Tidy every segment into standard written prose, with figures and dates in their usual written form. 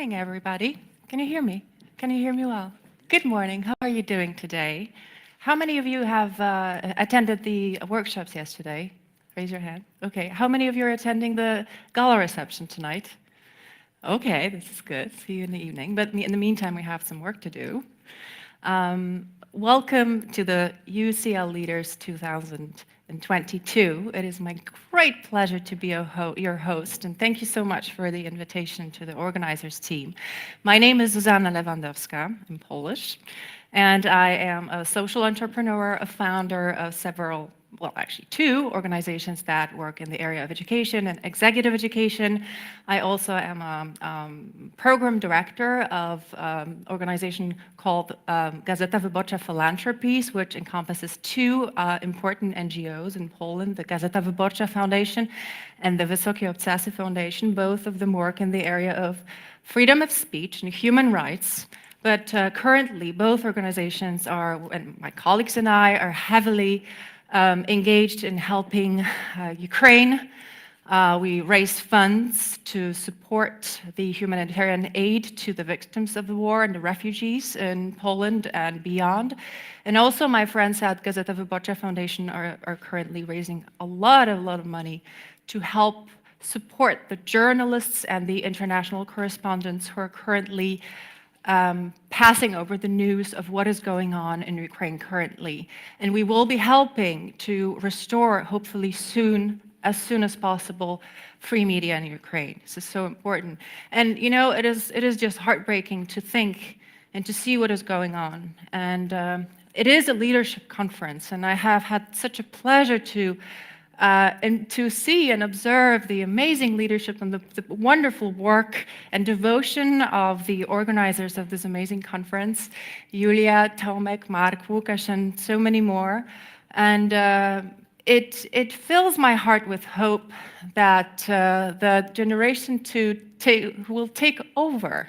morning, everybody. Can you hear me? Can you hear me well? Good morning. How are you doing today? How many of you have attended the workshops yesterday? Raise your hand. Okay. How many of you are attending the gala reception tonight? Okay, this is good. See you in the evening. But in the meantime, we have some work to do. Welcome to the UCL Leaders 2022. It is my great pleasure to be your host, and thank you so much for the invitation to the organizers team. My name is Zuzanna Lewandowska, I'm Polish, and I am a social entrepreneur, a founder of several, well, actually 2 organizations that work in the area of education and executive education. I also am a program director of an organization called Gazeta Wyborcza Philanthropies, which encompasses 2 important NGOs in Poland, the Gazeta Wyborcza Foundation and the Wysokie Obcasy Foundation. Both of them work in the area of freedom of speech and human rights. But currently, both organizations are, and my colleagues and I, are heavily engaged in helping Ukraine. We raise funds to support the humanitarian aid to the victims of the war and the refugees in Poland and beyond. And also my friends at Gazeta Wyborcza Foundation are currently raising a lot of money to help support the journalists and the international correspondents who are currently passing over the news of what is going on in Ukraine currently. And we will be helping to restore, hopefully soon as possible, free media in Ukraine. This is so important. And you know, it is just heartbreaking to think and to see what is going on. And it is a leadership conference, and I have had such a pleasure to see and observe the amazing leadership and the wonderful work and devotion of the organizers of this amazing conference, Julia, Tomek, Mark, Łukasz, and so many more. And it fills my heart with hope that the generation who will take over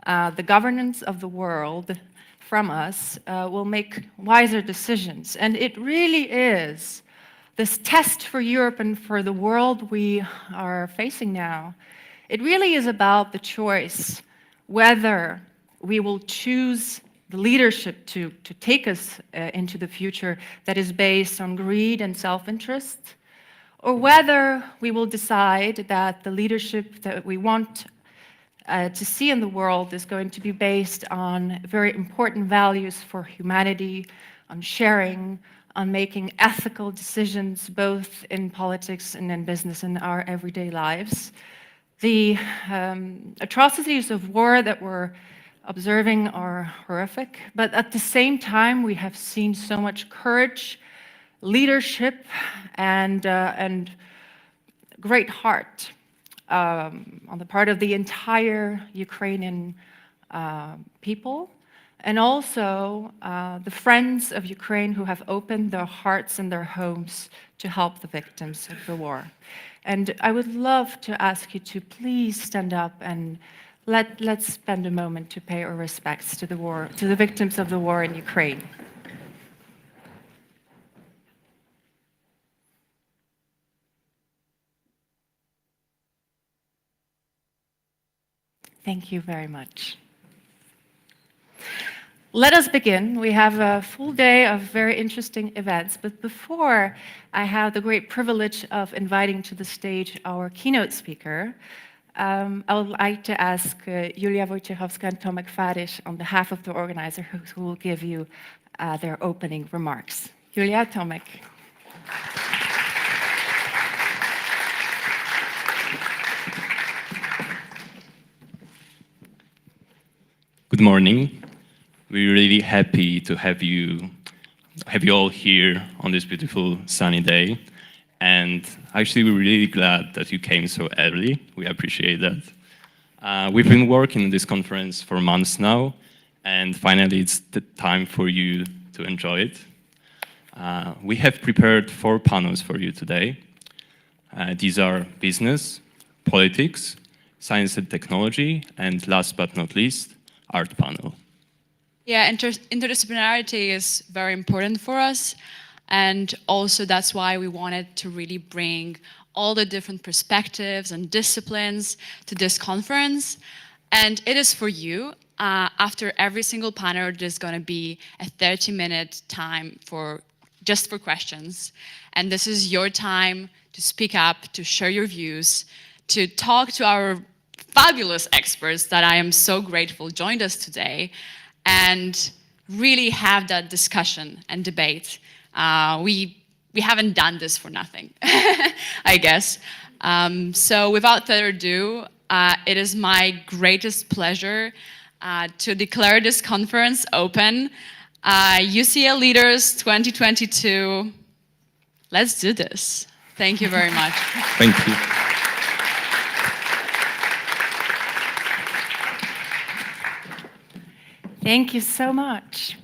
the governance of the world from us will make wiser decisions. And it really is this test for Europe and for the world we are facing now. It really is about the choice whether we will choose the leadership to take us into the future that is based on greed and self-interest, or whether we will decide that the leadership that we want to see in the world is going to be based on very important values for humanity, on sharing, on making ethical decisions, both in politics and in business in our everyday lives. The atrocities of war that we're observing are horrific, but at the same time, we have seen so much courage, leadership, and great heart on the part of the entire Ukrainian people. And also the friends of Ukraine who have opened their hearts and their homes to help the victims of the war. And I would love to ask you to please stand up and let's spend a moment to pay our respects to the victims of the war in Ukraine. Thank you very much. Let us begin. We have a full day of very interesting events, but before I have the great privilege of inviting to the stage our keynote speaker, I would like to ask Julia Wojciechowska and Tomek Farysz on behalf of the organizer who will give you their opening remarks. Julia, Tomek. Good morning. We're really happy to have you all here on this beautiful sunny day. And actually, we're really glad that you came so early. We appreciate that. We've been working on this conference for months now, and finally, it's the time for you to enjoy it. We have prepared 4 panels for you today. These are business, politics, science and technology, and last but not least, art panel. Yeah, interdisciplinarity is very important for us, and also that's why we wanted to really bring all the different perspectives and disciplines to this conference. And it is for you. After every single panel, there's going to be a 30-minute time just for questions. And this is your time to speak up, to share your views, to talk to our fabulous experts that I am so grateful joined us today, and really have that discussion and debate. We haven't done this for nothing, I guess. So without further ado, it is my greatest pleasure to declare this conference open. UCL Leaders 2022. Let's do this. Thank you very much. Thank you. Thank you so much.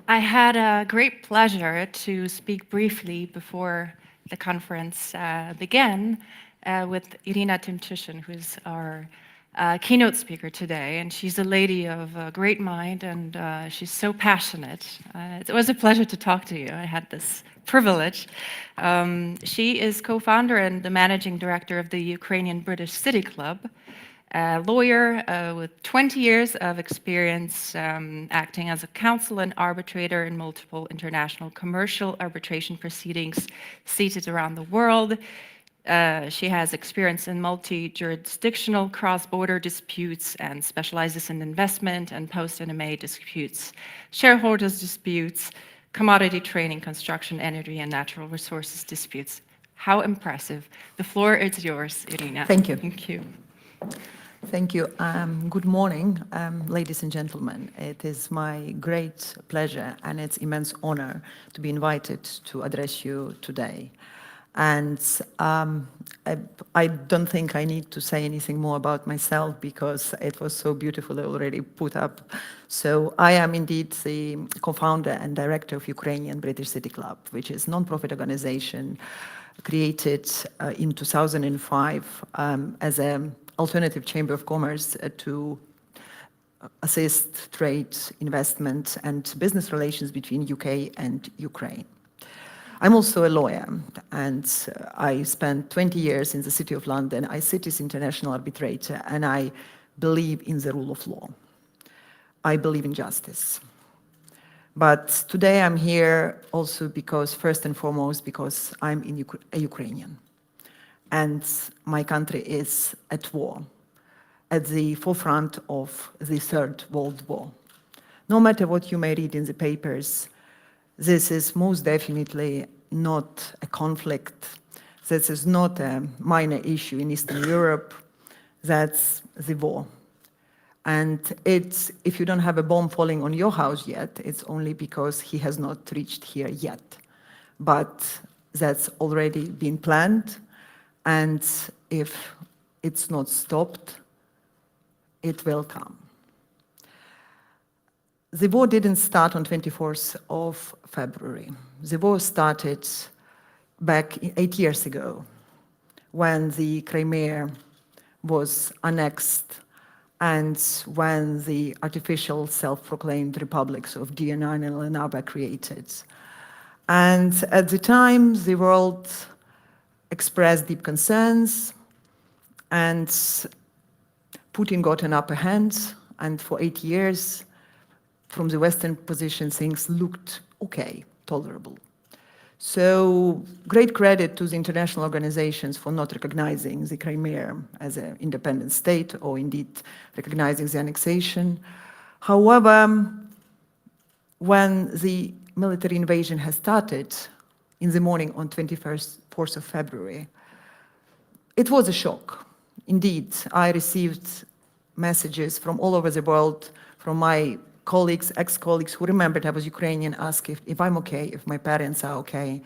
I had a great pleasure to speak briefly before the conference began with Irina Tymczyszyn, who is our keynote speaker today, and she's a lady of great mind, and she's so passionate. It was a pleasure to talk to you. I had this privilege. She is co-founder and the managing director of the Ukrainian British City Club, a lawyer with 20 years of experience acting as a counsel and arbitrator in multiple international commercial arbitration proceedings seated around the world. She has experience in multi-jurisdictional cross-border disputes and specializes in investment and post-NMA disputes, shareholders disputes, commodity trading, construction, energy, and natural resources disputes. How impressive. The floor is yours, Irina. Thank you. Thank you. Thank you. Good morning, ladies and gentlemen. It is my great pleasure and it's immense honor to be invited to address you today. And I don't think I need to say anything more about myself because it was so beautifully already put up. So I am indeed the co-founder and director of Ukrainian British City Club, which is a non-profit organization created in 2005 as an alternative chamber of commerce to assist trade, investment, and business relations between UK and Ukraine. I'm also a lawyer, and I spent 20 years in the City of London. I sit as international arbitrator, and I believe in the rule of law. I believe in justice. But today I'm here also because, first and foremost, because I'm a Ukrainian. And my country is at war, at the forefront of the Third World War. No matter what you may read in the papers, this is most definitely not a conflict. This is not a minor issue in Eastern Europe. That's the war. And if you don't have a bomb falling on your house yet, it's only because he has not reached here yet. But that's already been planned. And if it's not stopped, it will come. The war didn't start on 24th of February. The war started back 8 years ago when the Crimea was annexed and when the artificial self-proclaimed republics of DNR and LNR were created. And at the time, the world expressed deep concerns, and Putin got an upper hand, and for 8 years, from the Western position, things looked okay, tolerable. So great credit to the international organizations for not recognizing the Crimea as an independent state or indeed recognizing the annexation. However, when the military invasion has started in the morning on 4th of February, it was a shock. Indeed, I received messages from all over the world, from my colleagues, ex-colleagues who remembered I was Ukrainian, asked if I'm okay, if my parents are okay,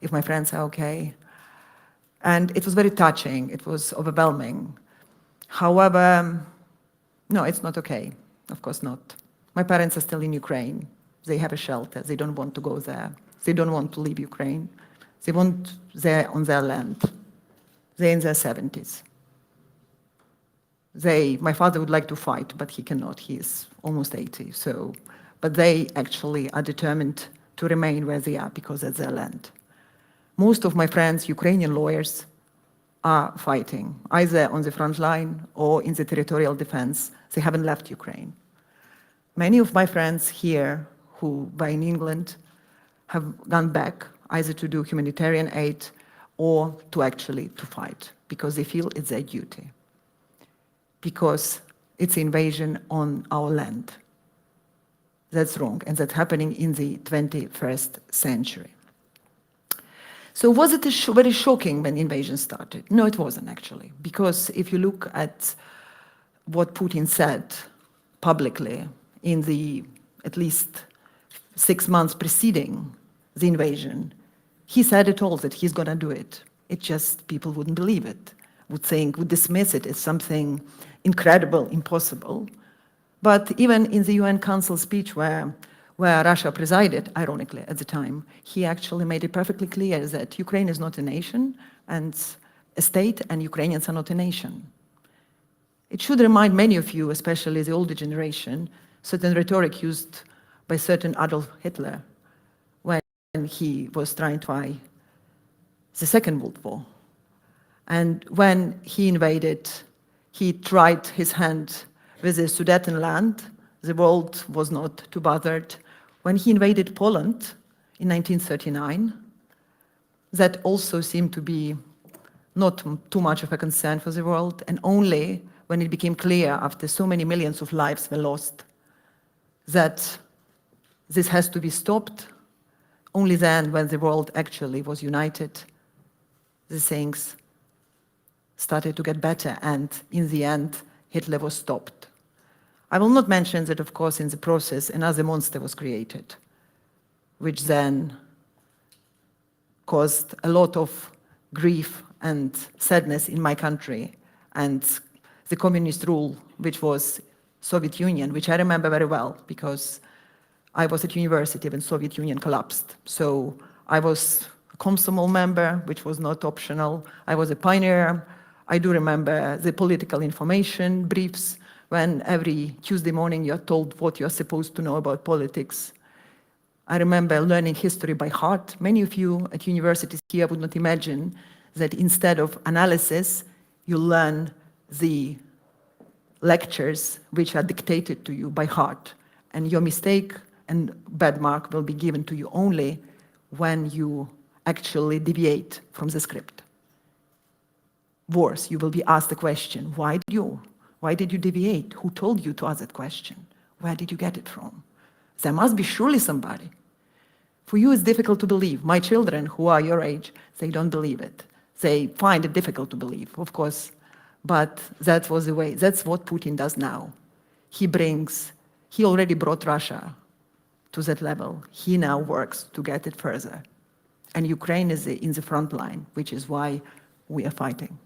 if my friends are okay. And it was very touching, it was overwhelming. However, no, it's not okay, of course not. My parents are still in Ukraine. They have a shelter, they don't want to go there. They don't want to leave Ukraine. They want there on their land. They're in their 70s. My father would like to fight, but he cannot. He is almost 80. But they actually are determined to remain where they are because that's their land. Most of my friends, Ukrainian lawyers, are fighting, either on the front line or in the territorial defense. They haven't left Ukraine. Many of my friends here who were in England have gone back either to do humanitarian aid or to actually to fight because they feel it's their duty, because it's invasion on our land. That's wrong, and that's happening in the 21st century. So was it very shocking when the invasion started? No, it wasn't actually, because if you look at what Putin said publicly in the at least 6 months preceding the invasion, he said it all, that he's going to do it. It just, people wouldn't believe it, would dismiss it as something incredible, impossible. But even in the UN Council speech where Russia presided, ironically, at the time, he actually made it perfectly clear that Ukraine is not a nation and a state, and Ukrainians are not a nation. It should remind many of you, especially the older generation, certain rhetoric used by certain Adolf Hitler when he was trying to fight the Second World War. And when he invaded, he tried his hand with the Sudetenland. The world was not too bothered. When he invaded Poland in 1939, that also seemed to be not too much of a concern for the world, and only when it became clear after so many millions of lives were lost that this has to be stopped, only then, when the world actually was united, the things started to get better, and in the end, Hitler was stopped. I will not mention that, of course, in the process, another monster was created, which then caused a lot of grief and sadness in my country, and the communist rule, which was Soviet Union, which I remember very well because I was at university when Soviet Union collapsed. So I was a Komsomol member, which was not optional. I was a pioneer. I do remember the political information briefs when every Tuesday morning you're told what you're supposed to know about politics. I remember learning history by heart. Many of you at universities here would not imagine that instead of analysis, you learn the lectures which are dictated to you by heart. And your mistake and bad mark will be given to you only when you actually deviate from the script. Worse, you will be asked the question, why did you deviate? Who told you to ask that question? Where did you get it from? There must be surely somebody. For you, it's difficult to believe. My children, who are your age, they don't believe it. They find it difficult to believe, of course, but that was the way. That's what Putin does now. He already brought Russia to that level. He now works to get it further. And Ukraine is in the front line, which is why we are fighting.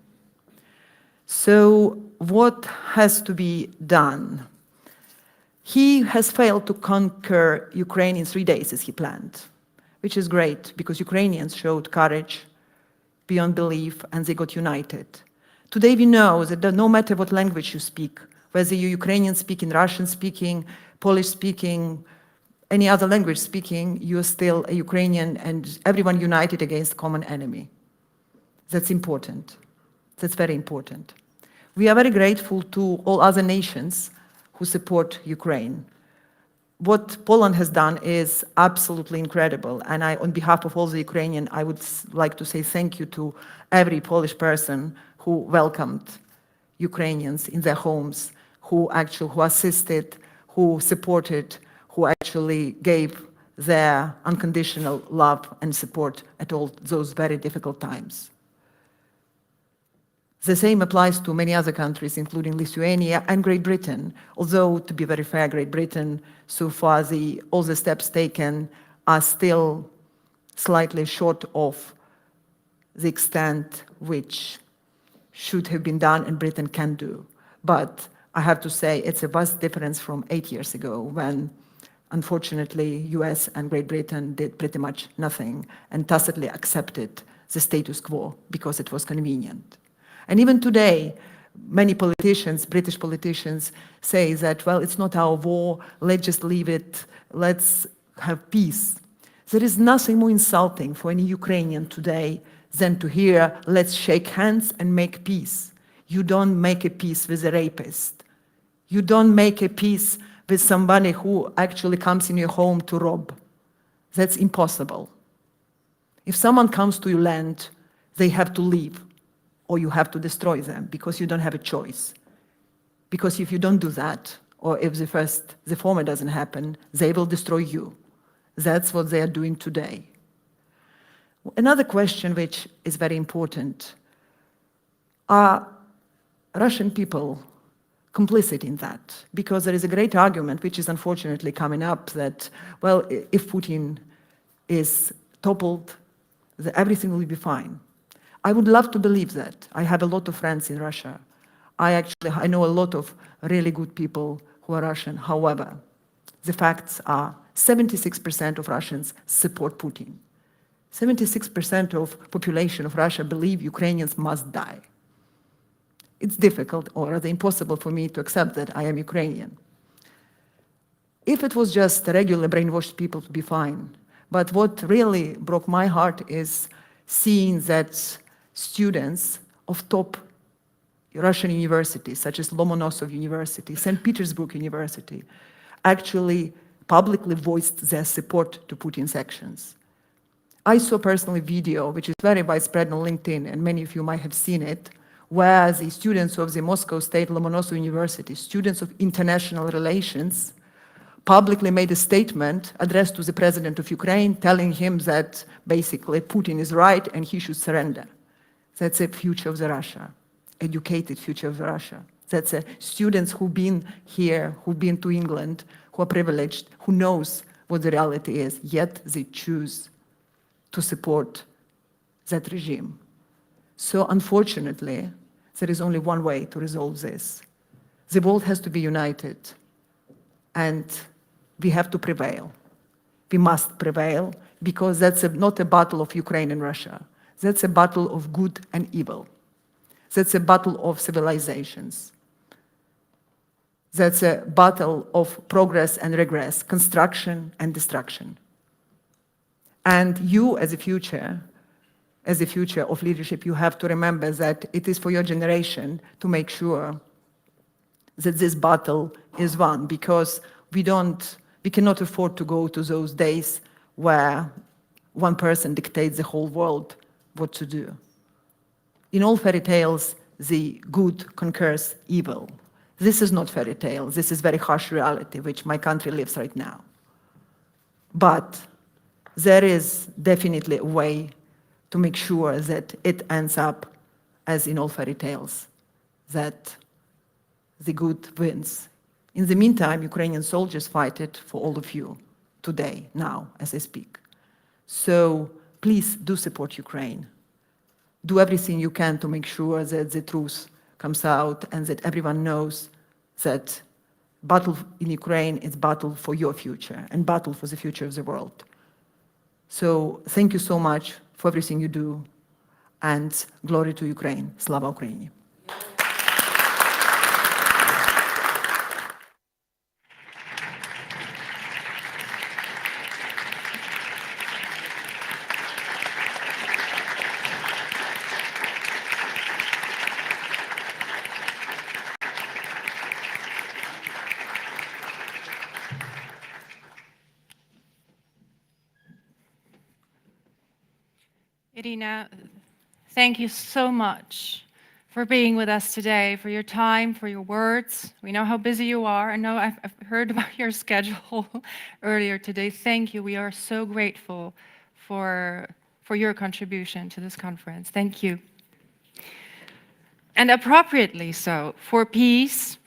So what has to be done? He has failed to conquer Ukraine in 3 days as he planned, which is great because Ukrainians showed courage beyond belief and they got united. Today we know that no matter what language you speak, whether you're Ukrainian speaking, Russian speaking, Polish speaking, any other language speaking, you're still a Ukrainian and everyone united against a common enemy. That's important. That's very important. We are very grateful to all other nations who support Ukraine. What Poland has done is absolutely incredible. And on behalf of all the Ukrainians, I would like to say thank you to every Polish person who welcomed Ukrainians in their homes, who assisted, who supported, who actually gave their unconditional love and support at all those very difficult times. The same applies to many other countries, including Lithuania and Great Britain. Although, to be very fair, Great Britain, so far, all the steps taken are still slightly short of the extent which should have been done and Britain can do. But I have to say it's a vast difference from 8 years ago when, unfortunately, US and Great Britain did pretty much nothing and tacitly accepted the status quo because it was convenient. And even today, many politicians, British politicians, say that, well, it's not our war, let's just leave it, let's have peace. There is nothing more insulting for any Ukrainian today than to hear, let's shake hands and make peace. You don't make a peace with a rapist. You don't make a peace with somebody who actually comes in your home to rob. That's impossible. If someone comes to your land, they have to leave, or you have to destroy them because you don't have a choice. Because if you don't do that, or if the former doesn't happen, they will destroy you. That's what they are doing today. Another question which is very important, are Russian people complicit in that? Because there is a great argument, which is unfortunately coming up, that, well, if Putin is toppled, everything will be fine. I would love to believe that. I have a lot of friends in Russia. I know a lot of really good people who are Russian. However, the facts are 76% of Russians support Putin. 76% of population of Russia believe Ukrainians must die. It's difficult or rather impossible for me to accept that I am Ukrainian. If it was just regular brainwashed people, to be fine. But what really broke my heart is seeing that students of top Russian universities, such as Lomonosov University, St. Petersburg University, actually publicly voiced their support to Putin's actions. I saw personally a video, which is very widespread on LinkedIn, and many of you might have seen it, where the students of the Moscow State Lomonosov University, students of international relations, publicly made a statement addressed to the president of Ukraine, telling him that basically Putin is right and he should surrender. That's the future of the Russia, educated future of Russia. That's students who've been here, who've been to England, who are privileged, who knows what the reality is, yet they choose to support that regime. So unfortunately, there is only one way to resolve this. The world has to be united, and we have to prevail. We must prevail, because that's not a battle of Ukraine and Russia. That's a battle of good and evil. That's a battle of civilizations. That's a battle of progress and regress, construction and destruction. And you, as a future of leadership, you have to remember that it is for your generation to make sure that this battle is won, because we cannot afford to go to those days where one person dictates the whole world what to do. In all fairy tales, the good conquers evil. This is not fairy tale. This is very harsh reality, which my country lives right now. But there is definitely a way to make sure that it ends up as in all fairy tales, that the good wins. In the meantime, Ukrainian soldiers fight it for all of you today, now, as I speak. So please do support Ukraine. Do everything you can to make sure that the truth comes out and that everyone knows that battle in Ukraine is battle for your future and battle for the future of the world. So thank you so much for everything you do, and glory to Ukraine. Slava Ukraini. Irina, thank you so much for being with us today, for your time, for your words. We know how busy you are. I know I've heard about your schedule earlier today. Thank you. We are so grateful for your contribution to this conference. Thank you. And appropriately so, For Peace,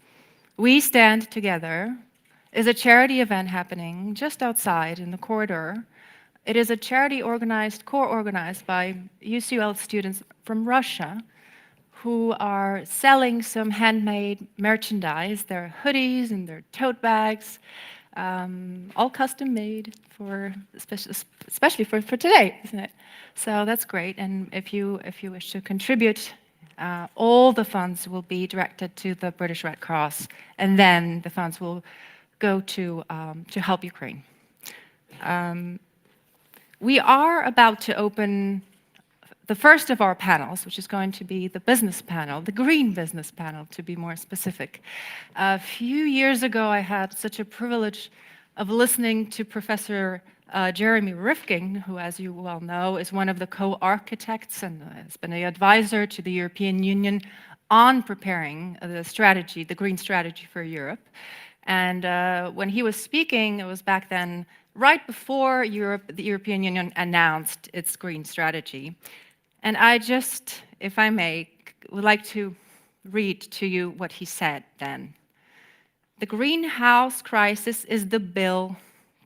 We Stand Together is a charity event happening just outside in the corridor. It is a charity co-organized by UCL students from Russia who are selling some handmade merchandise, their hoodies and their tote bags, all custom made especially for today, isn't it? So that's great. And if you wish to contribute, all the funds will be directed to the British Red Cross, and then the funds will go to help Ukraine. We are about to open the first of our panels, which is going to be the business panel, the green business panel, to be more specific. A few years ago, I had such a privilege of listening to Professor Jeremy Rifkin, who, as you well know, is one of the co-architects and has been an advisor to the European Union on preparing the strategy, the green strategy for Europe. And when he was speaking, it was back then, right before the European Union announced its green strategy. And I just, if I may, would like to read to you what he said then. The greenhouse crisis is the bill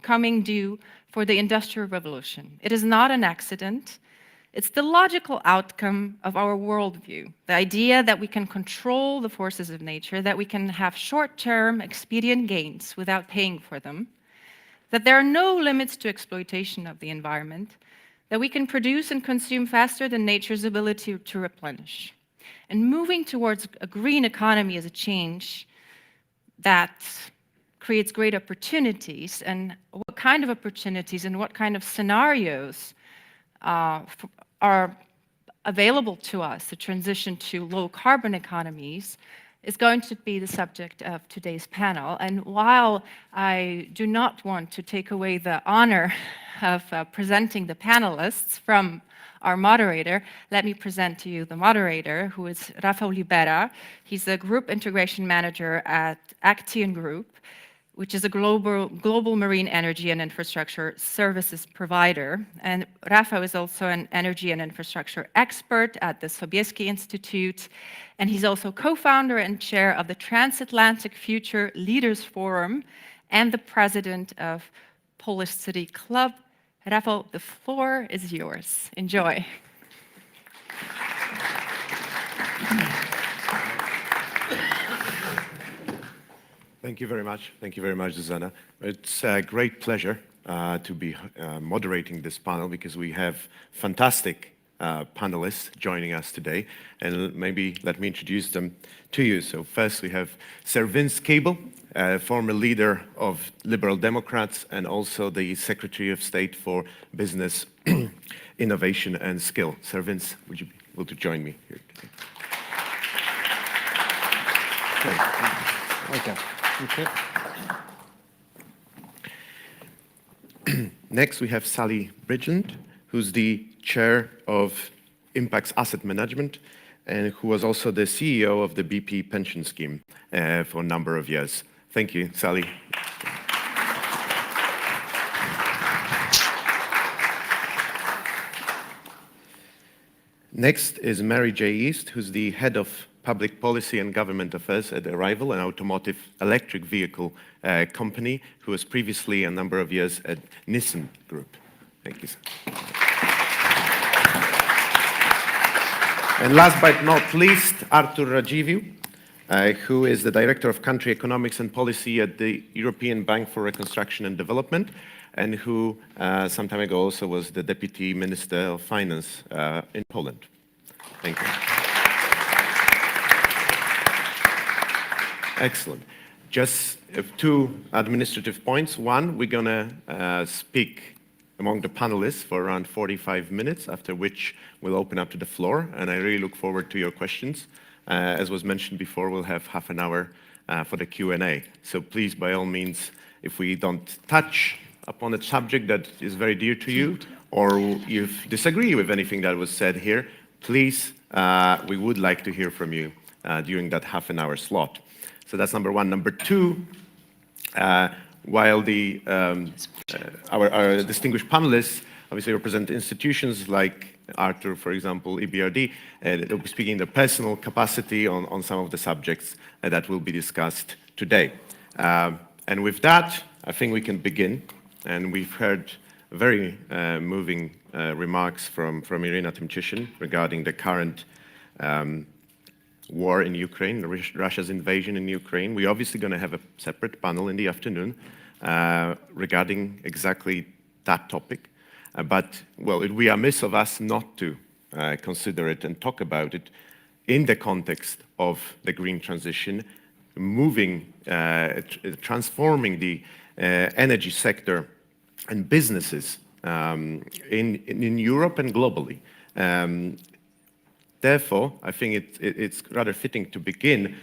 coming due for the Industrial Revolution. It is not an accident. It's the logical outcome of our worldview, the idea that we can control the forces of nature, that we can have short-term expedient gains without paying for them, that there are no limits to exploitation of the environment, that we can produce and consume faster than nature's ability to replenish. And moving towards a green economy is a change that creates great opportunities. And what kind of opportunities and what kind of scenarios are available to us, the transition to low-carbon economies, is going to be the subject of today's panel. And while I do not want to take away the honor of presenting the panelists from our moderator, let me present to you the moderator, who is Rafał Libera. He's a Group Integration Manager at Action Group, which is a global marine energy and infrastructure services provider. And Rafał is also an energy and infrastructure expert at the Sobieski Institute, and he's also co-founder and chair of the Transatlantic Future Leaders Forum and the president of Polish City Club. Rafał, the floor is yours. Enjoy. Thank you very much. Thank you very much, Zuzana. It's a great pleasure to be moderating this panel because we have fantastic panelists joining us today. And maybe let me introduce them to you. So first we have Sir Vince Cable, former leader of Liberal Democrats and also the Secretary of State for Business, Innovation and Skill. Sir Vince, would you be able to join me here today? Okay. Next, we have Sally Bridgeland, who's the chair of Impacts Asset Management and who was also the CEO of the BP pension scheme for a number of years. Thank you, Sally. Next is Mary J. East, who's the head of Public Policy and Government Affairs at Arrival, an automotive electric vehicle company, who was previously a number of years at Nissan Group. Thank you. And last but not least, Artur Radziwiłł, who is the Director of Country Economics and Policy at the European Bank for Reconstruction and Development, and who some time ago also was the Deputy Minister of Finance in Poland. Thank you. Excellent. Just two administrative points. One, we're going to speak among the panelists for around 45 minutes, after which we'll open up to the floor, and I really look forward to your questions. As was mentioned before, we'll have half an hour for the Q&A. So please, by all means, if we don't touch upon a subject that is very dear to you, or you disagree with anything that was said here, please, we would like to hear from you during that half an hour slot. So that's number one. Number two, while our distinguished panelists obviously represent institutions like Artur, for example, EBRD, they'll be speaking in their personal capacity on some of the subjects that will be discussed today. And with that, I think we can begin. And we've heard very moving remarks from Irina Tymczyszyn regarding the current war in Ukraine, Russia's invasion in Ukraine. We're obviously going to have a separate panel in the afternoon regarding exactly that topic. But, well, it would be amiss of us not to consider it and talk about it in the context of the green transition, transforming the energy sector and businesses in Europe and globally. Therefore, I think it's rather fitting to begin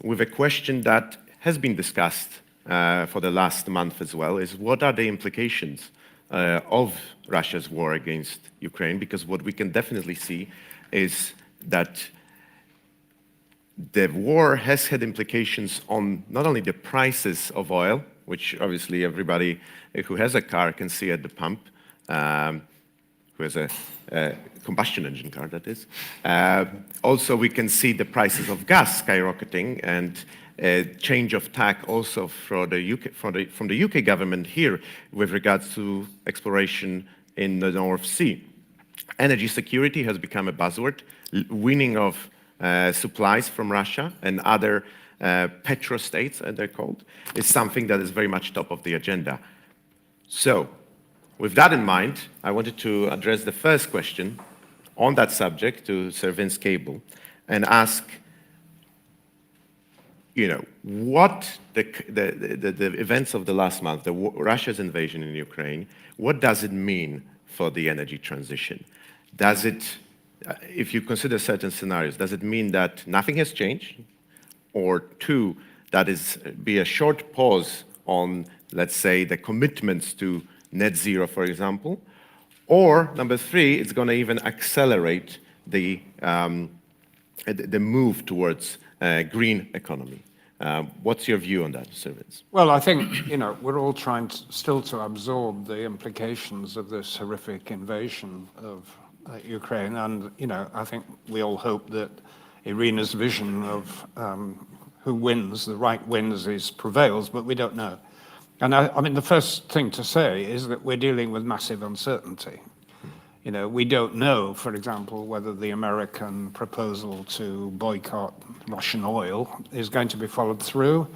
with a question that has been discussed for the last month as well, is what are the implications of Russia's war against Ukraine? Because what we can definitely see is that the war has had implications on not only the prices of oil, which obviously everybody who has a car can see at the pump, who has a combustion engine car, that is. Also, we can see the prices of gas skyrocketing, and a change of tack also from the UK government here with regards to exploration in the North Sea. Energy security has become a buzzword. Winning of supplies from Russia and other petrostates, as they're called, is something that is very much top of the agenda. So, with that in mind, I wanted to address the first question on that subject to Sir Vince Cable and ask, what the events of the last month, Russia's invasion in Ukraine, what does it mean for the energy transition? Does it, if you consider certain scenarios, does it mean that nothing has changed? Or two, that is, be a short pause on, let's say, the commitments to net zero, for example? Or, number three, it's going to even accelerate the move towards green economy. What's your view on that, Sir Vince? Well, I think, we're all trying still to absorb the implications of this horrific invasion of Ukraine. And, I think we all hope that Irina's vision of who wins, the right wins, prevails, but we don't know. And I mean, the first thing to say is that we're dealing with massive uncertainty. We don't know, for example, whether the American proposal to boycott Russian oil is going to be followed through.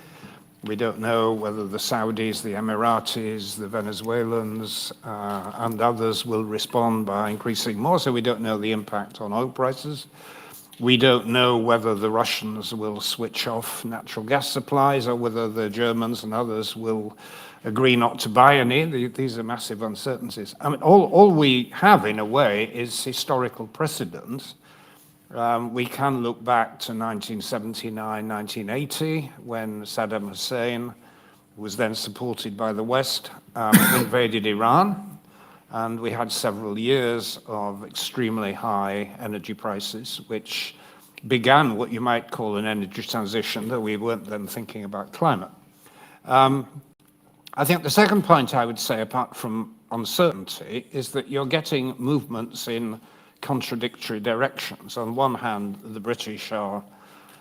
We don't know whether the Saudis, the Emiratis, the Venezuelans, and others will respond by increasing more, so we don't know the impact on oil prices. We don't know whether the Russians will switch off natural gas supplies or whether the Germans and others will agree not to buy any. These are massive uncertainties. I mean, all we have, in a way, is historical precedent. We can look back to 1979, 1980, when Saddam Hussein, who was then supported by the West, invaded Iran. And we had several years of extremely high energy prices, which began what you might call an energy transition, though we weren't then thinking about climate. I think the second point I would say, apart from uncertainty, is that you're getting movements in contradictory directions. On one hand, the British are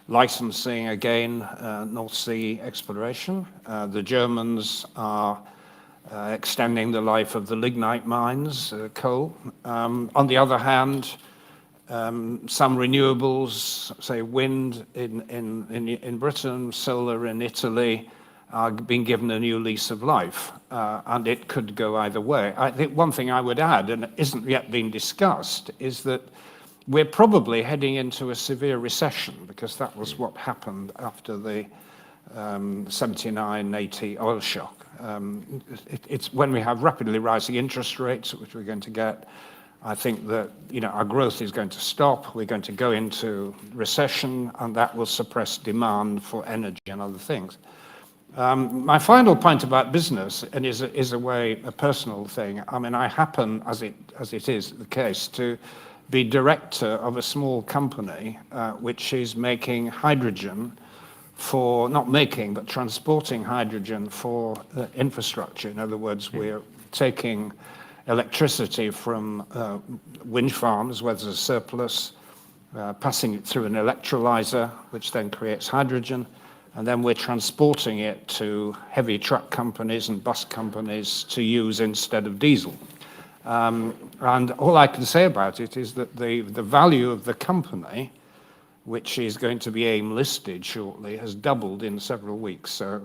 licensing again North Sea exploration. The Germans are extending the life of the lignite mines, coal. On the other hand, some renewables, say wind in Britain, solar in Italy, are being given a new lease of life, and it could go either way. I think one thing I would add, and it isn't yet being discussed, is that we're probably heading into a severe recession, because that was what happened after the 79-80 oil shock. It's when we have rapidly rising interest rates, which we're going to get, I think that our growth is going to stop. We're going to go into recession, and that will suppress demand for energy and other things. My final point about business, and is a personal thing. I mean, I happen, as it is the case, to be director of a small company which is making hydrogen for, not making, but transporting hydrogen for infrastructure. In other words, we're taking electricity from wind farms where there's a surplus, passing it through an electrolyzer, which then creates hydrogen, and then we're transporting it to heavy truck companies and bus companies to use instead of diesel. And all I can say about it is that the value of the company, which is going to be AIM listed shortly, has doubled in several weeks. So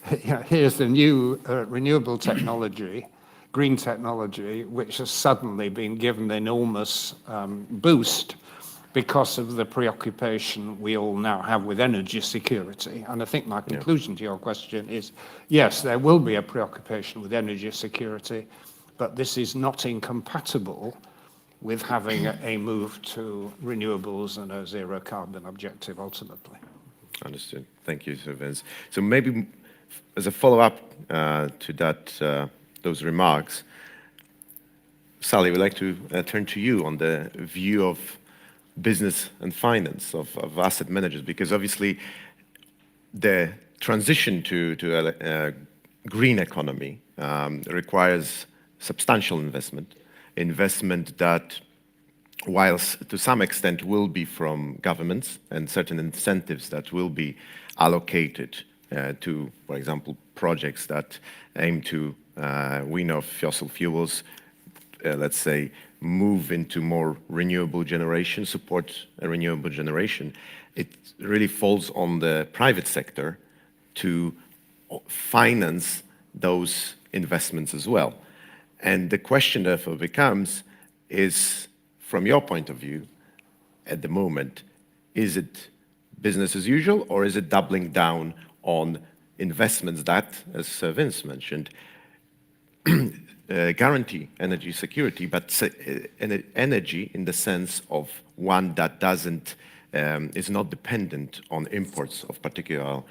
here's the new renewable technology, green technology, which has suddenly been given an enormous boost because of the preoccupation we all now have with energy security. And I think my conclusion to your question is, yes, there will be a preoccupation with energy security, but this is not incompatible with having a move to renewables and a zero carbon objective ultimately. Understood. Thank you, Sir Vince. So maybe as a follow-up to those remarks, Sally, we'd like to turn to you on the view of business and finance of asset managers, because obviously the transition to a green economy requires substantial investment that, whilst to some extent will be from governments and certain incentives that will be allocated to, for example, projects that aim to wean off fossil fuels, let's say, move into more renewable generation, support a renewable generation, it really falls on the private sector to finance those investments as well. And the question therefore becomes, is, from your point of view, at the moment, is it business as usual, or is it doubling down on investments that, as Sir Vince mentioned, guarantee energy security, but energy in the sense of one that doesn't, is not dependent on imports of particular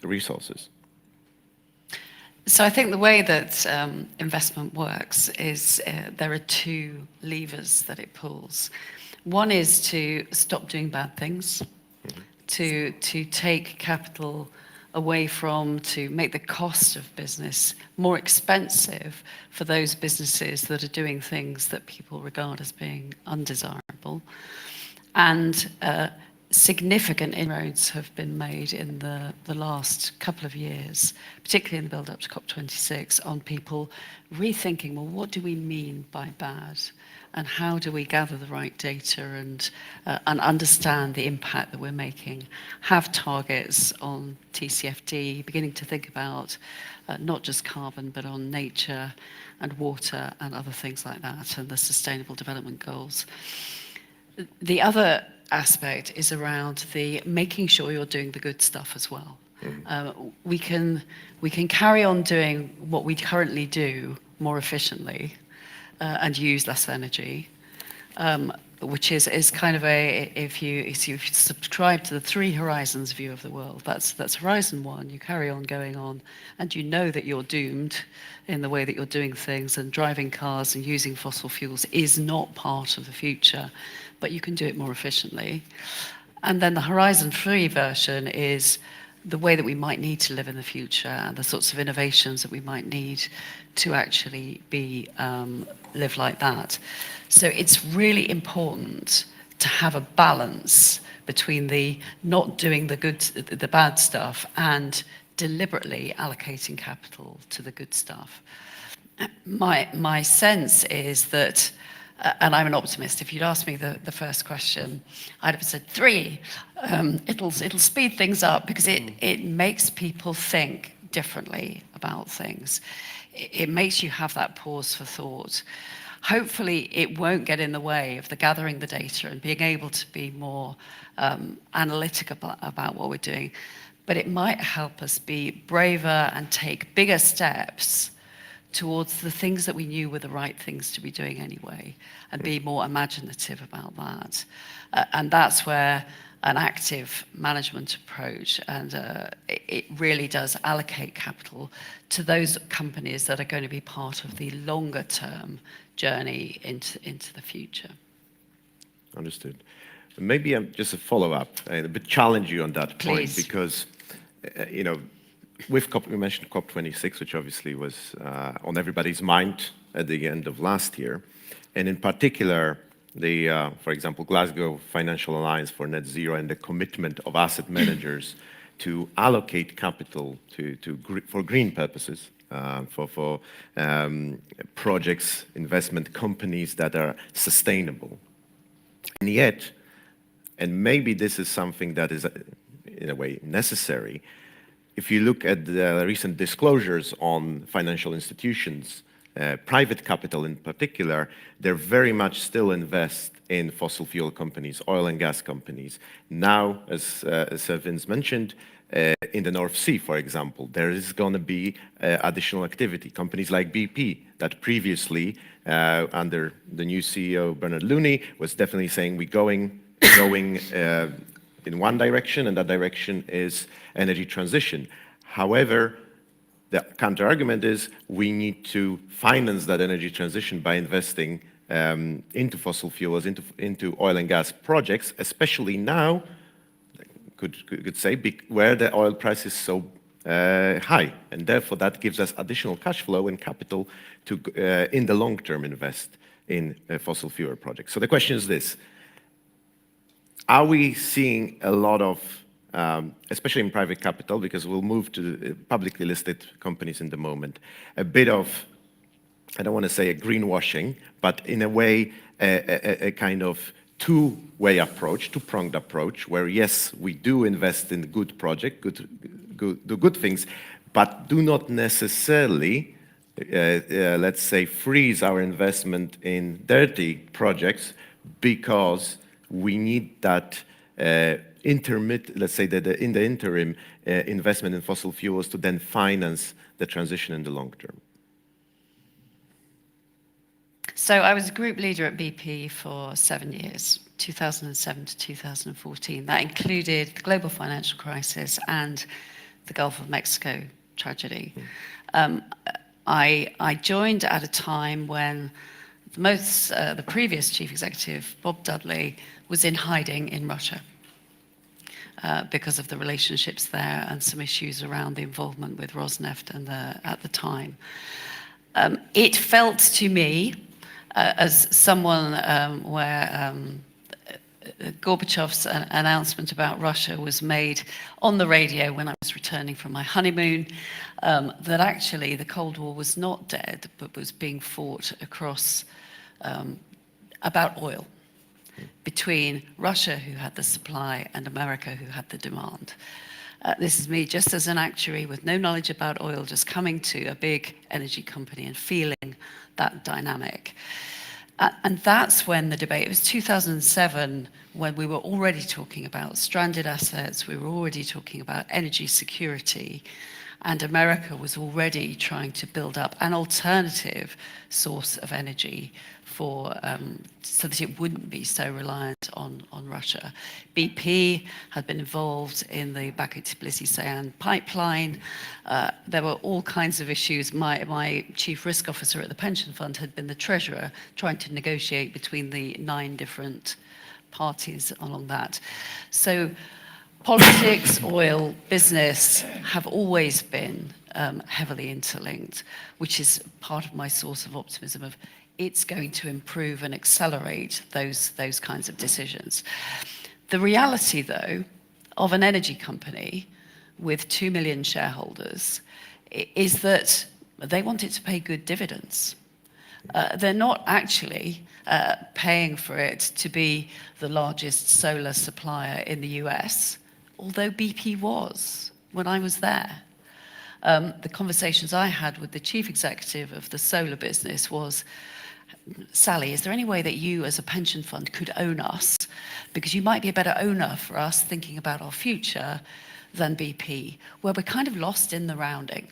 resources? So I think the way that investment works is there are two levers that it pulls. One is to stop doing bad things, to take capital away from, to make the cost of business more expensive for those businesses that are doing things that people regard as being undesirable. And significant inroads have been made in the last couple of years, particularly in the build-up to COP26, on people rethinking, well, what do we mean by bad? And how do we gather the right data and understand the impact that we're making? Have targets on TCFD, beginning to think about not just carbon, but on nature and water and other things like that, and the Sustainable Development Goals. The other aspect is around the making sure you're doing the good stuff as well. We can carry on doing what we currently do more efficiently and use less energy, which is kind of a, if you subscribe to the three horizons view of the world, that's horizon one. You carry on going on, and you know that you're doomed in the way that you're doing things, and driving cars and using fossil fuels is not part of the future, but you can do it more efficiently. And then the horizon 3 version is the way that we might need to live in the future, and the sorts of innovations that we might need to actually be live like that. So it's really important to have a balance between the not doing the bad stuff and deliberately allocating capital to the good stuff. My sense is that, and I'm an optimist, if you'd asked me the first question, I'd have said 3. It'll speed things up because it makes people think differently about things. It makes you have that pause for thought. Hopefully it won't get in the way of the gathering the data and being able to be more analytic about what we're doing. But it might help us be braver and take bigger steps towards the things that we knew were the right things to be doing anyway, and be more imaginative about that. And that's where an active management approach, and it really does allocate capital to those companies that are going to be part of the longer term journey into the future. Understood. Maybe just a follow-up, and a bit challenge you on that point. Please. Because, you know, with COP, we mentioned COP26, which obviously was on everybody's mind at the end of last year. And in particular, the, for example, Glasgow Financial Alliance for Net Zero, and the commitment of asset managers to allocate capital for green purposes, for projects, investment companies that are sustainable. And yet, and maybe this is something that is, in a way, necessary, if you look at the recent disclosures on financial institutions, private capital in particular, they're very much still invest in fossil fuel companies, oil and gas companies. Now, as Sir Vince mentioned, in the North Sea, for example, there is going to be additional activity. Companies like BP that previously, under the new CEO, Bernard Looney, was definitely saying we're going in one direction, and that direction is energy transition. However, the counter-argument is we need to finance that energy transition by investing into fossil fuels, into oil and gas projects, especially now, could say, where the oil price is so high. And therefore, that gives us additional cash flow and capital to, in the long term, invest in fossil fuel projects. So the question is this: are we seeing a lot of, especially in private capital, because we'll move to publicly listed companies in the moment, a bit of, I don't want to say a greenwashing, but in a way, a kind of two-way approach, two-pronged approach, where yes, we do invest in good project, do good things, but do not necessarily, let's say, freeze our investment in dirty projects because we need that let's say that in the interim investment in fossil fuels to then finance the transition in the long term. So I was a group leader at BP for 7 years, 2007 to 2014. That included the global financial crisis and the Gulf of Mexico tragedy. I joined at a time when the previous chief executive, Bob Dudley, was in hiding in Russia because of the relationships there and some issues around the involvement with Rosneft at the time. It felt to me, as someone where Gorbachev's announcement about Russia was made on the radio when I was returning from my honeymoon, that actually the Cold War was not dead, but was being fought across about oil between Russia, who had the supply, and America, who had the demand. This is me just as an actuary with no knowledge about oil, just coming to a big energy company and feeling that dynamic. And that's when the debate, it was 2007, when we were already talking about stranded assets, we were already talking about energy security, and America was already trying to build up an alternative source of energy for, so that it wouldn't be so reliant on Russia. BP had been involved in the Baku-Tbilisi-Ceyhan pipeline. There were all kinds of issues. My chief risk officer at the pension fund had been the treasurer, trying to negotiate between the 9 different parties along that. So politics, oil, business have always been heavily interlinked, which is part of my source of optimism of it's going to improve and accelerate those kinds of decisions. The reality, though, of an energy company with 2 million shareholders is that they want it to pay good dividends. They're not actually paying for it to be the largest solar supplier in the US, although BP was when I was there. The conversations I had with the chief executive of the solar business was, Sally, is there any way that you as a pension fund could own us? Because you might be a better owner for us thinking about our future than BP, where we're kind of lost in the rounding.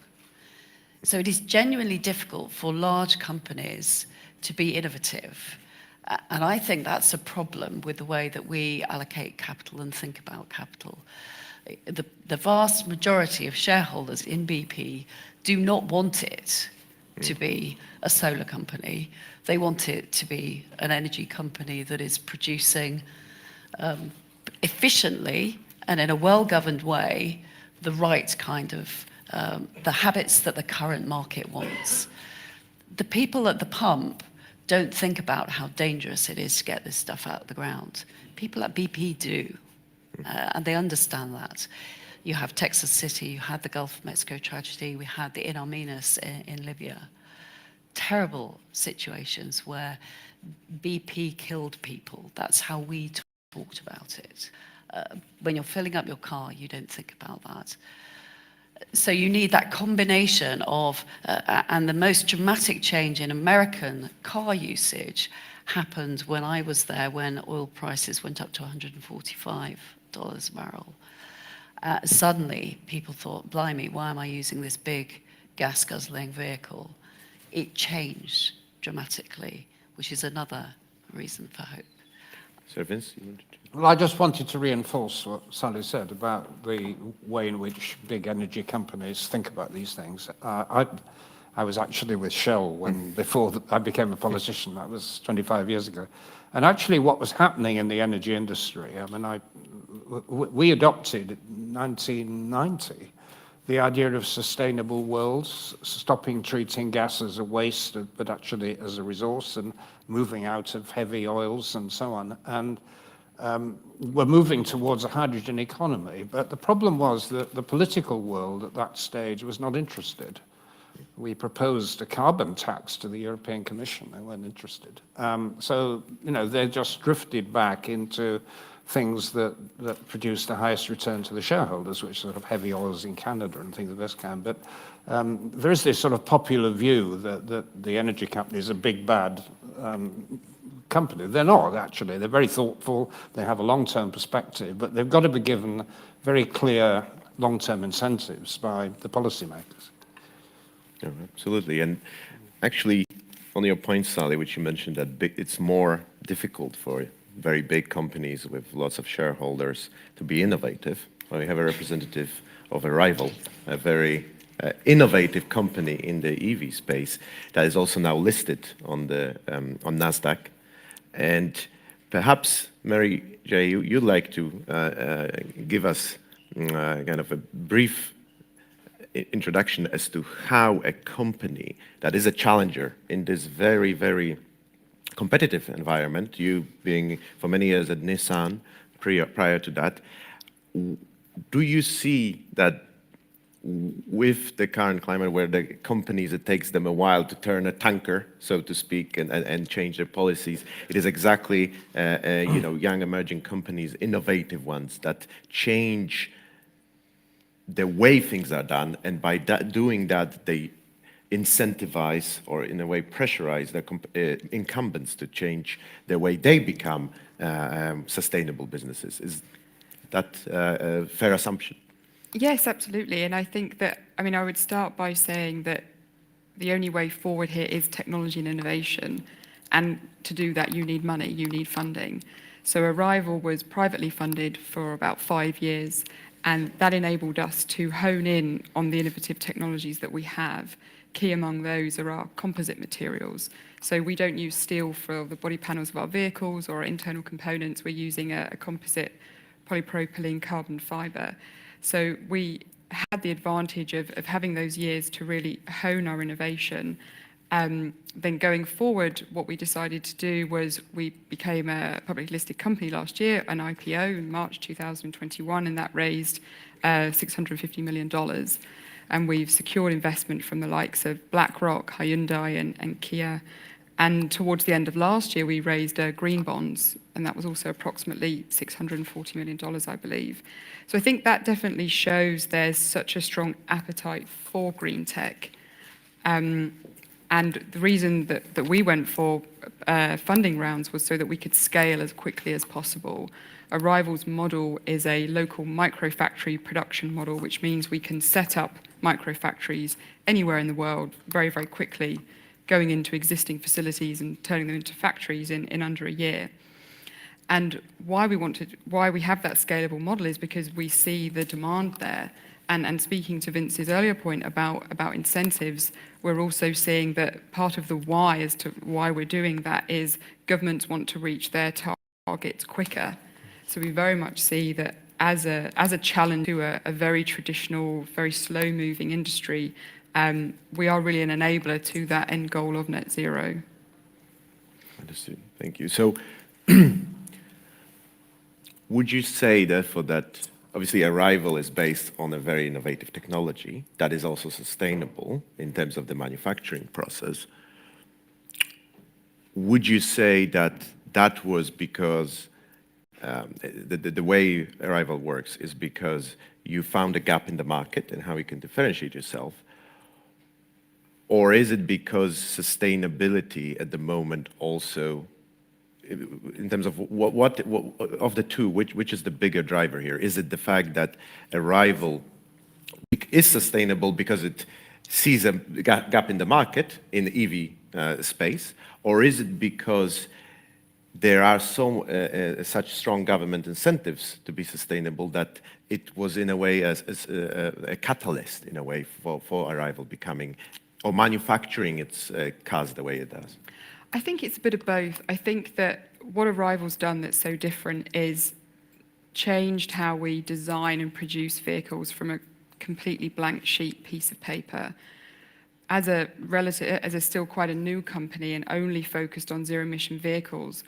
So it is genuinely difficult for large companies to be innovative. And I think that's a problem with the way that we allocate capital and think about capital. The vast majority of shareholders in BP do not want it to be a solar company. They want it to be an energy company that is producing efficiently and in a well-governed way the right kind of the habits that the current market wants. The people at the pump don't think about how dangerous it is to get this stuff out of the ground. People at BP do, and they understand that. You have Texas City, you had the Gulf of Mexico tragedy, we had the Economies in Libya. Terrible situations where BP killed people. That's how we talked about it. When you're filling up your car, you don't think about that. So you need that combination of, and the most dramatic change in American car usage happened when I was there, when oil prices went up to $145 a barrel. Suddenly, people thought, blimey, why am I using this big gas-guzzling vehicle? It changed dramatically, which is another reason for hope. Sir Vince, you wanted to? Well, I just wanted to reinforce what Sally said about the way in which big energy companies think about these things. I was actually with Shell before I became a politician. That was 25 years ago. And actually what was happening in the energy industry, I mean, we adopted in 1990 the idea of sustainable worlds, stopping treating gas as a waste, but actually as a resource, and moving out of heavy oils and so on. And we're moving towards a hydrogen economy. But the problem was that the political world at that stage was not interested. We proposed a carbon tax to the European Commission. They weren't interested. So, you know, they just drifted back into things that produce the highest return to the shareholders, which sort of heavy oils in Canada and things of this kind. But there is this sort of popular view that the energy company is a big bad company. They're not, actually. They're very thoughtful. They have a long-term perspective, but they've got to be given very clear long-term incentives by the policymakers. Yeah, absolutely. And actually, on your point, Sally, which you mentioned, that it's more difficult for very big companies with lots of shareholders to be innovative. Well, we have a representative of Arrival, a very innovative company in the EV space that is also now listed on on NASDAQ. And perhaps, Mary J, you'd like to give us kind of a brief introduction as to how a company that is a challenger in this very, very competitive environment, you being for many years at Nissan, prior to that, do you see that with the current climate where the companies, it takes them a while to turn a tanker, so to speak, and change their policies, it is exactly you know, young emerging companies, innovative ones, that change the way things are done, and by doing that, they incentivize, or in a way pressurize the incumbents to change the way they become sustainable businesses. Is that a fair assumption? Yes, absolutely. And I think that, I mean, I would start by saying that the only way forward here is technology and innovation. And to do that, you need money, you need funding. So Arrival was privately funded for about 5 years, and that enabled us to hone in on the innovative technologies that we have. Key among those are our composite materials. So we don't use steel for the body panels of our vehicles or our internal components. We're using a composite polypropylene carbon fiber. So we had the advantage of having those years to really hone our innovation. Then going forward, what we decided to do was we became a publicly listed company last year, an IPO in March 2021, and that raised $650 million. And we've secured investment from the likes of BlackRock, Hyundai, and Kia. And towards the end of last year, we raised green bonds, and that was also approximately $640 million, I believe. So I think that definitely shows there's such a strong appetite for green tech. And the reason that we went for funding rounds was so that we could scale as quickly as possible. Arrival's model is a local microfactory production model, which means we can set up microfactories anywhere in the world very, very quickly, going into existing facilities and turning them into factories in under a year. And why we have that scalable model is because we see the demand there. And speaking to Vince's earlier point about incentives, we're also seeing that part of the why as to why we're doing that is governments want to reach their targets quicker. So we very much see that as a challenge to a very traditional, very slow-moving industry, we are really an enabler to that end goal of net zero. Understood. Thank you. So would you say, therefore, that obviously Arrival is based on a very innovative technology that is also sustainable in terms of the manufacturing process? Would you say that that was because the way Arrival works is because you found a gap in the market and how you can differentiate yourself? Or is it because sustainability at the moment also in terms of what of the two, which is the bigger driver here? Is it the fact that Arrival is sustainable because it sees a gap in the market in the EV space, or is it because there are such strong government incentives to be sustainable that it was in a way as a catalyst in a way for Arrival becoming or manufacturing its cars the way it does? I think it's a bit of both. I think that what Arrival's done that's so different is changed how we design and produce vehicles from a completely blank sheet piece of paper. As a still quite a new company and only focused on zero-emission vehicles,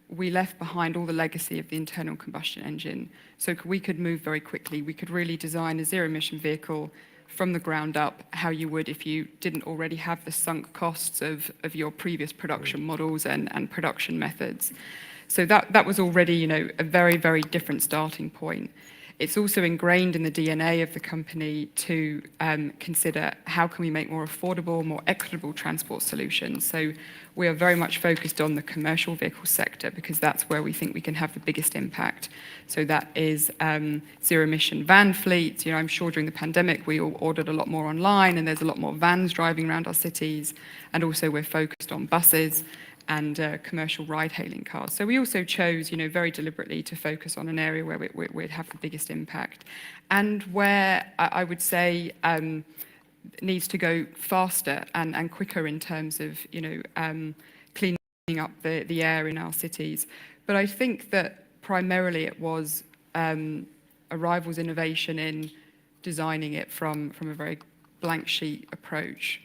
we left behind all the legacy of the internal combustion engine. So we could move very quickly. We could really design a zero-emission vehicle from the ground up, how you would if you didn't already have the sunk costs of your previous production models and production methods. So that was already, you know, a very, very different starting point. It's also ingrained in the DNA of the company to consider how can we make more affordable, more equitable transport solutions. So we are very much focused on the commercial vehicle sector because that's where we think we can have the biggest impact. So that is zero-emission van fleets. You know, I'm sure during the pandemic we all ordered a lot more online, and there's a lot more vans driving around our cities. And also we're focused on buses and commercial ride-hailing cars. So we also chose, you know, very deliberately to focus on an area where we'd have the biggest impact, and where I would say needs to go faster and quicker in terms of, you know, cleaning up the air in our cities. But I think that primarily it was Arrival's innovation in designing it from a very blank sheet approach.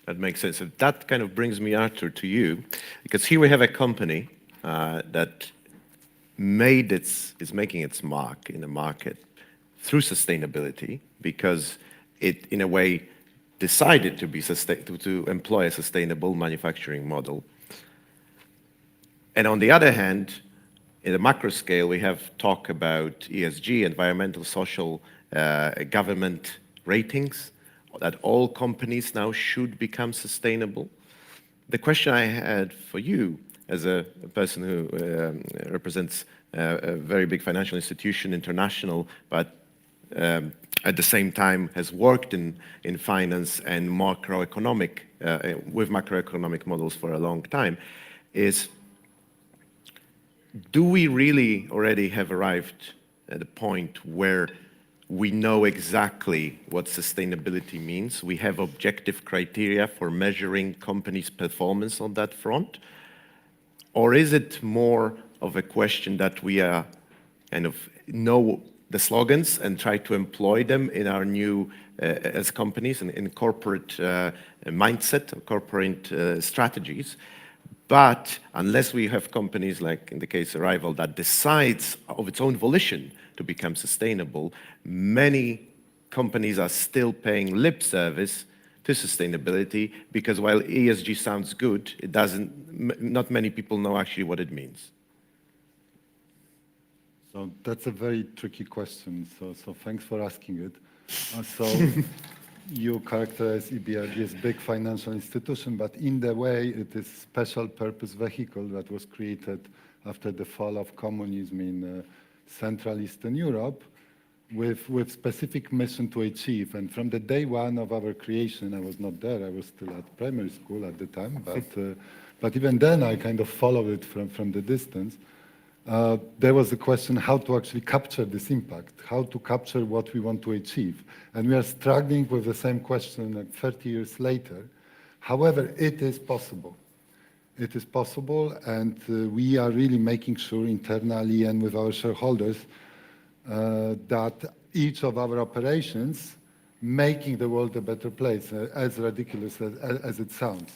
That makes sense. So that kind of brings me, Arthur, to you, because here we have a company that is making its mark in the market through sustainability, because it, in a way, decided to employ a sustainable manufacturing model. And on the other hand, in the macro scale, we have talk about ESG, environmental, social, government ratings, that all companies now should become sustainable. The question I had for you, as a person who represents a very big financial institution, international, but at the same time has worked in finance and macroeconomic, with macroeconomic models for a long time, is do we really already have arrived at a point where we know exactly what sustainability means? We have objective criteria for measuring companies' performance on that front? Or is it more of a question that we are kind of know the slogans and try to employ them in our new, as companies, in corporate mindset, corporate strategies? But unless we have companies like in the case Arrival that decides of its own volition to become sustainable, many companies are still paying lip service to sustainability, because while ESG sounds good, it doesn't, not many people know actually what it means. So that's a very tricky question. So thanks for asking it. You characterize EBRD as big financial institution, but in the way it is special purpose vehicle that was created after the fall of communism in Central Eastern Europe, with specific mission to achieve. And from the day one of our creation, I was not there, I was still at primary school at the time, but even then I kind of followed it from the distance. There was the question how to actually capture this impact, how to capture what we want to achieve. And we are struggling with the same question like 30 years later. However, it is possible. It is possible, and we are really making sure internally and with our shareholders that each of our operations making the world a better place, as ridiculous as it sounds.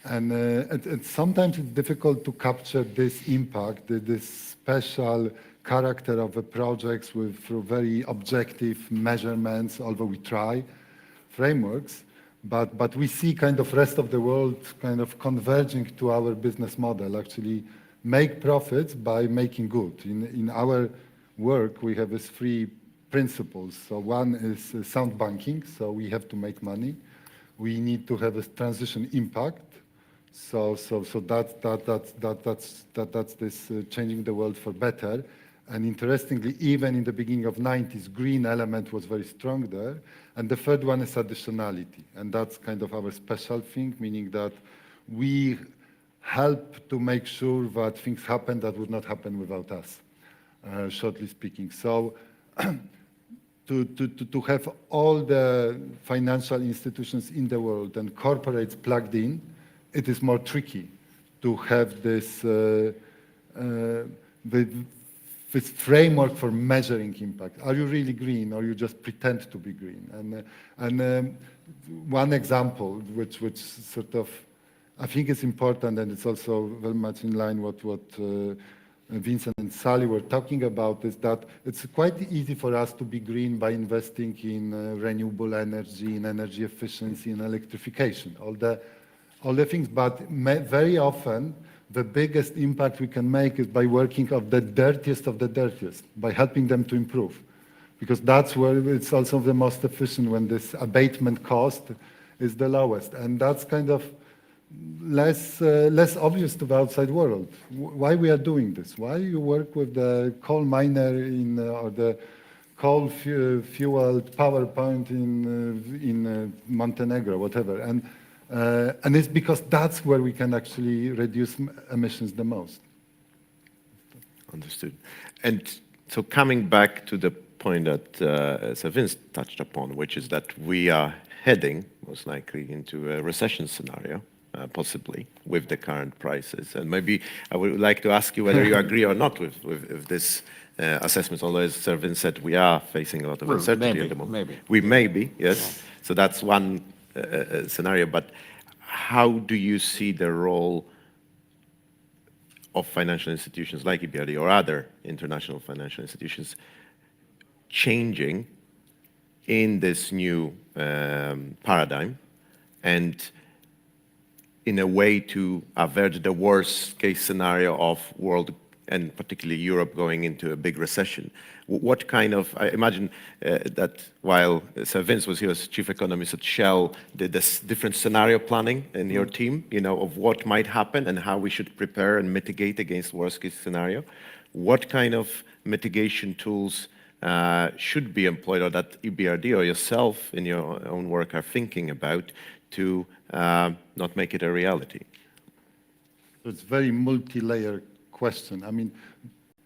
And sometimes it's difficult to capture this impact, this special character of the projects through very objective measurements, although we try, frameworks. But we see kind of rest of the world kind of converging to our business model, actually make profits by making good. In our work, we have these three principles. So one is sound banking, so we have to make money. We need to have a transition impact, So that's this changing the world for better. And interestingly, even in the beginning of 90s, green element was very strong there. And the third one is additionality. And that's kind of our special thing, meaning that we help to make sure that things happen that would not happen without us, shortly speaking. So to have all the financial institutions in the world and corporates plugged in, it is more tricky to have this this framework for measuring impact. Are you really green, or you just pretend to be green? And one example, which sort of I think is important, and it's also very much in line with what Vincent and Sally were talking about, is that it's quite easy for us to be green by investing in renewable energy, in energy efficiency, in electrification, all the things. But very often, the biggest impact we can make is by working of the dirtiest, by helping them to improve. Because that's where it's also the most efficient, when this abatement cost is the lowest. And that's kind of less obvious to the outside world. Why we are doing this? Why you work with the coal miner or the coal fueled power plant in Montenegro, whatever. And it's because that's where we can actually reduce emissions the most. Understood. And so coming back to the point that Sir Vince touched upon, which is that we are heading most likely into a recession scenario, possibly with the current prices. And maybe I would like to ask you whether you agree or not with this assessment, although as Sir Vince said, we are facing a lot of uncertainty at the moment. Maybe. We may be, yes. So that's one scenario, but how do you see the role of financial institutions like EBRD or other international financial institutions changing in this new paradigm, and in a way to avert the worst case scenario of world, and particularly Europe, going into a big recession? What kind of, I imagine that while Sir Vince was here as chief economist at Shell, did this different scenario planning in your team, of what might happen and how we should prepare and mitigate against worst case scenario. What kind of mitigation tools should be employed, or that EBRD or yourself in your own work are thinking about to not make it a reality? It's a very multi-layer question. I mean,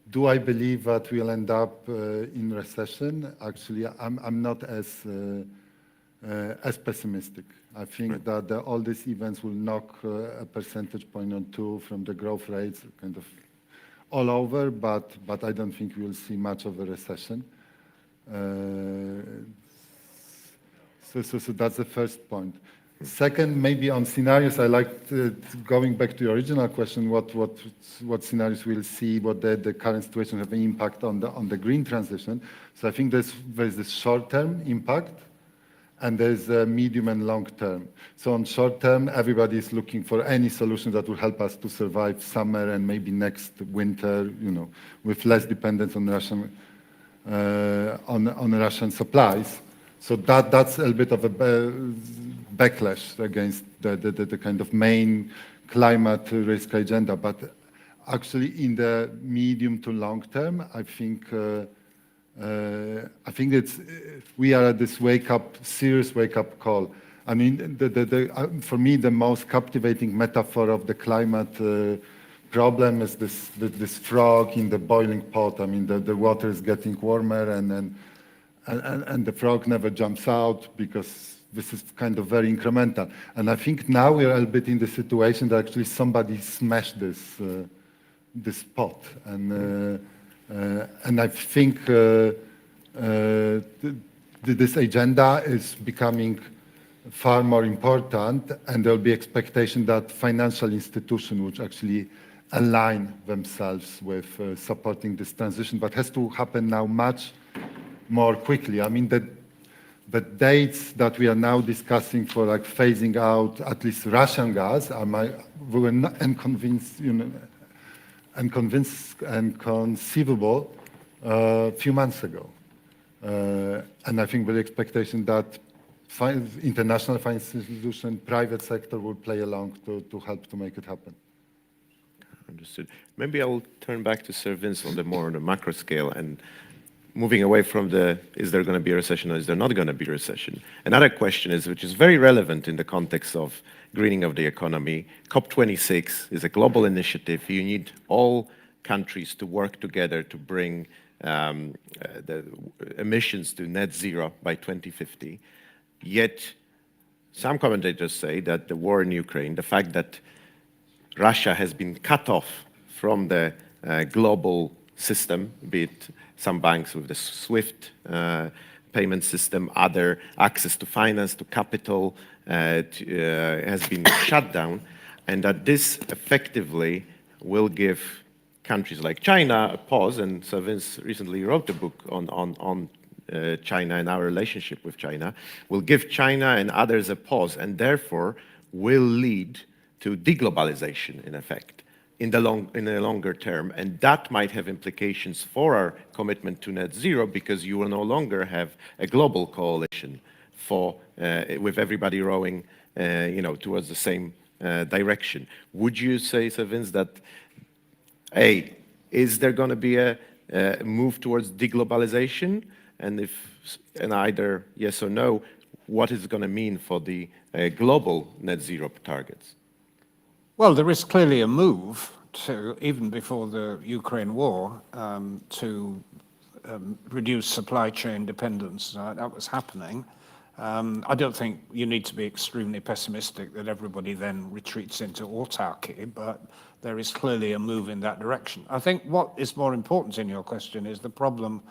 do I believe that we'll end up in recession? Actually, I'm not as pessimistic. I think that all these events will knock a percentage point or two from the growth rates kind of all over, but I don't think we'll see much of a recession. So that's the first point. Second, maybe on scenarios, I like going back to your original question, what scenarios we'll see, what the current situation have an impact on the green transition. So I think there's this short-term impact, and there's a medium and long-term. So on short-term, everybody is looking for any solution that will help us to survive summer and maybe next winter, with less dependence on Russian Russian supplies. So that's a little bit of a backlash against the kind of main climate risk agenda. But actually, in the medium to long term, I think we are at this serious wake-up call. I mean, for me, the most captivating metaphor of the climate problem is this frog in the boiling pot. I mean, the water is getting warmer, and the frog never jumps out because this is kind of very incremental. And I think now we are a little bit in the situation that actually somebody smashed this pot. And I think this agenda is becoming far more important, and there will be expectation that financial institutions would actually align themselves with supporting this transition, but has to happen now much more quickly. I mean, the dates that we are now discussing for like phasing out at least Russian gas we were not inconceivable a few months ago. And I think with the expectation that international financial institution, private sector will play along to help to make it happen. Understood. Maybe I'll turn back to Sir Vince on the macro scale and moving away from the is there going to be a recession or is there not going to be a recession. Another question is, which is very relevant in the context of greening of the economy, COP26 is a global initiative. You need all countries to work together to bring the emissions to net zero by 2050. Yet some commentators say that the war in Ukraine, the fact that Russia has been cut off from the global system, be it some banks with the SWIFT payment system, other access to finance, to capital, has been shut down, and that this effectively will give countries like China a pause. And Sir Vince recently wrote a book on China and our relationship with China, will give China and others a pause, and therefore will lead to deglobalization, in effect, in the longer term. And that might have implications for our commitment to net zero, because you will no longer have a global coalition with everybody rowing towards the same direction. Would you say, Sir Vince, that is there going to be a move towards deglobalization? And either yes or no, what is it going to mean for the global net zero targets? Well, there is clearly a move to, even before the Ukraine war, to reduce supply chain dependence. That was happening. I don't think you need to be extremely pessimistic that everybody then retreats into autarky, but there is clearly a move in that direction. I think what is more important in your question is the problem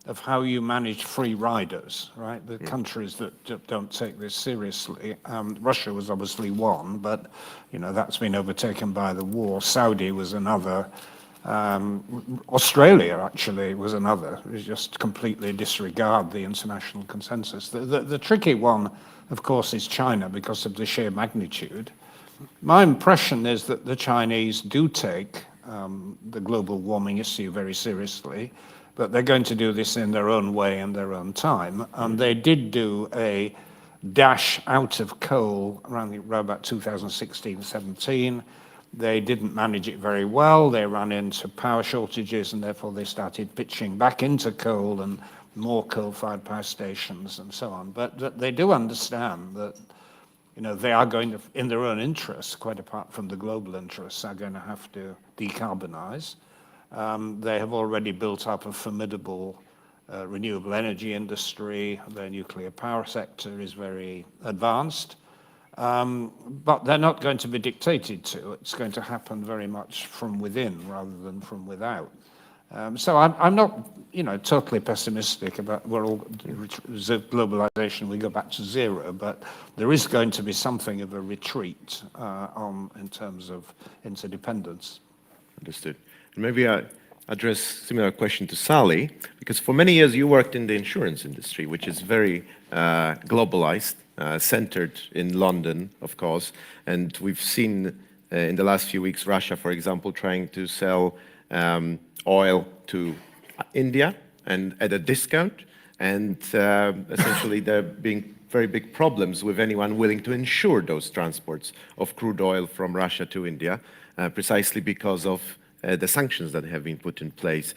of how you manage free riders, right? The countries that don't take this seriously. Russia was obviously one, but that's been overtaken by the war. Saudi was another. Australia actually was another. It was just completely disregard the international consensus. The tricky one, of course, is China because of the sheer magnitude. My impression is that the Chinese do take the global warming issue very seriously, but they're going to do this in their own way and their own time. And they did do a dash out of coal around about 2016-17. They didn't manage it very well. They ran into power shortages, and therefore they started pitching back into coal and more coal-fired power stations and so on. But they do understand that they are going to, in their own interests, quite apart from the global interests, are going to have to decarbonize. They have already built up a formidable renewable energy industry. Their nuclear power sector is very advanced. But they're not going to be dictated to. It's going to happen very much from within rather than from without. So I'm not, totally pessimistic about globalization. We go back to zero, but there is going to be something of a retreat in terms of interdependence. Understood. And maybe I address similar question to Sally, because for many years you worked in the insurance industry, which is very globalized, centered in London, of course. And we've seen in the last few weeks, Russia, for example, trying to sell oil to India and at a discount. And essentially there being very big problems with anyone willing to insure those transports of crude oil from Russia to India, precisely because of the sanctions that have been put in place.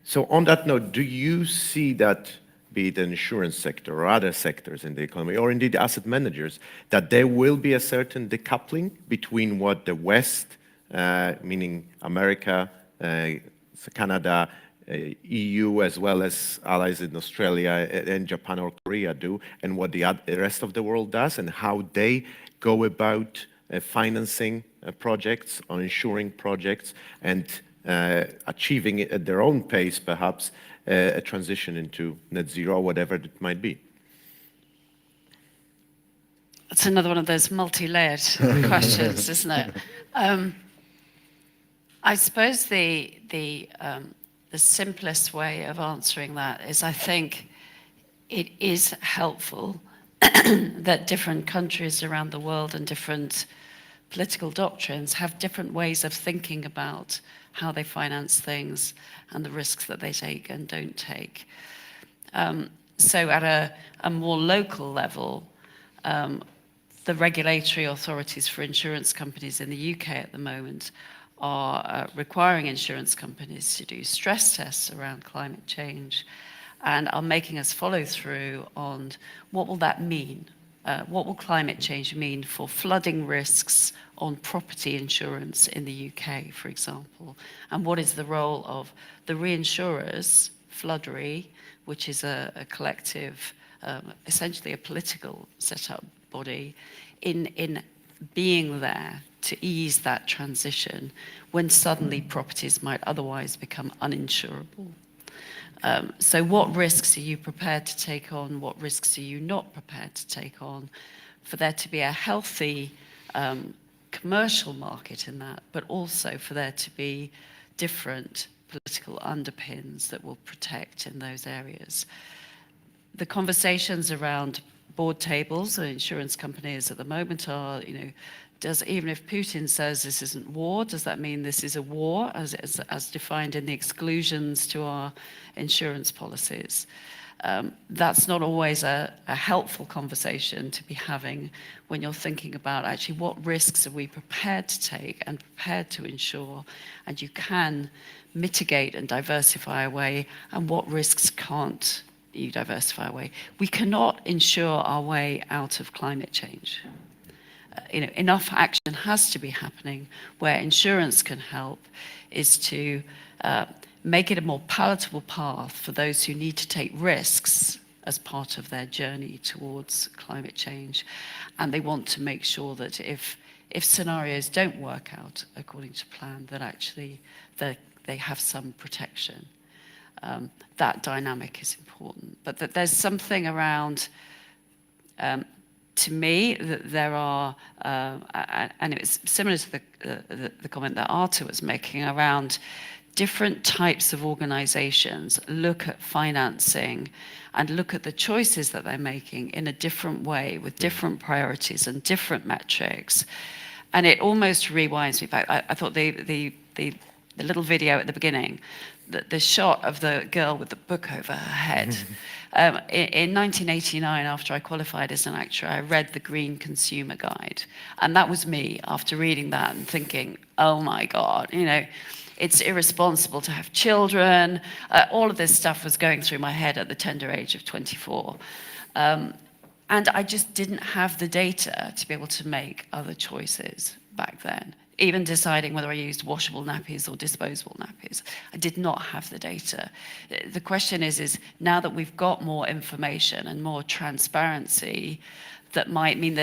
So on that note, do you see that, be it the insurance sector or other sectors in the economy, or indeed asset managers, that there will be a certain decoupling between what the West, meaning America, Canada, EU, as well as allies in Australia and Japan or Korea do, and what the rest of the world does, and how they go about financing projects, or insuring projects, and achieving it at their own pace, perhaps, a transition into net zero, whatever it might be? That's another one of those multi-layered questions, isn't it? I suppose the simplest way of answering that is, I think it is helpful that different countries around the world and different political doctrines have different ways of thinking about how they finance things and the risks that they take and don't take. So at a more local level, the regulatory authorities for insurance companies in the UK at the moment are requiring insurance companies to do stress tests around climate change and are making us follow through on what will that mean? What will climate change mean for flooding risks on property insurance in the UK, for example? And what is the role of the reinsurers, Flood Re, which is a collective, essentially a political setup body, in being there to ease that transition when suddenly properties might otherwise become uninsurable. So what risks are you prepared to take on? What risks are you not prepared to take on for there to be a healthy commercial market in that, but also for there to be different political underpins that will protect in those areas? The conversations around board tables and insurance companies at the moment are, even if Putin says this isn't war, does that mean this is a war as defined in the exclusions to our insurance policies? That's not always a helpful conversation to be having when you're thinking about actually what risks are we prepared to take and prepared to insure, and you can mitigate and diversify away, and what risks can't you diversify away. We cannot insure our way out of climate change. Enough action has to be happening where insurance can help is to make it a more palatable path for those who need to take risks as part of their journey towards climate change. And they want to make sure that if scenarios don't work out according to plan, that actually they have some protection. That dynamic is important. But that there's something around, to me, that there are, and it was similar to the comment that Artur was making around different types of organizations look at financing and look at the choices that they're making in a different way with different priorities and different metrics. And it almost rewinds me back. I thought the little video at the beginning, the shot of the girl with the book over her head. In 1989, after I qualified as an actuary, I read the Green Consumer Guide. And that was me after reading that and thinking, oh my God, it's irresponsible to have children. All of this stuff was going through my head at the tender age of 24. And I just didn't have the data to be able to make other choices back then. Even deciding whether I used washable nappies or disposable nappies. I did not have the data. The question is now that we've got more information and more transparency, that might mean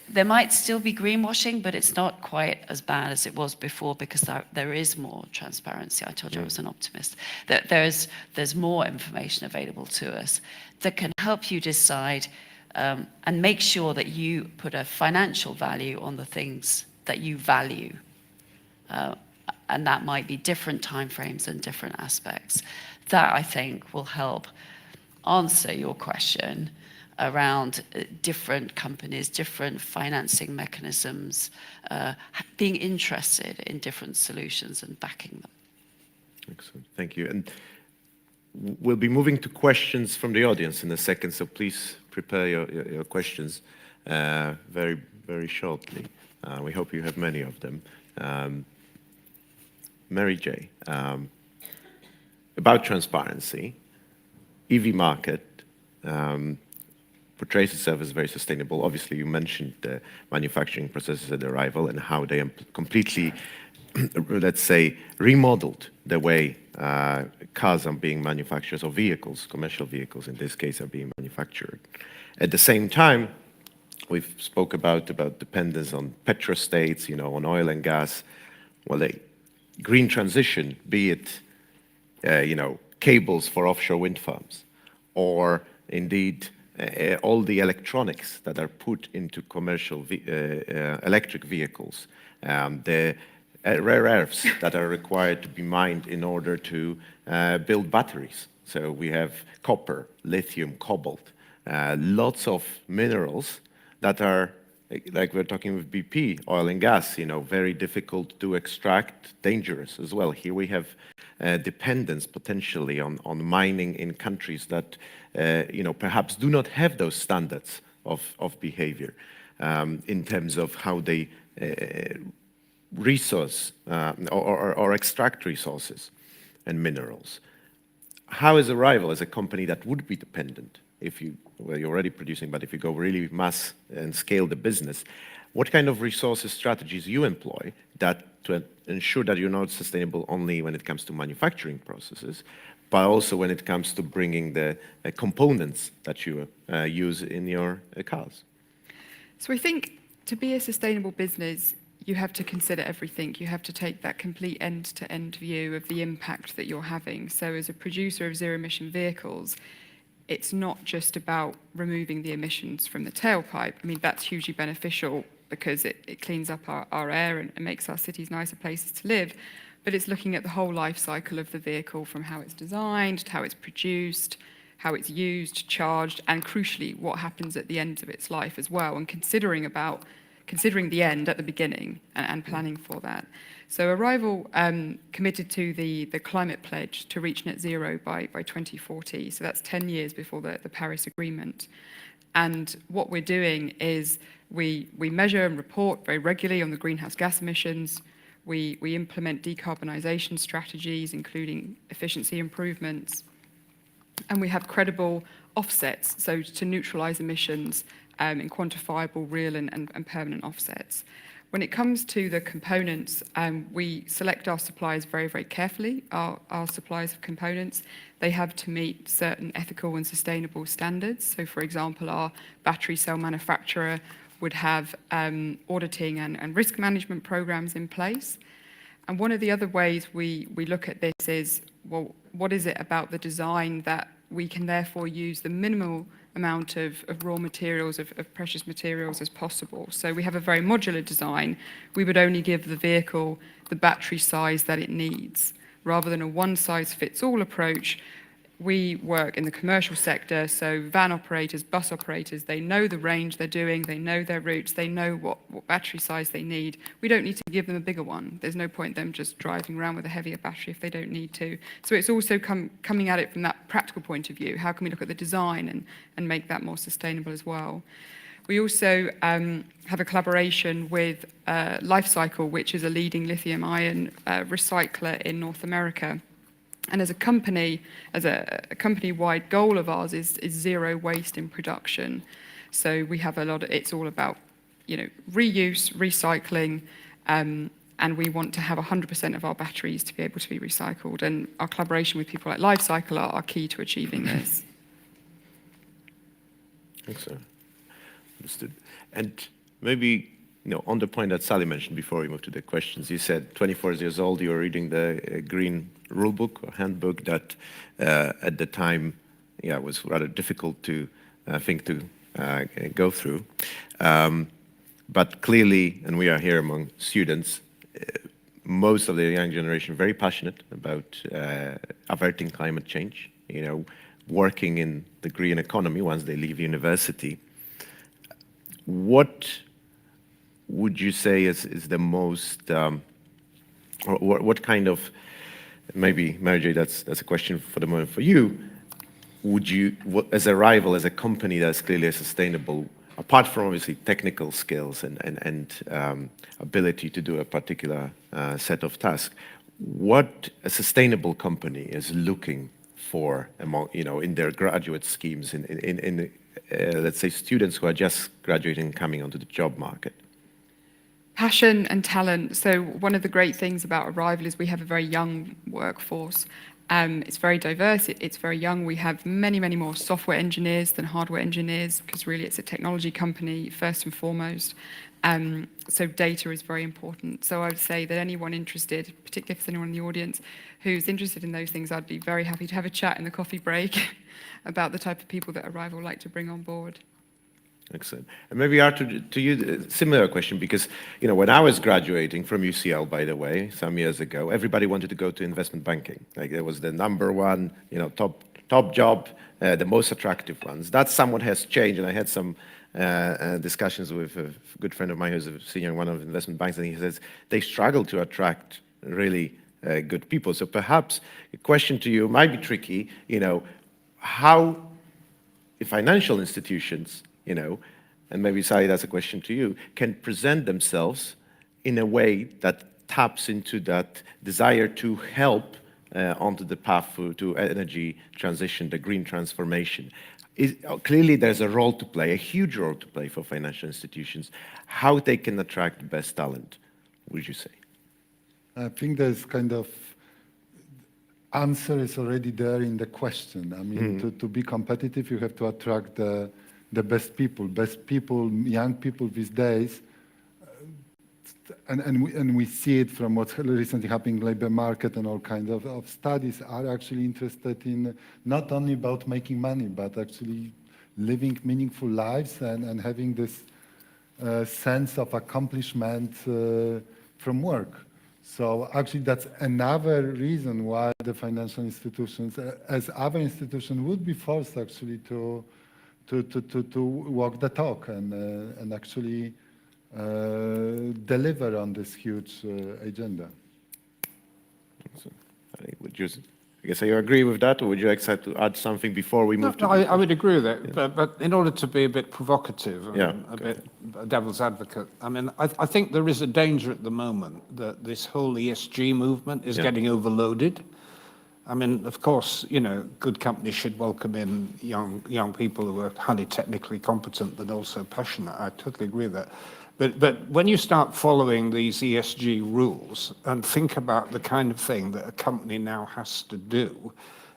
there might still be greenwashing, but it's not quite as bad as it was before because there is more transparency. I told you I was an optimist. That there's more information available to us that can help you decide and make sure that you put a financial value on the things that you value. And that might be different timeframes and different aspects. That, I think, will help answer your question around different companies, different financing mechanisms, being interested in different solutions and backing them. Excellent, thank you. And we'll be moving to questions from the audience in a second, so please prepare your questions very, very shortly. We hope you have many of them. Mary J, about transparency, EV market portrays itself as very sustainable. Obviously, you mentioned the manufacturing processes at arrival and how they completely, let's say, remodeled the way cars are being manufactured, or vehicles, commercial vehicles in this case, are being manufactured. At the same time, we've spoke about dependence on petrostates, on oil and gas. Well, the green transition, be it, cables for offshore wind farms, or indeed all the electronics that are put into commercial electric vehicles, the rare earths that are required to be mined in order to build batteries. So we have copper, lithium, cobalt, lots of minerals that are, like we're talking with BP, oil and gas, very difficult to extract, dangerous as well. Here we have dependence potentially on mining in countries that perhaps do not have those standards of behavior in terms of how they resource or extract resources and minerals. How is Arrival, as a company that would be dependent, you're already producing, but if you go really mass and scale the business, what kind of resources strategies you employ to ensure that you're not sustainable only when it comes to manufacturing processes, but also when it comes to bringing the components that you use in your cars? So I think to be a sustainable business, you have to consider everything. You have to take that complete end-to-end view of the impact that you're having. So as a producer of zero-emission vehicles, it's not just about removing the emissions from the tailpipe. I mean, that's hugely beneficial because it cleans up our air and makes our cities nicer places to live. But it's looking at the whole life cycle of the vehicle, from how it's designed, to how it's produced, how it's used, charged, and crucially, what happens at the end of its life as well, and considering the end at the beginning and planning for that. So Arrival committed to the climate pledge to reach net zero by 2040. So that's 10 years before the Paris Agreement. And what we're doing is we measure and report very regularly on the greenhouse gas emissions. We implement decarbonisation strategies, including efficiency improvements. And we have credible offsets, so to neutralise emissions in quantifiable, real and permanent offsets. When it comes to the components, we select our suppliers very, very carefully. Our suppliers of components, they have to meet certain ethical and sustainable standards. So for example, our battery cell manufacturer would have auditing and risk management programs in place. And one of the other ways we look at this is, well, what is it about the design that we can therefore use the minimal amount of raw materials, of precious materials as possible. So we have a very modular design. We would only give the vehicle the battery size that it needs. Rather than a one-size-fits-all approach, we work in the commercial sector, so van operators, bus operators, they know the range they're doing, they know their routes, they know what battery size they need. We don't need to give them a bigger one. There's no point them just driving around with a heavier battery if they don't need to. So it's also coming at it from that practical point of view. How can we look at the design and make that more sustainable as well? We also have a collaboration with Lifecycle, which is a leading lithium-ion recycler in North America. And as a company-wide goal of ours is zero waste in production. So we have it's all about, reuse, recycling, and we want to have 100% of our batteries to be able to be recycled. And our collaboration with people like Lifecycle are key to achieving this. Excellent. Understood. And maybe, on the point that Sally mentioned before we move to the questions, you said 24 years old, you were reading the Green Rulebook or Handbook that at the time, was rather difficult to go through. But clearly, and we are here among students, most of the young generation very passionate about averting climate change, working in the green economy once they leave university. What would you say is the most, or what kind of, maybe Mary-J, that's a question for the moment for you, as Arrival, as a company that's clearly sustainable, apart from obviously technical skills and ability to do a particular set of tasks, what a sustainable company is looking for among, in their graduate schemes, in let's say students who are just graduating and coming onto the job market? Passion and talent. So one of the great things about Arrival is we have a very young workforce. It's very diverse, it's very young. We have many, many more software engineers than hardware engineers, because really it's a technology company first and foremost. So data is very important. So I would say that anyone interested, particularly if there's anyone in the audience who's interested in those things, I'd be very happy to have a chat in the coffee break about the type of people that Arrival would like to bring on board. Excellent. And maybe Arthur, to you, similar question, because when I was graduating from UCL, by the way, some years ago, everybody wanted to go to investment banking. Like it was the number one, top job, the most attractive ones. That somewhat has changed, and I had some discussions with a good friend of mine who's a senior in one of the investment banks, and he says they struggle to attract really good people. So perhaps a question to you might be tricky, how financial institutions, and maybe Sally, that's a question to you, can present themselves in a way that taps into that desire to help onto the path to energy transition, the green transformation. Clearly, there's a role to play, a huge role to play for financial institutions. How they can attract the best talent, would you say? I think there's kind of answer is already there in the question. I mean, to be competitive, you have to attract the best people. Best people, young people these days, and we see it from what's recently happening in the labor market, and all kinds of studies are actually interested in not only about making money, but actually living meaningful lives and having this sense of accomplishment from work. So actually that's another reason why the financial institutions, as other institutions, would be forced actually to walk the talk and actually deliver on this huge agenda. I guess you agree with that, or would you accept to add something before we move to? I would agree with it, but in order to be a bit provocative, a bit devil's advocate, I mean, I think there is a danger at the moment that this whole ESG movement is getting overloaded. I mean, of course, good companies should welcome in young people who are highly technically competent but also passionate. I totally agree with that. But when you start following these ESG rules and think about the kind of thing that a company now has to do,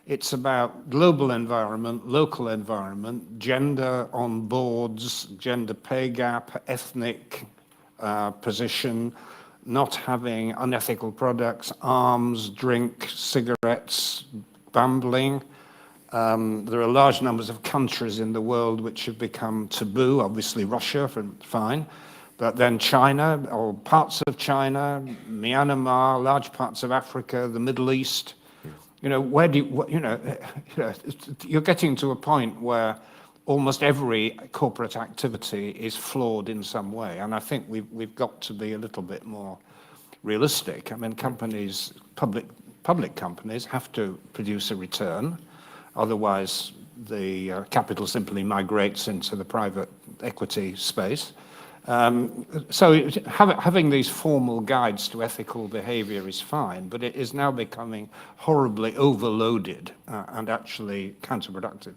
it's about global environment, local environment, gender on boards, gender pay gap, ethnic position, not having unethical products, arms, drink, cigarettes, gambling. There are large numbers of countries in the world which have become taboo, obviously Russia, fine. But then China, or parts of China, Myanmar, large parts of Africa, the Middle East, where do you're getting to a point where almost every corporate activity is flawed in some way. And I think we've got to be a little bit more realistic. I mean, public companies have to produce a return. Otherwise, the capital simply migrates into the private equity space. So having these formal guides to ethical behavior is fine, but it is now becoming horribly overloaded and actually counterproductive.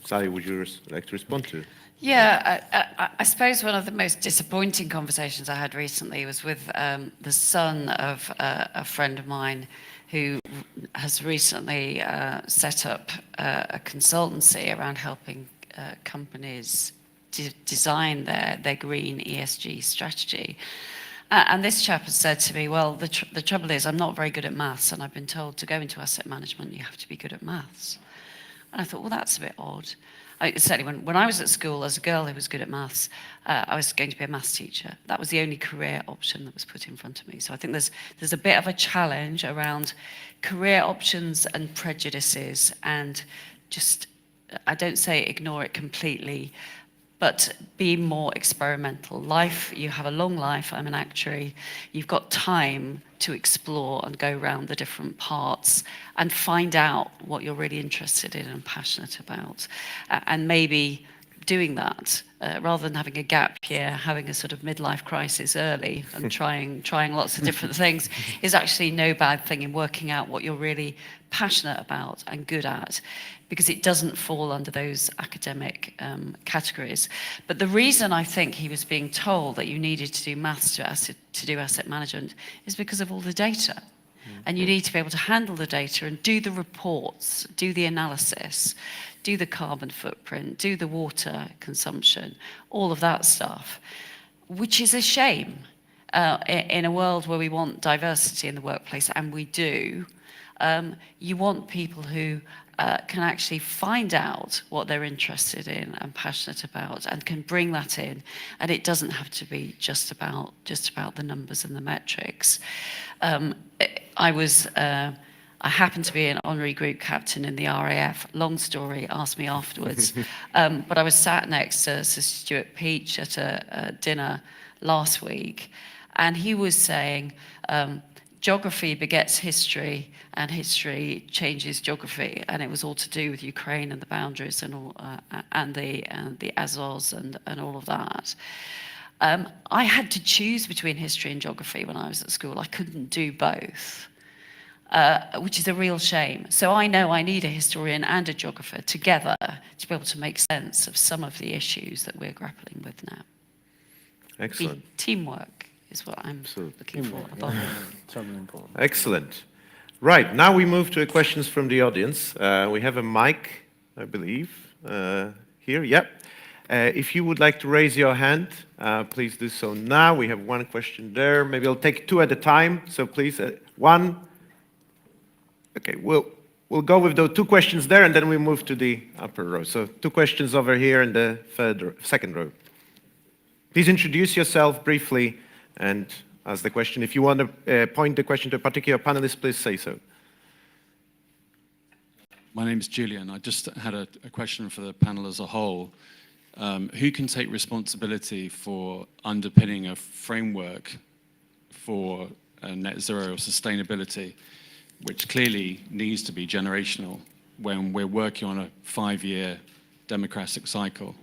Sally, would you like to respond to? Yeah, I suppose one of the most disappointing conversations I had recently was with the son of a friend of mine who has recently set up a consultancy around helping companies design their green ESG strategy. And this chap has said to me, well, the trouble is I'm not very good at maths, and I've been told to go into asset management, you have to be good at maths. And I thought, well, that's a bit odd. Certainly when I was at school as a girl who was good at maths, I was going to be a maths teacher. That was the only career option that was put in front of me. So I think there's a bit of a challenge around career options and prejudices, and just, I don't say ignore it completely, but be more experimental. You have a long life, I'm an actuary, you've got time to explore and go around the different parts and find out what you're really interested in and passionate about. And maybe doing that, rather than having a gap year, having a sort of midlife crisis early and trying lots of different things, is actually no bad thing in working out what you're really passionate about and good at, because it doesn't fall under those academic categories. But the reason I think he was being told that you needed to do maths to do asset management is because of all the data. And you need to be able to handle the data and do the reports, do the analysis, do the carbon footprint, do the water consumption, all of that stuff, which is a shame in a world where we want diversity in the workplace, and we do. You want people who can actually find out what they're interested in and passionate about, and can bring that in, and it doesn't have to be just about the numbers and the metrics. I happened to be an honorary group captain in the RAF. Long story, ask me afterwards. But I was sat next to Sir Stuart Peach at a dinner last week, and he was saying, geography begets history, and history changes geography, and it was all to do with Ukraine and the boundaries and all, and the Azores and all of that. I had to choose between history and geography when I was at school. I couldn't do both, which is a real shame. So I know I need a historian and a geographer together to be able to make sense of some of the issues that we're grappling with now. Excellent. Teamwork is what I'm looking for above all. Totally important. Excellent. Right, now we move to questions from the audience. We have a mic, I believe, here. Yep. If you would like to raise your hand, please do so now. We have one question there. Maybe I'll take two at a time. So please, one. Okay, we'll go with those two questions there, and then we move to the upper row. So two questions over here in the second row. Please introduce yourself briefly and ask the question. If you want to point the question to a particular panelist, please say so. My name is Julian. I just had a question for the panel as a whole. Who can take responsibility for underpinning a framework for net zero or sustainability, which clearly needs to be generational when we're working on a 5-year democratic cycle,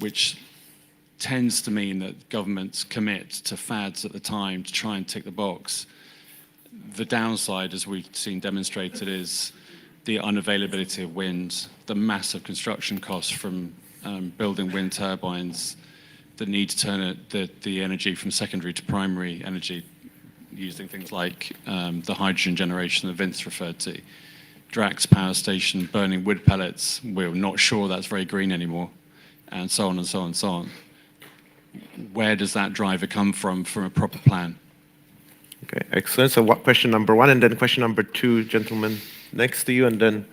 which tends to mean that governments commit to fads at the time to try and tick the box. The downside, as we've seen demonstrated, is the unavailability of wind, the massive construction costs from building wind turbines, the need to turn the energy from secondary to primary energy using things like the hydrogen generation that Vince referred to. Drax power station burning wood pellets, we're not sure that's very green anymore, and so on and so on and so on. Where does that driver come from a proper plan? Okay, excellent. So what question number one, and then question number two, gentlemen next to you, and then...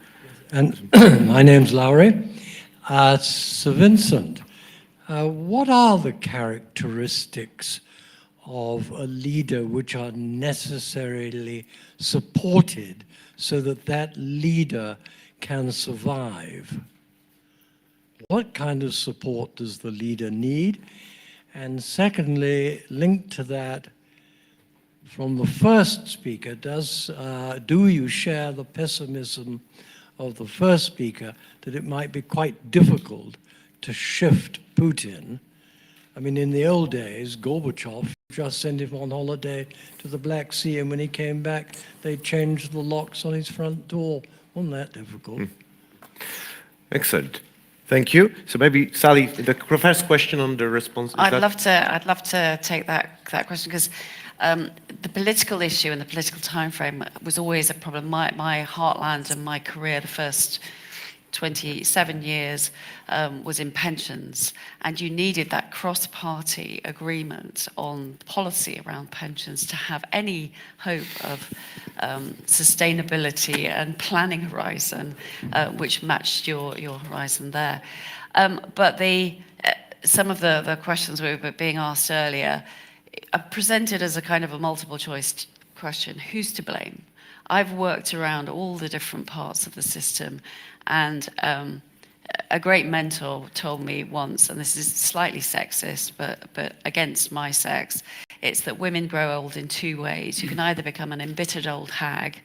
And my name's Lowry. Sir Vincent, what are the characteristics of a leader which are necessarily supported so that that leader can survive? What kind of support does the leader need? And secondly, linked to that, from the first speaker, do you share the pessimism of the first speaker that it might be quite difficult to shift Putin? I mean, in the old days, Gorbachev just sent him on holiday to the Black Sea, and when he came back, they changed the locks on his front door. Wasn't that difficult? Excellent. Thank you. So maybe, Sally, the first question on the response. I'd love to take that question, because the political issue and the political timeframe was always a problem. My heartland and my career, the first 27 years, was in pensions, and you needed that cross-party agreement on policy around pensions to have any hope of sustainability and planning horizon, which matched your horizon there. But some of the questions we were being asked earlier are presented as a kind of a multiple choice question. Who's to blame? I've worked around all the different parts of the system, and a great mentor told me once, and this is slightly sexist, but against my sex, it's that women grow old in two ways. You can either become an embittered old hag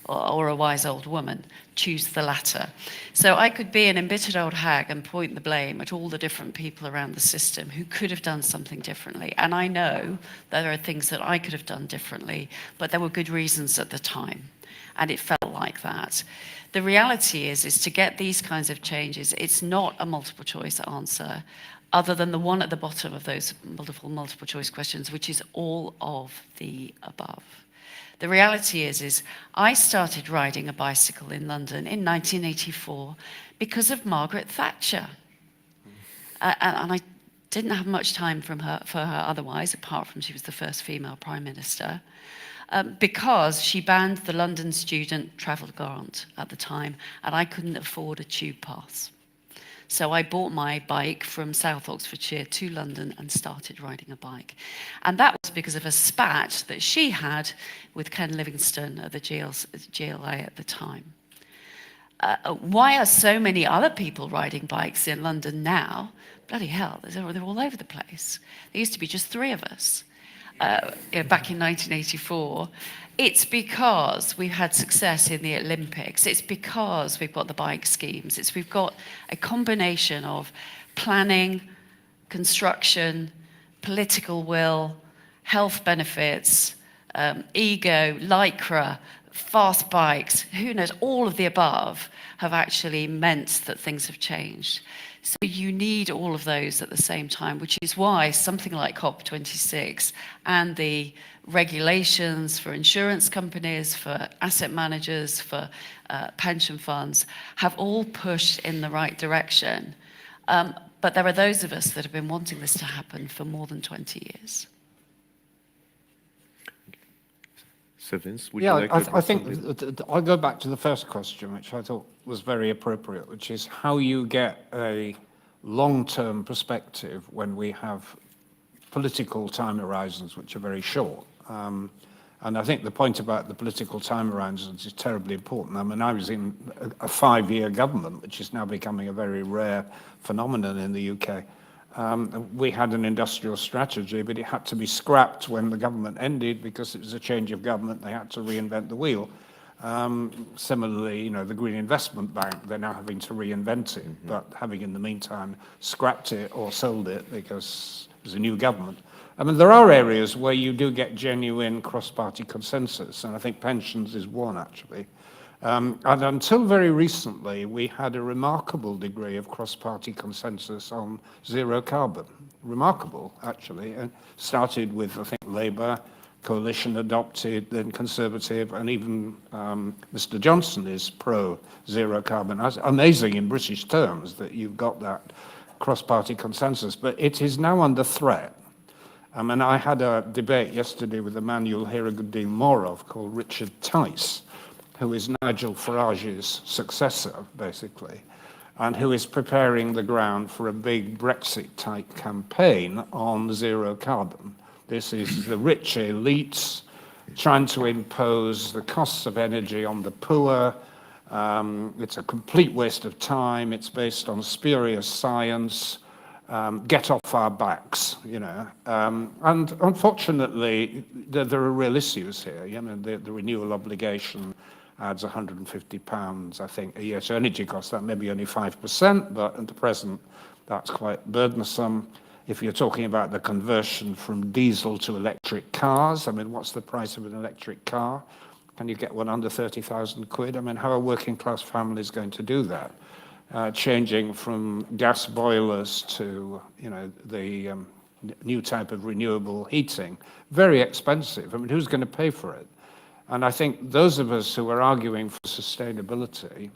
or a wise old woman. Choose the latter. So I could be an embittered old hag and point the blame at all the different people around the system who could have done something differently. And I know that there are things that I could have done differently, but there were good reasons at the time, and it felt like that. The reality is to get these kinds of changes, it's not a multiple choice answer, other than the one at the bottom of those multiple choice questions, which is all of the above. The reality is I started riding a bicycle in London in 1984 because of Margaret Thatcher. And I didn't have much time for her otherwise, apart from she was the first female Prime Minister, because she banned the London student travel grant at the time, and I couldn't afford a tube pass. So I bought my bike from South Oxfordshire to London and started riding a bike. And that was because of a spat that she had with Ken Livingstone at the GLA at the time. Why are so many other people riding bikes in London now? Bloody hell, they're all over the place. There used to be just 3 of us. back in 1984, it's because we've had success in the Olympics. It's because we've got the bike schemes. We've got a combination of planning, construction, political will, health benefits, ego, lycra, fast bikes, who knows, all of the above have actually meant that things have changed. So you need all of those at the same time, which is why something like COP26 and the regulations for insurance companies, for asset managers, for pension funds have all pushed in the right direction. But there are those of us that have been wanting this to happen for more than 20 years. So Vince, would you like to I think I'll go back to the first question, which I thought was very appropriate, which is how you get a long-term perspective when we have political time horizons which are very short. And I think the point about the political time horizons is terribly important. I mean, I was in a 5-year government, which is now becoming a very rare phenomenon in the UK. We had an industrial strategy, but it had to be scrapped when the government ended because it was a change of government. They had to reinvent the wheel. Similarly, the Green Investment Bank, they're now having to reinvent it, but having in the meantime scrapped it or sold it because there's a new government. I mean, there are areas where you do get genuine cross-party consensus, and I think pensions is one, actually. And until very recently, we had a remarkable degree of cross-party consensus on zero carbon. Remarkable, actually, and started with, I think, Labour, Coalition adopted, then Conservative, and even Mr. Johnson is pro-zero carbon. That's amazing in British terms that you've got that cross-party consensus, but it is now under threat. And I had a debate yesterday with a man you'll hear a good deal more of called Richard Tice, who is Nigel Farage's successor, basically, and who is preparing the ground for a big Brexit-type campaign on zero carbon. This is the rich elites trying to impose the costs of energy on the poor. It's a complete waste of time. It's based on spurious science. Get off our backs, And unfortunately, there are real issues here. The renewal obligation adds £150, I think, a year to energy costs. That may be only 5%, but at the present, that's quite burdensome. If you're talking about the conversion from diesel to electric cars, I mean, what's the price of an electric car? Can you get one under 30,000 quid? I mean, how are working class families going to do that? Changing from gas boilers to, the new type of renewable heating, very expensive. I mean, who's going to pay for it? And I think those of us who are arguing for sustainability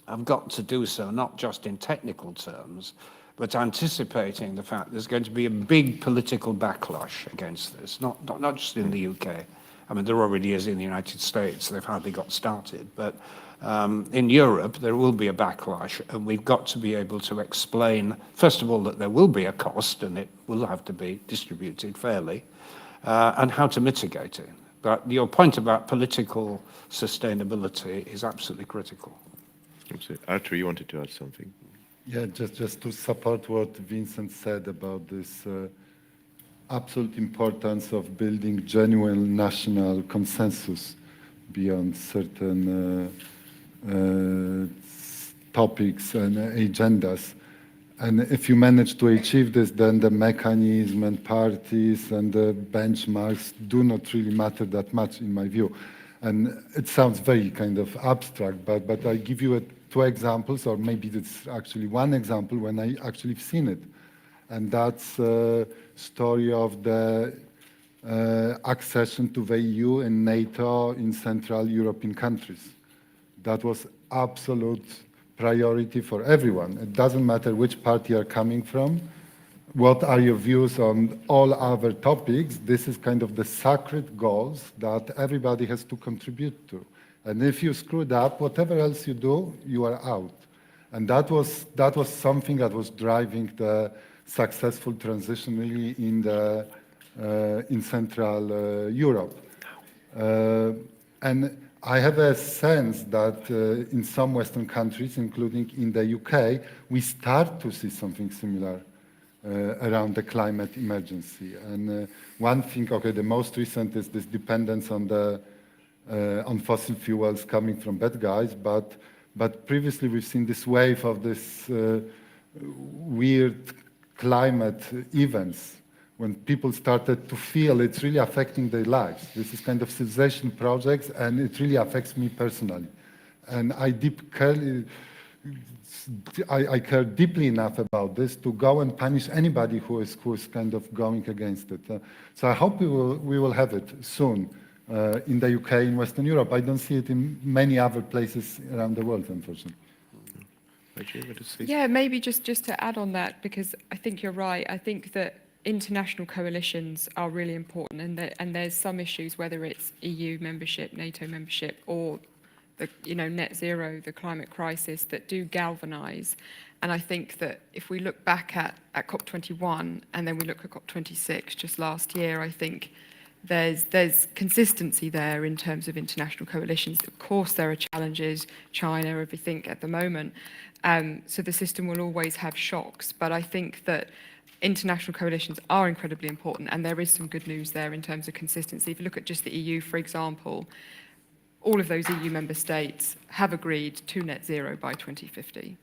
have got to do so not just in technical terms, but anticipating the fact there's going to be a big political backlash against this, not just in the UK. I mean, there already is in the United States. They've hardly got started. But in Europe, there will be a backlash, and we've got to be able to explain, first of all, that there will be a cost, and it will have to be distributed fairly, and how to mitigate it. But your point about political sustainability is absolutely critical. Arthur, you wanted to add something? Yeah, just to support what Vincent said about this absolute importance of building genuine national consensus beyond certain topics and agendas. And if you manage to achieve this, then the mechanism and parties and the benchmarks do not really matter that much, in my view. And it sounds very kind of abstract, but I give you two examples, or maybe it's actually one example when I actually have seen it. And that's the story of the accession to the EU and NATO in Central European countries. That was absolute priority for everyone. It doesn't matter which party you're coming from, what are your views on all other topics. This is kind of the sacred goals that everybody has to contribute to. And if you screwed up, whatever else you do, you are out. And that was something that was driving the successful transition really in Central Europe. And I have a sense that in some Western countries, including in the UK, we start to see something similar. around the climate emergency. And one thing, okay, the most recent is this dependence on fossil fuels coming from bad guys, but previously we've seen this wave of this weird climate events when people started to feel it's really affecting their lives. This is kind of civilization projects, and it really affects me personally. And I care deeply enough about this to go and punish anybody who is kind of going against it. So I hope we will have it soon in the UK, in Western Europe. I don't see it in many other places around the world, unfortunately. Yeah, maybe just to add on that, because I think you're right. I think that international coalitions are really important, and there's some issues, whether it's EU membership, NATO membership, or the net zero, the climate crisis, that do galvanize. And I think that if we look back at COP21 and then we look at COP26 just last year, I think there's consistency there in terms of international coalitions. Of course, there are challenges, China, everything at the moment. So the system will always have shocks. But I think that international coalitions are incredibly important, and there is some good news there in terms of consistency. If you look at just the EU, for example, all of those EU member states have agreed to net zero by 2050.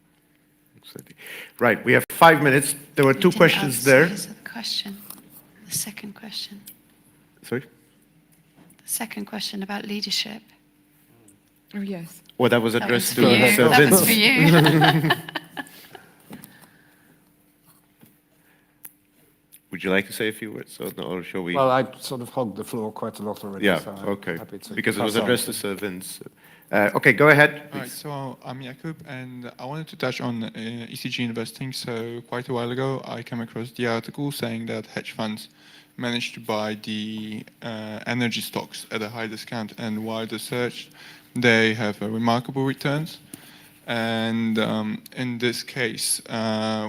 Absolutely. Right, we have 5 minutes. There were two questions there. The question, the second question. Sorry? The second question about leadership. Oh, yes. Well, that was addressed to you. Sir That was Vince. for you. Would you like to say a few words, or shall we? Well, I sort of hogged the floor quite a lot already. Yeah, so I'm okay. happy to Because it pass was on. addressed to Sir Vince. Okay, go ahead. All right, so I'm Jakub, and I wanted to touch on ECG investing. So quite a while ago, I came across the article saying that hedge funds managed to buy the energy stocks at a high discount, and while they searched, they have remarkable returns. And in this case,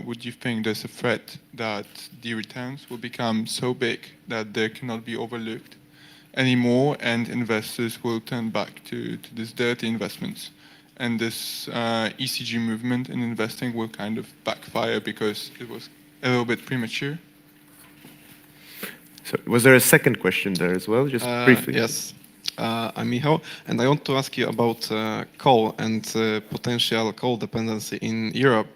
would you think there's a threat that the returns will become so big that they cannot be overlooked anymore, and investors will turn back to these dirty investments? And this ECG movement in investing will kind of backfire because it was a little bit premature? So, was there a second question there as well? Just briefly. Yes. I'm Michał, and I want to ask you about coal and potential coal dependency in Europe.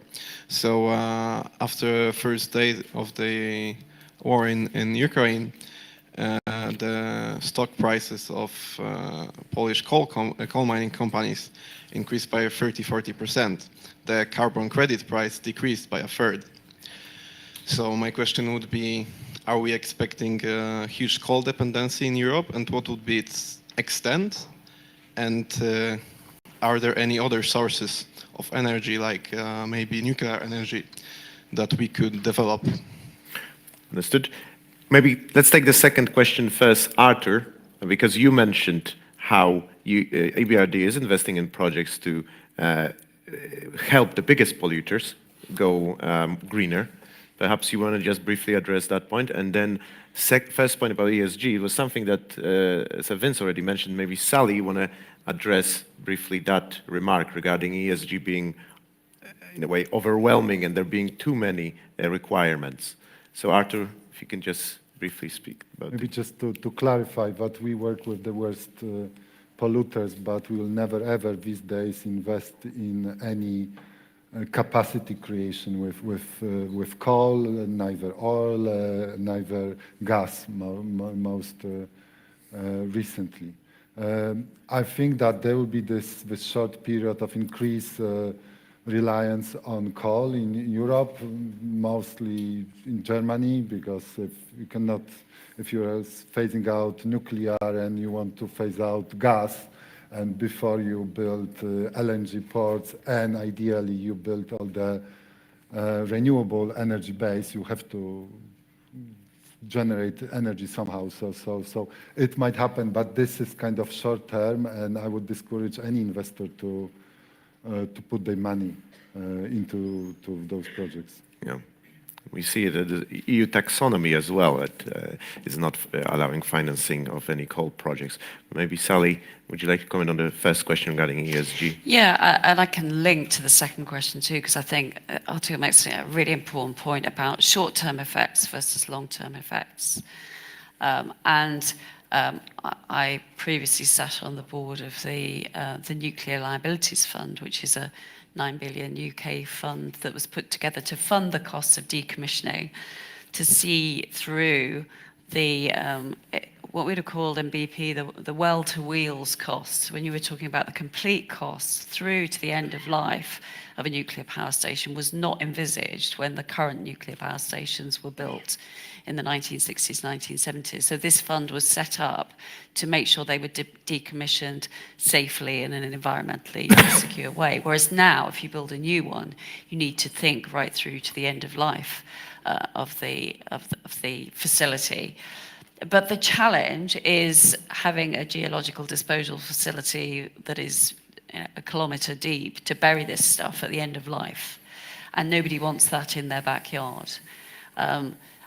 So after the first day of the war in Ukraine, the stock prices of Polish coal mining companies increased by 30–40%. The carbon credit price decreased by a third. So my question would be, are we expecting a huge coal dependency in Europe, and what would be its extent? And are there any other sources of energy, like maybe nuclear energy, that we could develop? Understood. Maybe let's take the second question first, Arthur, because you mentioned how EBRD is investing in projects to help the biggest polluters go greener. Perhaps you want to just briefly address that point, and then first point about ESG, it was something that Sir Vince already mentioned. Maybe Sally, you want to address briefly that remark regarding ESG being, in a way, overwhelming and there being too many requirements. So Arthur, if you can just briefly speak about Maybe just to clarify that we work with the worst polluters, but we will never ever these days invest in any capacity creation with coal, neither oil, neither gas, most recently. I think that there will be this short period of increased reliance on coal in Europe, mostly in Germany, because if you're phasing out nuclear and you want to phase out gas, and before you build LNG ports and ideally you build all the renewable energy base, you have to generate energy somehow. So it might happen, but this is kind of short term, and I would discourage any investor to put their money into those projects. Yeah. We see that the EU taxonomy as well is not allowing financing of any coal projects. Maybe Sally, would you like to comment on the first question regarding ESG? Yeah, and I can link to the second question too, because I think Artur makes a really important point about short-term effects versus long-term effects. I previously sat on the board of the Nuclear Liabilities Fund, which is a 9 billion UK fund that was put together to fund the costs of decommissioning, to see through the what we'd have called in BP the well to wheels costs, when you were talking about the complete costs through to the end of life of a nuclear power station, was not envisaged when the current nuclear power stations were built in the 1960s, 1970s. So this fund was set up to make sure they were decommissioned safely and in an environmentally secure way. Whereas now, if you build a new one, you need to think right through to the end of life of the facility. But the challenge is having a geological disposal facility that is a kilometre deep to bury this stuff at the end of life. And nobody wants that in their backyard.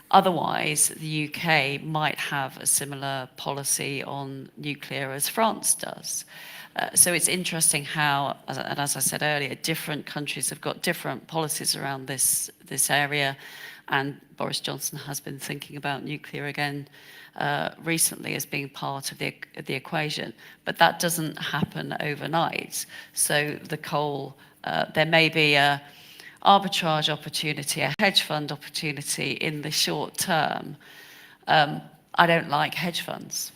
Otherwise, the UK might have a similar policy on nuclear as France does. So it's interesting how, and as I said earlier, different countries have got different policies around this area. And Boris Johnson has been thinking about nuclear again recently as being part of the equation. But that doesn't happen overnight. So the coal, there may be a arbitrage opportunity, a hedge fund opportunity in the short term. I don't like hedge funds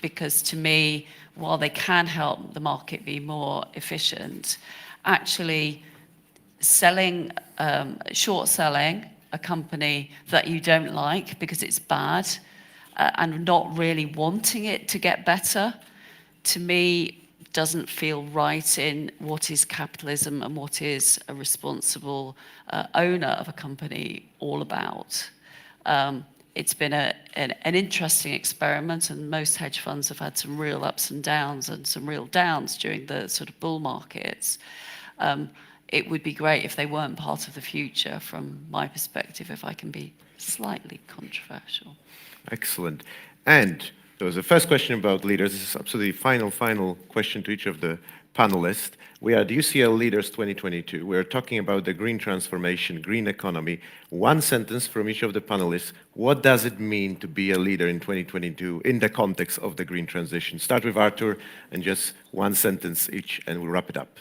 because to me, while they can help the market be more efficient, actually short selling a company that you don't like because it's bad and not really wanting it to get better, to me, doesn't feel right in what is capitalism and what is a responsible owner of a company all about. It's been an interesting experiment, and most hedge funds have had some real ups and some real downs during the sort of bull markets. It would be great if they weren't part of the future from my perspective, if I can be slightly controversial. Excellent. And there was a first question about leaders. This is absolutely final question to each of the panelists. We are at UCL Leaders 2022. We are talking about the green transformation, green economy. One sentence from each of the panelists. What does it mean to be a leader in 2022 in the context of the green transition? Start with Artur and just one sentence each, and we'll wrap it up.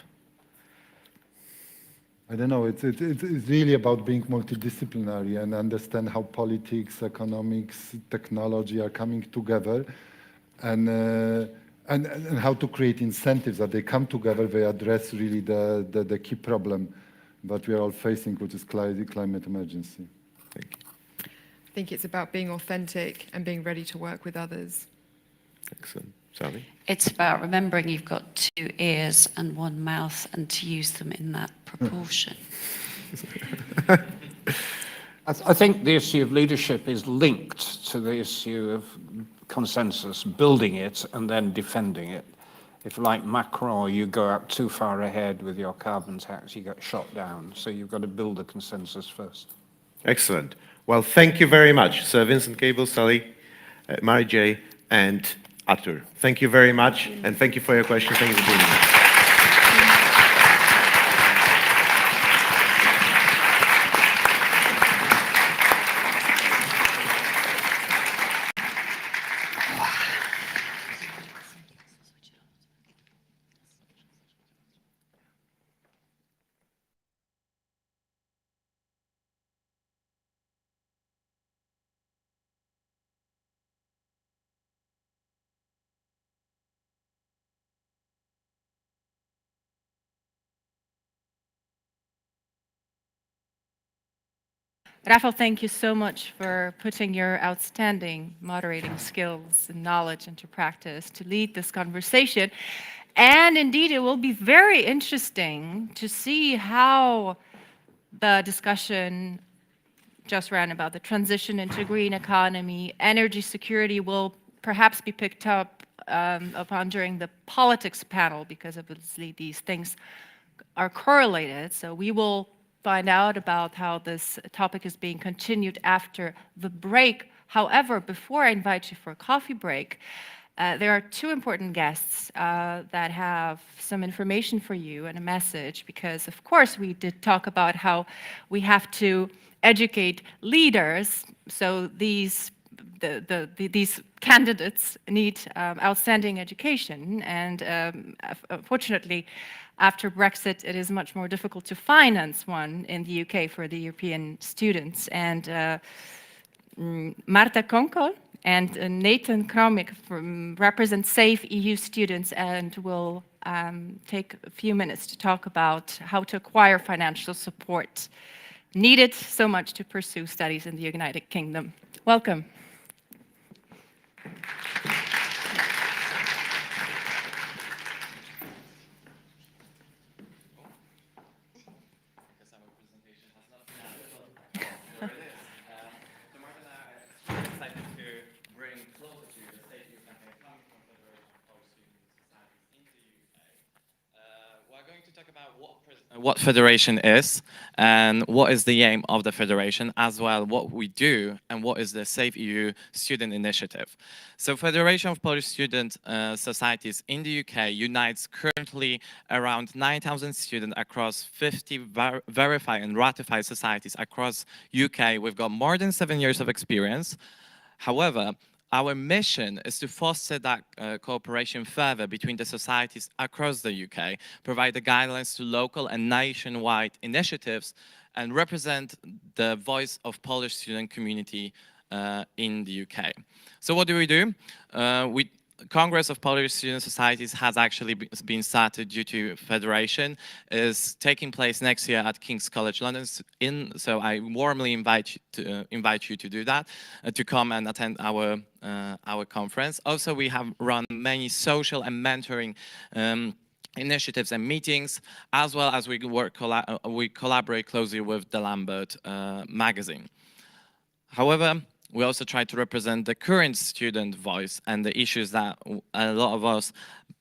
I don't know, it's really about being multidisciplinary and understand how politics, economics, technology are coming together, and how to create incentives that they come together, they address really the key problem that we are all facing, which is climate emergency. Thank you. I think it's about being authentic and being ready to work with others. Excellent. Sally? It's about remembering you've got 2 ears and 1 mouth and to use them in that proportion. I think the issue of leadership is linked to the issue of consensus, building it and then defending it. If, like Macron, you go out too far ahead with your carbon tax, you get shot down. So you've got to build a consensus first. Excellent. Well, thank you very much, Sir Vincent Cable, Sally, Mary-J, and Artur. Thank you very much, and thank you for your questions. Thank you for being here. Rafał, thank you so much for putting your outstanding moderating skills and knowledge into practice to lead this conversation. And indeed, it will be very interesting to see how the discussion just ran about the transition into green economy, energy security will perhaps be picked up upon during the politics panel, because obviously these things are correlated. So we will find out about how this topic is being continued after the break. However, before I invite you for a coffee break, there are two important guests that have some information for you and a message, because of course we did talk about how we have to educate leaders. So these candidates need outstanding education, and unfortunately, after Brexit, it is much more difficult to finance one in the UK for the European students. And Marta Konkol and Nathan Kromik represent SAFE EU students and will take a few minutes to talk about how to acquire financial support needed so much to pursue studies in the United Kingdom. Welcome. What federation is and what is the aim of the federation, as well what we do and what is the Safe EU student initiative. So Federation of Polish Student Societies in the UK unites currently around 9,000 students across 50 verified and ratified societies across UK. We've got more than 7 years of experience. However, our mission is to foster that cooperation further between the societies across the UK, provide the guidelines to local and nationwide initiatives, and represent the voice of Polish student community in the UK. So what do? Congress of Polish Student Societies has actually been started due to federation, is taking place next year at King's College London. So I warmly invite you to do that, to come and attend our conference. Also, we have run many social and mentoring initiatives and meetings, as well as we collaborate closely with the Lambert magazine. However, we also try to represent the current student voice and the issues that a lot of us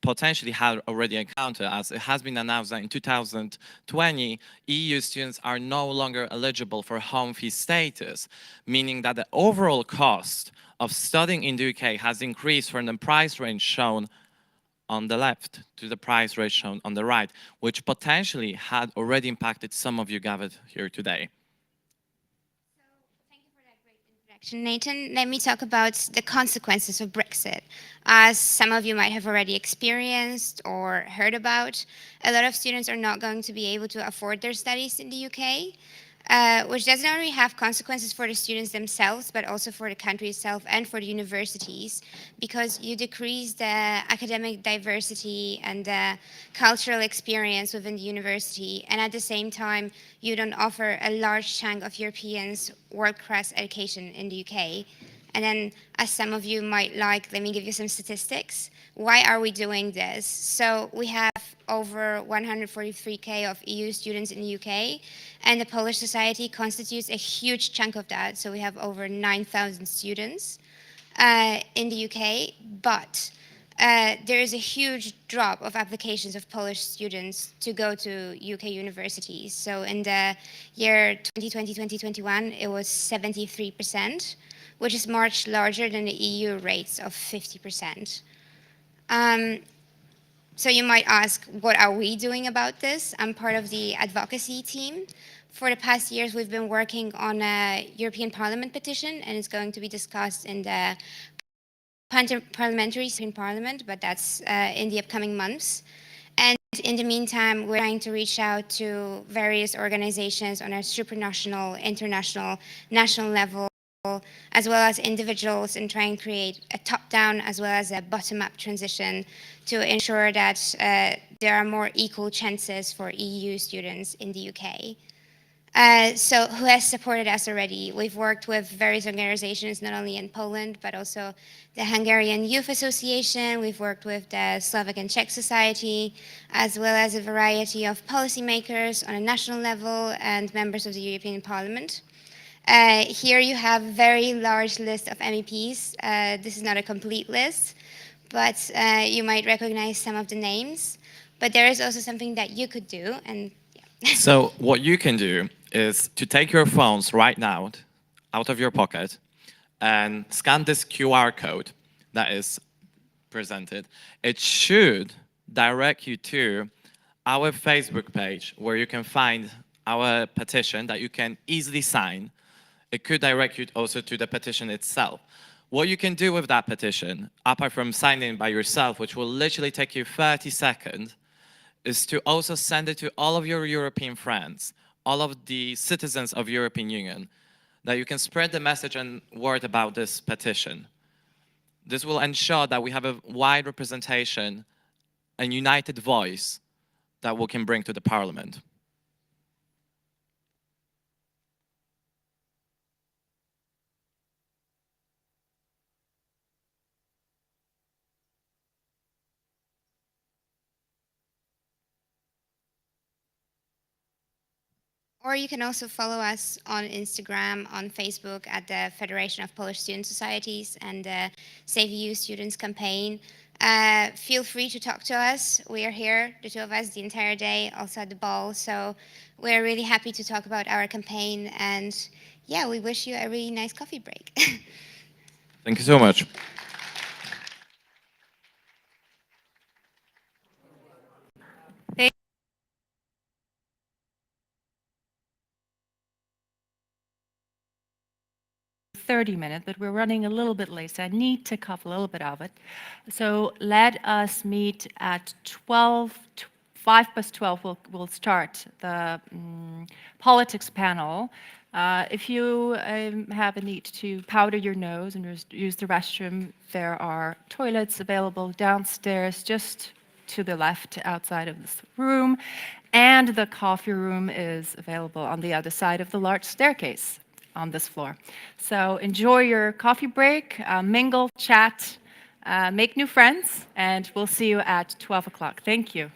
potentially have already encountered. As it has been announced that in 2020, EU students are no longer eligible for home fee status, meaning that the overall cost of studying in the UK has increased from the price range shown on the left to the price range shown on the right, which potentially had already impacted some of you gathered here today. Nathan, let me talk about the consequences of Brexit. As some of you might have already experienced or heard about, a lot of students are not going to be able to afford their studies in the UK, which doesn't only have consequences for the students themselves, but also for the country itself and for the universities, because you decrease the academic diversity and the cultural experience within the university, and at the same time, you don't offer a large chunk of Europeans world-class education in the UK. And then, as some of you might like, let me give you some statistics. Why are we doing this? So we have over 143K of EU students in the UK, and the Polish society constitutes a huge chunk of that. So we have over 9,000 students in the UK, but there is a huge drop of applications of Polish students to go to UK universities. So in the year 2020-2021, it was 73%, which is much larger than the EU rates of 50%. So you might ask, what are we doing about this? I'm part of the advocacy team. For the past years, we've been working on a European Parliament petition, and it's going to be discussed in the parliamentary Parliament, but that's in the upcoming months. And in the meantime, we're trying to reach out to various organizations on a supranational, international, national level, as well as individuals, and try and create a top-down as well as a bottom-up transition to ensure that there are more equal chances for EU students in the UK. So who has supported us already? We've worked with various organizations, not only in Poland, but also the Hungarian Youth Association. We've worked with the Slovak and Czech Society, as well as a variety of policymakers on a national level and members of the European Parliament. Here you have a very large list of MEPs. This is not a complete list, but you might recognize some of the names. But there is also something that you could do, and So what you can do is to take your phones right now out of your pocket and scan this QR code that is presented. It should direct you to our Facebook page where you can find our petition that you can easily sign. It could direct you also to the petition itself. What you can do with that petition, apart from signing by yourself, which will literally take you 30 seconds, is to also send it to all of your European friends, all of the citizens of European Union, that you can spread the message and word about this petition. This will ensure that we have a wide representation and united voice that we can bring to the Parliament. Or you can also follow us on Instagram, on Facebook at the Federation of Polish Student Societies and the Save EU Students campaign. Feel free to talk to us. We are here, the two of us, the entire day, also at the ball. So we're really happy to talk about our campaign. And yeah, we wish you a really nice coffee break. Thank you so much. 30 minutes, but we're running a little bit late, so I need to cut a little bit of it. So let us meet at 12, 5+12, we'll start the politics panel. If you have a need to powder your nose and use the restroom, there are toilets available downstairs, just to the left outside of this room, and the coffee room is available on the other side of the large staircase on this floor. So enjoy your coffee break, mingle, chat, make new friends, and we'll see you at 12 o'clock. Thank you.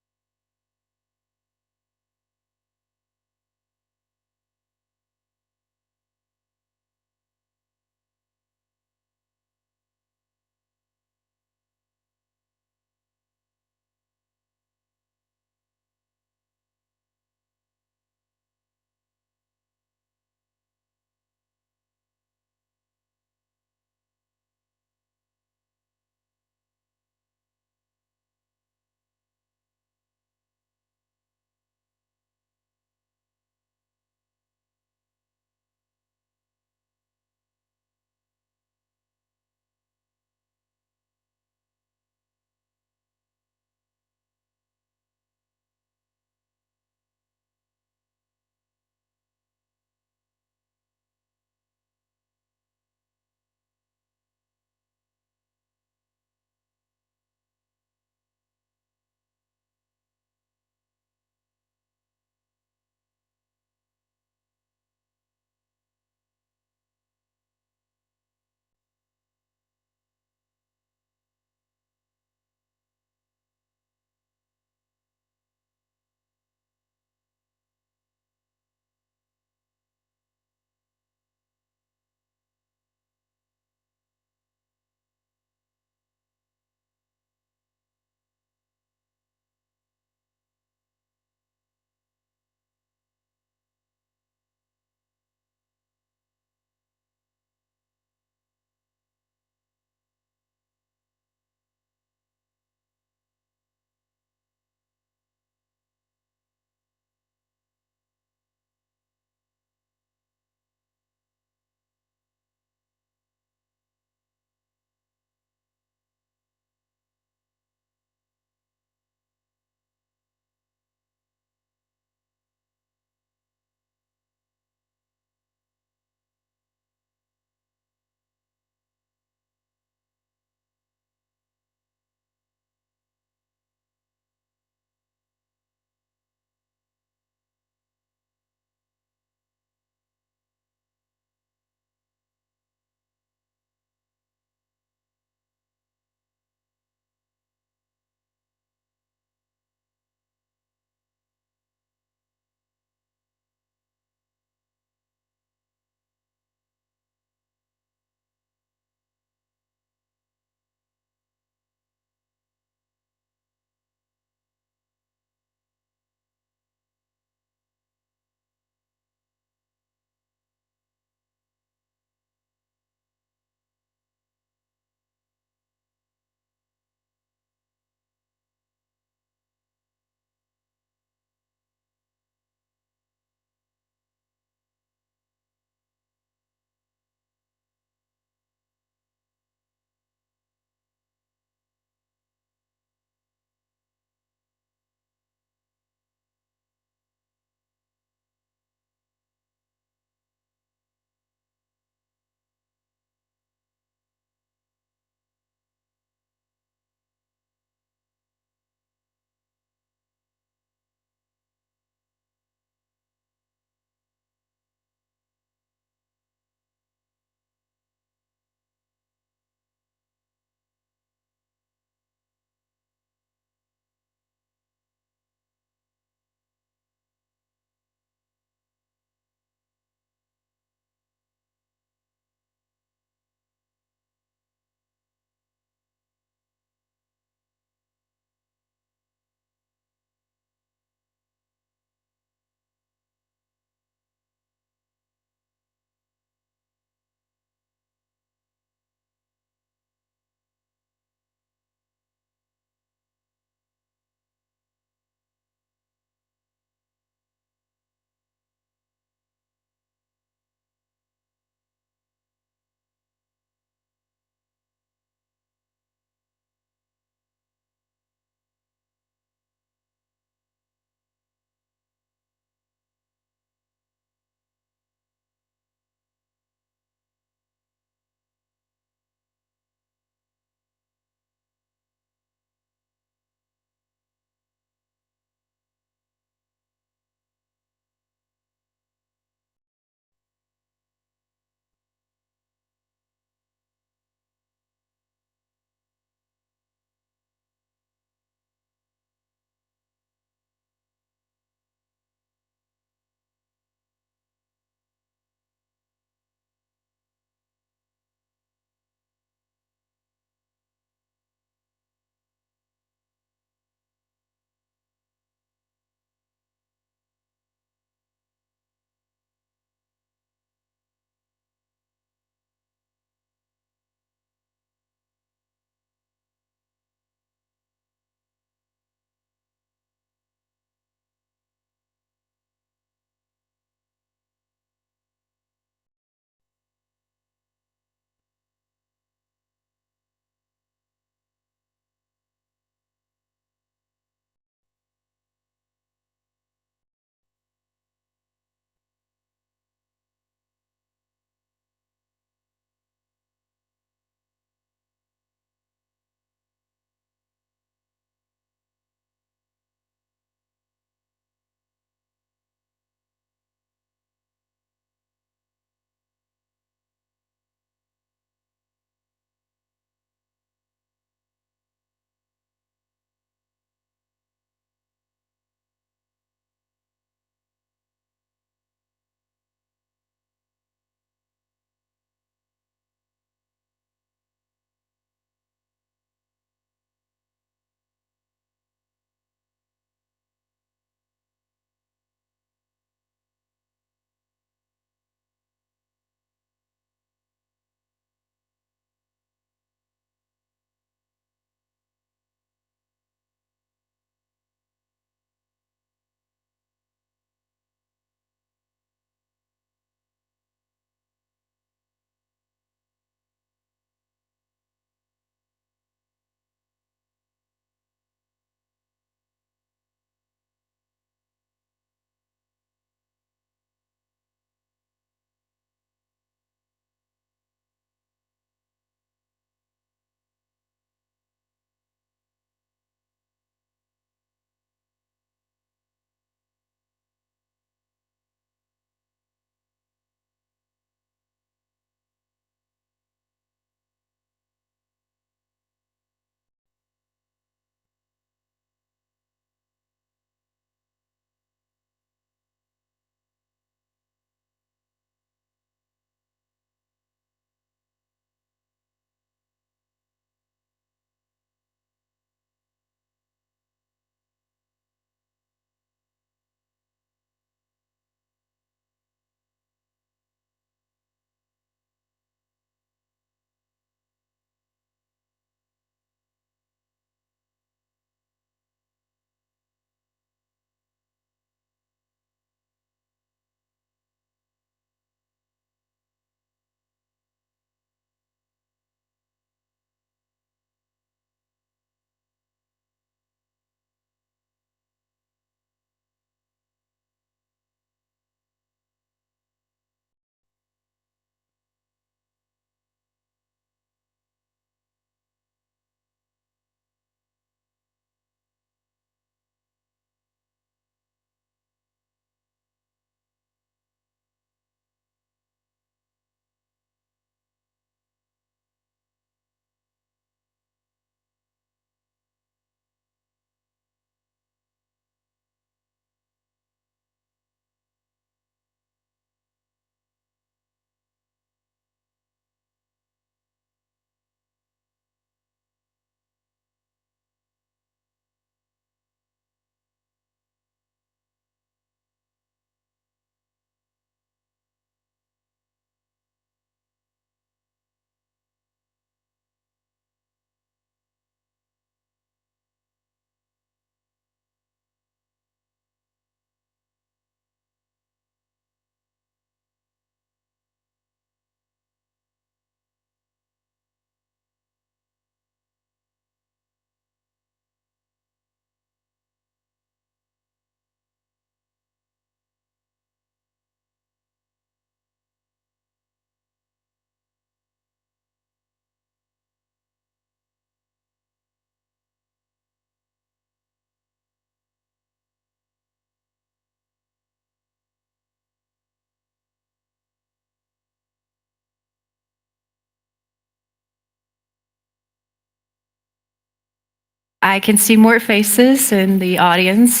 I can see more faces in the audience,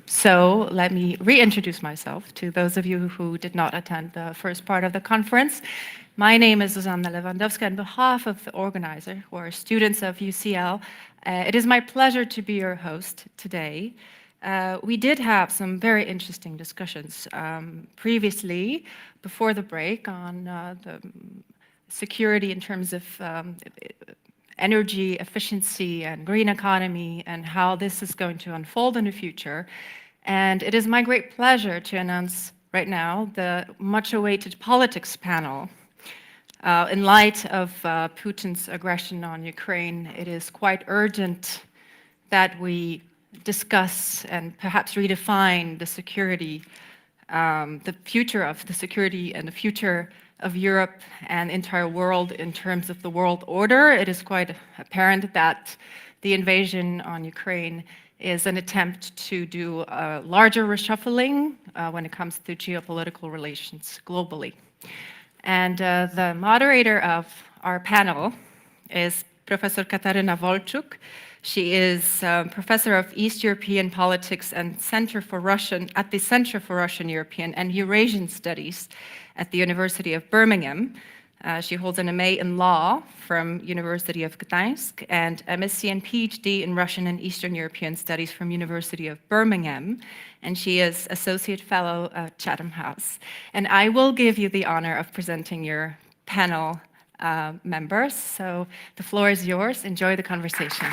so let me reintroduce myself to those of you who did not attend the first part of the conference. My name is Zuzanna Lewandowska. On behalf of the organizer, who are students of UCL, it is my pleasure to be your host today. We did have some very interesting discussions previously, before the break, on the security in terms of energy efficiency and green economy and how this is going to unfold in the future. And it is my great pleasure to announce right now the much-awaited politics panel. In light of Putin's aggression on Ukraine, it is quite urgent that we discuss and perhaps redefine the security, the future of the security and the future of Europe and entire world in terms of the world order. It is quite apparent that the invasion on Ukraine is an attempt to do a larger reshuffling when it comes to geopolitical relations globally. And the moderator of our panel is Professor Katarzyna Wolczuk. She is Professor of East European Politics and at the Center for Russian, European and Eurasian Studies at the University of Birmingham. She holds an MA in Law from University of Gdańsk and MSc and PhD in Russian and Eastern European Studies from University of Birmingham. And she is Associate Fellow at Chatham House. And I will give you the honor of presenting your panel members. So the floor is yours. Enjoy the conversation.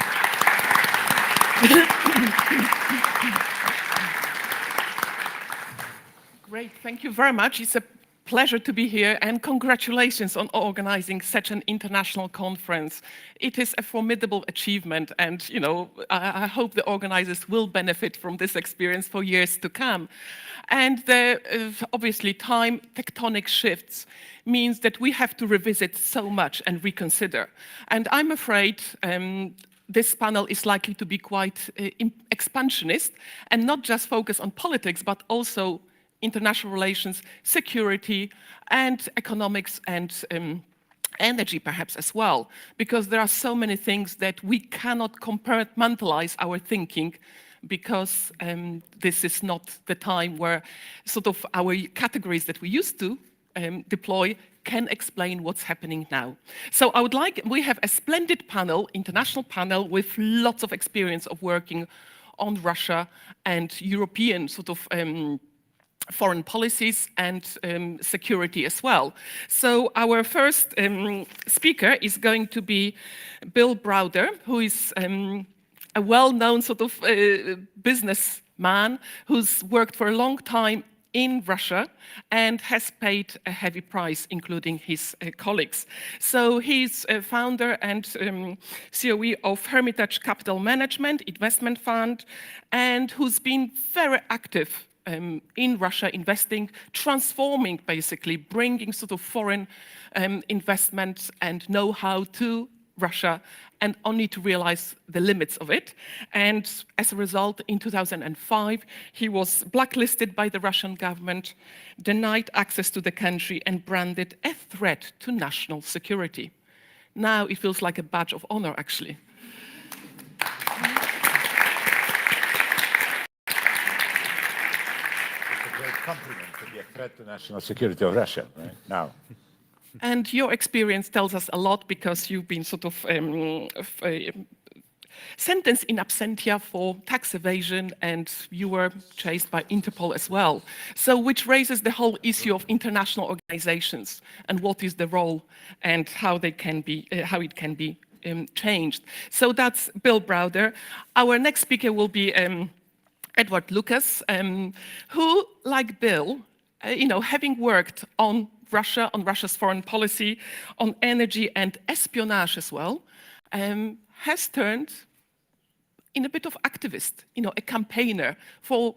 Great, thank you very much. It's a pleasure to be here, and congratulations on organizing such an international conference. It is a formidable achievement, and I hope the organizers will benefit from this experience for years to come. And obviously time tectonic shifts means that we have to revisit so much and reconsider. And I'm afraid this panel is likely to be quite expansionist and not just focus on politics, but also international relations, security, and economics, and energy perhaps as well, because there are so many things that we cannot compartmentalize our thinking, because this is not the time where sort of our categories that we used to deploy can explain what's happening now. So we have a splendid panel, international panel, with lots of experience of working on Russia and European sort of foreign policies and security as well. So our first speaker is going to be Bill Browder, who is a well-known sort of businessman who's worked for a long time in Russia and has paid a heavy price, including his colleagues. So he's a founder and COE of Hermitage Capital Management investment fund, and who's been very active in Russia, investing, transforming, basically, bringing sort of foreign investments and know-how to Russia, and only to realize the limits of it. And as a result, in 2005, he was blacklisted by the Russian government, denied access to the country, and branded a threat to national security. Now it feels like a badge of honor, actually. Compliment to be a threat to national security of Russia right now. And your experience tells us a lot, because you've been sort of sentenced in absentia for tax evasion, and you were chased by Interpol as well. So which raises the whole issue of international organizations and what is the role and how they can be, how it can be changed. So that's Bill Browder. Our next speaker will be Edward Lucas, who, like Bill, having worked on Russia, on Russia's foreign policy, on energy and espionage as well, has turned in a bit of activist, a campaigner for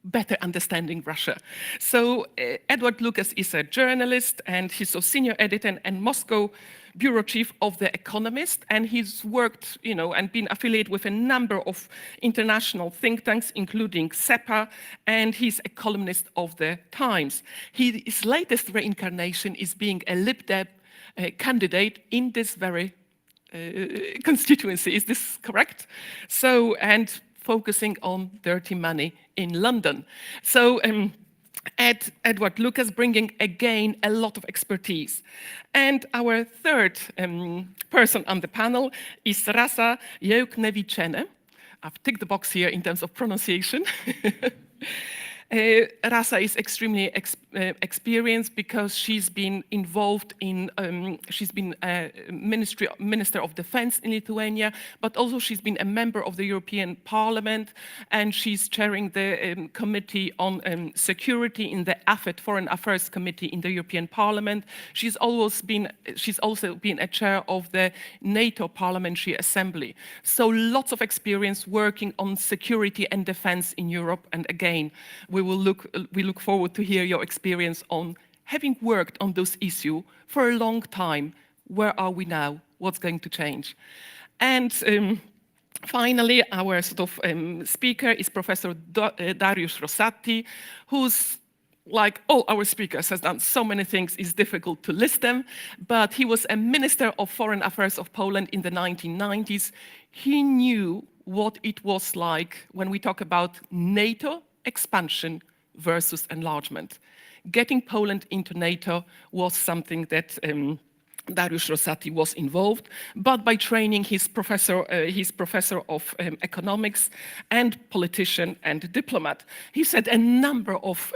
better understanding Russia. So Edward Lucas is a journalist, and he's a senior editor and Moscow bureau chief of The Economist, and he's worked, and been affiliated with a number of international think tanks, including SEPA, and he's a columnist of The Times. His latest reincarnation is being a Lib Dem candidate in this very constituency. Is this correct? So, and focusing on dirty money in London. So, Edward Lucas bringing again a lot of expertise. And our third person on the panel is Rasa Jeuknevičene. I've ticked the box here in terms of pronunciation. Rasa is extremely experienced because she's been involved in, she's been a Minister of Defense in Lithuania, but also she's been a member of the European Parliament, and she's chairing the Committee on Security in the AFET Foreign Affairs Committee in the European Parliament. She's also been a chair of the NATO Parliamentary Assembly. So lots of experience working on security and defense in Europe, and again, we look forward to hear your experience on having worked on those issues for a long time. Where are we now? What's going to change? And finally, our sort of speaker is Professor Dariusz Rosati, who's, like all our speakers, has done so many things, it's difficult to list them, but he was a Minister of Foreign Affairs of Poland in the 1990s. He knew what it was like when we talk about NATO expansion versus enlargement. Getting Poland into NATO was something that Dariusz Rosati was involved, but by training he's professor of economics and politician and diplomat. He's had a number of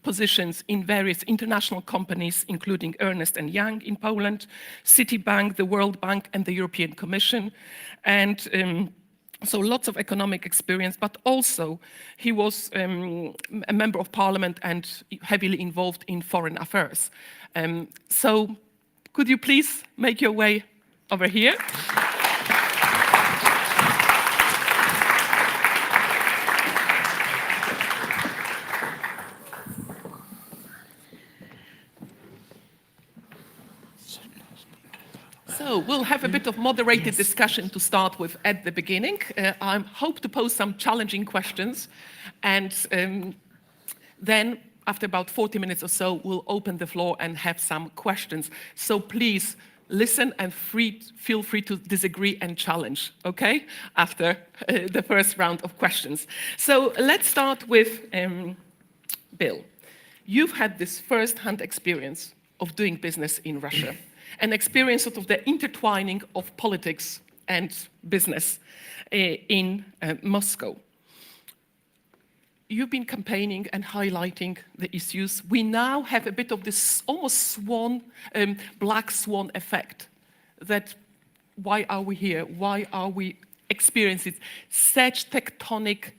positions in various international companies, including Ernst & Young in Poland, Citibank, the World Bank, and the European Commission. And so lots of economic experience, but also he was a member of parliament and heavily involved in foreign affairs. So could you please make your way over here? So we'll have a bit of moderated discussion to start with at the beginning. I hope to pose some challenging questions, and then after about 40 minutes or so, we'll open the floor and have some questions. So please listen and feel free to disagree and challenge, okay? After the first round of questions. So let's start with Bill. You've had this first-hand experience of doing business in Russia, an experience sort of the intertwining of politics and business in Moscow. You've been campaigning and highlighting the issues. We now have a bit of this almost black swan effect, that why are we here? Why are we experiencing such tectonic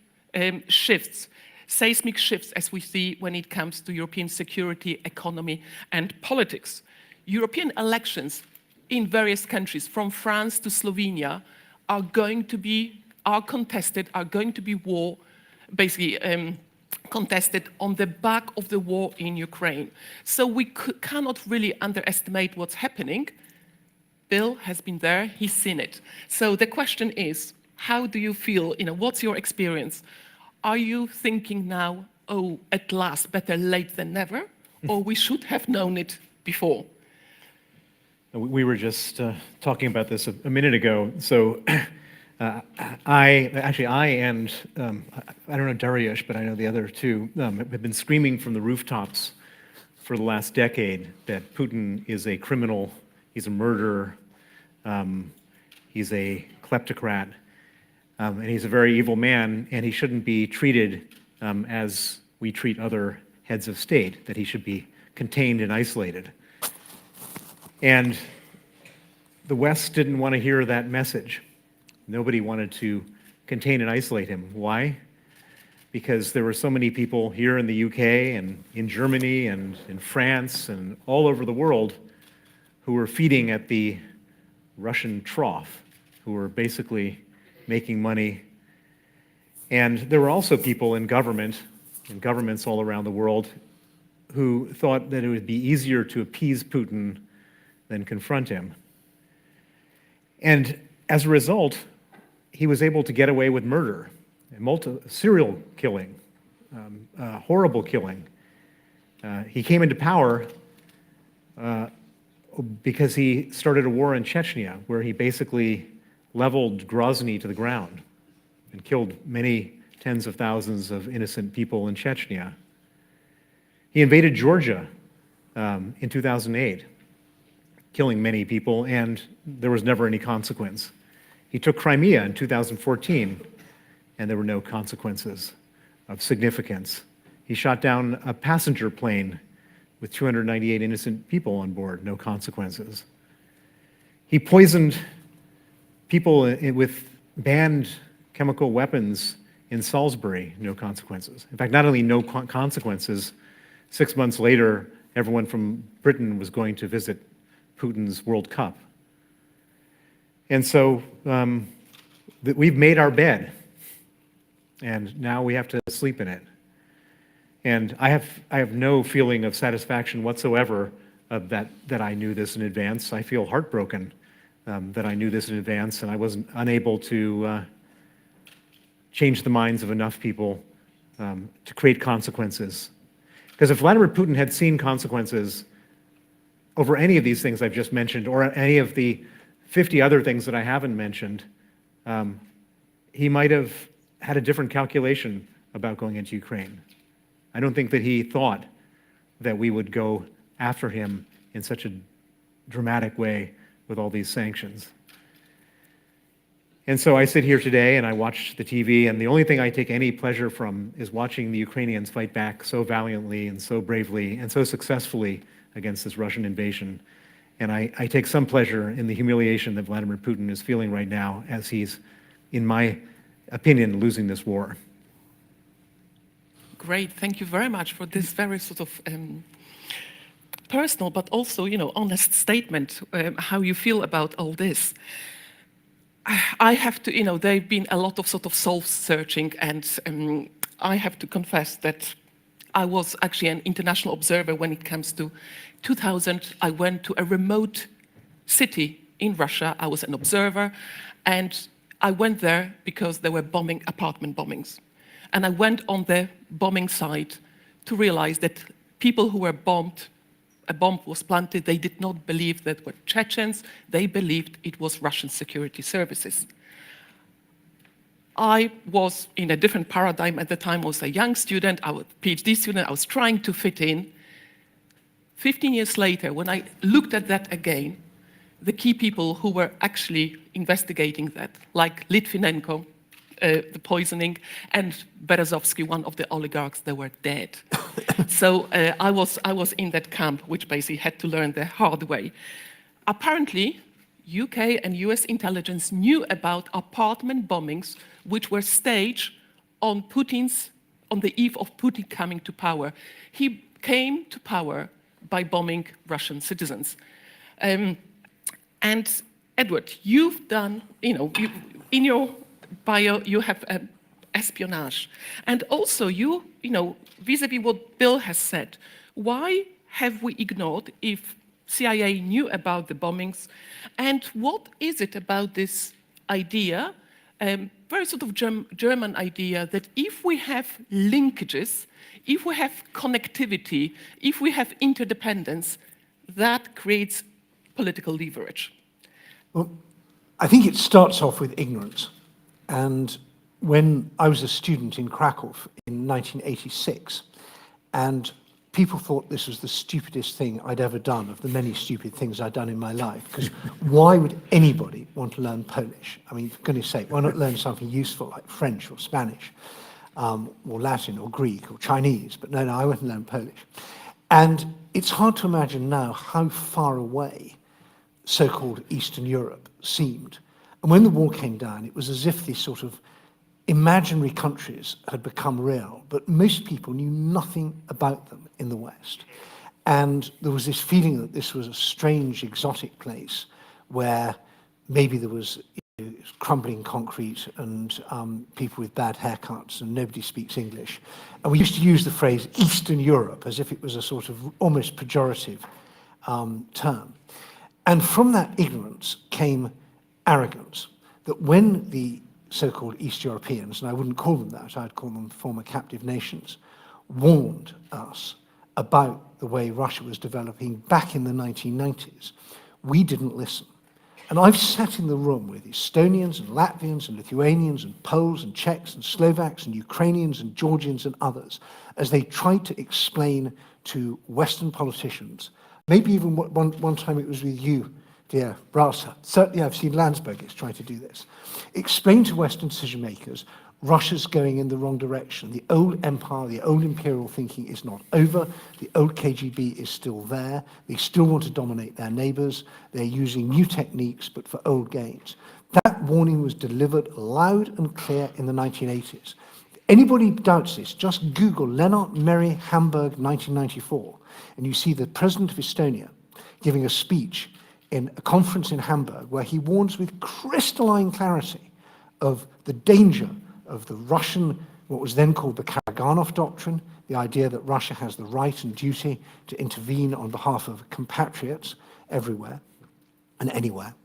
shifts, seismic shifts as we see when it comes to European security, economy, and politics? European elections in various countries, from France to Slovenia, are going to be contested, are going to be contested on the back of the war in Ukraine. So we cannot really underestimate what's happening. Bill has been there, he's seen it. So the question is, how do you feel, what's your experience? Are you thinking now, oh, at last, better late than never, or we should have known it before? We were just talking about this a minute ago. So I and I don't know Dariusz, but I know the other two have been screaming from the rooftops for the last decade that Putin is a criminal, he's a murderer, he's a kleptocrat, and he's a very evil man, and he shouldn't be treated as we treat other heads of state, that he should be contained and isolated. And the West didn't want to hear that message. Nobody wanted to contain and isolate him. Why? Because there were so many people here in the UK and in Germany and in France and all over the world who were feeding at the Russian trough, who were basically making money. And there were also people in governments all around the world, who thought that it would be easier to appease Putin than confront him. And as a result, he was able to get away with murder, serial killing, horrible killing. He came into power because he started a war in Chechnya where he basically leveled Grozny to the ground and killed many tens of thousands of innocent people in Chechnya. He invaded Georgia in 2008, killing many people, and there was never any consequence. He took Crimea in 2014, and there were no consequences of significance. He shot down a passenger plane with 298 innocent people on board, no consequences. He poisoned people with banned chemical weapons in Salisbury, no consequences. In fact, not only no consequences, 6 months later, everyone from Britain was going to visit Putin's World Cup. And so we've made our bed, and now we have to sleep in it. And I have no feeling of satisfaction whatsoever of that I knew this in advance. I feel heartbroken that I knew this in advance, and I wasn't unable to change the minds of enough people to create consequences. Because if Vladimir Putin had seen consequences over any of these things I've just mentioned, or any of the 50 other things that I haven't mentioned, he might have had a different calculation about going into Ukraine. I don't think that he thought that we would go after him in such a dramatic way with all these sanctions. And so I sit here today and I watch the TV, and the only thing I take any pleasure from is watching the Ukrainians fight back so valiantly and so bravely and so successfully against this Russian invasion. And I take some pleasure in the humiliation that Vladimir Putin is feeling right now as he's, in my opinion, losing this war. Great, thank you very much for this very sort of personal, but also, honest statement, how you feel about all this. I have to, there've been a lot of sort of soul-searching, and I have to confess that I was actually an international observer when it comes to 2000. I went to a remote city in Russia. I was an observer, and I went there because there were apartment bombings. And I went on the bombing site to realize that people who were bombed, a bomb was planted, they did not believe that were Chechens, they believed it was Russian security services. I was in a different paradigm at the time. I was a young student, I was a PhD student, I was trying to fit in. 15 years later, when I looked at that again, the key people who were actually investigating that, like Litvinenko, the poisoning, and Berezovsky, one of the oligarchs, they were dead. So I was in that camp, which basically had to learn the hard way. Apparently, UK and US intelligence knew about apartment bombings which were staged on the eve of Putin coming to power. He came to power by bombing Russian citizens. And Edward, you've done, in your bio, you have espionage. And also you vis-a-vis what Bill has said, why have we ignored if CIA knew about the bombings? And what is it about this idea, very sort of German idea, that if we have linkages, if we have connectivity, if we have interdependence, that creates political leverage? Well, I think it starts off with ignorance. And when I was a student in Krakow in 1986, and people thought this was the stupidest thing I'd ever done of the many stupid things I'd done in my life, because why would anybody want to learn Polish? I mean, for goodness sake, why not learn something useful like French or Spanish, or Latin or Greek or Chinese? But no, I went and learned Polish. And it's hard to imagine now how far away so-called Eastern Europe seemed. And when the wall came down, it was as if these sort of imaginary countries had become real, but most people knew nothing about them in the West. And there was this feeling that this was a strange, exotic place where maybe there was crumbling concrete and people with bad haircuts and nobody speaks English. And we used to use the phrase Eastern Europe as if it was a sort of almost pejorative term. And from that ignorance came arrogance, that when the so-called East Europeans, and I wouldn't call them that, I'd call them former captive nations, warned us about the way Russia was developing back in the 1990s, we didn't listen. And I've sat in the room with Estonians and Latvians and Lithuanians and Poles and Czechs and Slovaks and Ukrainians and Georgians and others as they tried to explain to Western politicians, maybe even one time it was with you, dear Rasa. Certainly I've seen Landsbergis try to do this. Explain to Western decision makers, Russia's going in the wrong direction. The old empire, the old imperial thinking is not over. The old KGB is still there. They still want to dominate their neighbors. They're using new techniques, but for old games. That warning was delivered loud and clear in the 1980s. If anybody doubts this, just Google Lennart Meri, Hamburg, 1994, and you see the president of Estonia giving a speech in a conference in Hamburg where he warns with crystalline clarity of the danger of the Russian, what was then called the Karaganov Doctrine, the idea that Russia has the right and duty to intervene on behalf of compatriots everywhere and anywhere,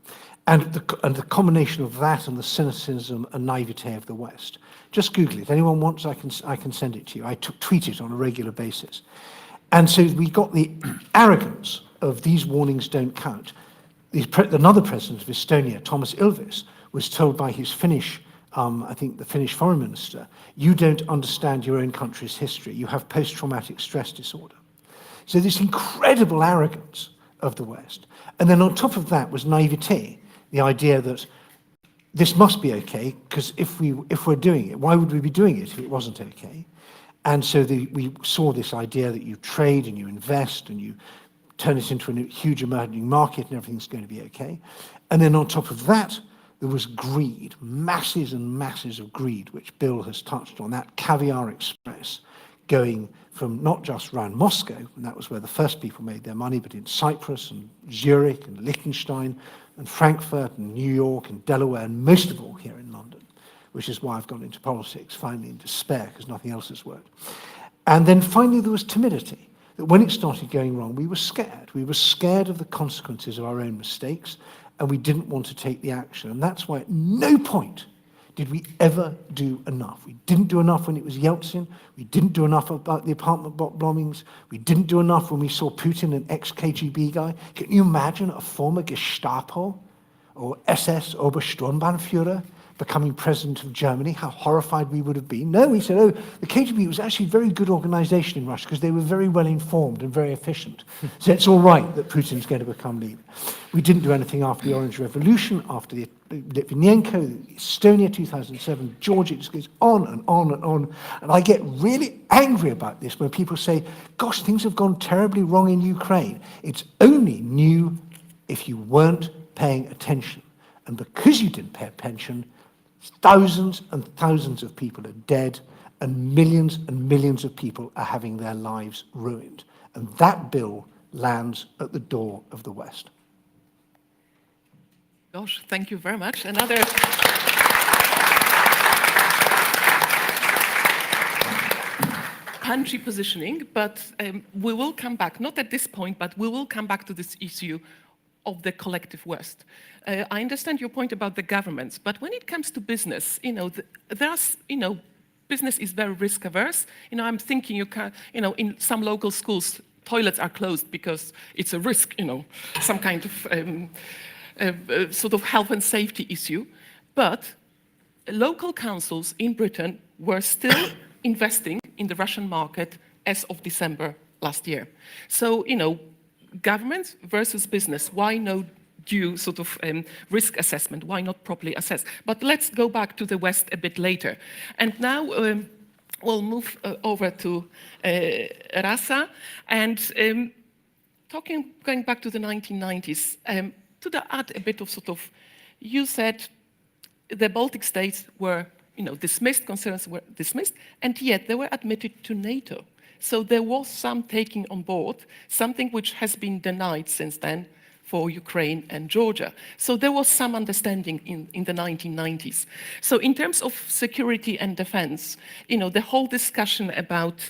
and the combination of that and the cynicism and naivete of the West. Just Google it. Anyone wants, I can send it to you. I tweet it on a regular basis. And so we got the arrogance of these warnings don't count. Another president of Estonia, Thomas Ilves, was told by his Finnish I think the Finnish foreign minister, you don't understand your own country's history. You have post-traumatic stress disorder. So this incredible arrogance of the West. And then on top of that was naivete, the idea that this must be okay, because if we're doing it, why would we be doing it if it wasn't okay? And so we saw this idea that you trade and you invest and you turn it into a huge emerging market and everything's going to be okay. And then on top of that, there was greed, masses and masses of greed, which Bill has touched on, that caviar express going from not just around Moscow, and that was where the first people made their money, but in Cyprus and Zurich and Liechtenstein and Frankfurt and New York and Delaware, and most of all here in London, which is why I've gone into politics, finally in despair, because nothing else has worked. And then finally there was timidity, that when it started going wrong, we were scared. We were scared of the consequences of our own mistakes, and we didn't want to take the action. And that's why at no point did we ever do enough. We didn't do enough when it was Yeltsin. We didn't do enough about the apartment block bombings. We didn't do enough when we saw Putin, an ex-KGB guy. Can you imagine a former Gestapo or SS Obersturmbannführer becoming president of Germany, how horrified we would have been? No, we said, oh, the KGB was actually a very good organization in Russia because they were very well informed and very efficient. So it's all right that Putin's going to become leader. We didn't do anything after the Orange Revolution, after the Litvinenko, Estonia 2007, Georgia, it just goes on and on and on. And I get really angry about this when people say, gosh, things have gone terribly wrong in Ukraine. It's only new if you weren't paying attention. And because you didn't pay attention, thousands and thousands of people are dead and millions of people are having their lives ruined. And that bill lands at the door of the West. Gosh, thank you very much. Another punchy positioning, but we will come back, not at this point, but we will come back to this issue of the collective West. I understand your point about the governments, but when it comes to business, business is very risk averse. I'm thinking in some local schools, toilets are closed because it's a risk, some kind of sort of health and safety issue. But local councils in Britain were still investing in the Russian market as of December last year. So, government versus business, why no due sort of risk assessment? Why not properly assess? But let's go back to the West a bit later. And now we'll move over to Rasa. And going back to the 1990s, to add a bit of sort of, you said the Baltic states were, dismissed, concerns were dismissed, and yet they were admitted to NATO. So there was some taking on board, something which has been denied since then for Ukraine and Georgia. So there was some understanding in the 1990s. So in terms of security and defense, the whole discussion about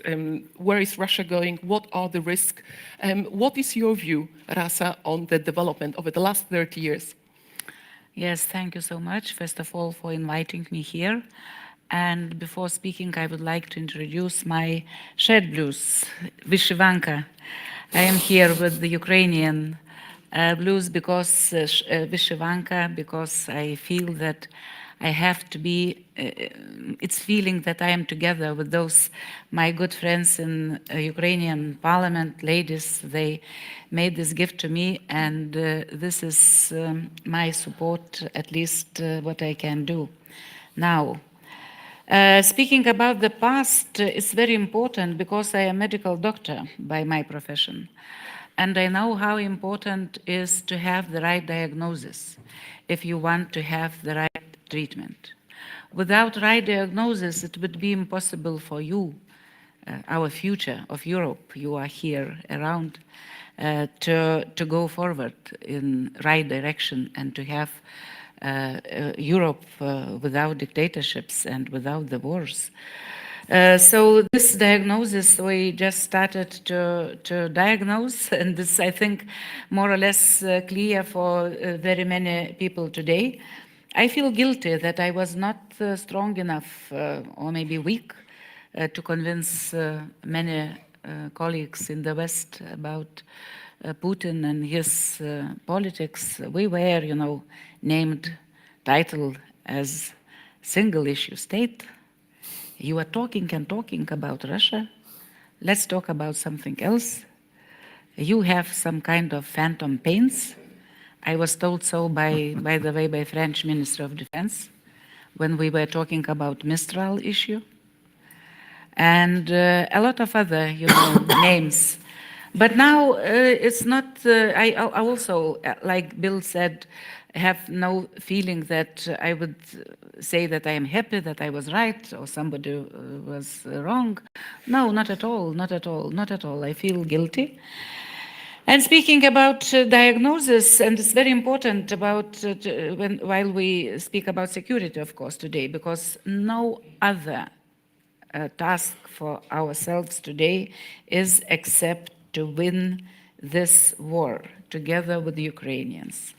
where is Russia going, what are the risks, what is your view, Rasa, on the development over the last 30 years? Yes, thank you so much, first of all, for inviting me here. And before speaking, I would like to introduce my shared blues, Vyshyvanka. I am here with the Ukrainian blues because Vyshyvanka, because I feel that I have to be, it's feeling that I am together with those, my good friends in Ukrainian parliament, ladies, they made this gift to me, and this is my support, at least what I can do now. Speaking about the past, it's very important because I am a medical doctor by my profession. And I know how important it is to have the right diagnosis if you want to have the right treatment. Without right diagnosis, it would be impossible for you, our future of Europe, you are here around, to go forward in right direction and to have Europe without dictatorships and without the wars. So this diagnosis, we just started to diagnose, and this, I think, more or less clear for very many people today. I feel guilty that I was not strong enough, or maybe weak, to convince many colleagues in the West about Putin and his politics. We were, you know, named title as single issue state. You are talking and talking about Russia. Let's talk about something else. You have some kind of phantom pains. I was told so by the way, by French Minister of Defense when we were talking about Mistral issue. And a lot of other, you know, names. But now it's not, I also, like Bill said, have no feeling that I would say that I am happy that I was right or somebody was wrong. No, not at all, not at all, not at all. I feel guilty. And speaking about diagnosis, and it's very important about while we speak about security, of course, today, because no other task for ourselves today is except to win this war together with the Ukrainians.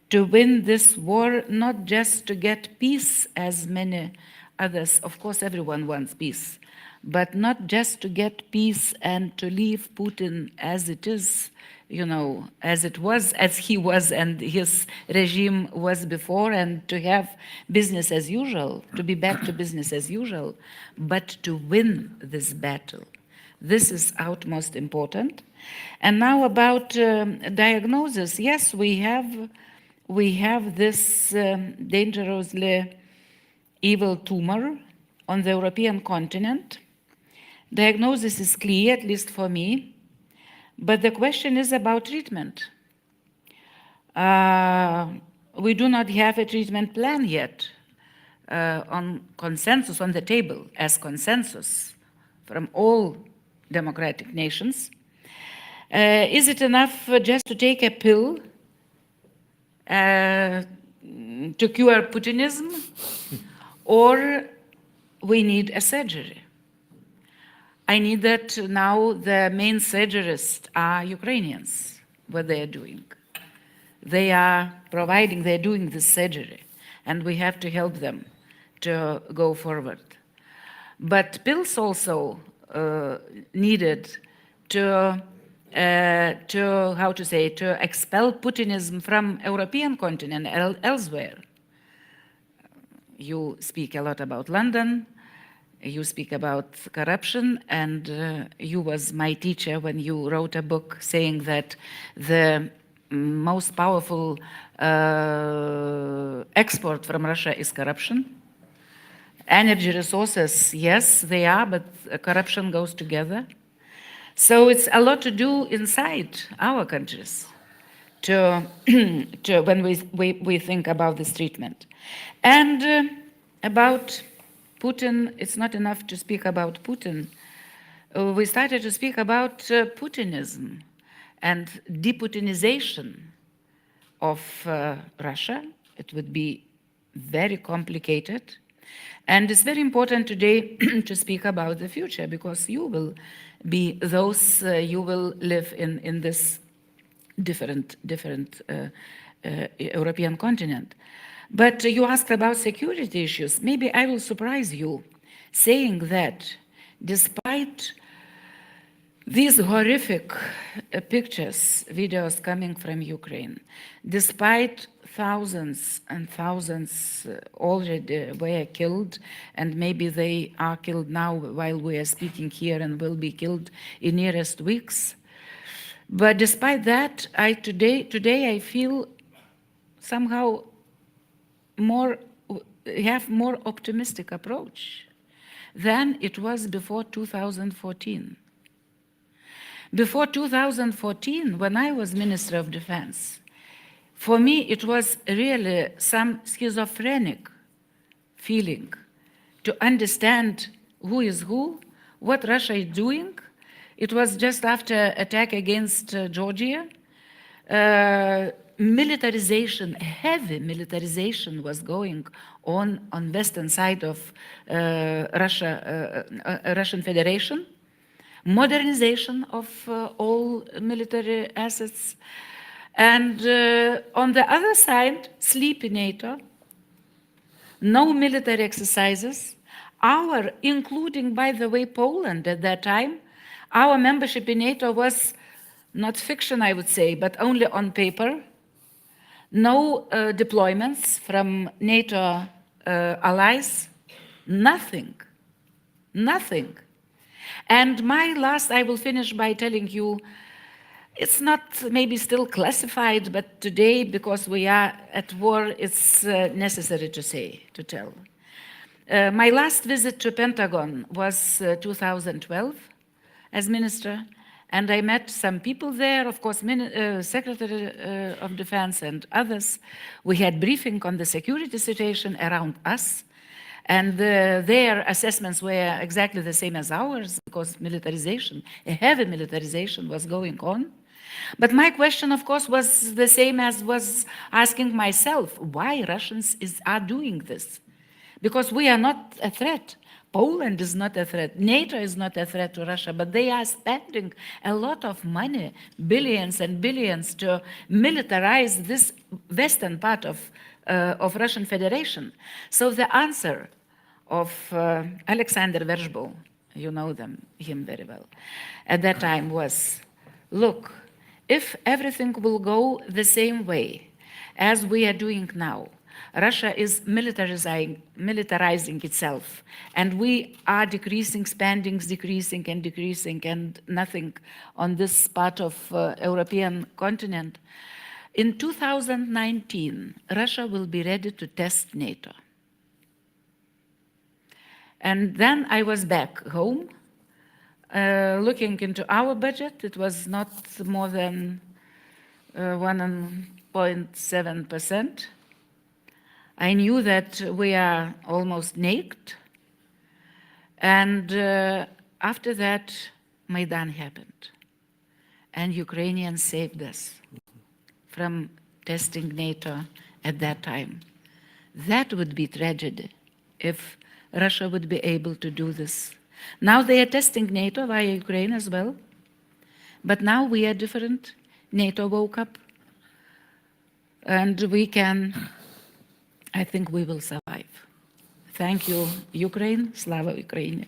To win this war, not just to get peace as many others, of course everyone wants peace, but not just to get peace and to leave Putin as it is, you know, as it was, as he was and his regime was before, and to have business as usual, to be back to business as usual, but to win this battle. This is utmost important. And now about diagnosis. Yes, we have this dangerously evil tumor on the European continent. Diagnosis is clear, at least for me, but the question is about treatment. We do not have a treatment plan yet on consensus on the table as consensus from all democratic nations. Is it enough just to take a pill to cure Putinism, or we need a surgery? I need that now the main surgeries are Ukrainians, what they are doing. They are providing, they're doing this surgery, and we have to help them to go forward. But pills also needed to how to say, to expel Putinism from European continent elsewhere. You speak a lot about London, you speak about corruption, and you was my teacher when you wrote a book saying that the most powerful export from Russia is corruption. Energy resources, yes, they are, but corruption goes together. So it's a lot to do inside our countries to when we think about this treatment. And about Putin, it's not enough to speak about Putin. We started to speak about Putinism and deputinization of Russia. It would be very complicated. And it's very important today to speak about the future, because you will be those, you will live in this different European continent. But you asked about security issues. Maybe I will surprise you saying that despite these horrific pictures, videos coming from Ukraine, despite thousands and thousands already were killed, and maybe they are killed now while we are speaking here and will be killed in nearest weeks. But despite that, today I feel somehow have more optimistic approach than it was before 2014. Before 2014, when I was Minister of Defense, for me it was really some schizophrenic feeling to understand who is who, what Russia is doing. It was just after attack against Georgia. Militarization, heavy militarization was going on western side of Russian Federation. Modernization of all military assets. And on the other side, sleepy NATO, no military exercises. Including, by the way, Poland at that time, our membership in NATO was not fiction, I would say, but only on paper. No deployments from NATO allies, nothing, nothing. And I will finish by telling you, it's not maybe still classified, but today, because we are at war, it's necessary to tell. My last visit to Pentagon was 2012 as minister, and I met some people there, of course, Secretary of Defense and others. We had briefing on the security situation around us, and their assessments were exactly the same as ours, because militarization, a heavy militarization was going on. But my question, of course, was the same as was asking myself, why Russians are doing this? Because we are not a threat. Poland is not a threat. NATO is not a threat to Russia, but they are spending a lot of money, billions and billions, to militarize this western part of Russian Federation. So the answer of Alexander Verzbol, you know him very well, at that time was, look, if everything will go the same way as we are doing now, Russia is militarizing itself, and we are decreasing, spendings decreasing, and nothing on this part of European continent. In 2019, Russia will be ready to test NATO. And then I was back home, looking into our budget. It was not more than 1.7%. I knew that we are almost naked. And after that, Maidan happened. And Ukrainians saved us from testing NATO at that time. That would be tragedy if Russia would be able to do this. Now they are testing NATO via Ukraine as well. But now we are different. NATO woke up. And we can, I think we will survive. Thank you, Ukraine. Slava Ukraini.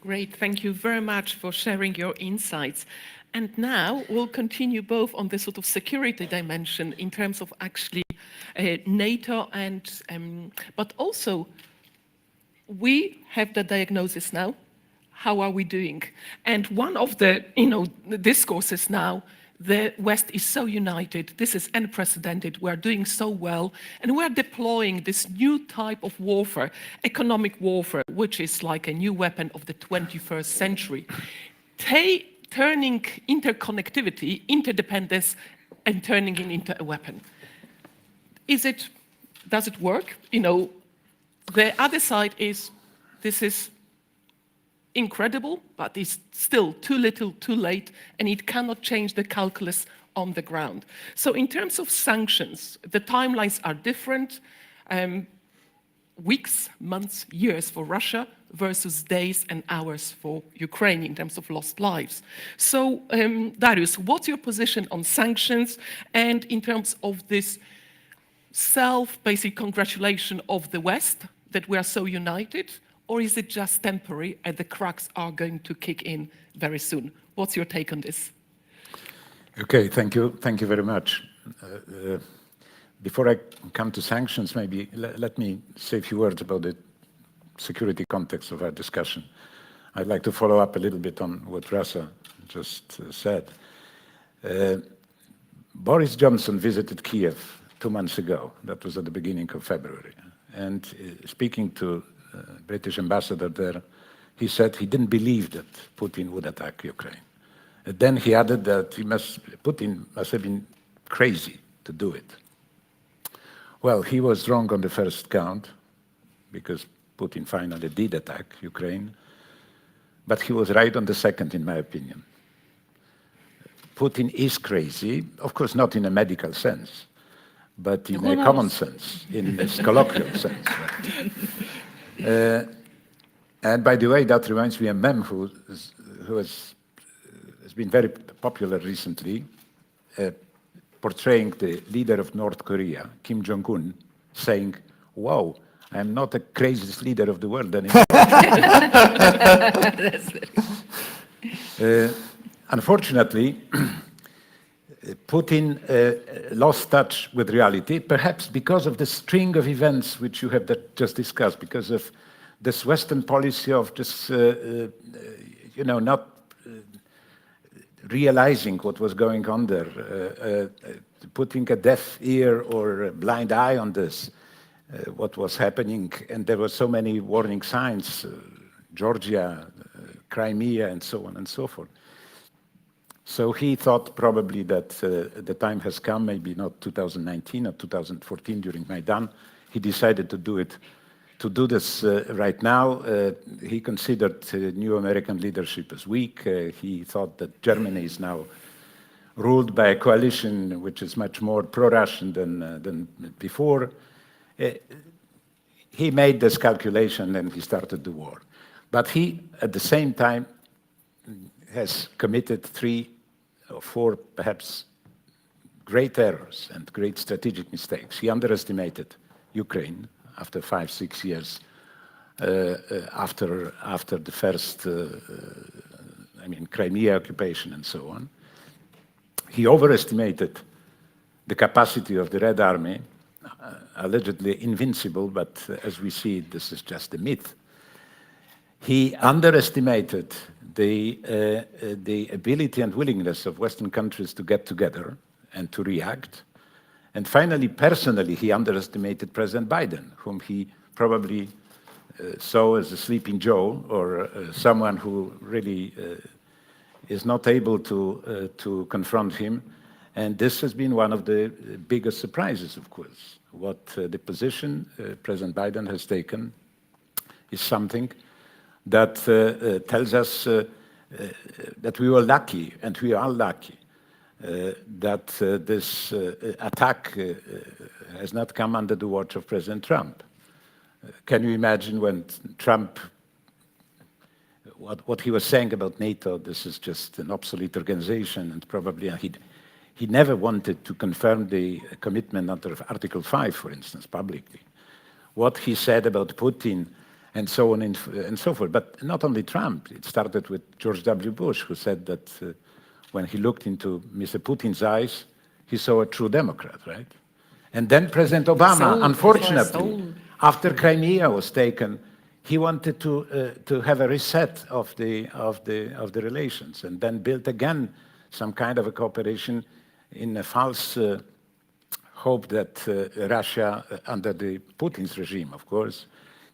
Great, thank you very much for sharing your insights. And now we'll continue both on the sort of security dimension in terms of actually NATO but also we have the diagnosis now. How are we doing? And one of the discourses now, the West is so united, this is unprecedented, we're doing so well, and we're deploying this new type of warfare, economic warfare, which is like a new weapon of the 21st century, turning interconnectivity, interdependence, and turning it into a weapon. Does it work? The other side is, this is incredible, but it's still too little, too late, and it cannot change the calculus on the ground. So in terms of sanctions, the timelines are different. weeks, months, years for Russia versus days and hours for Ukraine in terms of lost lives. So, Darius, what's your position on sanctions and in terms of this basic congratulation of the West that we are so united, or is it just temporary and the cracks are going to kick in very soon? What's your take on this? Okay, thank you very much. Before I come to sanctions, maybe let me say a few words about the security context of our discussion. I'd like to follow up a little bit on what Rasa just said. Boris Johnson visited Kiev 2 months ago. That was at the beginning of February. And speaking to British ambassador there, he said he didn't believe that Putin would attack Ukraine. And then he added that Putin must have been crazy to do it. Well, he was wrong on the first count, because Putin finally did attack Ukraine, but he was right on the second, in my opinion. Putin is crazy, of course not in a medical sense, but in a common sense, in this colloquial sense. And by the way, that reminds me of a meme who has been very popular recently, portraying the leader of North Korea, Kim Jong-un, saying, "Wow, I'm not the craziest leader of the world anymore." Unfortunately, Putin lost touch with reality, perhaps because of the string of events which you have just discussed, because of this Western policy of just, not realizing what was going on there, putting a deaf ear or a blind eye on this, what was happening. And there were so many warning signs, Georgia, Crimea, and so on and so forth. So he thought probably that the time has come, maybe not 2019 or 2014 during Maidan. He decided to do this right now. He considered new American leadership as weak. He thought that Germany is now ruled by a coalition which is much more pro-Russian than before. He made this calculation and he started the war. But he, at the same time, has committed 3 or 4, perhaps, great errors and great strategic mistakes. He underestimated Ukraine after 5-6 years after the first, Crimea occupation and so on. He overestimated the capacity of the Red Army, allegedly invincible, but as we see, this is just a myth. He underestimated the ability and willingness of Western countries to get together and to react. And finally, personally, he underestimated President Biden, whom he probably saw as a sleeping Joe, or someone who really is not able to confront him. And this has been one of the biggest surprises, of course. What the position President Biden has taken is something that tells us that we were lucky, and we are lucky, that this attack has not come under the watch of President Trump. Can you imagine when Trump, what he was saying about NATO, this is just an obsolete organization, and probably he never wanted to confirm the commitment under Article 5, for instance, publicly. What he said about Putin, and so on and so forth. But not only Trump. It started with George W. Bush, who said that when he looked into Mr. Putin's eyes, he saw a true Democrat, right? And then President Obama, unfortunately, after Crimea was taken, he wanted to have a reset of the relations, and then built again some kind of a cooperation in a false hope that Russia, under the Putin's regime, of course,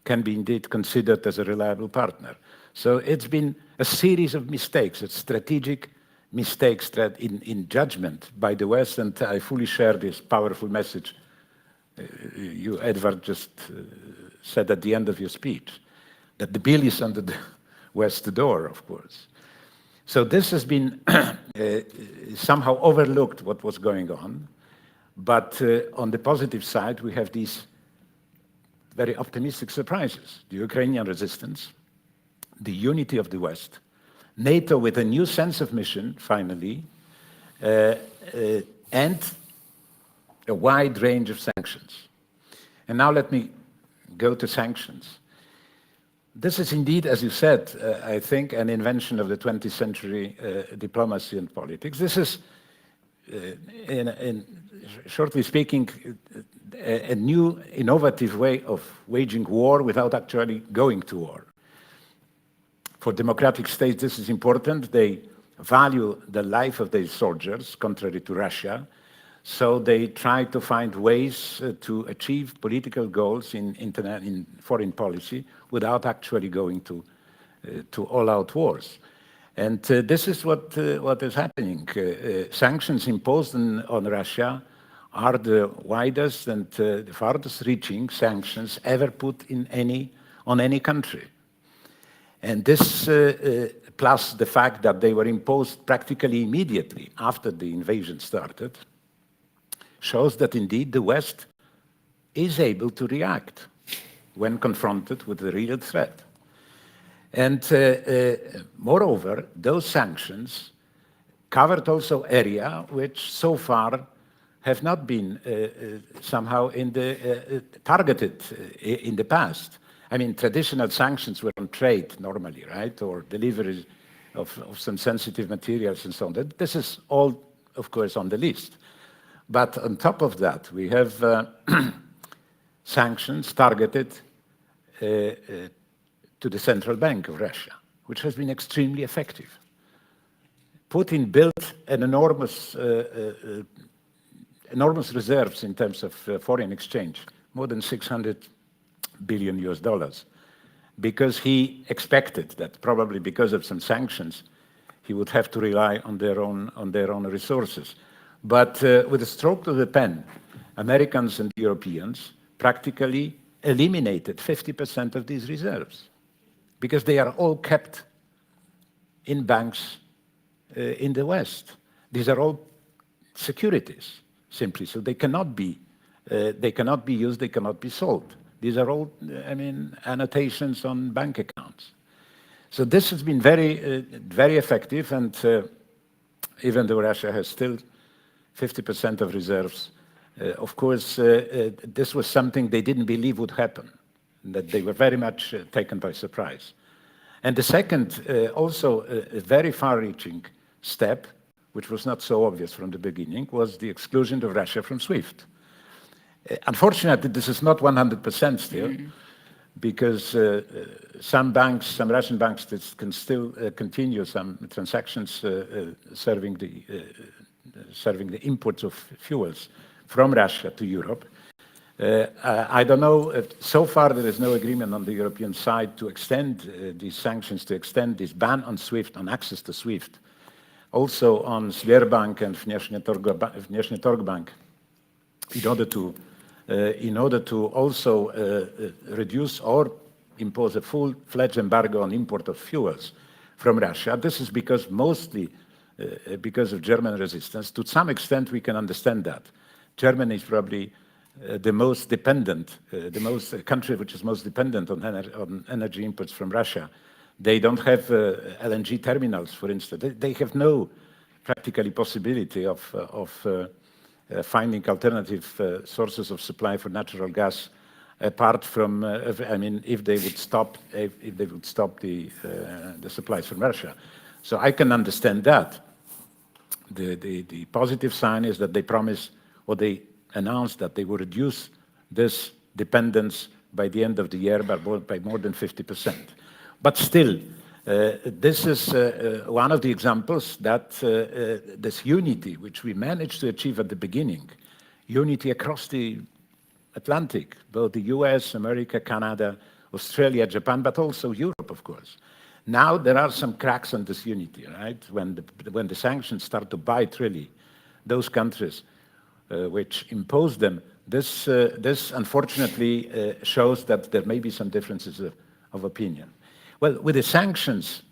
can be indeed considered as a reliable partner. So it's been a series of mistakes, strategic mistakes in judgment by the West, and I fully share this powerful message you, Edward, just said at the end of your speech, that the bill is under the West door, of course. So this has been somehow overlooked, what was going on, but on the positive side, we have these very optimistic surprises. The Ukrainian resistance, the unity of the West, NATO with a new sense of mission, finally, and a wide range of sanctions. And now let me go to sanctions. This is indeed, as you said, I think, an invention of the 20th century diplomacy and politics. This is, shortly speaking, a new, innovative way of waging war without actually going to war. For democratic states, this is important. They value the life of their soldiers, contrary to Russia. So they try to find ways to achieve political goals in foreign policy without actually going to all-out wars. And this is what is happening. Sanctions imposed on Russia are the widest and the farthest-reaching sanctions ever put on any country. And this, plus the fact that they were imposed practically immediately after the invasion started, shows that indeed the West is able to react when confronted with a real threat. And moreover, those sanctions covered also area which so far have not been somehow targeted in the past. I mean, traditional sanctions were on trade normally, right? Or delivery of some sensitive materials and so on. This is all, of course, on the list. But on top of that, we have sanctions targeted to the Central Bank of Russia, which has been extremely effective. Putin built an enormous reserves in terms of foreign exchange, more than $600 billion US, because he expected that probably because of some sanctions, he would have to rely on their own resources. But with a stroke of the pen, Americans and Europeans practically eliminated 50% of these reserves because they are all kept in banks in the West. These are all securities, simply, so they cannot be used, they cannot be sold. These are all, I mean, annotations on bank accounts. So this has been very effective, and even though Russia has still 50% of reserves, of course, this was something they didn't believe would happen, that they were very much taken by surprise. And the second, also a very far-reaching step, which was not so obvious from the beginning, was the exclusion of Russia from SWIFT. Unfortunately, this is not 100% still, because some Russian banks can still continue some transactions serving the imports of fuels from Russia to Europe. I don't know, so far there is no agreement on the European side to extend these sanctions, to extend this ban on SWIFT, on access to SWIFT, also on Sberbank and Внешний Торгbank, in order to also reduce or impose a full-fledged embargo on import of fuels from Russia. This is mostly because of German resistance. To some extent, we can understand that. Germany is probably the most dependent, country which is most dependent on energy imports from Russia. They don't have LNG terminals, for instance. They have no practically possibility of finding alternative sources of supply for natural gas, apart from, I mean, if they would stop the supplies from Russia. So I can understand that. The positive sign is that they promise, or they announced that they will reduce this dependence by the end of the year by more than 50%. But still, this is one of the examples that this unity, which we managed to achieve at the beginning, unity across the Atlantic, both the US, America, Canada, Australia, Japan, but also Europe, of course. Now there are some cracks on this unity, right? When the sanctions start to bite really those countries which impose them, this unfortunately shows that there may be some differences of opinion. Well, with the sanctions,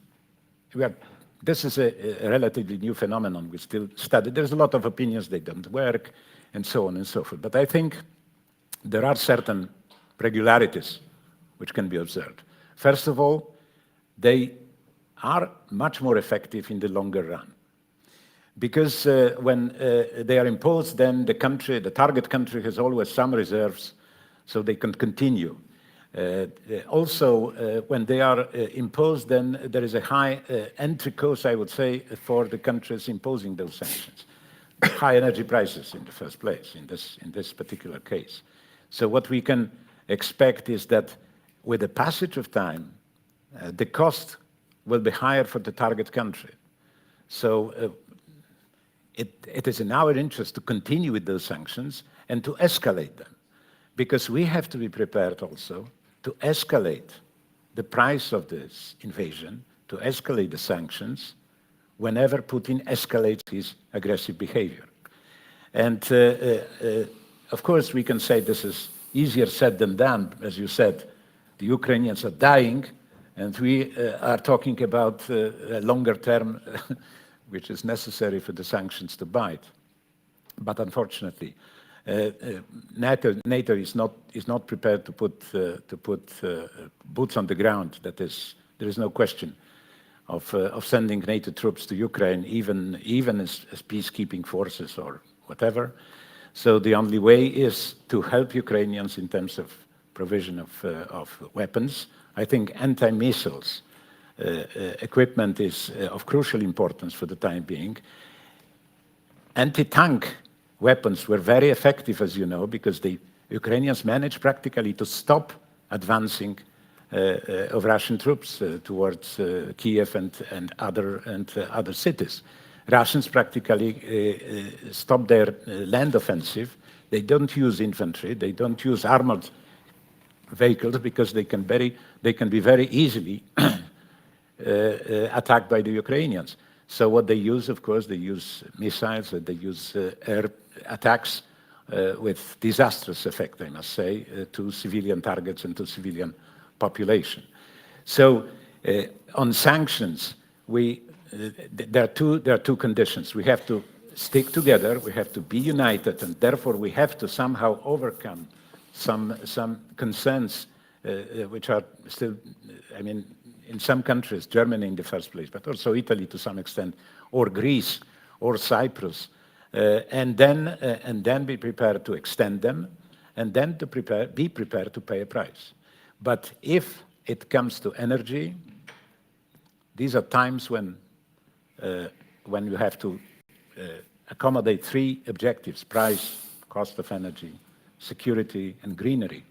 this is a relatively new phenomenon. We still study. There's a lot of opinions, they don't work, and so on and so forth. But I think there are certain regularities which can be observed. First of all, they are much more effective in the longer run. Because when they are imposed, then the target country has always some reserves, so they can continue. Also, when they are imposed, then there is a high entry cost, I would say, for the countries imposing those sanctions. High energy prices in the first place, in this particular case. So what we can expect is that with the passage of time, the cost will be higher for the target country. So it is in our interest to continue with those sanctions and to escalate them, because we have to be prepared also to escalate the price of this invasion, to escalate the sanctions whenever Putin escalates his aggressive behavior. And of course, we can say this is easier said than done. As you said, the Ukrainians are dying, and we are talking about a longer term which is necessary for the sanctions to bite. But unfortunately, NATO is not prepared to put boots on the ground. That is, there is no question of sending NATO troops to Ukraine, even as peacekeeping forces or whatever. So the only way is to help Ukrainians in terms of provision of weapons. I think anti-missiles equipment is of crucial importance for the time being. Anti-tank weapons were very effective, as you know, because the Ukrainians managed practically to stop advancing of Russian troops towards Kiev and other cities. Russians practically stopped their land offensive. They don't use infantry. They don't use armored vehicles because they can be very easily attacked by the Ukrainians. So what they use, of course, they use missiles, they use air attacks with disastrous effect, I must say, to civilian targets and to civilian population. So on sanctions, there are two conditions. We have to stick together, we have to be united, and therefore we have to somehow overcome some concerns which are still, I mean, in some countries, Germany in the first place, but also Italy to some extent, or Greece, or Cyprus, and then be prepared to extend them, and then to be prepared to pay a price. But if it comes to energy, these are times when you have to accommodate three objectives: price, cost of energy, security, and greenery.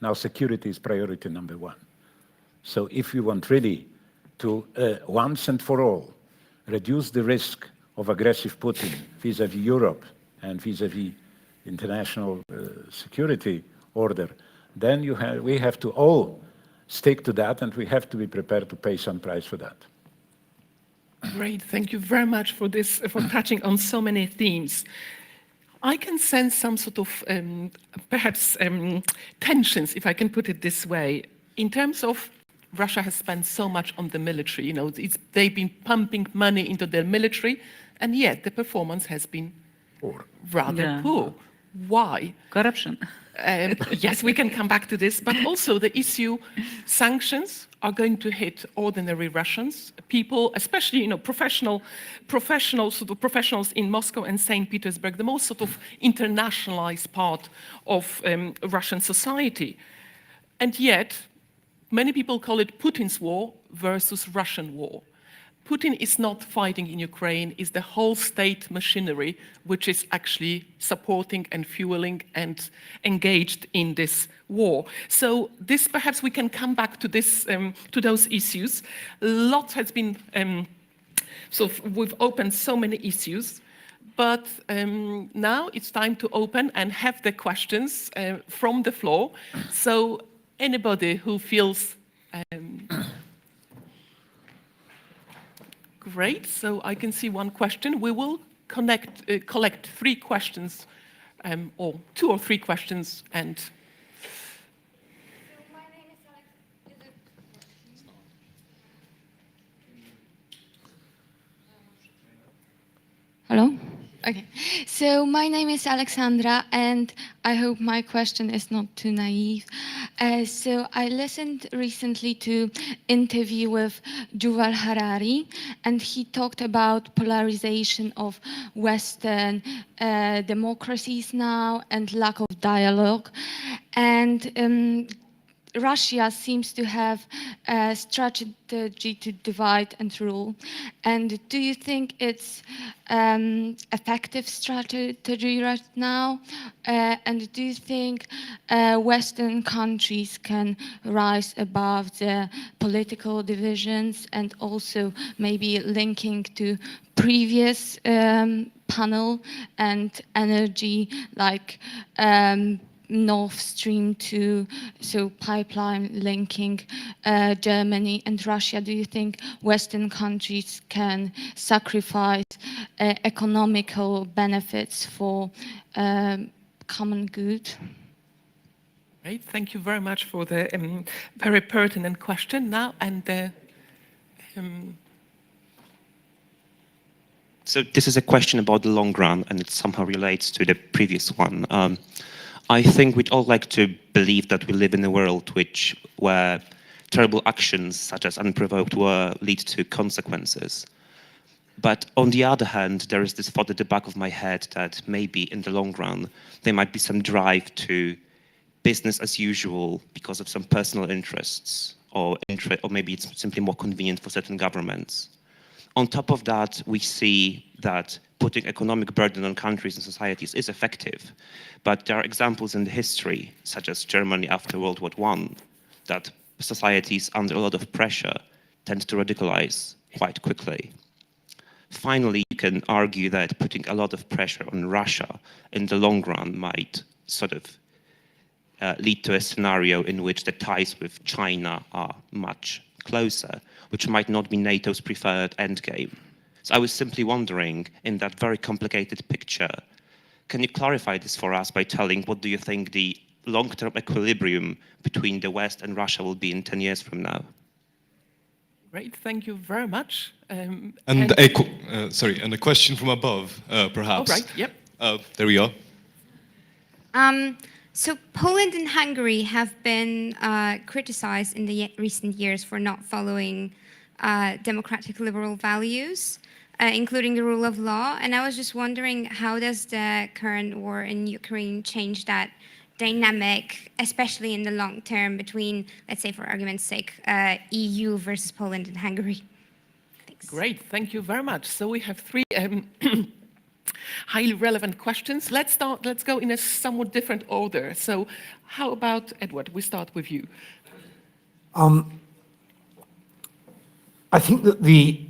Now, security is priority number one. So if you want really to, once and for all, reduce the risk of aggressive Putin vis-à-vis Europe and vis-à-vis international security order, then we have to all stick to that, and we have to be prepared to pay some price for that. Great, thank you very much for this, for touching on so many themes. I can sense some sort of perhaps tensions, if I can put it this way, in terms of Russia has spent so much on the military. You know, they've been pumping money into their military, and yet the performance has been rather poor. Why? Corruption. Yes, we can come back to this, but also the issue, sanctions are going to hit ordinary Russians, people, especially professionals in Moscow and St. Petersburg, the most sort of internationalized part of Russian society. And yet, many people call it Putin's war versus Russian war. Putin is not fighting in Ukraine, it's the whole state machinery which is actually supporting and fueling and engaged in this war. So this, perhaps we can come back to this, to those issues. Lots has been, so we've opened so many issues, but now it's time to open and have the questions from the floor. So anybody who feels great, so I can see one question. We will collect 3 questions, or 2 or 3 questions, and... Hello? Okay, so my name is Alexandra, and I hope my question is not too naive. So I listened recently to interview with Yuval Harari, and he talked about polarization of Western democracies now and lack of dialogue. And Russia seems to have a strategy to divide and rule. And do you think it's effective strategy right now? And do you think Western countries can rise above the political divisions, and also maybe linking to previous panel and energy, like Nord Stream 2, so pipeline linking Germany and Russia? Do you think Western countries can sacrifice economical benefits for common good? Great, thank you very much for the very pertinent question now. And so this is a question about the long run, and it somehow relates to the previous one. I think we'd all like to believe that we live in a world where terrible actions such as unprovoked war lead to consequences. But on the other hand, there is this thought at the back of my head that maybe in the long run, there might be some drive to business as usual because of some personal interests, or maybe it's simply more convenient for certain governments. On top of that, we see that putting economic burden on countries and societies is effective. But there are examples in the history, such as Germany after World War I, that societies under a lot of pressure tend to radicalize quite quickly. Finally, you can argue that putting a lot of pressure on Russia in the long run might sort of lead to a scenario in which the ties with China are much closer, which might not be NATO's preferred endgame. So I was simply wondering, in that very complicated picture, can you clarify this for us by telling what do you think the long-term equilibrium between the West and Russia will be in 10 years from now? great, thank you very much. And a question from above, perhaps. All right, yep. There we are. So Poland and Hungary have been criticized in the recent years for not following democratic liberal values, including the rule of law. And I was just wondering, how does the current war in Ukraine change that dynamic, especially in the long term between, let's say for argument's sake, EU versus Poland and Hungary? Thanks. Great, thank you very much. So we have three highly relevant questions. Let's go in a somewhat different order. So how about, Edward, we start with you. I think that the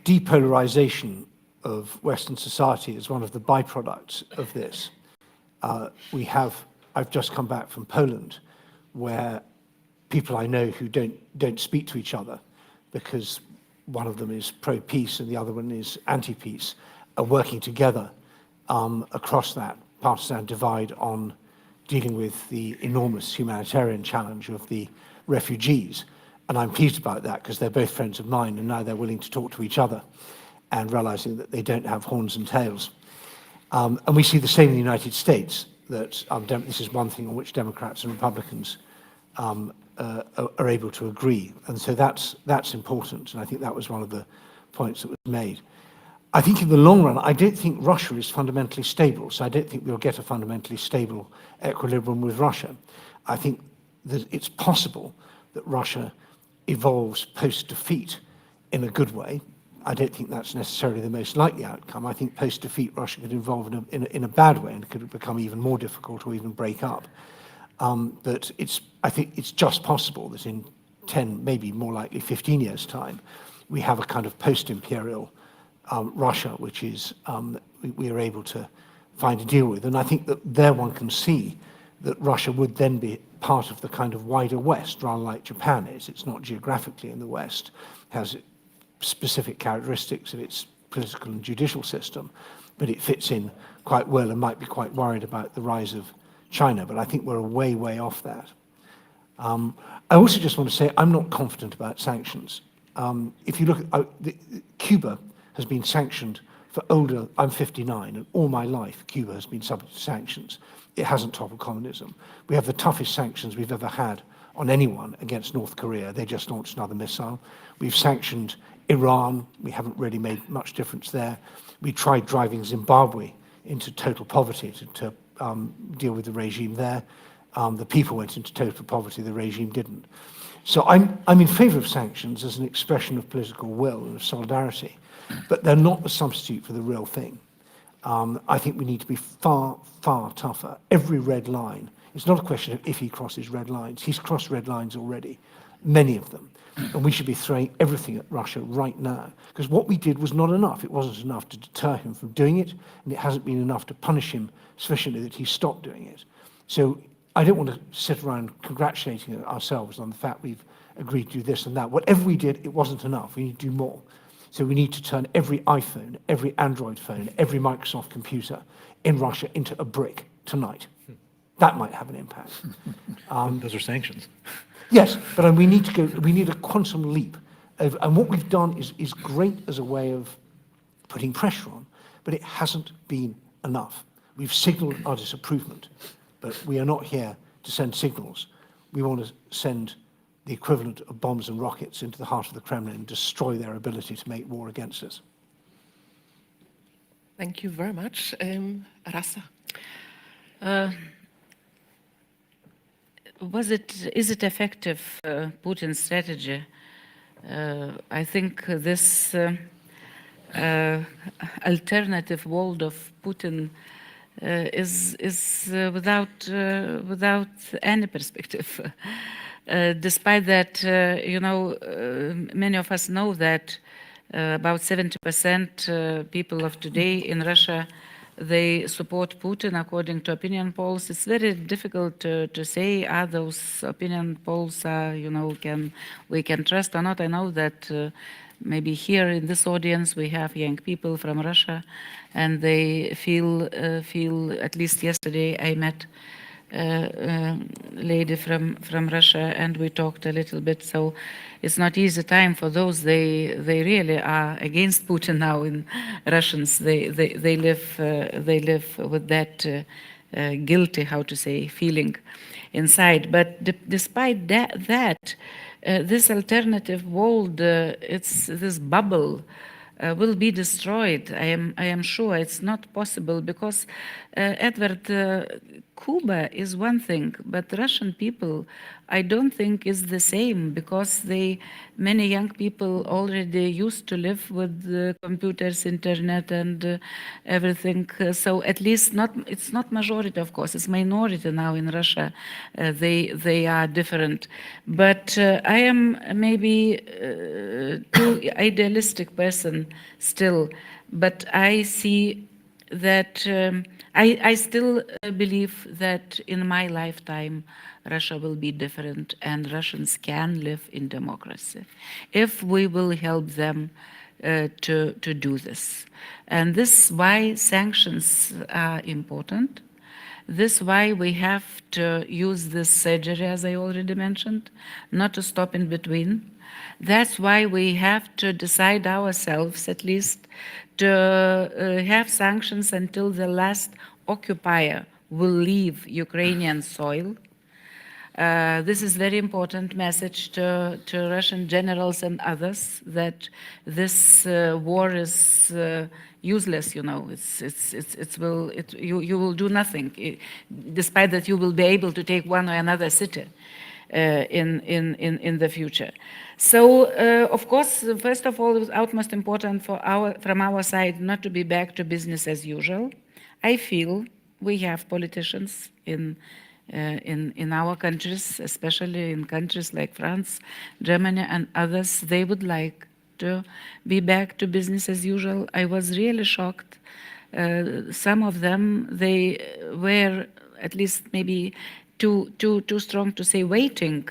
depolarization of Western society is one of the byproducts of this. I've just come back from Poland, where people I know who don't speak to each other because one of them is pro-peace and the other one is anti-peace, are working together across that partisan divide on dealing with the enormous humanitarian challenge of the refugees. And I'm pleased about that because they're both friends of mine, and now they're willing to talk to each other and realizing that they don't have horns and tails. And we see the same in the United States, that this is one thing on which Democrats and Republicans are able to agree. And so that's important, and I think that was one of the points that was made. I think in the long run, I don't think Russia is fundamentally stable, so I don't think we'll get a fundamentally stable equilibrium with Russia. I think that it's possible that Russia evolves post-defeat in a good way. I don't think that's necessarily the most likely outcome. I think post-defeat Russia could evolve in a bad way and could become even more difficult or even break up. But I think it's just possible that in 10, maybe more likely 15 years' time, we have a kind of post-imperial Russia, which is we are able to find a deal with. And I think that there one can see that Russia would then be part of the kind of wider West, rather like Japan is. It's not geographically in the West, has specific characteristics of its political and judicial system, but it fits in quite well and might be quite worried about the rise of China, but I think we're way, way off that. I also just want to say I'm not confident about sanctions. If you look at Cuba has been sanctioned I'm 59, and all my life Cuba has been subject to sanctions. It hasn't toppled communism. We have the toughest sanctions we've ever had on anyone against North Korea. They just launched another missile. We've sanctioned Iran. We haven't really made much difference there. We tried driving Zimbabwe into total poverty to deal with the regime there. The people went into total poverty, the regime didn't. So I'm in favor of sanctions as an expression of political will and of solidarity, but they're not a substitute for the real thing. I think we need to be far, far tougher. Every red line, it's not a question of if he crosses red lines. He's crossed red lines already, many of them. And we should be throwing everything at Russia right now, because what we did was not enough. It wasn't enough to deter him from doing it, and it hasn't been enough to punish him sufficiently that he stopped doing it. So I don't want to sit around congratulating ourselves on the fact we've agreed to do this and that. Whatever we did, it wasn't enough. We need to do more. So we need to turn every iPhone, every Android phone, every Microsoft computer in Russia into a brick tonight. That might have an impact. Those are sanctions. Yes, but we need a quantum leap. And what we've done is great as a way of putting pressure on, but it hasn't been enough. We've signaled our disapproval, but we are not here to send signals. We want to send the equivalent of bombs and rockets into the heart of the Kremlin and destroy their ability to make war against us. Thank you very much. Rasa. Is it effective, Putin's strategy? I think this alternative world of Putin is without any perspective. Despite that, many of us know that about 70% people of today in Russia, they support Putin according to opinion polls. It's very difficult to say are those opinion polls we can trust or not. I know that maybe here in this audience we have young people from Russia, and they feel at least yesterday I met a lady from Russia and we talked a little bit. So it's not easy time for those. They really are against Putin now. In Russians, they live with that guilty, feeling inside. But despite that, this alternative world, it's this bubble. Will be destroyed. I am sure it's not possible because Edward, Cuba is one thing, but Russian people, I don't think is the same because many young people already used to live with computers, internet, and everything. So at least it's not majority, of course, it's minority now in Russia. They are different, but I am maybe too idealistic person still, but I see that I still believe that in my lifetime Russia will be different and Russians can live in democracy if we will help them to do this. And this is why sanctions are important. This is why we have to use this surgery, as I already mentioned, not to stop in between. That's why we have to decide ourselves, at least, to have sanctions until the last occupier will leave Ukrainian soil. This is very important message to Russian generals and others that this war is useless. You will do nothing, despite that you will be able to take one or another city in the future. So, of course, first of all, it was utmost important from our side not to be back to business as usual. I feel we have politicians in our countries, especially in countries like France, Germany, and others. They would like to be back to business as usual. I was really shocked. Some of them, they were at least maybe too strong to say waiting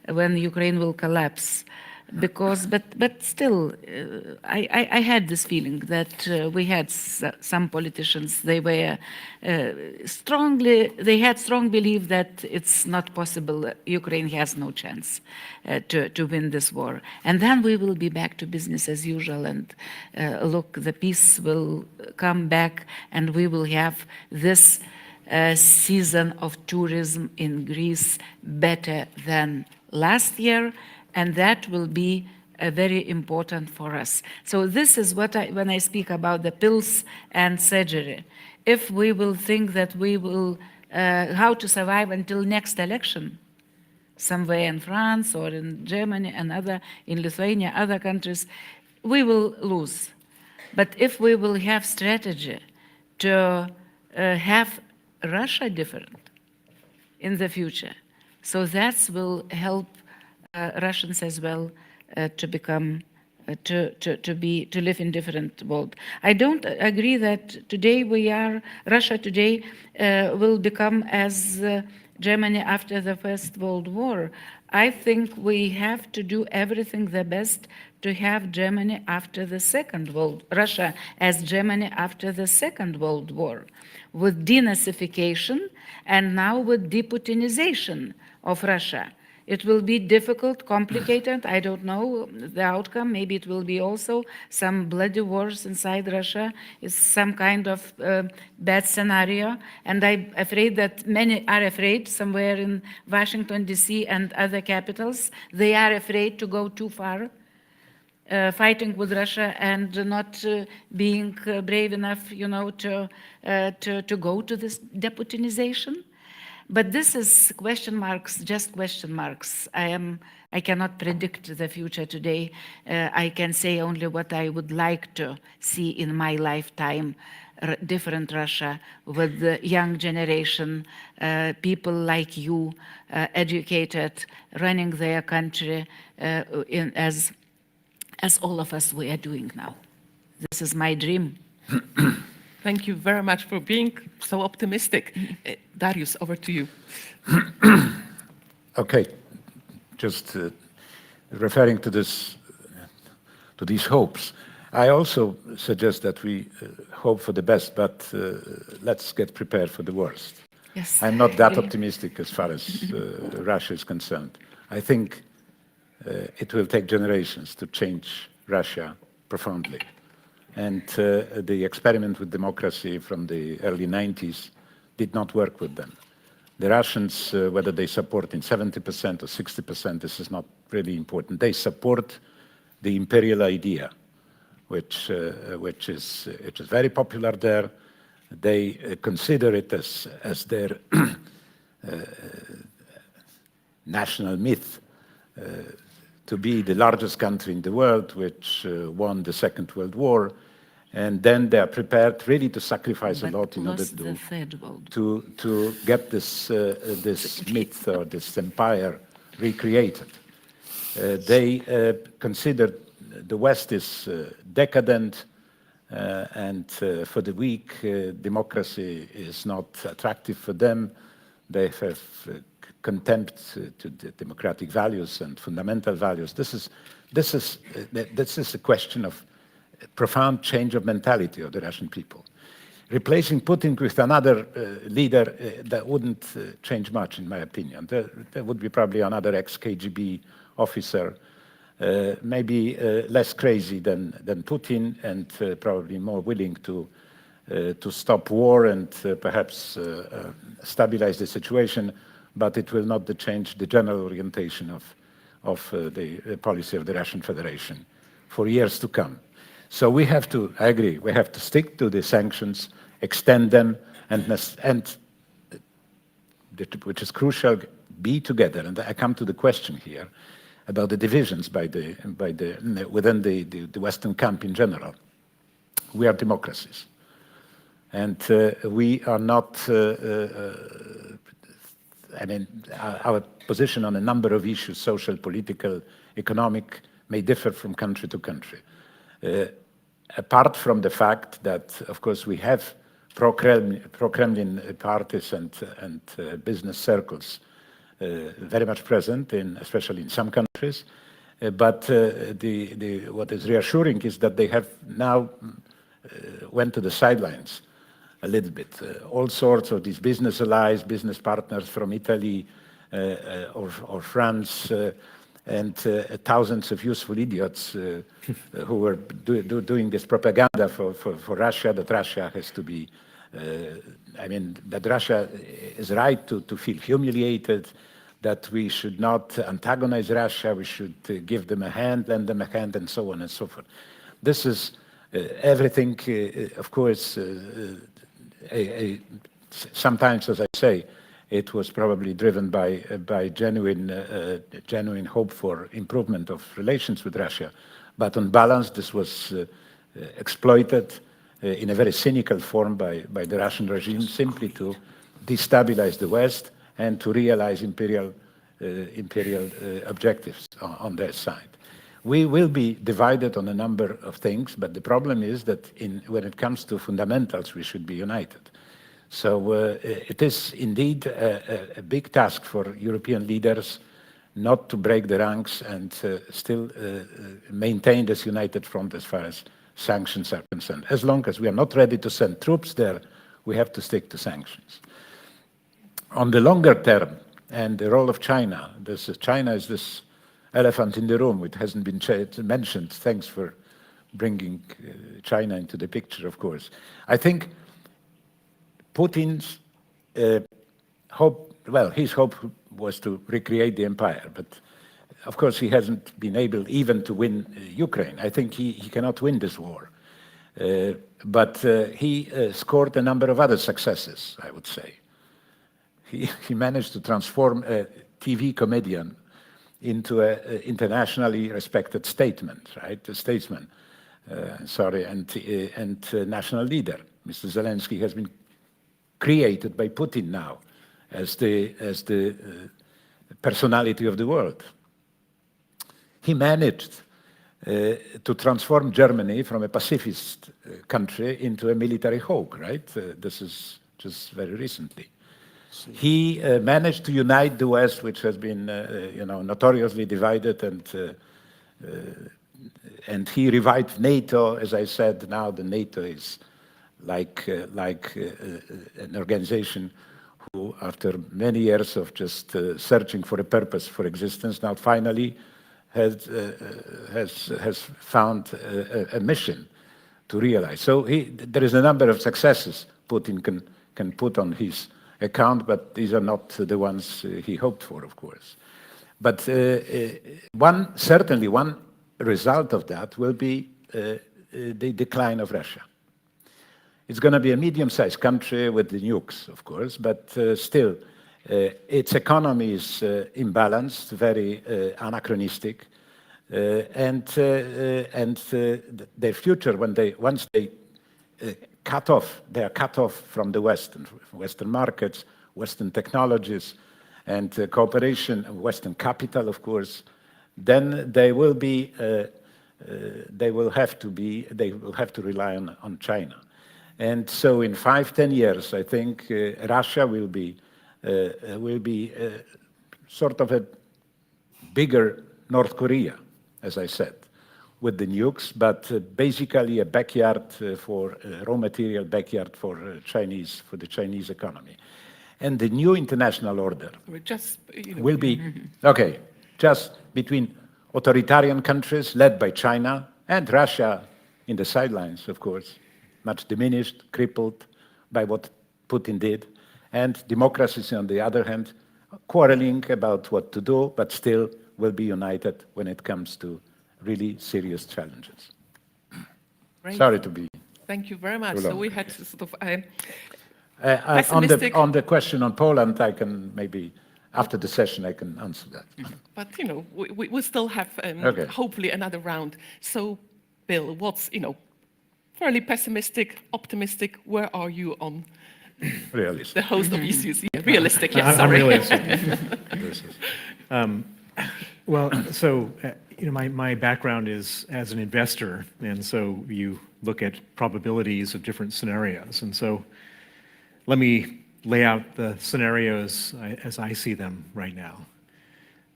when Ukraine will collapse. because, but still, I had this feeling that we had some politicians, they were they had strong belief that it's not possible, Ukraine has no chance to win this war. And then we will be back to business as usual, and look, the peace will come back, and we will have this season of tourism in Greece better than last year, and that will be very important for us. So this is what when I speak about the pills and surgery, if we will think that we will, how to survive until next election, somewhere in France or in Germany and in Lithuania, other countries, we will lose. But if we will have strategy to have Russia different in the future, so that will help Russians as well to become, to live in different world. I don't agree that today Russia today will become as Germany after the First World War. I think we have to do everything the best to have Germany after the Russia as Germany after the Second World War, with denazification and now with deputinization of Russia. It will be difficult, complicated. I don't know the outcome. Maybe it will be also some bloody wars inside Russia. It's some kind of bad scenario. And I'm afraid that many are afraid somewhere in Washington, D.C. and other capitals. They are afraid to go too far, fighting with Russia and not being brave enough, to go to this deputinization. But this is question marks, just question marks. I cannot predict the future today. I can say only what I would like to see in my lifetime, different Russia with the young generation, people like you, educated, running their country as all of us we are doing now. This is my dream. Thank you very much for being so optimistic. Darius, over to you. Okay, just referring to these hopes, I also suggest that we hope for the best, but let's get prepared for the worst. Yes. I'm not that optimistic as far as Russia is concerned. I think it will take generations to change Russia profoundly. And the experiment with democracy from the early 90s did not work with them. The Russians, whether they support in 70% or 60%, this is not really important. They support the imperial idea, which is very popular there. They consider it as their national myth, to be the largest country in the world, which won the Second World War, and then they are prepared really to sacrifice a lot in order to get this myth or this empire recreated. They consider the West is decadent, and for the weak, democracy is not attractive for them. They have contempt to the democratic values and fundamental values. This is a question of profound change of mentality of the Russian people. Replacing Putin with another leader, that wouldn't change much, in my opinion. There would be probably another ex-KGB officer, maybe less crazy than Putin, and probably more willing to stop war and perhaps stabilize the situation, but it will not change the general orientation of the policy of the Russian Federation for years to come. So we have to, I agree, we have to stick to the sanctions, extend them, and which is crucial, be together. And I come to the question here about the divisions within the Western camp in general. We are democracies. And we are not, our position on a number of issues, social, political, economic, may differ from country to country. Apart from the fact that, of course, we have pro-Kremlin parties and business circles very much present, especially in some countries, But what is reassuring is that they have now went to the sidelines a little bit. All sorts of these business allies, business partners from Italy or France, and thousands of useful idiots who were doing this propaganda for Russia, that Russia has to be, I mean, that Russia is right to feel humiliated, that we should not antagonize Russia, we should give them a hand, lend them a hand, and so on and so forth. This is everything, of course, sometimes, as I say, it was probably driven by genuine hope for improvement of relations with Russia. But on balance, this was exploited in a very cynical form by the Russian regime, simply to destabilize the West and to realize imperial objectives on their side. We will be divided on a number of things, but the problem is that when it comes to fundamentals, we should be united. So it is indeed a big task for European leaders not to break the ranks and still maintain this united front as far as sanctions are concerned. As long as we are not ready to send troops there, we have to stick to sanctions. On the longer term, and the role of China, China is this elephant in the room, which hasn't been mentioned. Thanks for bringing China into the picture, of course. I think Putin's hope, well, his hope was to recreate the empire, but of course he hasn't been able even to win Ukraine. I think he cannot win this war. But he scored a number of other successes, I would say. He managed to transform a TV comedian into an internationally respected statesman, right? A statesman, and national leader. Mr. Zelensky has been created by Putin now as the personality of the world. He managed to transform Germany from a pacifist country into a military hawk, right? This is just very recently. He managed to unite the West, which has been, notoriously divided, and he revived NATO. As I said, now the NATO is like an organization who, after many years of just searching for a purpose for existence, now finally has found a mission to realize. So there is a number of successes Putin can put on his account, but these are not the ones he hoped for, of course. But certainly one result of that will be the decline of Russia. It's going to be a medium-sized country with the nukes, of course, but still, its economy is imbalanced, very anachronistic, and their future, once they they are cut off from the West, and Western markets, Western technologies, and cooperation, Western capital, of course, then they will have to rely on China. And so in 5-10 years, I think Russia will be sort of a bigger North Korea, as I said, with the nukes, but basically a backyard for raw material, backyard for the Chinese economy. And the new international order will be, okay, just between authoritarian countries led by China and Russia in the sidelines, of course, much diminished, crippled by what Putin did, and democracies, on the other hand, quarreling about what to do, but still will be united when it comes to really serious challenges. Great. Sorry to be. Thank you very much. Too long. So we had sort of on the question on Poland, I can maybe after the session I can answer that. But we still have hopefully another round. So, Bill, what's fairly pessimistic, optimistic? Where are you on? Realistic. The host of issues. Yeah, realistic. Yes, sorry. I'm realistic. Well, so my background is as an investor, and so you look at probabilities of different scenarios. And so let me lay out the scenarios as I see them right now.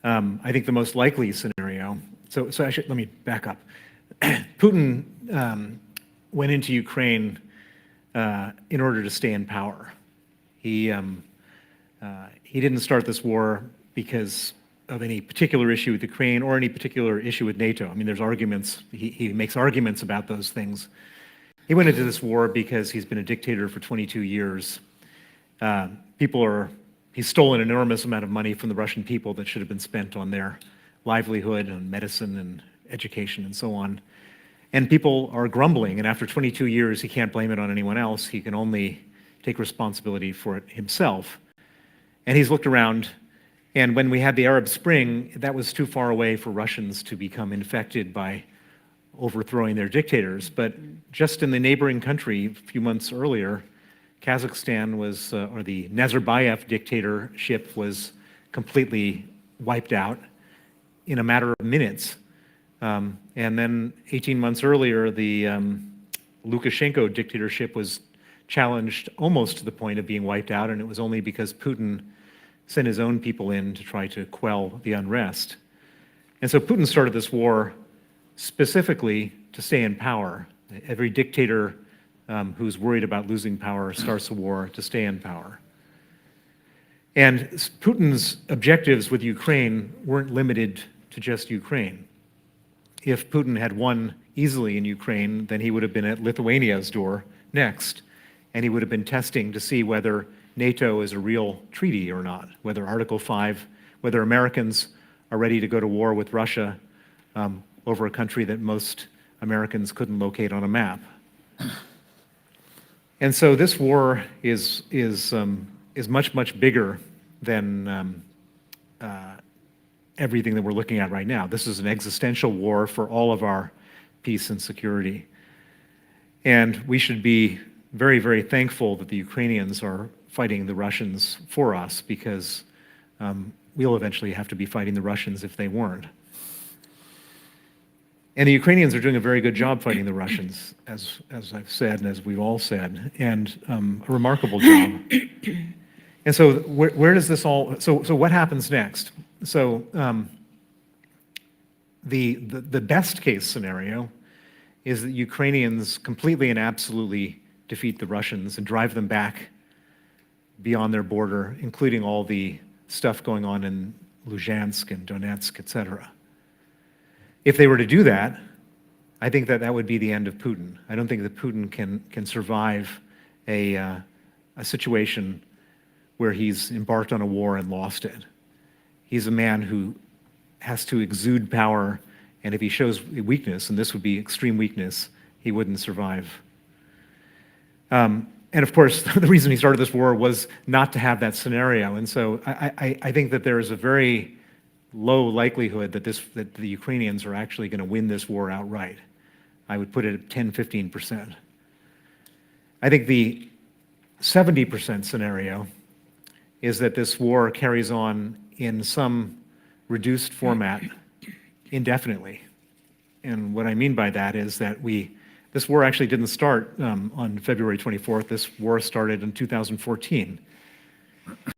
I think the most likely scenario so actually, let me back up. Putin went into Ukraine in order to stay in power. He didn't start this war because of any particular issue with Ukraine or any particular issue with NATO. I mean, there's arguments, he makes arguments about those things. He went into this war because he's been a dictator for 22 years. He's stolen an enormous amount of money from the Russian people that should have been spent on their livelihood, on medicine and education and so on. And people are grumbling, and after 22 years, he can't blame it on anyone else. He can only take responsibility for it himself. And he's looked around, and when we had the Arab Spring, that was too far away for Russians to become infected by overthrowing their dictators. But just in the neighboring country, a few months earlier, Kazakhstan was, or the Nazarbayev dictatorship was completely wiped out in a matter of minutes. And then 18 months earlier, the Lukashenko dictatorship was challenged almost to the point of being wiped out, and it was only because Putin sent his own people in to try to quell the unrest. And so Putin started this war specifically to stay in power. Every dictator who's worried about losing power starts a war to stay in power. And Putin's objectives with Ukraine weren't limited to just Ukraine. If Putin had won easily in Ukraine, then he would have been at Lithuania's door next, and he would have been testing to see whether NATO is a real treaty or not, whether Article 5, whether Americans are ready to go to war with Russia over a country that most Americans couldn't locate on a map. And so this war is much, much bigger than everything that we're looking at right now. This is an existential war for all of our peace and security. And we should be very, very thankful that the Ukrainians are fighting the Russians for us, because we'll eventually have to be fighting the Russians if they weren't. And the Ukrainians are doing a very good job fighting the Russians, as I've said and as we've all said, and a remarkable job. And so where does this all, so what happens next? So the best case scenario is that Ukrainians completely and absolutely defeat the Russians and drive them back beyond their border, including all the stuff going on in Luhansk and Donetsk, etc. If they were to do that, I think that would be the end of Putin. I don't think that Putin can survive a situation where he's embarked on a war and lost it. He's a man who has to exude power, and if he shows weakness, and this would be extreme weakness, he wouldn't survive. And of course, the reason he started this war was not to have that scenario. And so I think that there is a very low likelihood that the Ukrainians are actually going to win this war outright. I would put it at 10–15%. I think the 70% scenario is that this war carries on in some reduced format indefinitely. And what I mean by that is that this war actually didn't start on February 24th. This war started in 2014.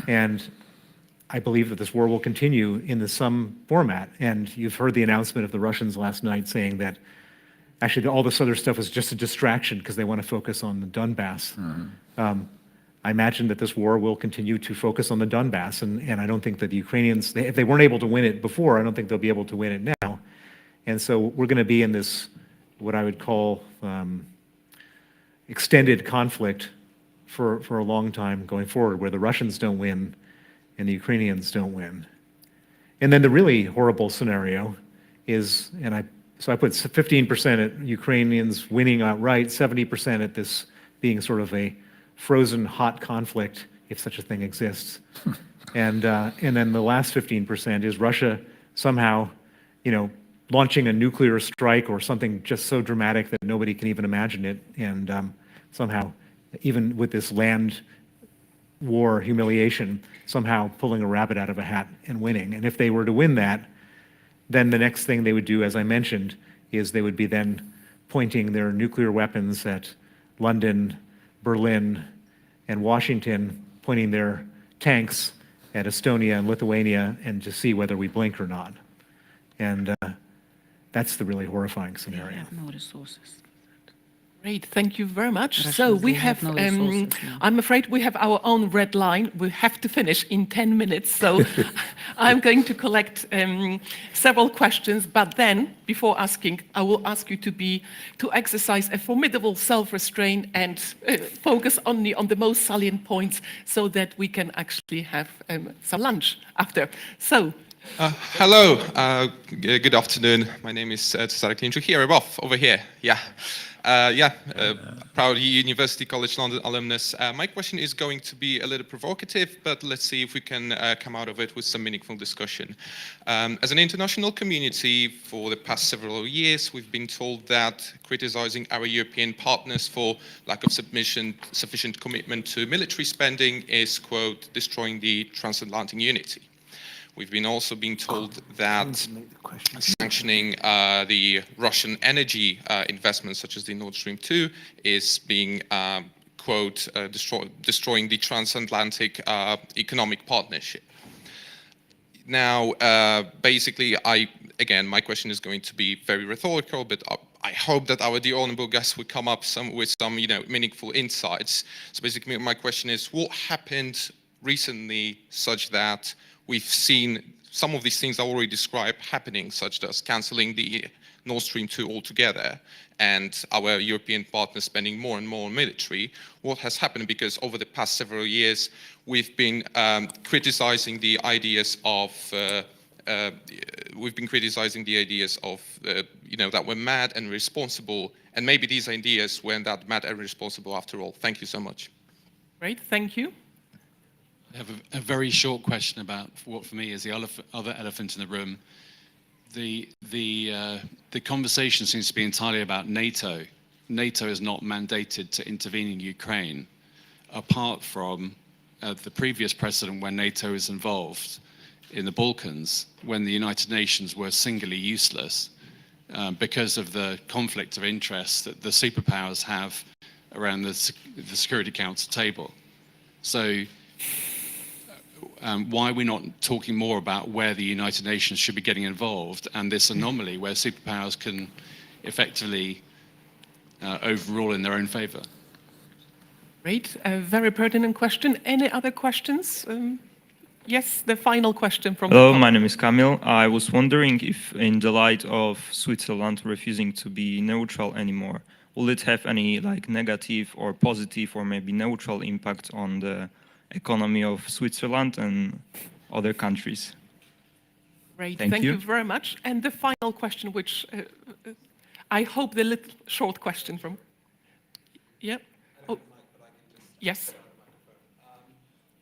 And I believe that this war will continue in some format. And you've heard the announcement of the Russians last night saying that actually all this other stuff is just a distraction because they want to focus on the Donbass. Mm-hmm. I imagine that this war will continue to focus on the Donbass, and I don't think that the Ukrainians, if they weren't able to win it before, I don't think they'll be able to win it now. And so we're going to be in this, what I would call extended conflict for a long time going forward, where the Russians don't win and the Ukrainians don't win. And then the really horrible scenario is, so I put 15% at Ukrainians winning outright, 70% at this being sort of a frozen hot conflict, if such a thing exists. And then the last 15% is Russia somehow, launching a nuclear strike or something just so dramatic that nobody can even imagine it, and somehow, even with this land war humiliation, somehow pulling a rabbit out of a hat and winning. And if they were to win that, then the next thing they would do, as I mentioned, is they would be then pointing their nuclear weapons at London, Berlin, and Washington, pointing their tanks at Estonia and Lithuania, and to see whether we blink or not. And That's the really horrifying scenario. They have no resources. Great, thank you very much. Russians, So we they have no resources now. I'm afraid we have our own red line. We have to finish in 10 minutes. So I'm going to collect several questions, but then before asking, I will ask you to exercise a formidable self-restraint and focus only on the most salient points so that we can actually have some lunch after. So. Hello, good afternoon. My name is Tymczyszyn here, over here. Yeah. Proud University College London alumnus. My question is going to be a little provocative, but let's see if we can come out of it with some meaningful discussion. As an international community, for the past several years, we've been told that criticizing our European partners for lack of sufficient commitment to military spending is, quote, destroying the transatlantic unity. We've been also being told that sanctioning the Russian energy investments, such as the Nord Stream 2, is being, quote, destroying the transatlantic economic partnership. Now, basically, again, my question is going to be very rhetorical, but I hope that our dear honorable guests will come up with some, meaningful insights. So basically, my question is, what happened recently such that we've seen some of these things I already described happening, such as cancelling the Nord Stream 2 altogether and our European partners spending more and more on military? What has happened? Because over the past several years, we've been criticizing the ideas of that we're mad and irresponsible, and maybe these ideas weren't that mad and irresponsible after all. Thank you so much. Great, thank you. I have a very short question about what for me is the other elephant in the room. The conversation seems to be entirely about NATO. NATO is not mandated to intervene in Ukraine, apart from the previous precedent when NATO is involved in the Balkans, when the United Nations were singularly useless because of the conflict of interest that the superpowers have around the Security Council table. So why are we not talking more about where the United Nations should be getting involved and this anomaly where superpowers can effectively overrule in their own favor? Great, a very pertinent question. Any other questions? Yes, the final question from Hello, my name is Kamil. I was wondering if in the light of Switzerland refusing to be neutral anymore, will it have any negative or positive or maybe neutral impact on the economy of Switzerland and other countries? Great, thank you very much. And the final question, which I hope the little short question from, yeah, oh, yes.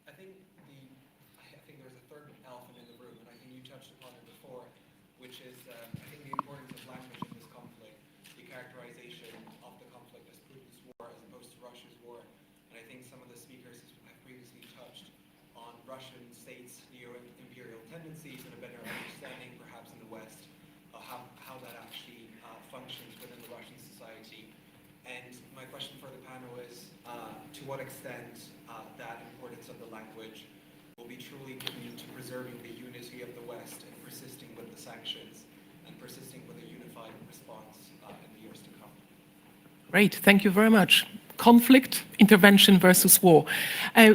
I think there's a third elephant in the room, and I think you touched upon it before, which is I think the importance of language in this conflict, the characterization of the conflict as Putin's war as opposed to Russia's war. And I think some of the speakers have previously touched on Russian states' neo-imperial tendencies and a better understanding, perhaps in the West, of how that actually functions within the Russian society. And my question for the panel is, to what extent that importance of the language will be truly key to preserving the unity of the West and persisting with the sanctions and persisting with a unified response in the years to come? Great, thank you very much. Conflict, intervention versus war.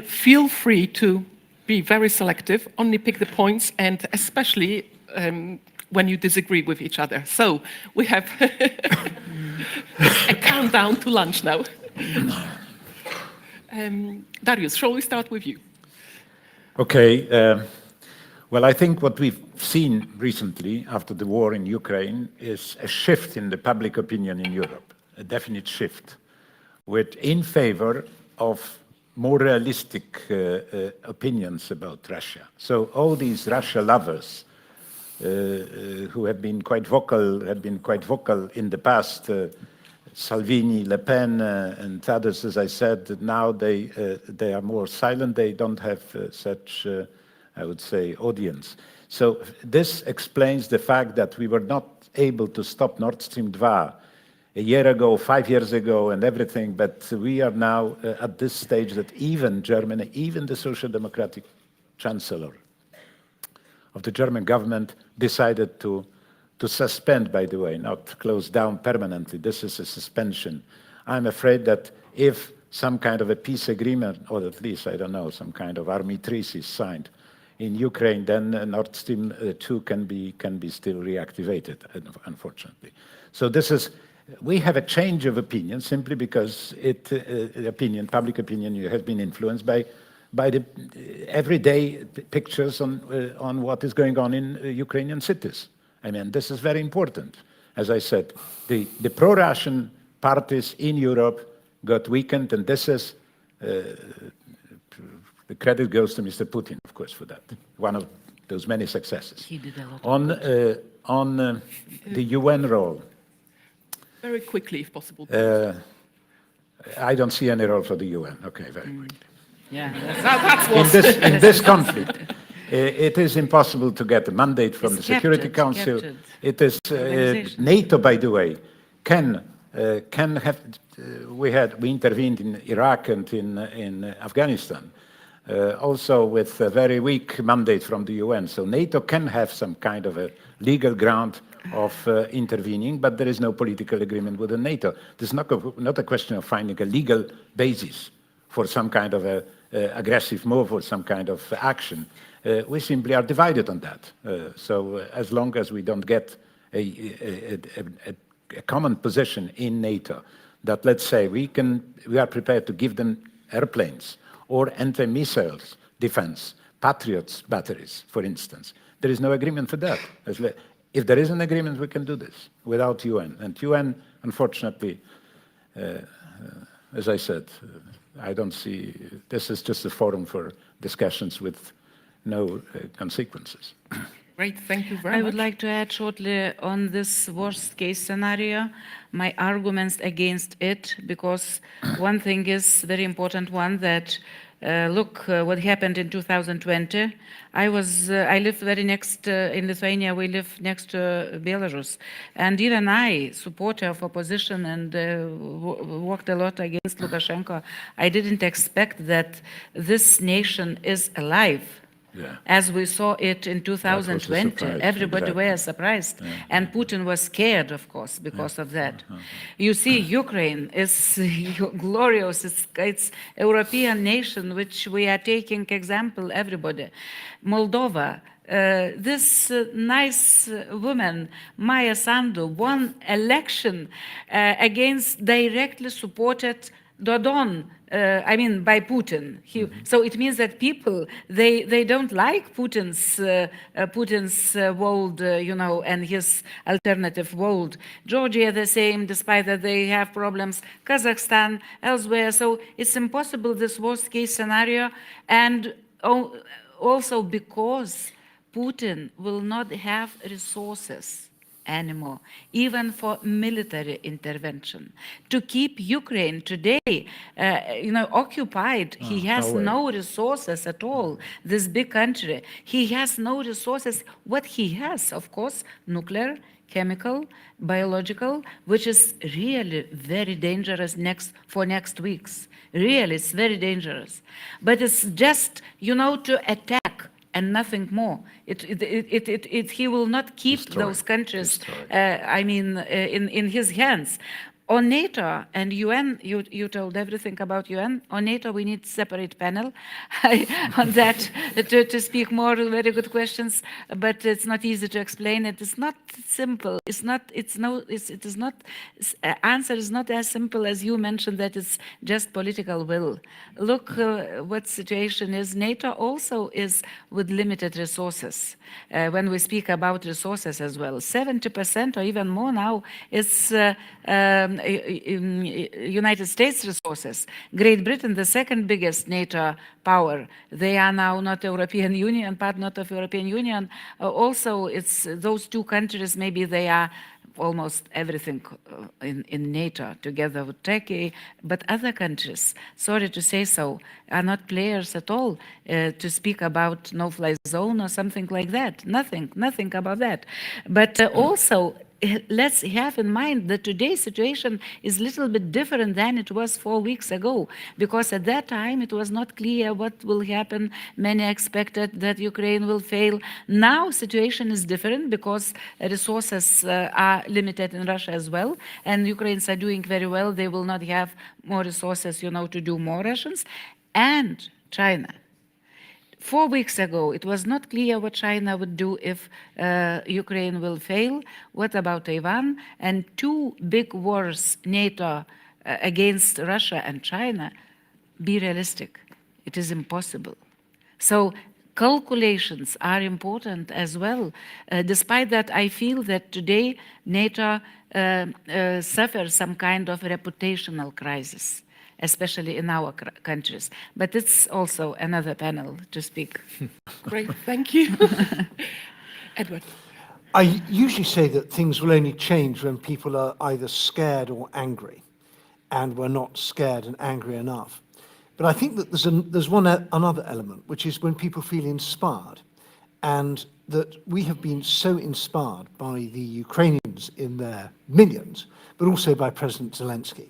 Feel free to be very selective, only pick the points, and especially when you disagree with each other. So we have a countdown to lunch now. Darius, shall we start with you? Okay. Well, I think what we've seen recently after the war in Ukraine is a shift in the public opinion in Europe, a definite shift, in favor of more realistic opinions about Russia. So all these Russia lovers who have been quite vocal in the past, Salvini, Le Pen, and others, as I said, now they are more silent. They don't have such, I would say, audience. So this explains the fact that we were not able to stop Nord Stream 2 a year ago, 5 years ago, and everything. But we are now at this stage that even Germany, even the Social Democratic Chancellor of the German government, decided to to suspend, by the way, not close down permanently. This is a suspension. I'm afraid that if some kind of a peace agreement, or at least, I don't know, some kind of army treaty is signed in Ukraine, then Nord Stream 2 can be still reactivated, unfortunately. So this is, we have a change of opinion simply because public opinion has been influenced by the everyday pictures on what is going on in Ukrainian cities. I mean, this is very important. As I said, the pro-Russian parties in Europe got weakened, and this is, the credit goes to Mr. Putin, of course, for that. One of those many successes. He did a lot on the UN role. Very quickly, if possible. I don't see any role for the UN. Okay, very quickly. Yeah, in this conflict, it is impossible to get a mandate from the Security Council. It is NATO, by the way, can have. We intervened in Iraq and in Afghanistan, also with a very weak mandate from the UN. So NATO can have some kind of a legal ground of intervening, but there is no political agreement within NATO. There's not a question of finding a legal basis for some kind of a aggressive move or some kind of action. We simply are divided on that. So as long as we don't get a common position in NATO, that let's say we are prepared to give them airplanes or anti-missiles defense, Patriots batteries, for instance. There is no agreement for that. If there is an agreement, we can do this without UN. And UN, unfortunately, as I said, I don't see, this is just a forum for discussions with no consequences. Great, thank you very much. I would like to add shortly on this worst case scenario, my arguments against it, because one thing is very important one that look what happened in 2020. I live very next in Lithuania. We live next to Belarus, and even I, supporter of opposition and worked a lot against Lukashenko. I didn't expect that this nation is alive. Yeah. As we saw it in 2020, everybody was surprised, and Putin was scared, of course, because of that. You see, Ukraine is glorious. It's European nation, which we are taking example. Everybody, Moldova. This nice woman, Maya Sandu, won election against directly supported Dodon. By Putin. So it means that people, they don't like Putin's world, and his alternative world. Georgia the same, despite that they have problems. Kazakhstan, elsewhere. So it's impossible, this worst case scenario. And also because Putin will not have resources anymore, even for military intervention. To keep Ukraine today, occupied, he has no resources at all. This big country, he has no resources. What he has, of course, nuclear, chemical, biological, which is really very dangerous for next weeks. Really, it's very dangerous. But it's just, to attack and nothing more. He will not keep those countries, in his hands. On NATO and UN, you told everything about UN. On NATO, we need separate panel on that to speak more. Very good questions, but it's not easy to explain. It is not simple. Answer is not as simple as you mentioned, that it's just political will. Look what situation is. NATO also is with limited resources. When we speak about resources as well, 70% or even more now is United States resources. Great Britain, the second biggest NATO power, they are now not European Union, part not of European Union. Also, it's those two countries, maybe they are almost everything in NATO together with Turkey, but other countries, sorry to say so, are not players at all to speak about no-fly zone or something like that. Nothing about that. But also, let's have in mind that today's situation is a little bit different than it was 4 weeks ago, because at that time it was not clear what will happen. Many expected that Ukraine will fail. Now situation is different because resources are limited in Russia as well, and Ukrainians are doing very well. They will not have more resources, to do more Russians. And China. 4 weeks ago, it was not clear what China would do if Ukraine will fail. What about Taiwan? And two big wars, NATO against Russia and China, be realistic. It is impossible. So calculations are important as well. Despite that, I feel that today NATO suffers some kind of reputational crisis, especially in our countries. But it's also another panel to speak. Great, thank you. Edward. I usually say that things will only change when people are either scared or angry, and we're not scared and angry enough. But I think that there's another element, which is when people feel inspired, and that we have been so inspired by the Ukrainians in their millions, but also by President Zelensky.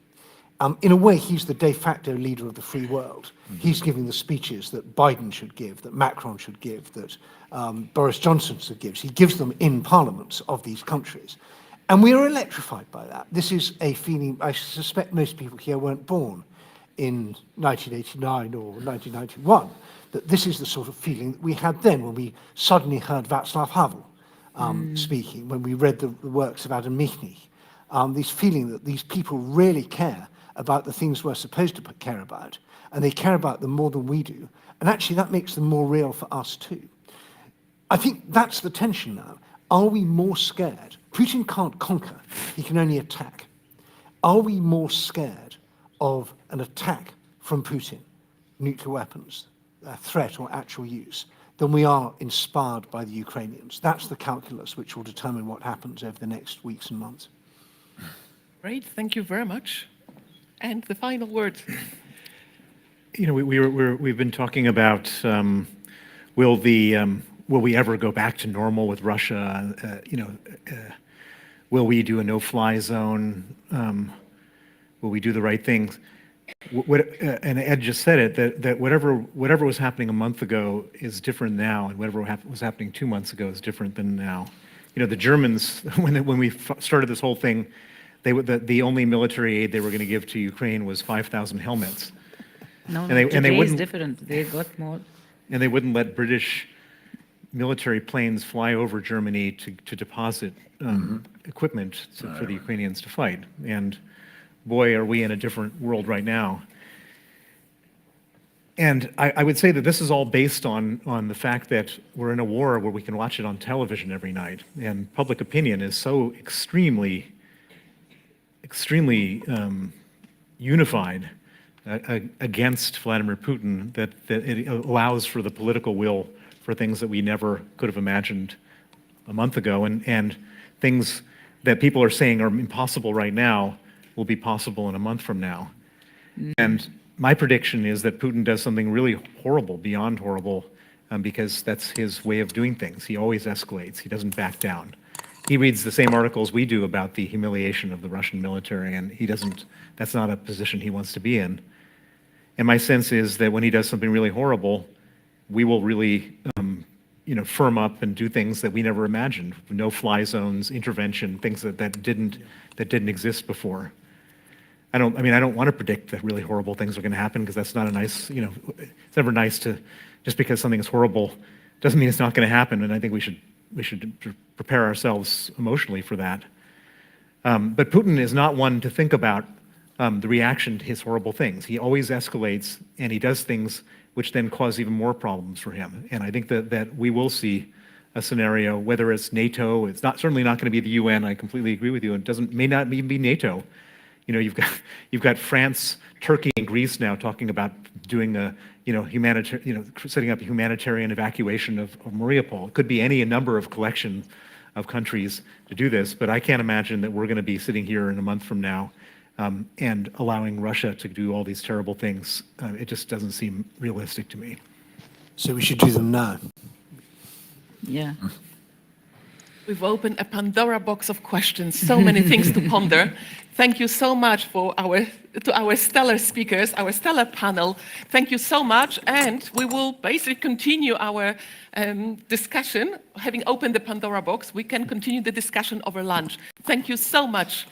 In a way, he's the de facto leader of the free world. He's giving the speeches that Biden should give, that Macron should give, that Boris Johnson should give. He gives them in parliaments of these countries. And we are electrified by that. This is a feeling, I suspect most people here weren't born in 1989 or 1991, that this is the sort of feeling that we had then when we suddenly heard Václav Havel speaking, when we read the works of Adam Michnich. This feeling that these people really care about the things we're supposed to care about, and they care about them more than we do. And actually that makes them more real for us too. I think that's the tension now. Are we more scared? Putin can't conquer, he can only attack. Are we more scared of an attack from Putin, nuclear weapons, a threat or actual use, than we are inspired by the Ukrainians? That's the calculus which will determine what happens over the next weeks and months. Great, thank you very much. And the final word. We've been talking about will we ever go back to normal with Russia? Will we do a no-fly zone? Will we do the right things? And Ed just said it, that whatever was happening a month ago is different now, and whatever was happening 2 months ago is different than now. The Germans, when we started this whole thing, the only military aid they were going to give to Ukraine was 5,000 helmets. No, today is different. They got more. And they wouldn't let British military planes fly over Germany to deposit equipment for the Ukrainians to fight. And boy, are we in a different world right now. And I would say that this is all based on the fact that we're in a war where we can watch it on television every night. And public opinion is so extremely unified against Vladimir Putin that it allows for the political will for things that we never could have imagined a month ago, and things that people are saying are impossible right now will be possible in a month from now. And my prediction is that Putin does something really horrible, beyond horrible, because that's his way of doing things. He always escalates. He doesn't back down. He reads the same articles we do about the humiliation of the Russian military, and that's not a position he wants to be in. And my sense is that when he does something really horrible, we will really, firm up and do things that we never imagined. No-fly zones, intervention, things that didn't exist before. I don't want to predict that really horrible things are going to happen, because that's not a nice, it's never nice to, just because something is horrible doesn't mean it's not going to happen, and I think we should prepare ourselves emotionally for that. But Putin is not one to think about the reaction to his horrible things. He always escalates, and he does things which then cause even more problems for him. And I think that we will see a scenario, whether it's NATO, it's certainly not going to be the UN. I completely agree with you. It may not even be NATO. You've got France, Turkey, and Greece now talking about doing setting up a humanitarian evacuation of Mariupol. It could be a number of collection of countries to do this, but I can't imagine that we're going to be sitting here in a month from now and allowing Russia to do all these terrible things. It just doesn't seem realistic to me. So we should do them now. Yeah. We've opened a Pandora box of questions, so many things to ponder. Thank you so much to our stellar speakers, our stellar panel. Thank you so much, and we will basically continue our discussion. Having opened the Pandora box, we can continue the discussion over lunch. Thank you so much.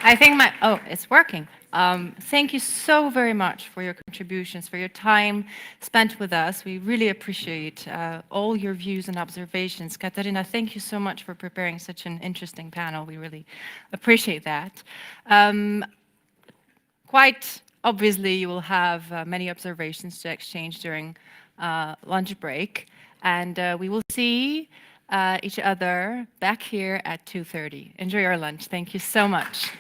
I think it's working. Thank you so very much for your contributions, for your time spent with us. We really appreciate all your views and observations. Katarina, thank you so much for preparing such an interesting panel. We really appreciate that. Quite obviously, you will have many observations to exchange during lunch break, and we will see each other back here at 2:30. Enjoy your lunch. Thank you so much.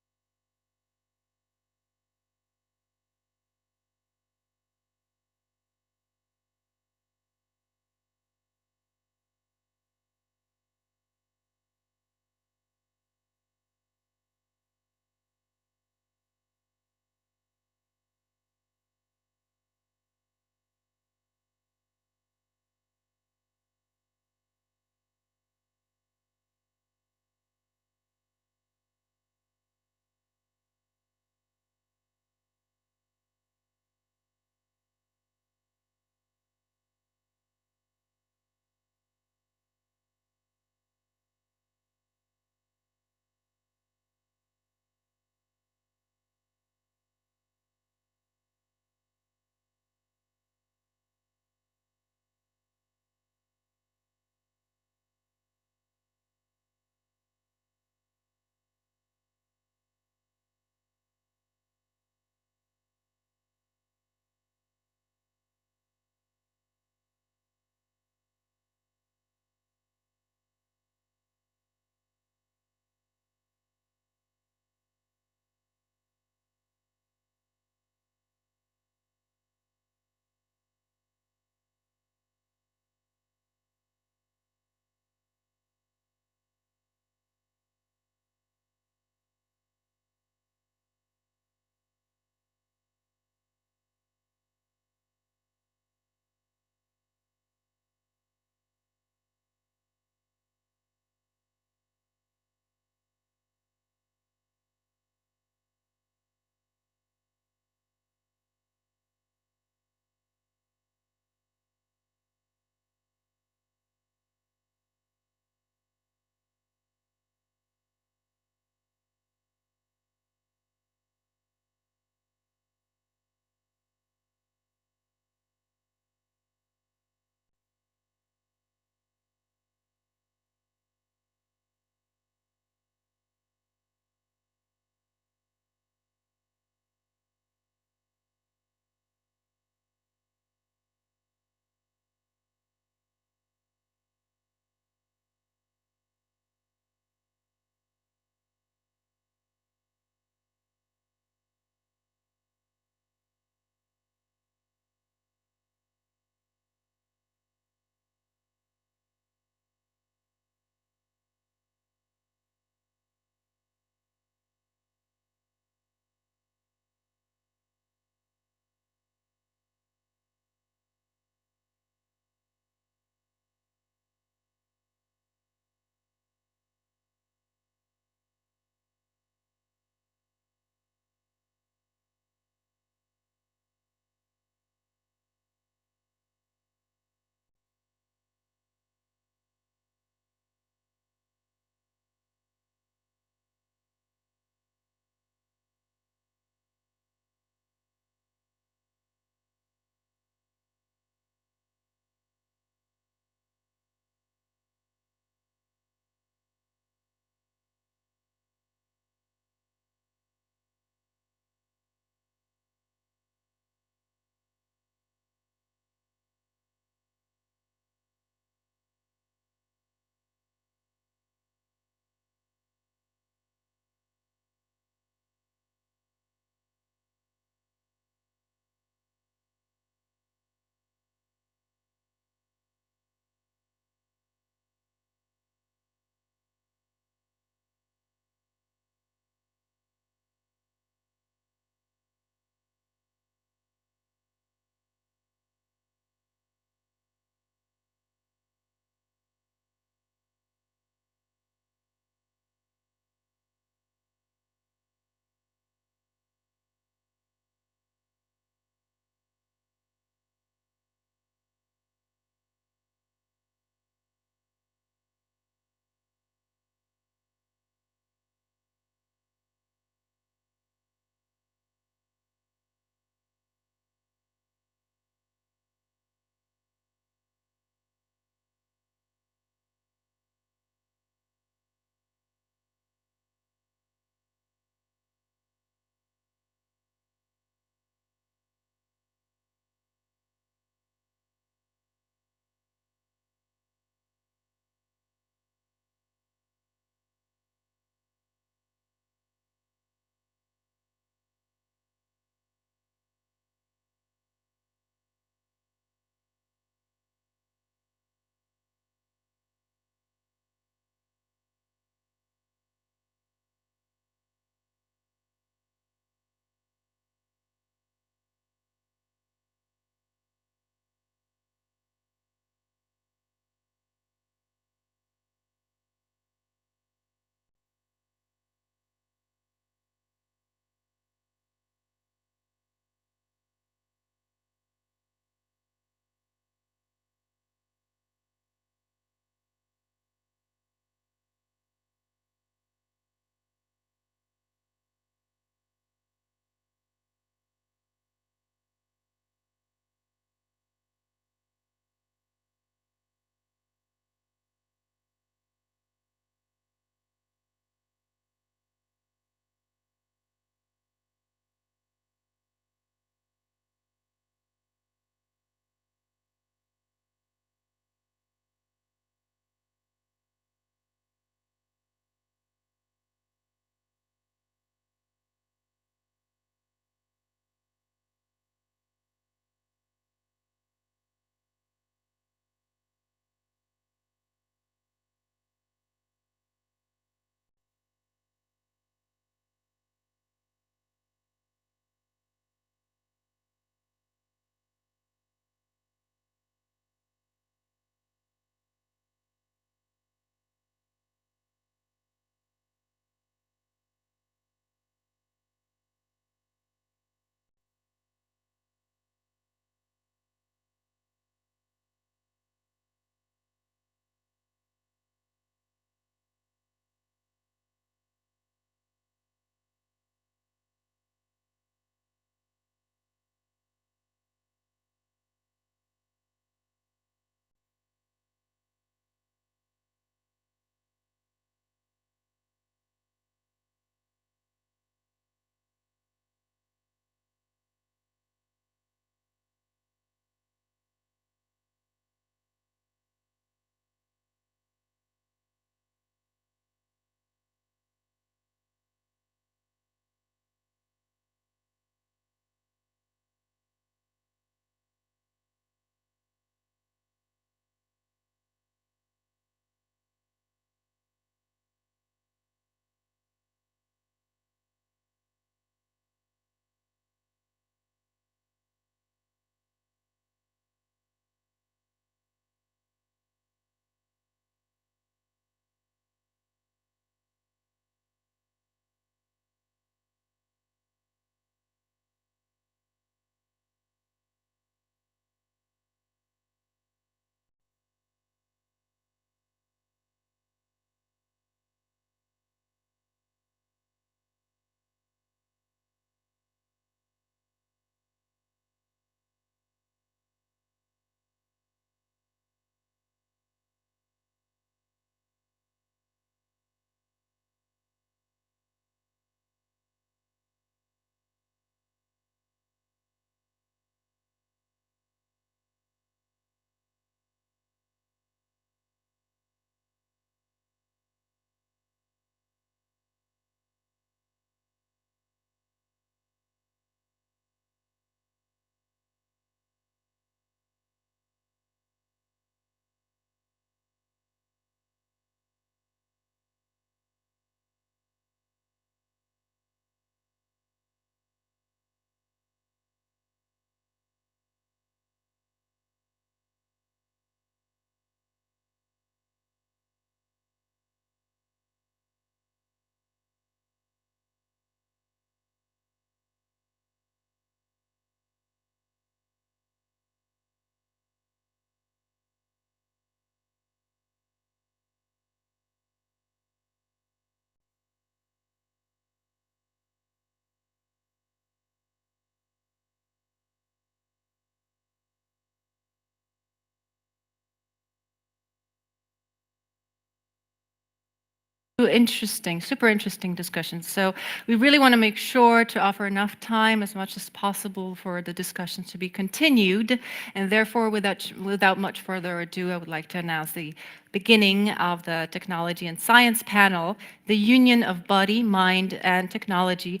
Interesting, super interesting discussions. So we really want to make sure to offer enough time as much as possible for the discussions to be continued. And therefore, without much further ado, I would like to announce the beginning of the Technology and Science panel, the union of body, mind, and technology.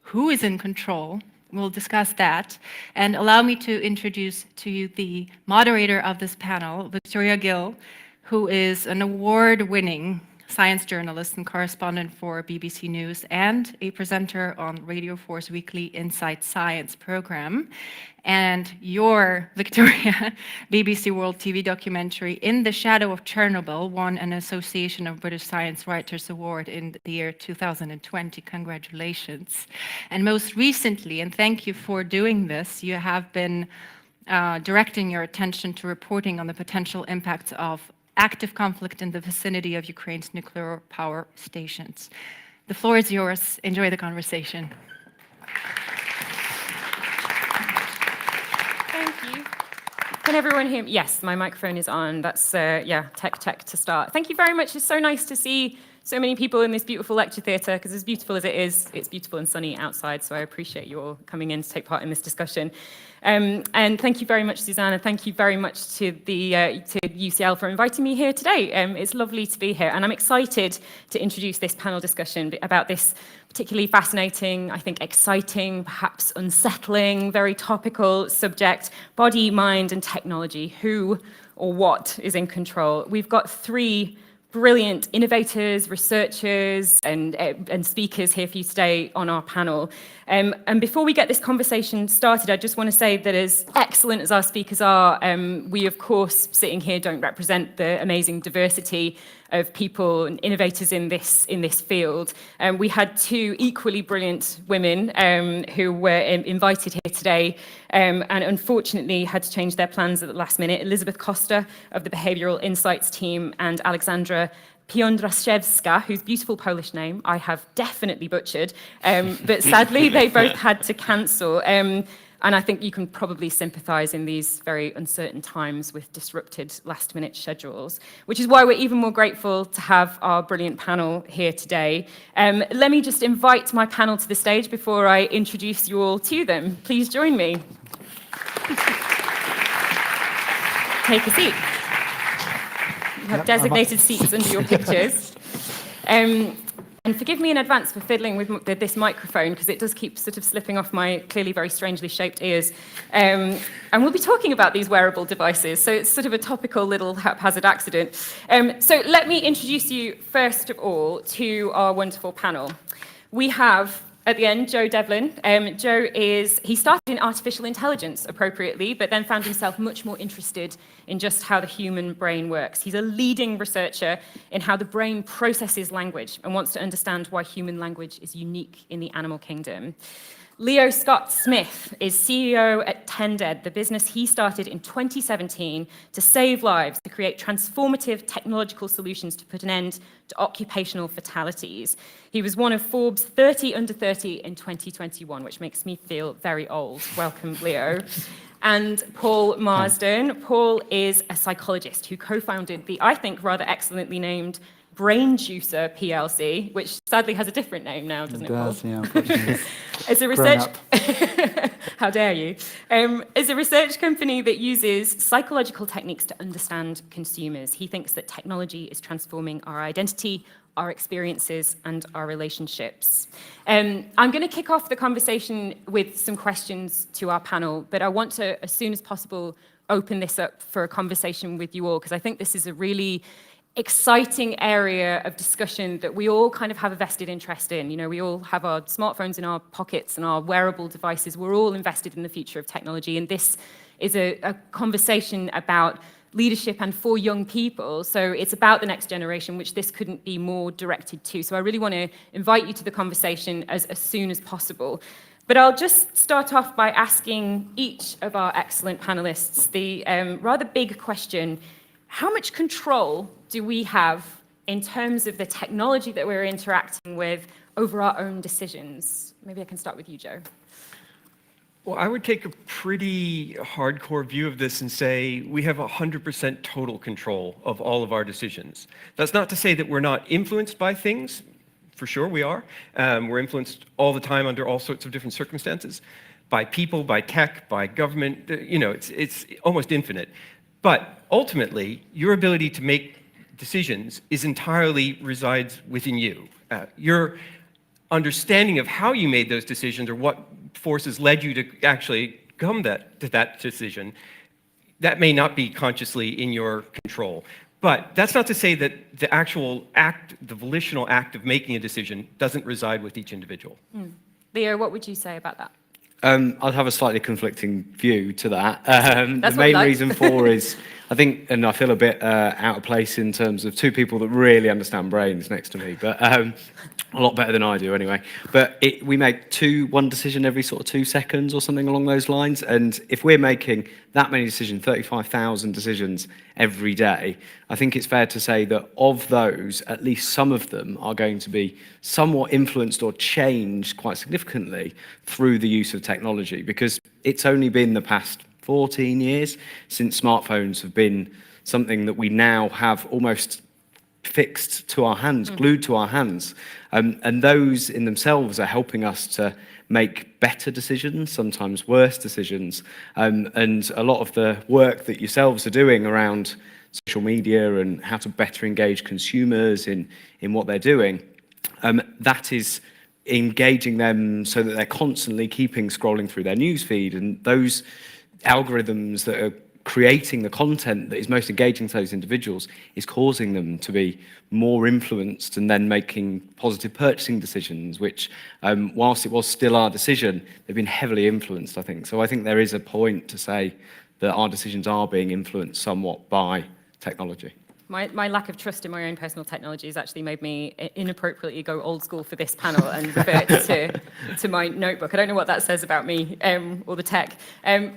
Who is in control? We'll discuss that. And allow me to introduce to you the moderator of this panel, Victoria Gill, who is an award-winning science journalist and correspondent for BBC News and a presenter on Radio 4's weekly Inside Science program. And your, Victoria, BBC World TV documentary In the Shadow of Chernobyl won an Association of British Science Writers Award in the year 2020. Congratulations. And most recently, and thank you for doing this, you have been directing your attention to reporting on the potential impacts of active conflict in the vicinity of Ukraine's nuclear power stations. The floor is yours. Enjoy the conversation. Thank you. Can everyone hear me? Yes, my microphone is on. That's, yeah, tech to start. Thank you very much. It's so nice to see so many people in this beautiful lecture theatre, because as beautiful as it is, it's beautiful and sunny outside, so I appreciate you all coming in to take part in this discussion. And thank you very much, Susanna. Thank you very much to to UCL for inviting me here today. It's lovely to be here, and I'm excited to introduce this panel discussion about this particularly fascinating, I think exciting, perhaps unsettling, very topical subject, body, mind, and technology. Who or what is in control? We've got three brilliant innovators, researchers, and speakers here for you today on our panel. And before we get this conversation started, I just want to say that as excellent as our speakers are, we, of course, sitting here don't represent the amazing diversity of people and innovators in this field. We had two equally brilliant women who were invited here today and unfortunately had to change their plans at the last minute. Elizabeth Costa of the Behavioral Insights team and Alexandra Piądraszewska, whose beautiful Polish name I have definitely butchered, but sadly they both had to cancel. And I think you can probably sympathise in these very uncertain times with disrupted last-minute schedules, which is why we're even more grateful to have our brilliant panel here today. Let me just invite my panel to the stage before I introduce you all to them. Please join me. Take a seat. You have designated seats under your pictures. And forgive me in advance for fiddling with this microphone, because it does keep sort of slipping off my clearly very strangely shaped ears. And we'll be talking about these wearable devices, so it's sort of a topical little haphazard accident. So let me introduce you first of all to our wonderful panel. We have, at the end, Joe Devlin. Joe he started in artificial intelligence appropriately, but then found himself much more interested in just how the human brain works. He's a leading researcher in how the brain processes language and wants to understand why human language is unique in the animal kingdom. Leo Scott Smith is CEO at Tended, the business he started in 2017 to save lives, to create transformative technological solutions to put an end to occupational fatalities. He was one of Forbes 30 under 30 in 2021, which makes me feel very old. Welcome, Leo. And Paul Marsden. Paul is a psychologist who co-founded the, I think, rather excellently named Brain Juicer PLC, which sadly has a different name now, doesn't it, Paul? Yeah, unfortunately. As a research, how dare you? As a research company that uses psychological techniques to understand consumers, he thinks that technology is transforming our identity, our experiences, and our relationships. I'm going to kick off the conversation with some questions to our panel, but I want to, as soon as possible, open this up for a conversation with you all, because I think this is a really exciting area of discussion that we all kind of have a vested interest in. You know, we all have our smartphones in our pockets and our wearable devices. We're all invested in the future of technology, and this is a conversation about leadership and for young people. So it's about the next generation, which this couldn't be more directed to. So I really want to invite you to the conversation as soon as possible. But I'll just start off by asking each of our excellent panelists the rather big question: how much control do we have in terms of the technology that we're interacting with over our own decisions? Maybe I can start with you, Joe. Well, I would take a pretty hardcore view of this and say we have 100% total control of all of our decisions. That's not to say that we're not influenced by things. For sure we are. We're influenced all the time under all sorts of different circumstances, by people, by tech, by government. It's almost infinite. But ultimately, your ability to make decisions entirely resides within you. Your understanding of how you made those decisions or what forces led you to actually come to that decision, that may not be consciously in your control. But that's not to say that the actual act, the volitional act of making a decision doesn't reside with each individual. Leo, what would you say about that? I'd have a slightly conflicting view to that. The main reason for is, I think, and I feel a bit out of place in terms of two people that really understand brains next to me, but a lot better than I do anyway. But we make one decision every sort of 2 seconds or something along those lines. And if we're making that many decisions, 35,000 decisions every day, I think it's fair to say that of those, at least some of them are going to be somewhat influenced or changed quite significantly through the use of technology, because it's only been the past 14 years since smartphones have been something that we now have almost fixed to our hands, glued to our hands. And those in themselves are helping us to make better decisions, sometimes worse decisions. And a lot of the work that yourselves are doing around social media and how to better engage consumers in what they're doing, that is engaging them so that they're constantly keeping scrolling through their newsfeed, and those algorithms that are creating the content that is most engaging to those individuals is causing them to be more influenced and then making positive purchasing decisions, which, whilst it was still our decision, they've been heavily influenced, I think. So I think there is a point to say that our decisions are being influenced somewhat by technology. My lack of trust in my own personal technology has actually made me inappropriately go old school for this panel and revert to my notebook. I don't know what that says about me or the tech.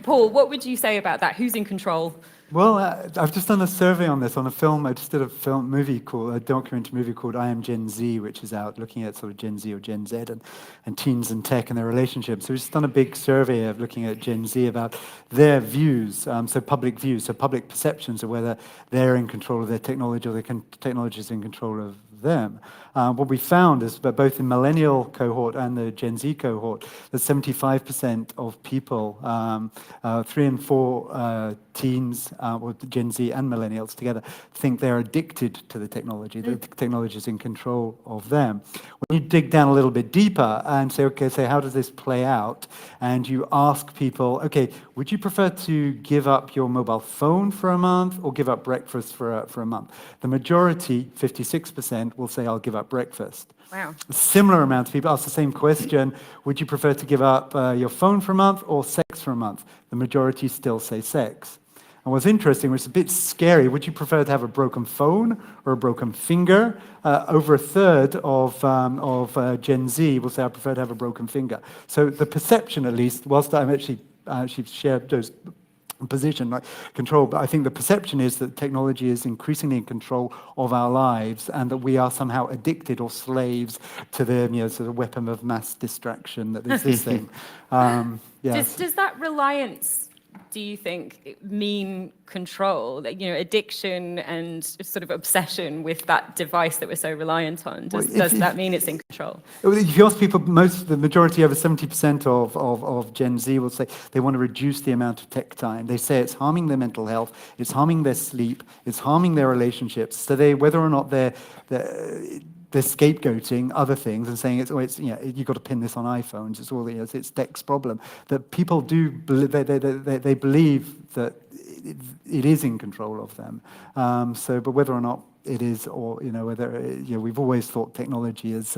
Paul, what would you say about that? Who's in control? Well, I've just done a survey on this on a film. I just did a documentary movie called I Am Gen Z, which is out looking at sort of Gen Z or Gen Z and teens and tech and their relationships. So we've just done a big survey of looking at Gen Z about their views, so public views, so public perceptions of whether they're in control of their technology or their technology is in control of them. What we found is that both the millennial cohort and the Gen Z cohort, that 75% of people, 3 in 4 teens, or Gen Z and millennials together, think they're addicted to the technology. The technology is in control of them. When you dig down a little bit deeper and say, okay, so how does this play out? And you ask people, okay, would you prefer to give up your mobile phone for a month or give up breakfast for a month? The majority, 56%, will say, I'll give up breakfast. Wow. A similar amount of people ask the same question, would you prefer to give up your phone for a month or sex for a month? The majority still say sex. And what's interesting, which is a bit scary, would you prefer to have a broken phone or a broken finger? Over a third of Gen Z will say, I prefer to have a broken finger. So the perception, at least, whilst I'm actually shared those position, like control, but I think the perception is that technology is increasingly in control of our lives and that we are somehow addicted or slaves to the sort of weapon of mass distraction that is this thing. Does that reliance, do you think, mean control? Like, addiction and sort of obsession with that device that we're so reliant on. Does that mean it's in control? If you ask people, the majority, over 70% of Gen Z will say they want to reduce the amount of tech time. They say it's harming their mental health, it's harming their sleep, it's harming their relationships. So whether or not they're scapegoating other things and saying you've got to pin this on iPhones. It's all it's tech's problem. That people do they believe that it is in control of them. But whether or not it is, or whether we've always thought technology is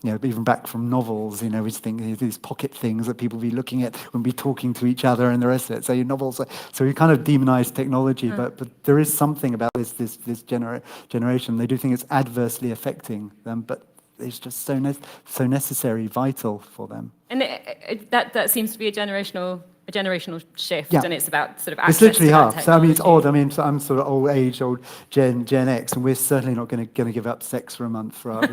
even back from novels. We think these pocket things that people be looking at when we're talking to each other and the rest of it. So novels. So we kind of demonize technology, but there is something about this generation. They do think it's adversely affecting them, but it's just so necessary, vital for them. And that seems to be a generational a generational shift, Yeah. and it's about sort of It's access literally to that half. So I mean, it's technology. odd. I mean, so I'm sort of old age, old Gen X, and we're certainly not going to give up sex for a month for our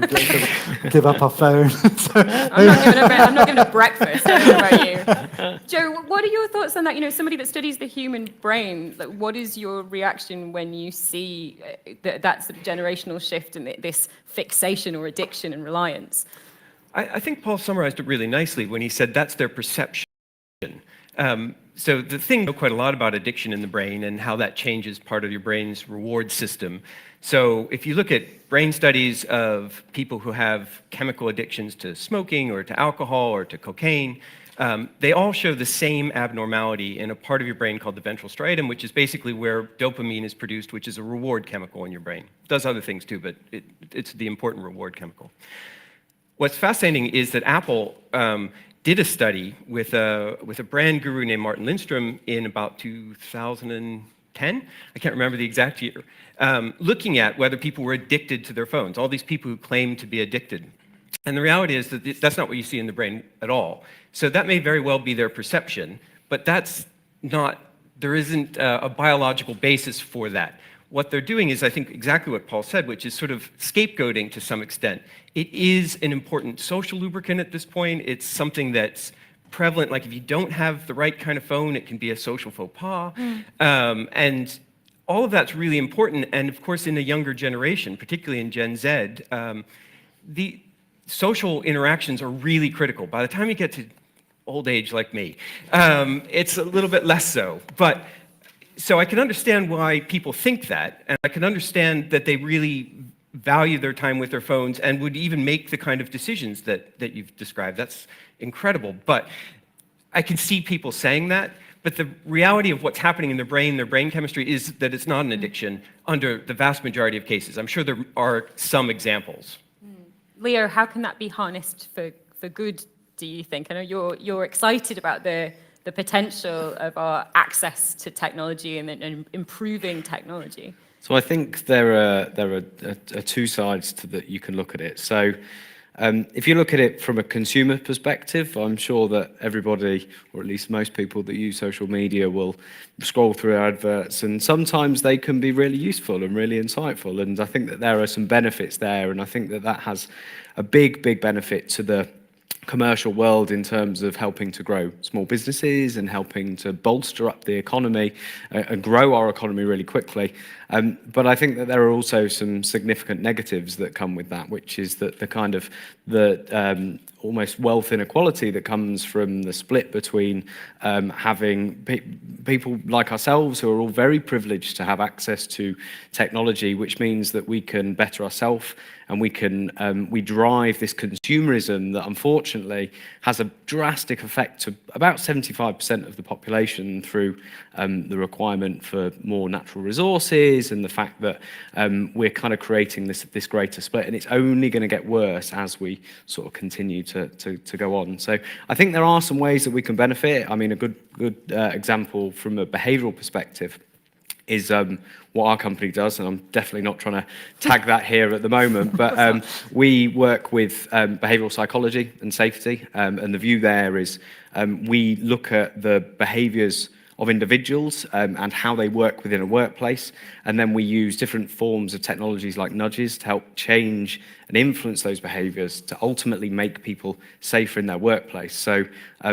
give up our phone. So, I'm not giving up breakfast. I don't know about you. Joe, what are your thoughts on that? You know, somebody that studies the human brain, like, what is your reaction when you see that sort of generational shift and this fixation or addiction and reliance? I think Paul summarized it really nicely when he said that's their perception. So the thing, know quite a lot about addiction in the brain and how that changes part of your brain's reward system. So if you look at brain studies of people who have chemical addictions to smoking or to alcohol or to cocaine, they all show the same abnormality in a part of your brain called the ventral striatum, which is basically where dopamine is produced, which is a reward chemical in your brain. It does other things too, but it's the important reward chemical. What's fascinating is that Apple did a study with a brand guru named Martin Lindstrom in about 2010. I can't remember the exact year, looking at whether people were addicted to their phones, all these people who claim to be addicted. And the reality is that that's not what you see in the brain at all. So that may very well be their perception, but that's not, there isn't a biological basis for that. What they're doing is, I think, exactly what Paul said, which is sort of scapegoating to some extent. It is an important social lubricant at this point. It's something that's prevalent. Like if you don't have the right kind of phone, it can be a social faux pas. And all of that's really important. And of course, in a younger generation, particularly in Gen Z, the social interactions are really critical. By the time you get to old age like me, it's a little bit less so. But so I can understand why people think that, and I can understand that they really value their time with their phones and would even make the kind of decisions that you've described. That's incredible. But I can see people saying that, but the reality of what's happening in their brain chemistry, is that it's not an addiction under the vast majority of cases. I'm sure there are some examples. Leo, how can that be harnessed for good, do you think? I know you're excited about the potential of our access to technology and improving technology. So I think there are two sides to that you can look at it. So if you look at it from a consumer perspective, I'm sure that everybody, or at least most people that use social media, will scroll through adverts, and sometimes they can be really useful and really insightful. And I think that there are some benefits there, and I think that that has a big benefit to the commercial world in terms of helping to grow small businesses and helping to bolster up the economy and grow our economy really quickly. But I think that there are also some significant negatives that come with that, which is that the kind of almost wealth inequality that comes from the split between having people like ourselves who are all very privileged to have access to technology, which means that we can better ourselves and we drive this consumerism that unfortunately has a drastic effect to about 75% of the population through the requirement for more natural resources and the fact that we're kind of creating this greater split, and it's only going to get worse as we sort of continue to go on. So I think there are some ways that we can benefit. I mean, a good example from a behavioural perspective is what our company does, and I'm definitely not trying to tag that here at the moment, but we work with behavioural psychology and safety, and the view there is we look at the behaviours of individuals and how they work within a workplace, and then we use different forms of technologies like nudges to help change and influence those behaviours to ultimately make people safer in their workplace. So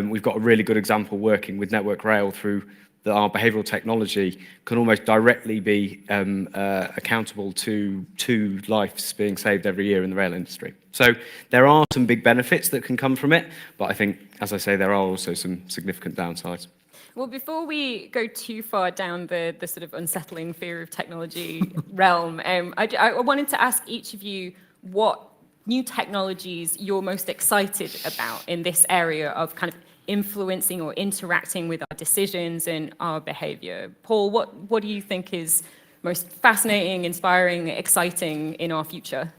we've got a really good example working with Network Rail through our behavioural technology can almost directly be accountable to 2 lives being saved every year in the rail industry. So there are some big benefits that can come from it, but I think, as I say, there are also some significant downsides. Well, before we go too far down the sort of unsettling fear of technology realm, I wanted to ask each of you what new technologies you're most excited about in this area of kind of influencing or interacting with our decisions and our behavior. Paul, what do you think is most fascinating, inspiring, exciting in our future?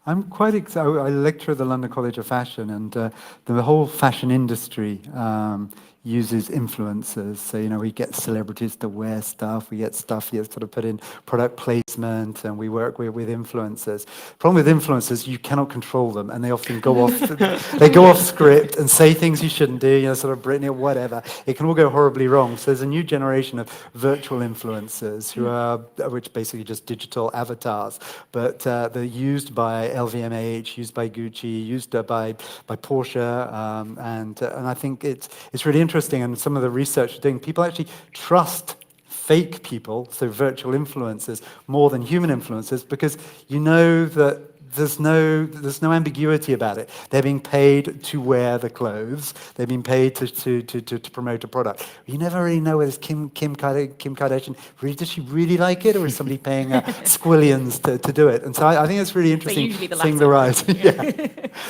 I'm quite excited. I lecture at the London College of Fashion, and the whole fashion industry uses influencers. So, we get celebrities to wear stuff, we get stuff that's sort of put in product placement, and we work with influencers. Problem with influencers, you cannot control them, and they often go off, they go off script and say things you shouldn't do, sort of Britney or whatever. It can all go horribly wrong. So there's a new generation of virtual influencers which basically just digital avatars, but they're used by LVMH, used by Gucci, used by Porsche, and I think it's really interesting. And some of the research we're doing, people actually trust fake people, so virtual influencers, more than human influencers, because that there's no ambiguity about it. They're being paid to wear the clothes. They're being paid to promote a product. You never really know whether it's Kim Kardashian. Does she really like it, or is somebody paying squillions to do it? And so I think it's really interesting seeing the rise.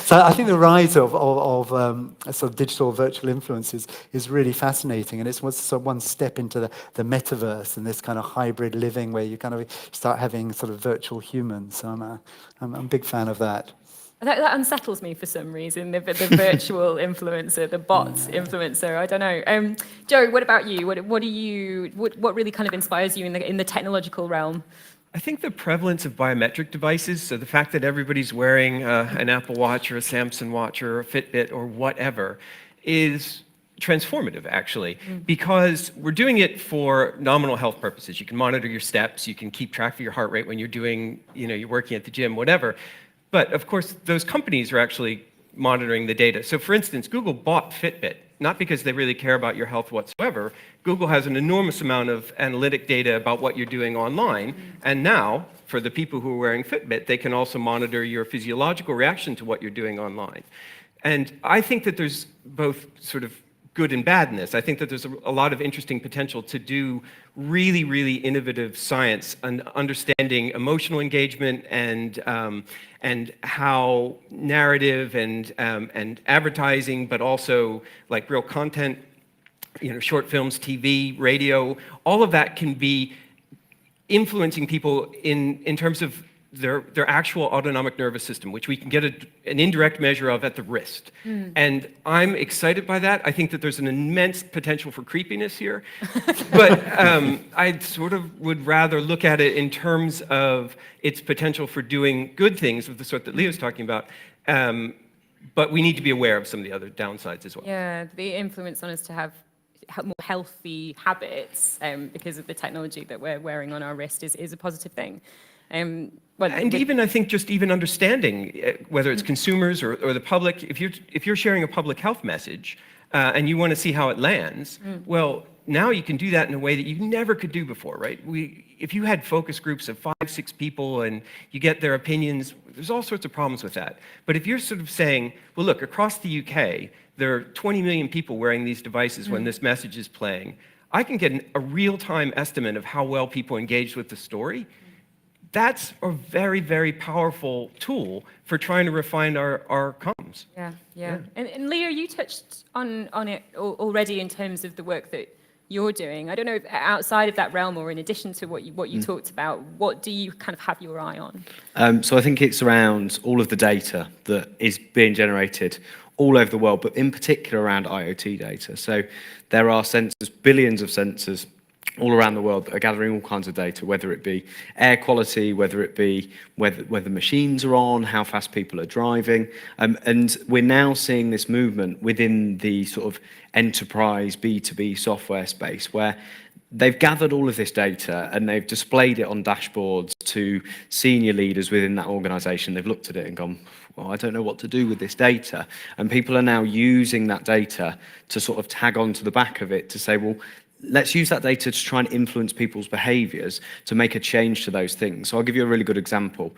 So I think the rise of sort of digital virtual influences is really fascinating, and it's one step into the metaverse and this kind of hybrid living where you kind of start having sort of virtual humans. So I'm a big fan of that. That unsettles me for some reason, the virtual influencer, the bot influencer. I don't know. Joe, what about you? What really kind of inspires you in the technological realm? I think the prevalence of biometric devices, so the fact that everybody's wearing an Apple Watch or a Samsung Watch or a Fitbit or whatever is transformative, actually, because we're doing it for nominal health purposes. You can monitor your steps, you can keep track of your heart rate when you're doing, you're working at the gym, whatever. But of course, those companies are actually monitoring the data. So for instance, Google bought Fitbit, not because they really care about your health whatsoever. Google has an enormous amount of analytic data about what you're doing online. And now, for the people who are wearing Fitbit, they can also monitor your physiological reaction to what you're doing online. And I think that there's both sort of good and bad in this. I think that there's a lot of interesting potential to do really, really innovative science and understanding emotional engagement and how narrative and advertising, but also like real content, short films, TV, radio, all of that can be influencing people in terms of their actual autonomic nervous system, which we can get an indirect measure of at the wrist. And I'm excited by that. I think that there's an immense potential for creepiness here. But I sort of would rather look at it in terms of its potential for doing good things of the sort that Leo's talking about. But we need to be aware of some of the other downsides as well. Yeah, the influence on us to have more healthy habits because of the technology that we're wearing on our wrist is a positive thing. And even I think just even understanding whether it's consumers or the public, if you're sharing a public health message and you want to see how it lands, well, now you can do that in a way that you never could do before, right? If you had focus groups of 5, 6 people and you get their opinions, there's all sorts of problems with that. But if you're sort of saying, well, look, across the UK, there are 20 million people wearing these devices when this message is playing, I can get a real-time estimate of how well people engaged with the story. That's a very, very powerful tool for trying to refine our comms. Yeah. And Leo, you touched on it already in terms of the work that you're doing. I don't know, outside of that realm or in addition to what you talked about, what do you kind of have your eye on? So I think it's around all of the data that is being generated all over the world, but in particular around IoT data. So there are sensors, billions of sensors all around the world that are gathering all kinds of data, whether it be air quality, whether it be whether machines are on, how fast people are driving. And we're now seeing this movement within the sort of enterprise B2B software space where they've gathered all of this data and they've displayed it on dashboards to senior leaders within that organization. They've looked at it and gone, well, I don't know what to do with this data. And people are now using that data to sort of tag onto the back of it to say, well, let's use that data to try and influence people's behaviors to make a change to those things. So I'll give you a really good example.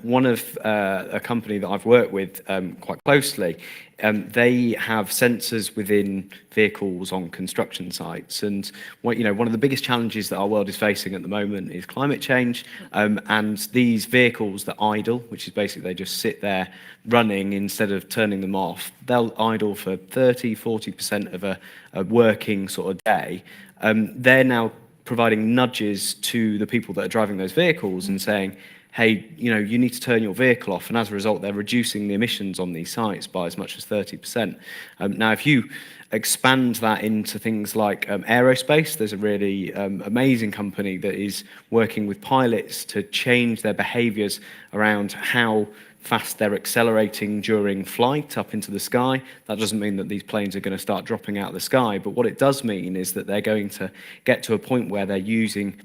One of a company that I've worked with quite closely, they have sensors within vehicles on construction sites. And one of the biggest challenges that our world is facing at the moment is climate change. And these vehicles that idle, which is basically they just sit there running instead of turning them off, they'll idle for 30, 40% of a working sort of day. They're now providing nudges to the people that are driving those vehicles and saying, hey, you need to turn your vehicle off, and as a result, they're reducing the emissions on these sites by as much as 30%. Now, if you expand that into things like aerospace, there's a really amazing company that is working with pilots to change their behaviors around how fast they're accelerating during flight up into the sky. That doesn't mean that these planes are going to start dropping out of the sky, but what it does mean is that they're going to get to a point where they're using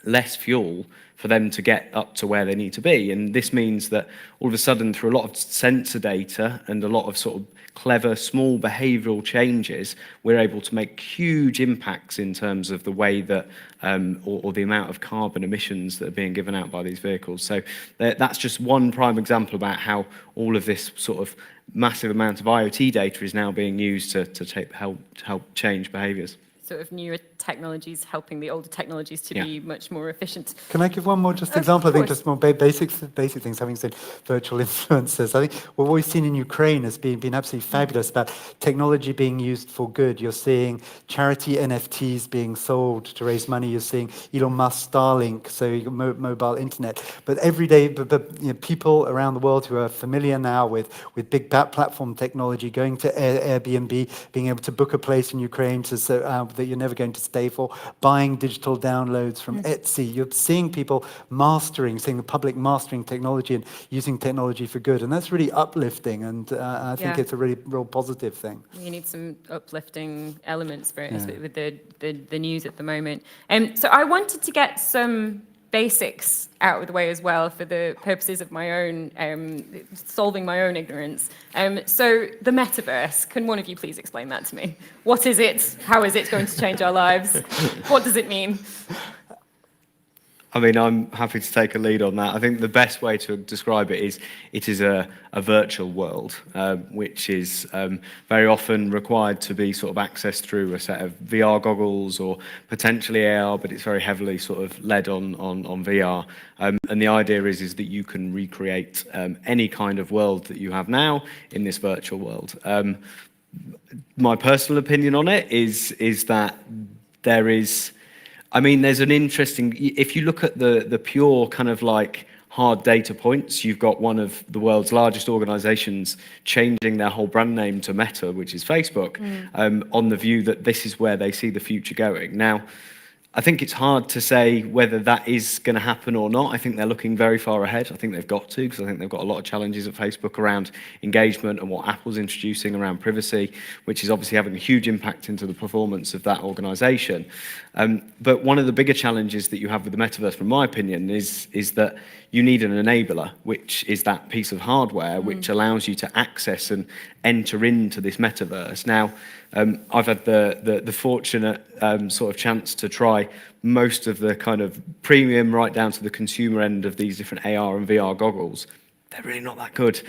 less fuel for them to get up to where they need to be. And this means that all of a sudden, through a lot of sensor data and a lot of sort of clever, small behavioral changes, we're able to make huge impacts in terms of the way that, or the amount of carbon emissions that are being given out by these vehicles. So that's just one prime example about how all of this sort of massive amount of IoT data is now being used to help change behaviors. Sort of newer technologies helping the older technologies to be much more efficient. Can I give one more just example? I think just more basic things, having said virtual influencers. I think what we've seen in Ukraine has been absolutely fabulous about technology being used for good. You're seeing charity NFTs being sold to raise money. You're seeing Elon Musk Starlink, so you got mobile internet. But every day, people around the world who are familiar now with big platform technology, going to Airbnb, being able to book a place in Ukraine that you're never going to stay for, buying digital downloads from Etsy. You're seeing people seeing the public mastering technology and using technology for good. And that's really uplifting, and I think it's a really real positive thing. We need some uplifting elements for it, with the news at the moment. So I wanted to get some basics out of the way as well for the purposes of my own, solving my own ignorance. So the metaverse, can one of you please explain that to me? What is it? How is it going to change our lives? What does it mean? I mean, I'm happy to take a lead on that. I think the best way to describe it is a virtual world, which is very often required to be sort of accessed through a set of VR goggles or potentially AR, but it's very heavily sort of led on VR. And the idea is that you can recreate any kind of world that you have now in this virtual world. My personal opinion on it is that there's an interesting, if you look at the pure kind of like hard data points, you've got one of the world's largest organizations changing their whole brand name to Meta, which is Facebook, on the view that this is where they see the future going. Now, I think it's hard to say whether that is going to happen or not. I think they're looking very far ahead. I think they've got to, because I think they've got a lot of challenges at Facebook around engagement and what Apple's introducing around privacy, which is obviously having a huge impact into the performance of that organization. But one of the bigger challenges that you have with the metaverse, from my opinion, is that you need an enabler, which is that piece of hardware which allows you to access and enter into this metaverse. Now, I've had the fortunate sort of chance to try most of the kind of premium right down to the consumer end of these different AR and VR goggles. They're really not that good.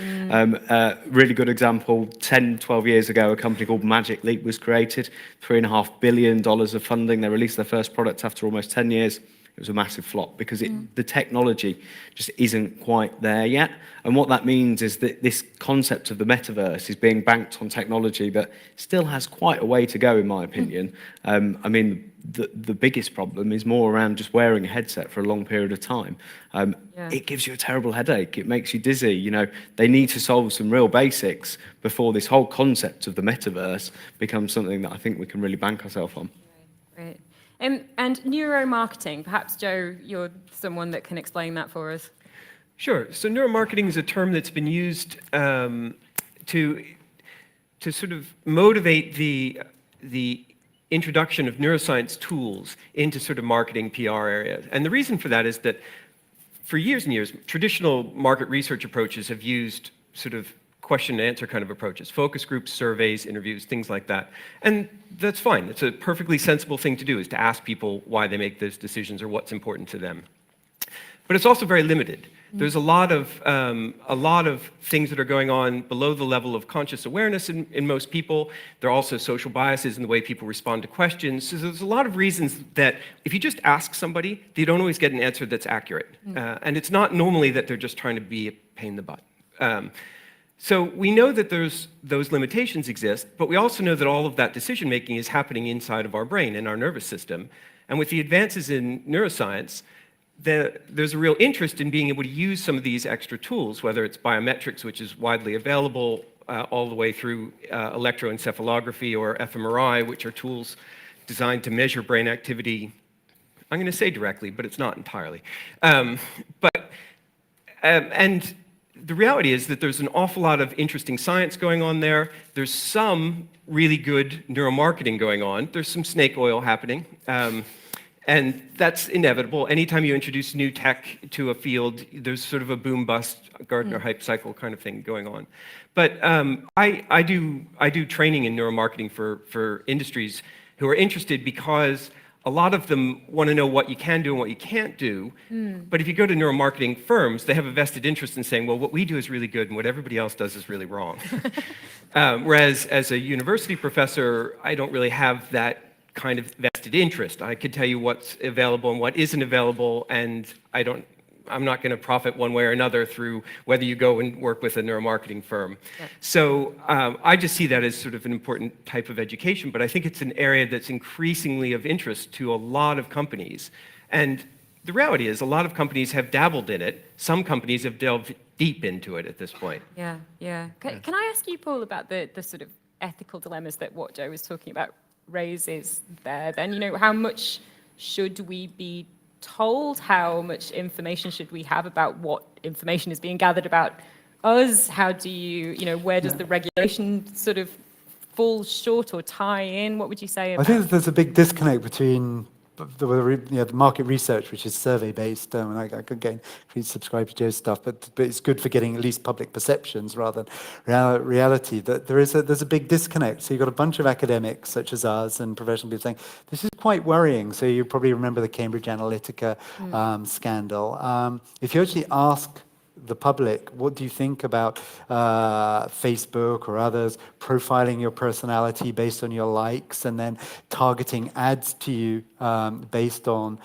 Really good example, 10, 12 years ago, a company called Magic Leap was created, $3.5 billion of funding. They released their first product after almost 10 years. It was a massive flop because the technology just isn't quite there yet. And what that means is that this concept of the metaverse is being banked on technology that still has quite a way to go, in my opinion. I mean, the biggest problem is more around just wearing a headset for a long period of time. It gives you a terrible headache. It makes you dizzy. You know, they need to solve some real basics before this whole concept of the metaverse becomes something that I think we can really bank ourselves on. Right. And neuromarketing, perhaps, Joe, you're someone that can explain that for us. Sure. So neuromarketing is a term that's been used to sort of motivate the introduction of neuroscience tools into sort of marketing PR areas. And the reason for that is that for years and years, traditional market research approaches have used sort of question and answer kind of approaches, focus groups, surveys, interviews, things like that. And that's fine. It's a perfectly sensible thing to do, is to ask people why they make those decisions or what's important to them. But it's also very limited. There's a lot of things that are going on below the level of conscious awareness in most people. There are also social biases in the way people respond to questions. So there's a lot of reasons that if you just ask somebody, you don't always get an answer that's accurate. And it's not normally that they're just trying to be a pain in the butt. So we know that those limitations exist, but we also know that all of that decision-making is happening inside of our brain, in our nervous system. And with the advances in neuroscience, there's a real interest in being able to use some of these extra tools, whether it's biometrics, which is widely available, all the way through electroencephalography or fMRI, which are tools designed to measure brain activity. I'm going to say directly, but it's not entirely. And the reality is that there's an awful lot of interesting science going on there. There's some really good neuromarketing going on. There's some snake oil happening. And that's inevitable. Anytime you introduce new tech to a field, there's sort of a boom-bust, Gardner hype cycle kind of thing going on. But I do training in neuromarketing for industries who are interested, because a lot of them want to know what you can do and what you can't do. But if you go to neuromarketing firms, they have a vested interest in saying, well, what we do is really good and what everybody else does is really wrong. Whereas as a university professor, I don't really have that kind of vested interest. I could tell you what's available and what isn't available, and I'm not going to profit one way or another through whether you go and work with a neuromarketing firm. Yeah. So I just see that as sort of an important type of education, but I think it's an area that's increasingly of interest to a lot of companies. And the reality is a lot of companies have dabbled in it. Some companies have delved deep into it at this point. Yeah, yeah. Can I ask you, Paul, about the sort of ethical dilemmas that what Joe was talking about raises there? Then, you know, how much should we be told? How much information should we have about what information is being gathered about us? How do you know, where does the regulation sort of fall short or tie in? What would you say about? I think there's a big disconnect between the market research, which is survey-based, and I could again subscribe to Joe's stuff, but it's good for getting at least public perceptions rather than reality. That there's a big disconnect. So you've got a bunch of academics such as us and professional people saying this is quite worrying. So you probably remember the Cambridge Analytica scandal. If you actually ask the public, what do you think about Facebook or others profiling your personality based on your likes and then targeting ads to you based on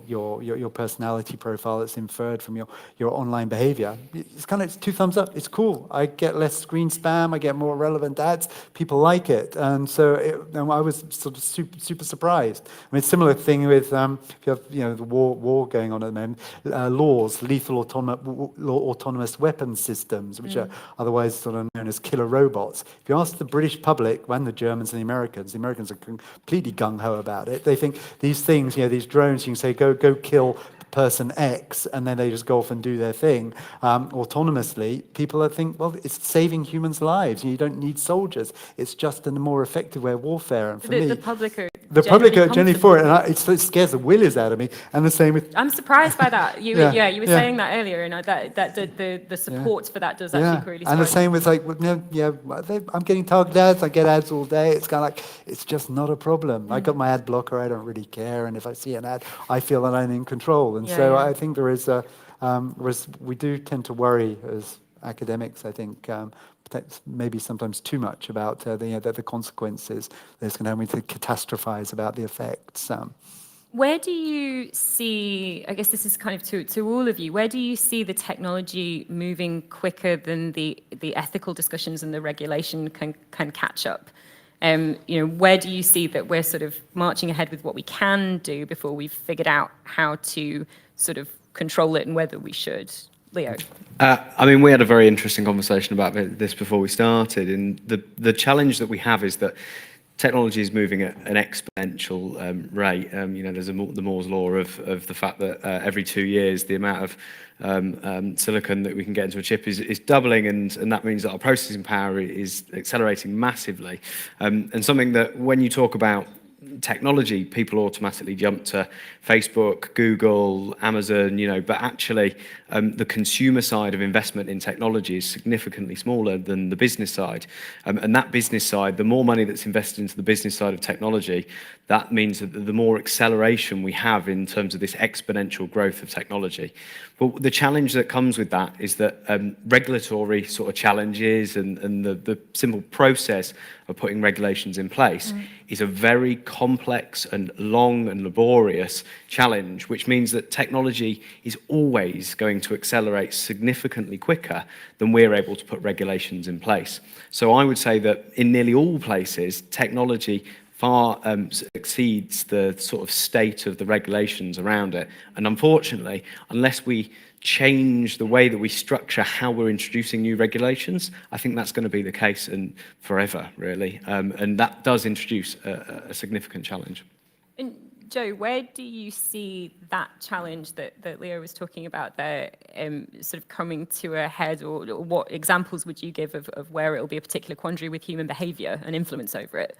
your personality profile that's inferred from your online behavior? It's two thumbs up. It's cool. I get less screen spam. I get more relevant ads. People like it, and so I was sort of super surprised. I mean, similar thing with if you have the war going on at the moment, laws, lethal autonomous weapons systems, which are otherwise sort of known as killer robots. If you ask the British public and the Germans and the Americans are completely gung-ho about it. They think these things, these drones, you can say, go kill person X, and then they just go off and do their thing autonomously. People think, well, it's saving humans' lives. You don't need soldiers. It's just a more effective way of warfare. And for me, the public are generally for it, and it scares the willies out of me. And the same with. I'm surprised by that. You were saying that earlier, and that the support for that does actually really. And the same with I'm getting targeted ads. I get ads all day. It's kind of like it's just not a problem. I got my ad blocker. I don't really care. And if I see an ad, I feel that I'm in control. And I think there is we do tend to worry as academics, I think, maybe sometimes too much about the consequences. There's going to have to catastrophize about the effects. Where do you see, I guess this is kind of to all of you, where do you see the technology moving quicker than the ethical discussions and the regulation can catch up? Where do you see that we're sort of marching ahead with what we can do before we've figured out how to sort of control it and whether we should? Leo? We had a very interesting conversation about this before we started, and the challenge that we have is that technology is moving at an exponential rate. There's the Moore's law of the fact that every 2 years the amount of silicon that we can get into a chip is doubling, and that means that our processing power is accelerating massively. And something that when you talk about technology, people automatically jump to Facebook, Google, Amazon, but actually the consumer side of investment in technology is significantly smaller than the business side. And that business side, the more money that's invested into the business side of technology, that means that the more acceleration we have in terms of this exponential growth of technology. But the challenge that comes with that is that regulatory sort of challenges and the simple process of putting regulations in place is a very complex and long and laborious challenge, which means that technology is always going to accelerate significantly quicker than we're able to put regulations in place. So I would say that in nearly all places, technology far exceeds the sort of state of the regulations around it. And unfortunately, unless we change the way that we structure how we're introducing new regulations, I think that's going to be the case and forever, really. And that does introduce a significant challenge. And Joe, where do you see that challenge that Leo was talking about there sort of coming to a head, or what examples would you give of where it will be a particular quandary with human behavior and influence over it?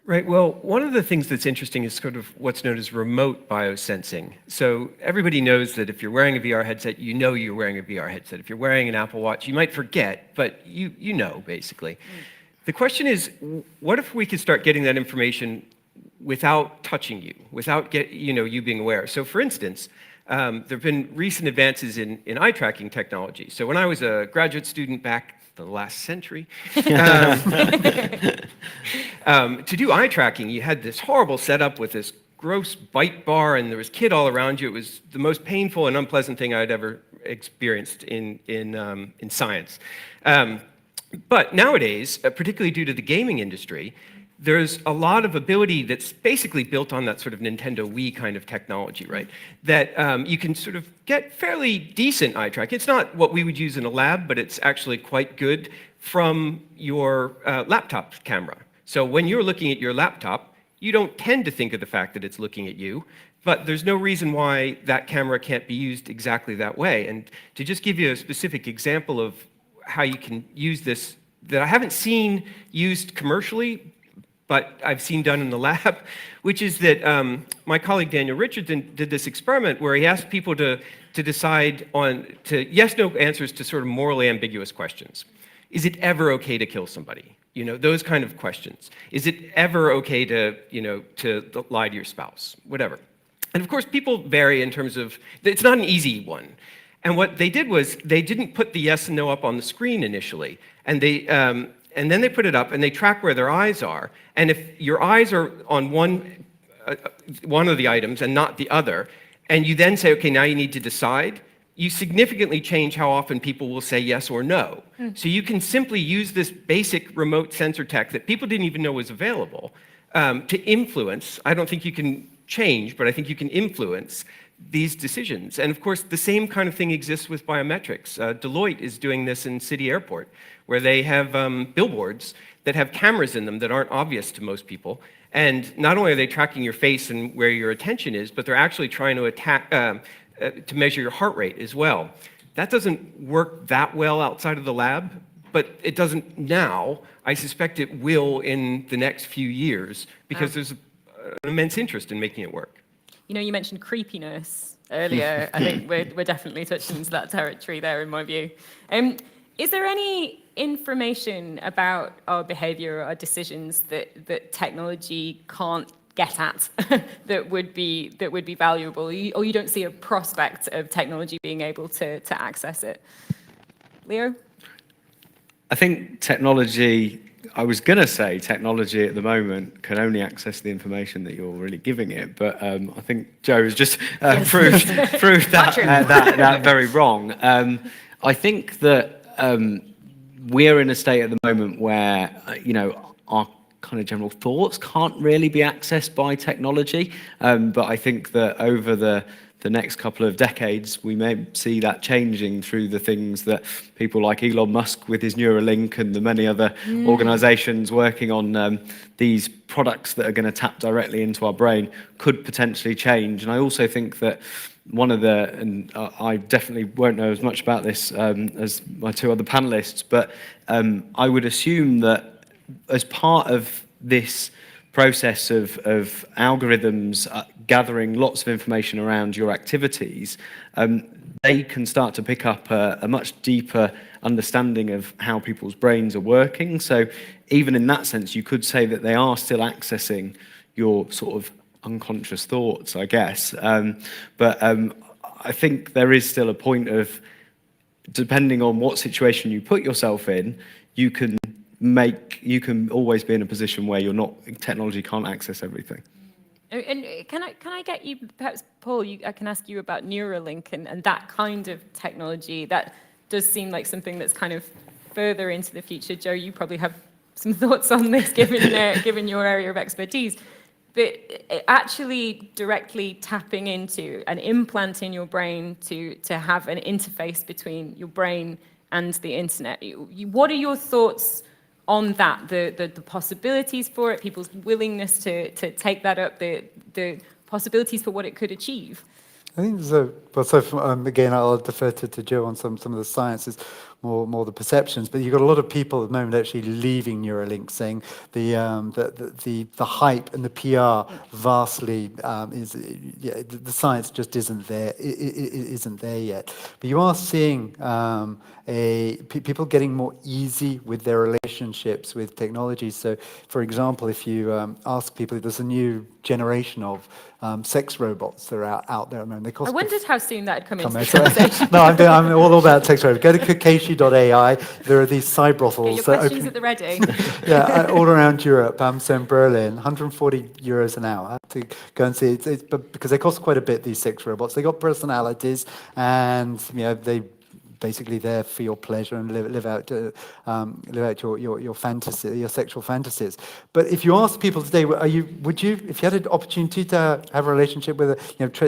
Right. Well, one of the things that's interesting is sort of what's known as remote biosensing. So everybody knows that if you're wearing a VR headset, you know you're wearing a VR headset. If you're wearing an Apple Watch, you might forget, but you know, basically. The question is, what if we could start getting that information without touching you, without you being aware? So for instance, there have been recent advances in eye tracking technology. So when I was a graduate student back the last century, to do eye tracking, you had this horrible setup with this gross bite bar, and there was kid all around you. It was the most painful and unpleasant thing I'd ever experienced in science. But nowadays, particularly due to the gaming industry, there's a lot of ability that's basically built on that sort of Nintendo Wii kind of technology, right? That you can sort of get fairly decent eye tracking. It's not what we would use in a lab, but it's actually quite good from your laptop camera. So when you're looking at your laptop, you don't tend to think of the fact that it's looking at you, but there's no reason why that camera can't be used exactly that way. And to just give you a specific example of how you can use this that I haven't seen used commercially, but I've seen done in the lab, which is that my colleague Daniel Richardson did this experiment where he asked people to decide on yes/no answers to sort of morally ambiguous questions. Is it ever okay to kill somebody? Those kind of questions. Is it ever okay to lie to your spouse? Whatever. And of course, people vary in terms of, it's not an easy one. And what they did was they didn't put the yes and no up on the screen initially, and then they put it up and they track where their eyes are. And if your eyes are on one of the items and not the other, and you then say, okay, now you need to decide, you significantly change how often people will say yes or no. So you can simply use this basic remote sensor tech that people didn't even know was available to influence. I don't think you can change, but I think you can influence these decisions. And of course, the same kind of thing exists with biometrics. Deloitte is doing this in City Airport, where they have billboards that have cameras in them that aren't obvious to most people. And not only are they tracking your face and where your attention is, but they're actually trying to measure your heart rate as well. That doesn't work that well outside of the lab, but it doesn't now. I suspect it will in the next few years, because there's an immense interest in making it work. You mentioned creepiness earlier. I think we're definitely touching into that territory there, in my view. Is there any information about our behavior or our decisions that technology can't get at that would be valuable, or you don't see a prospect of technology being able to access it? Leo? I think technology, I was going to say technology at the moment can only access the information that you're really giving it, but I think Joe has just proved that very wrong. I think that we're in a state at the moment where, our kind of general thoughts can't really be accessed by technology, but I think that over the next couple of decades, we may see that changing through the things that people like Elon Musk with his Neuralink and the many other organizations working on these products that are going to tap directly into our brain could potentially change. And I also think that one of and I definitely won't know as much about this as my two other panelists, but I would assume that as part of this process of algorithms gathering lots of information around your activities, they can start to pick up a much deeper understanding of how people's brains are working. So even in that sense, you could say that they are still accessing your sort of unconscious thoughts, I guess. But I think there is still a point of, depending on what situation you put yourself in, you can always be in a position where technology can't access everything. And can I get you, perhaps Paul, I can ask you about Neuralink and that kind of technology. That does seem like something that's kind of further into the future. Joe, you probably have some thoughts on this, given your area of expertise. But actually directly tapping into and implanting your brain to have an interface between your brain and the internet. What are your thoughts on that? The possibilities for it, people's willingness to take that up, the possibilities for what it could achieve? I think again, I'll defer to Joe on some of the sciences, more the perceptions. But you've got a lot of people at the moment actually leaving Neuralink, saying the hype and the PR vastly the science just isn't there. Isn't there yet. But you are seeing people getting more easy with their relationships with technology. So, for example, if you ask people, there's a new generation of sex robots that are out there. They cost. I wondered how soon that had come into the conversation. No, I'm all about sex robots. Go to Kakashi.ai. There are these side brothels. Get your questions at the ready. Yeah, all around Europe. So in Berlin, 140 euros an hour to go and see. But because they cost quite a bit, these sex robots. They got personalities, and they basically there for your pleasure and live out your fantasy, your sexual fantasies. But if you ask people today, would you, if you had an opportunity to have a relationship with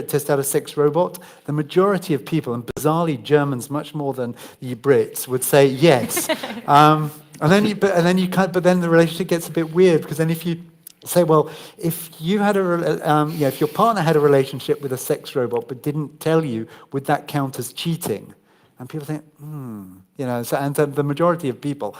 test out a sex robot, the majority of people, and bizarrely Germans much more than the Brits, would say yes. But then the relationship gets a bit weird, because then if you say, well, if you had if your partner had a relationship with a sex robot but didn't tell you, would that count as cheating? And people think, and the majority of people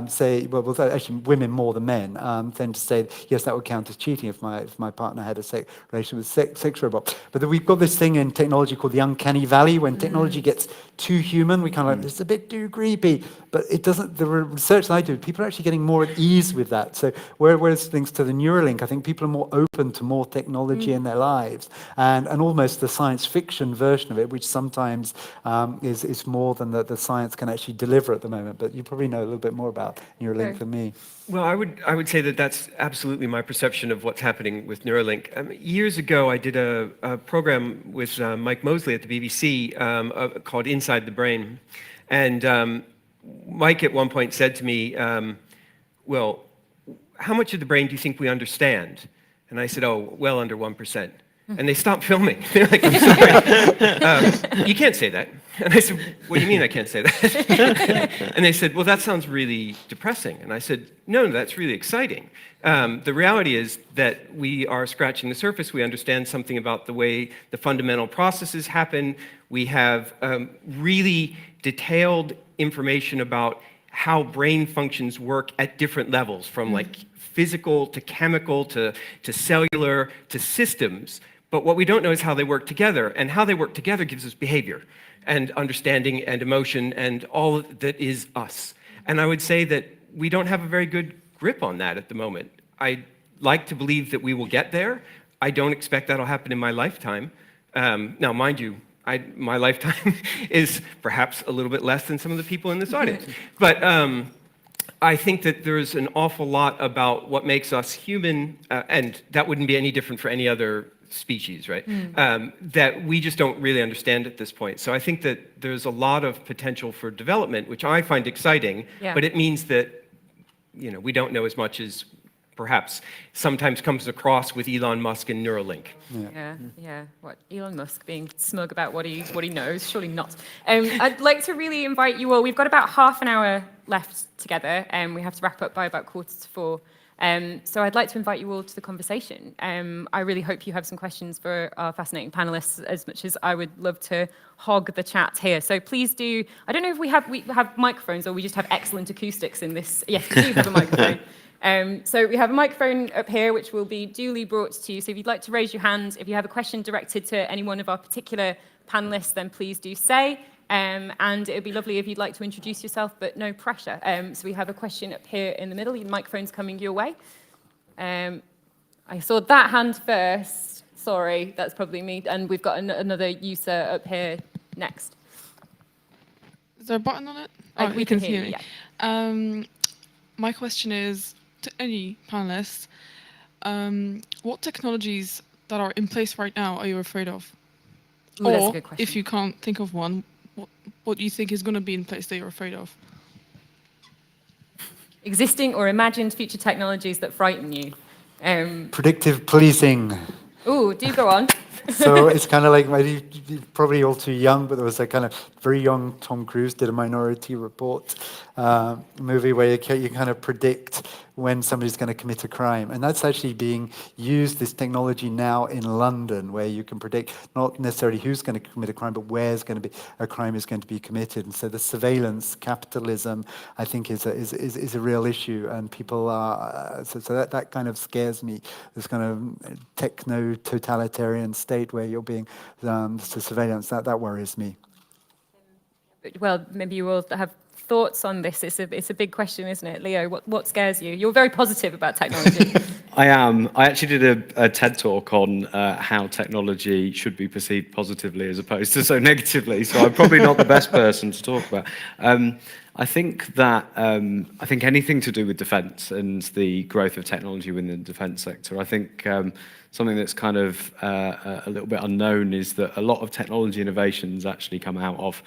say, well, actually women more than men tend to say, yes, that would count as cheating if my partner had a relation with sex robot. But we've got this thing in technology called the uncanny valley. When technology gets too human, we kind of it's a bit too creepy. But it doesn't. The research that I do, people are actually getting more at ease with that. So whereas things to the Neuralink, I think people are more open to more technology in their lives, and almost the science fiction version of it, which sometimes is more than the science can actually deliver at the moment. But you probably know a little bit more about Neuralink than me. Well, I would say that that's absolutely my perception of what's happening with Neuralink. Years ago, I did a program with Mike Mosley at the BBC called Inside the Brain. And Mike at one point said to me, well, how much of the brain do you think we understand? And I said, oh, well under 1%. And they stopped filming. They're like, I'm sorry. You can't say that. And I said, what do you mean I can't say that? And they said, well, that sounds really depressing. And I said, no, that's really exciting. The reality is that we are scratching the surface. We understand something about the way the fundamental processes happen. We have really detailed information about how brain functions work at different levels, from like physical to chemical to cellular to systems. But what we don't know is how they work together, and how they work together gives us behavior and understanding and emotion and all that is us. And I would say that we don't have a very good grip on that at the moment. I'd like to believe that we will get there. I don't expect that'll happen in my lifetime. Now, mind you, my lifetime is perhaps a little bit less than some of the people in this audience. But I think that there's an awful lot about what makes us human, and that wouldn't be any different for any other species, right? That we just don't really understand at this point. So I think that there's a lot of potential for development, which I find exciting, but it means that we don't know as much as perhaps sometimes comes across with Elon Musk and Neuralink. Yeah. What, Elon Musk being smug about what he knows? Surely not. I'd like to really invite you all. We've got about half an hour left together, and we have to wrap up by about 3:45. So I'd like to invite you all to the conversation. I really hope you have some questions for our fascinating panelists, as much as I would love to hog the chat here. So please do. I don't know if we have microphones, or we just have excellent acoustics in this. Yes, we do have a microphone. So we have a microphone up here, which will be duly brought to you. So if you'd like to raise your hand, if you have a question directed to any one of our particular panelists, then please do say. And it would be lovely if you'd like to introduce yourself, but no pressure. So we have a question up here in the middle. Your microphone's coming your way. I saw that hand first. Sorry, that's probably me. And we've got another user up here next. Is there a button on it? We can hear you. Yeah. My question is to any panelists, what technologies that are in place right now are you afraid of? Ooh, that's a or good question. if you can't think of one, what do you think is going to be in place that you're afraid of? Existing or imagined future technologies that frighten you. Predictive policing. Ooh, do go on. So it's kind of like, you're probably all too young, but there was a kind of very young Tom Cruise did a Minority Report movie where you kind of predict when somebody's going to commit a crime. And that's actually being used, this technology now in London, where you can predict not necessarily who's going to commit a crime, but where's going to be a crime is going to be committed. And so the surveillance capitalism, I think, is a real issue. And people are, so that kind of scares me, this kind of techno-totalitarian state where you're being surveillance, that worries me. Well, maybe you will have thoughts on this. It's a big question, isn't it? Leo, what scares you? You're very positive about technology. I am. I actually did a TED talk on how technology should be perceived positively as opposed to so negatively, so I'm probably not the best person to talk about. I think anything to do with defence and the growth of technology within the defence sector, I think something that's kind of a little bit unknown is that a lot of technology innovations actually come out of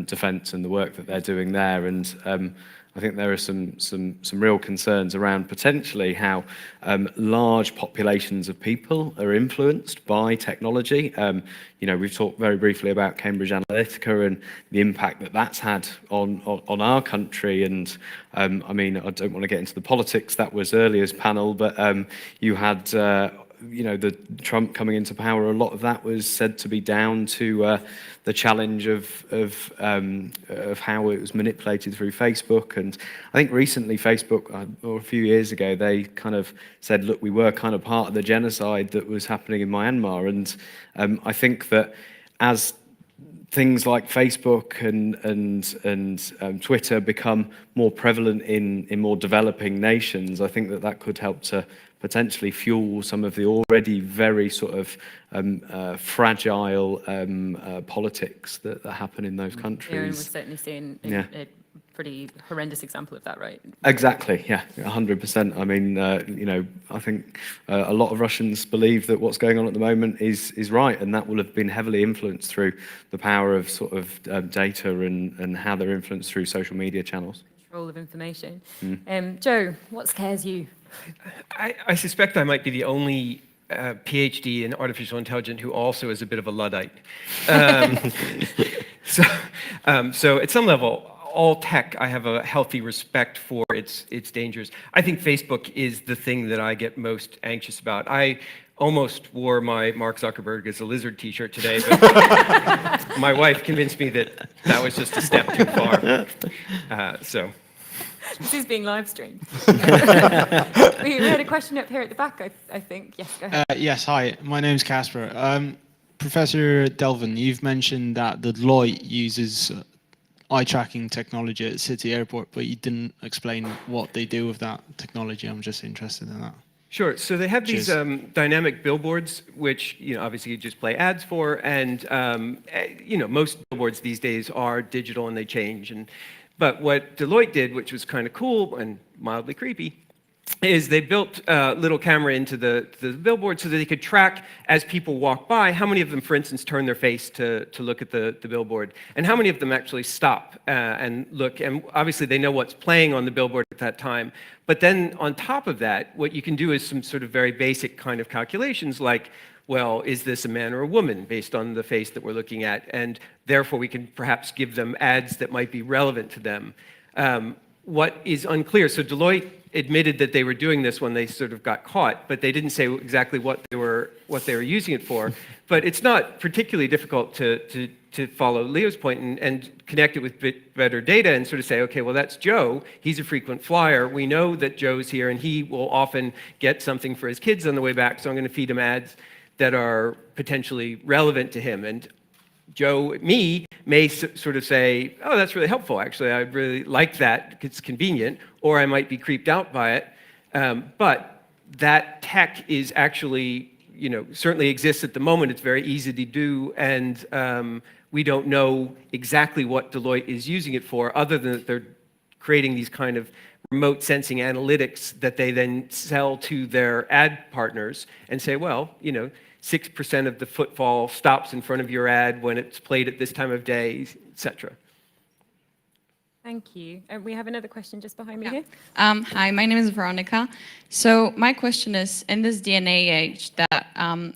defence and the work that they're doing there. And I think there are some real concerns around potentially how large populations of people are influenced by technology. We've talked very briefly about Cambridge Analytica and the impact that that's had on our country. And I don't want to get into the politics, that was earlier's panel, but you had the Trump coming into power, a lot of that was said to be down to the challenge of how it was manipulated through Facebook. And I think recently Facebook, or a few years ago, they kind of said, look, we were kind of part of the genocide that was happening in Myanmar. And I think that as things like Facebook and Twitter become more prevalent in more developing nations, I think that could help to potentially fuel some of the already very sort of fragile politics that happen in those countries. Yeah, and we're certainly seeing a pretty horrendous example of that, right? Exactly, yeah, 100%. I mean, I think a lot of Russians believe that what's going on at the moment is right, and that will have been heavily influenced through the power of sort of data and how they're influenced through social media channels. Control of information. Joe, what scares you? I suspect I might be the only PhD in artificial intelligence who also is a bit of a Luddite. So at some level, all tech, I have a healthy respect for its dangers. I think Facebook is the thing that I get most anxious about. I almost wore my Mark Zuckerberg is a lizard t-shirt today, but my wife convinced me that was just a step too far. This is being live streamed. We had a question up here at the back, I think. Yes, go ahead. Yes, hi. My name's Casper. Professor Delvin, you've mentioned that the Deloitte uses eye tracking technology at City Airport, but you didn't explain what they do with that technology. I'm just interested in that. Sure. So they have these dynamic billboards, which obviously you just play ads for, and most billboards these days are digital and they change. But what Deloitte did, which was kind of cool and mildly creepy, is they built a little camera into the billboard so that they could track as people walk by how many of them, for instance, turn their face to look at the billboard, and how many of them actually stop and look. And obviously they know what's playing on the billboard at that time. But then on top of that, what you can do is some sort of very basic kind of calculations like, well, is this a man or a woman based on the face that we're looking at? And therefore, we can perhaps give them ads that might be relevant to them. What is unclear, so Deloitte admitted that they were doing this when they sort of got caught, but they didn't say exactly what they were using it for. But it's not particularly difficult to follow Leo's point and connect it with better data and sort of say, okay, well, that's Joe. He's a frequent flyer. We know that Joe's here, and he will often get something for his kids on the way back, so I'm going to feed him ads that are potentially relevant to him. And Joe, me, may sort of say, oh, that's really helpful, actually. I really like that. It's convenient. Or I might be creeped out by it. But that tech is actually, certainly exists at the moment. It's very easy to do. And we don't know exactly what Deloitte is using it for, other than that they're creating these kind of remote sensing analytics that they then sell to their ad partners and say, well, 6% of the footfall stops in front of your ad when it's played at this time of day, etc. Thank you. We have another question just behind me here. Hi, my name is Veronica. So my question is, in this DNA age that,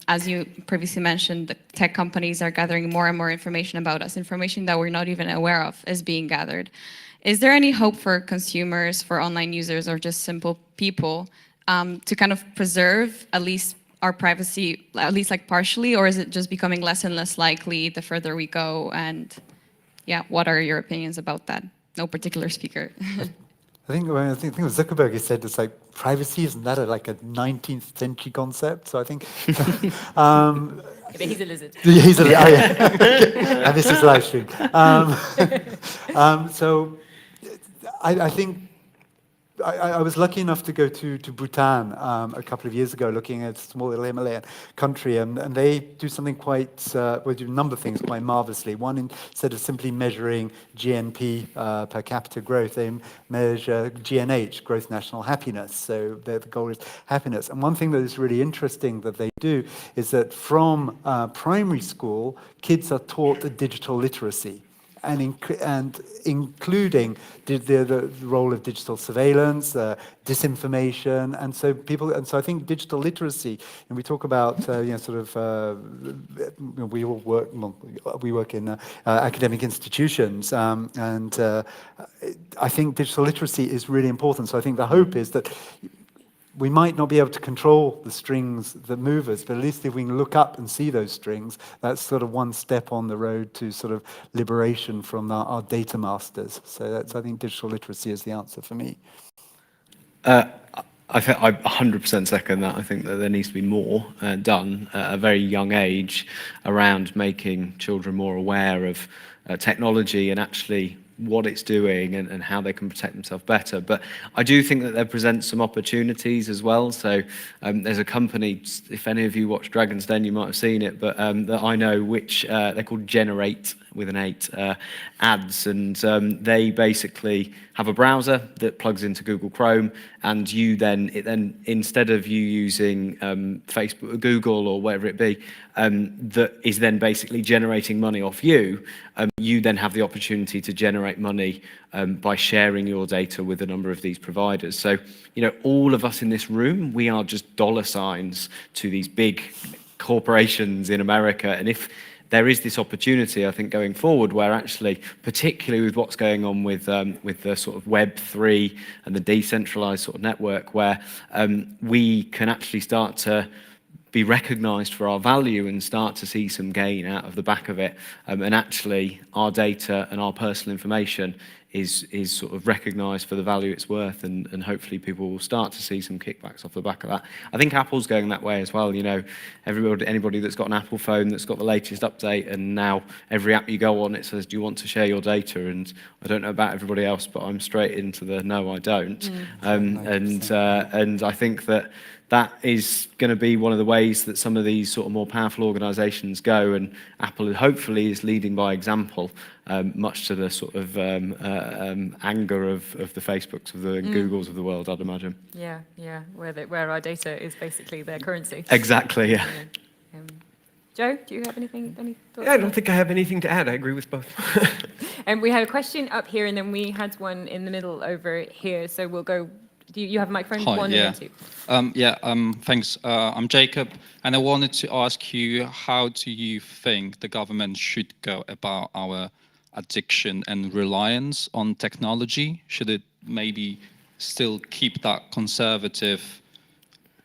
as you previously mentioned, the tech companies are gathering more and more information about us, information that we're not even aware of is being gathered. Is there any hope for consumers, for online users, or just simple people to kind of preserve at least our privacy, at least like partially, or is it just becoming less and less likely the further we go? And yeah, what are your opinions about that? No particular speaker. I think it was Zuckerberg who said it's like privacy, isn't that like a 19th century concept? So I think But he's a lizard. He's a lizard. Oh, yeah. And this is live stream. So I think I was lucky enough to go to Bhutan a couple of years ago, looking at a small little Himalayan country, and they do something quite, well, do a number of things quite marvelously. One, instead of simply measuring GNP per capita growth, they measure GNH, gross national happiness. So the goal is happiness. And one thing that is really interesting that they do is that from primary school, kids are taught digital literacy. And including the role of digital surveillance, disinformation, and so I think digital literacy. And we talk about we work in academic institutions, and I think digital literacy is really important. So I think the hope is that we might not be able to control the strings that move us, but at least if we can look up and see those strings, that's sort of one step on the road to sort of liberation from our data masters. So I think digital literacy is the answer for me. I 100% second that. I think that there needs to be more done at a very young age around making children more aware of technology and actually what it's doing and how they can protect themselves better. But I do think that there presents some opportunities as well. So there's a company, if any of you watch Dragon's Den, you might have seen it, but that I know, which they're called Generate with an 8 ads, and they basically have a browser that plugs into Google Chrome, and then instead of you using Facebook or Google or whatever it be, that is then basically generating money off you, you then have the opportunity to generate money by sharing your data with a number of these providers. So, all of us in this room, we are just dollar signs to these big corporations in America, and if there is this opportunity, I think, going forward, where actually, particularly with what's going on with the sort of Web3 and the decentralized sort of network, where we can actually start to be recognized for our value and start to see some gain out of the back of it. And actually, our data and our personal information is sort of recognized for the value it's worth, and hopefully people will start to see some kickbacks off the back of that. I think Apple's going that way as well. Anybody that's got an Apple phone that's got the latest update, and now every app you go on, it says, do you want to share your data? And I don't know about everybody else, but I'm straight into the no, I don't. And I think that is going to be one of the ways that some of these sort of more powerful organizations go, and Apple hopefully is leading by example, much to the sort of anger of the Facebooks, of the Googles of the world, I'd imagine. Yeah, where our data is basically their currency. Exactly, yeah. Joe, do you have any thoughts? Yeah, I don't think I have anything to add. I agree with both. And we had a question up here, and then we had one in the middle over here. So we'll go. Do you have a microphone? Hi, one yeah. and then 2. Thanks. I'm Jacob, and I wanted to ask you, how do you think the government should go about our addiction and reliance on technology? Should it maybe still keep that conservative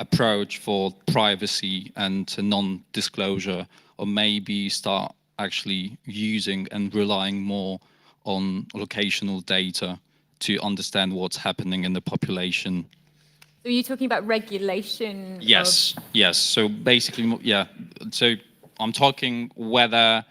approach for privacy and non-disclosure, or maybe start actually using and relying more on locational data to understand what's happening in the population? So are you talking about regulation? Yes. So basically, yeah. So I'm talking whether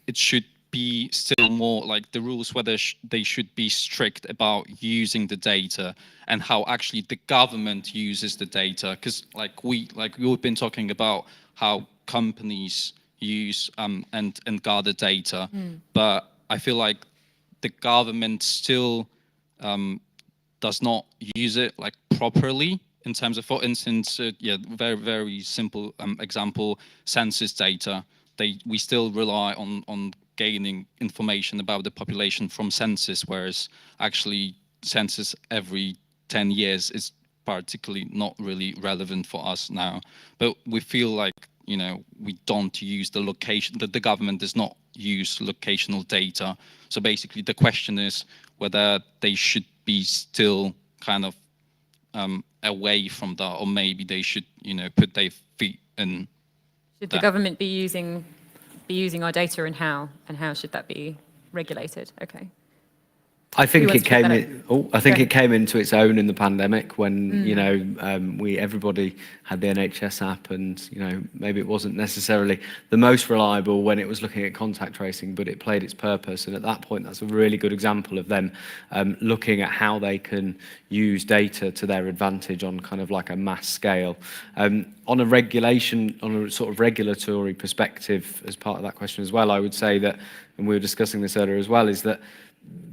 it should be still more like the rules, whether they should be strict about using the data and how actually the government uses the data. Because we've been talking about how companies use and gather data, but I feel like the government still does not use it like properly in terms of, for instance, very, very simple example, census data. We still rely on gaining information about the population from census, whereas actually census every 10 years is particularly not really relevant for us now. But we feel like, you know, we don't use the location, that the government does not use locational data. So basically the question is whether they should be still kind of away from that, or maybe they should, you know, put their feet in. Should the government be using our data, and how should that be regulated? Okay. I think it came in. I think it came into its own in the pandemic when you know everybody had the NHS app, and you know maybe it wasn't necessarily the most reliable when it was looking at contact tracing, but it played its purpose. And at that point, that's a really good example of them looking at how they can use data to their advantage on kind of like a mass scale. On a regulation, on a sort of regulatory perspective, as part of that question as well, I would say that, and we were discussing this earlier as well, is that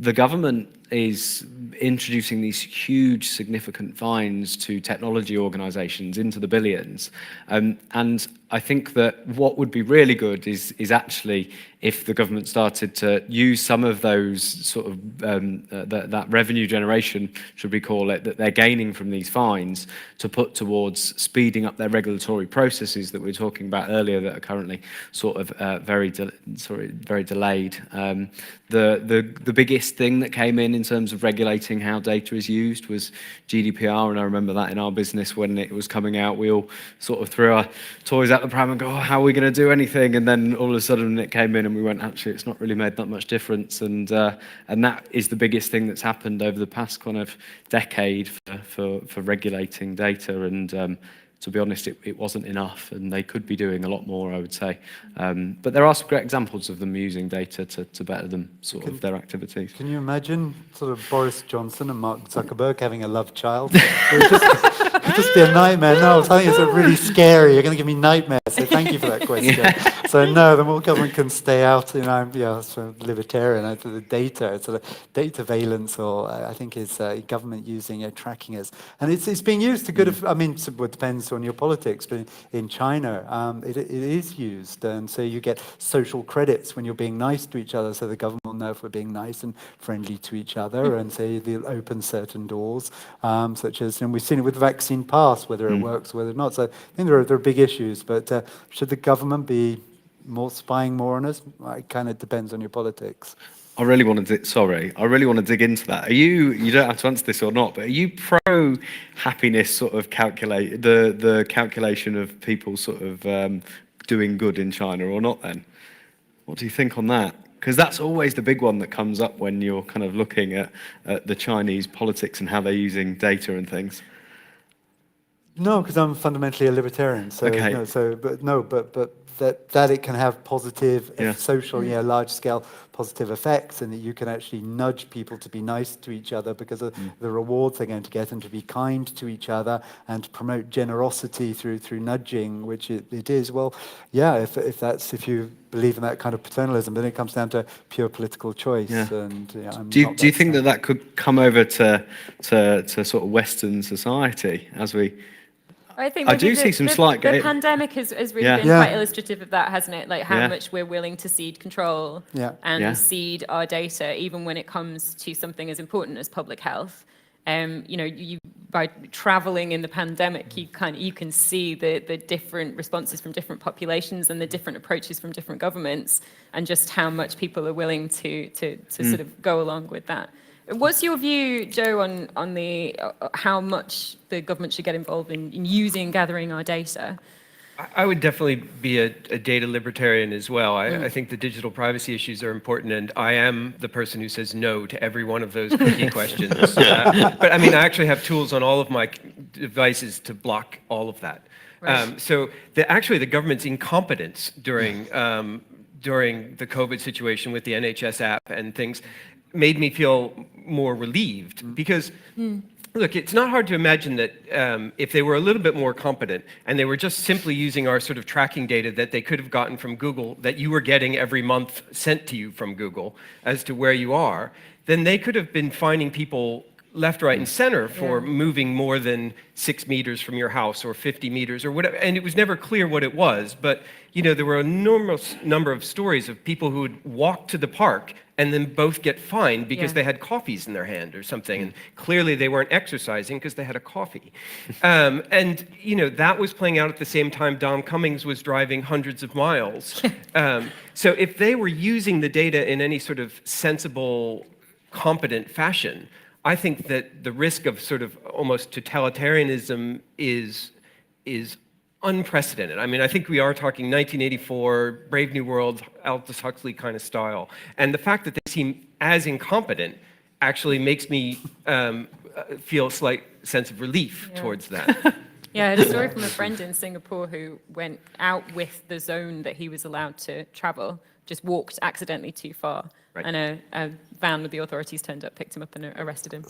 the government is introducing these huge, significant fines to technology organisations into the billions. And I think that what would be really good is actually if the government started to use some of those sort of that revenue generation, should we call it, that they're gaining from these fines to put towards speeding up their regulatory processes that we were talking about earlier that are currently sort of very delayed. The biggest thing that came in terms of regulating how data is used was GDPR, and I remember that in our business when it was coming out, we all sort of threw our toys out the pram and go, oh, how are we going to do anything? And then all of a sudden it came in and we went, actually, it's not really made that much difference. And that is the biggest thing that's happened over the past kind of decade for regulating data. And to be honest, it wasn't enough, and they could be doing a lot more, I would say. But there are some great examples of them using data to better them sort of their activities. Can you imagine sort of Boris Johnson and Mark Zuckerberg having a love child? It would just be a nightmare. No, I think it's really scary. You're going to give me nightmares. So thank you for that question. So no, the more government can stay out, you know, I'm sort of libertarian. The data, it's sort of data valence, or I think is government using tracking us, and it's being used to good. I mean, it depends on your politics, but in China, it is used, and so you get social credits when you're being nice to each other. So the government will know if we're being nice and friendly to each other, and say they'll open certain doors, such as, and we've seen it with vaccine pass, whether it works, whether not. So I think there are big issues, but should the government be spying more on us? It kind of depends on your politics. I really want to dig into that. Are you don't have to answer this or not, but are you pro happiness sort of the calculation of people sort of doing good in China or not then? What do you think on that? Because that's always the big one that comes up when you're kind of looking at the Chinese politics and how they're using data and things. No, because I'm fundamentally a libertarian. So okay. But that it can have positive social, large-scale positive effects, and that you can actually nudge people to be nice to each other because of the rewards they're going to get, and to be kind to each other, and to promote generosity through nudging, which it is. Well, yeah, if you believe in that kind of paternalism, then it comes down to pure political choice. Yeah. And do you think that could come over to sort of Western society as we? I do see some slight. The pandemic has really been quite illustrative of that, hasn't it? Like how much we're willing to cede control and cede our data, even when it comes to something as important as public health. You know, by traveling in the pandemic, you can see the different responses from different populations and the different approaches from different governments, and just how much people are willing to sort of go along with that. What's your view, Joe, on the how much the government should get involved in gathering our data? I would definitely be a data libertarian as well. I think the digital privacy issues are important, and I am the person who says no to every one of those cookie questions. But I mean, I actually have tools on all of my devices to block all of that. Right. So actually the government's incompetence during the COVID situation with the NHS app and things made me feel more relieved, because look, it's not hard to imagine that if they were a little bit more competent and they were just simply using our sort of tracking data that they could have gotten from Google, that you were getting every month sent to you from Google as to where you are, then they could have been finding people left, right, and center for moving more than 6 meters from your house or 50 meters or whatever. And it was never clear what it was. But, there were an enormous number of stories of people who would walk to the park and then both get fined because they had coffees in their hand or something. And clearly they weren't exercising because they had a coffee. And, that was playing out at the same time Dom Cummings was driving hundreds of miles. So if they were using the data in any sort of sensible, competent fashion, I think that the risk of sort of almost totalitarianism is unprecedented. I mean, I think we are talking 1984, Brave New World, Aldous Huxley kind of style. And the fact that they seem as incompetent actually makes me feel a slight sense of relief towards that. Yeah, I had a story from a friend in Singapore who went out with the zone that he was allowed to travel, just walked accidentally too far. Right. And a van with the authorities turned up, picked him up, and arrested him.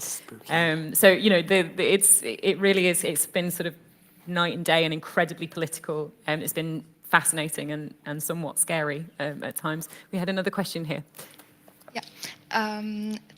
So it really is. It's been sort of night and day and incredibly political. It's been fascinating and somewhat scary at times. We had another question here. Yeah.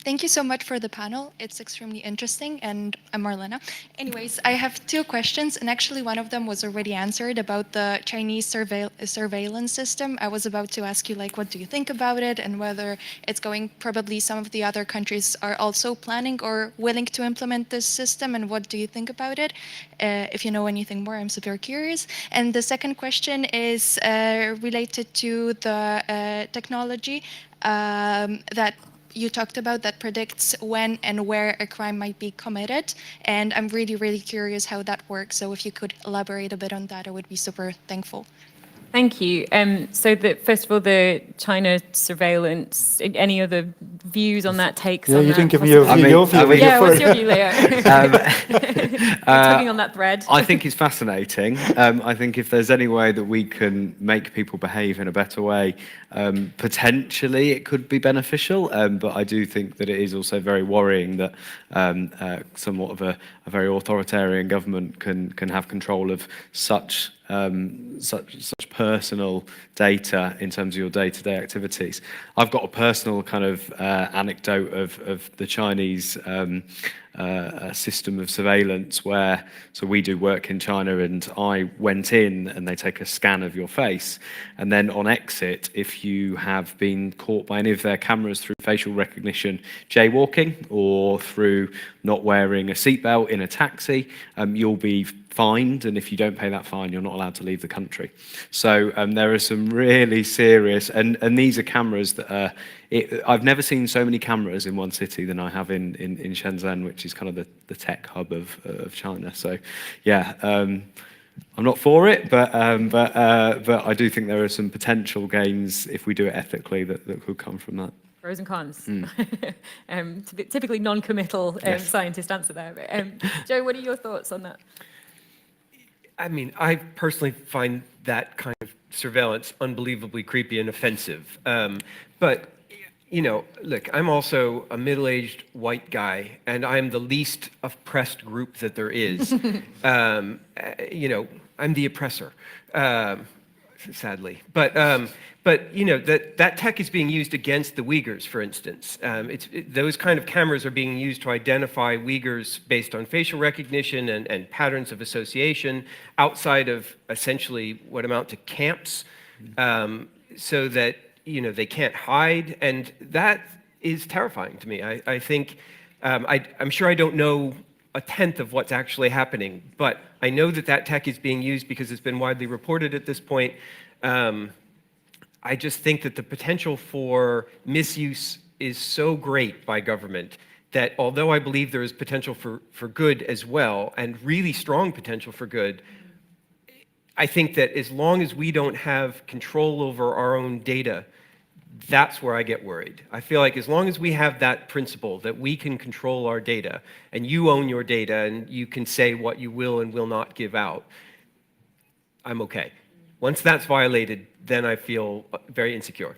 Thank you so much for the panel. It's extremely interesting, and I'm Marlena. Anyways, I have 2 questions, and actually one of them was already answered about the Chinese surveillance system. I was about to ask you, what do you think about it, and whether it's going, probably some of the other countries are also planning or willing to implement this system, and what do you think about it? If you know anything more, I'm super curious. And the second question is related to the technology that you talked about that predicts when and where a crime might be committed. And I'm really, really curious how that works. So if you could elaborate a bit on that, I would be super thankful. Thank you. So first of all, the China surveillance, any other views on that, takes on that? You didn't give me your view. Yeah, what's your view, Leo? Tugging on that thread. I think it's fascinating. I think if there's any way that we can make people behave in a better way, potentially it could be beneficial. But I do think that it is also very worrying that somewhat of a very authoritarian government can have control of such personal data in terms of your day-to-day activities. I've got a personal kind of anecdote of the Chinese system of surveillance so we do work in China, and I went in and they take a scan of your face, and then on exit, if you have been caught by any of their cameras through facial recognition jaywalking or through not wearing a seatbelt in a taxi, you'll be fined, and if you don't pay that fine, you're not allowed to leave the country. So there are some really serious, and these are cameras that are, I've never seen so many cameras in one city than I have in Shenzhen, which is kind of the tech hub of China. So yeah, I'm not for it, but I do think there are some potential gains if we do it ethically that could come from that. Pros and cons. Typically non-committal scientist answer there. But, Joe, what are your thoughts on that? I mean, I personally find that kind of surveillance unbelievably creepy and offensive. But, look, I'm also a middle-aged white guy, and I'm the least oppressed group that there is. I'm the oppressor, sadly. But that tech is being used against the Uyghurs, for instance. Those kind of cameras are being used to identify Uyghurs based on facial recognition and patterns of association outside of essentially what amount to camps, so that they can't hide, and that is terrifying to me. I think I'm sure I don't know a tenth of what's actually happening, but I know that tech is being used because it's been widely reported at this point. I just think that the potential for misuse is so great by government that although I believe there is potential for good as well, and really strong potential for good, I think that as long as we don't have control over our own data, that's where I get worried. I feel like as long as we have that principle that we can control our data, and you own your data, and you can say what you will and will not give out, I'm okay. Once that's violated, then I feel very insecure.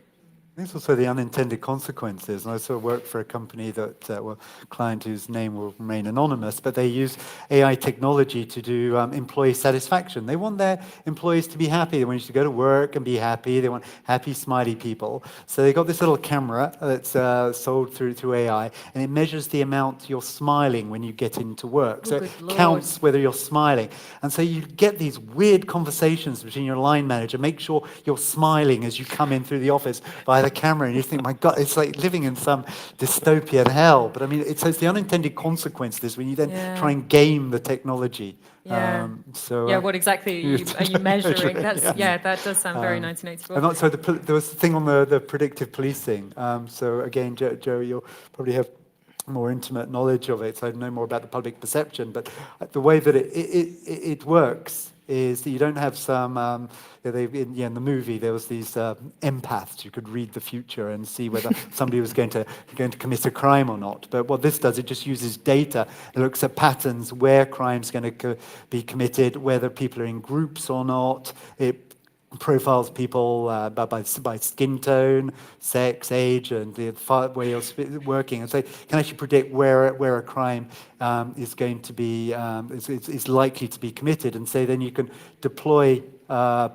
There's also the unintended consequences. And I sort of work for a company that, well, client whose name will remain anonymous, but they use AI technology to do employee satisfaction. They want their employees to be happy. They want you to go to work and be happy. They want happy, smiley people. So they got this little camera that's sold through AI, and it measures the amount you're smiling when you get into work. So it counts whether you're smiling. And so you get these weird conversations between your line manager. Make sure you're smiling as you come in through the office by the camera, and you think, my God, it's like living in some dystopian hell. But I mean, it's the unintended consequences when you then try and game the technology. Yeah. What exactly are you measuring? That's that does sound very 1984. And also, there was a thing on the predictive policing. So again, Joe, you'll probably have more intimate knowledge of it, so I know more about the public perception. But the way that it works is that you don't have some, in the movie there was these empaths. You could read the future and see whether somebody was going to commit a crime or not. But what this does, it just uses data. It looks at patterns, where crime's going to be committed, whether people are in groups or not. It profiles people by skin tone, sex, age, and the way you're working, and so can actually predict where a crime is going to be is likely to be committed, and so then you can deploy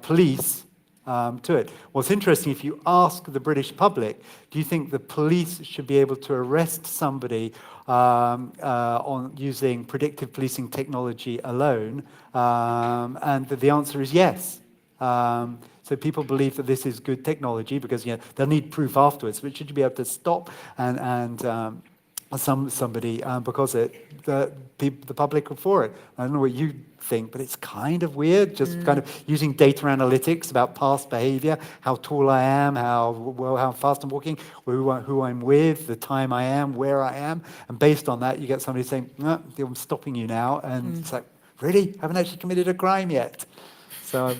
police to it. What's interesting, if you ask the British public, do you think the police should be able to arrest somebody on using predictive policing technology alone? And the answer is yes. So people believe that this is good technology because they'll need proof afterwards. But should you be able to stop somebody because the public are for it? I don't know what you think, but it's kind of weird. Just kind of using data analytics about past behavior, how tall I am, how fast I'm walking, who I'm with, the time I am, where I am, and based on that, you get somebody saying, "No, I'm stopping you now," and it's like, really? Haven't actually committed a crime yet. So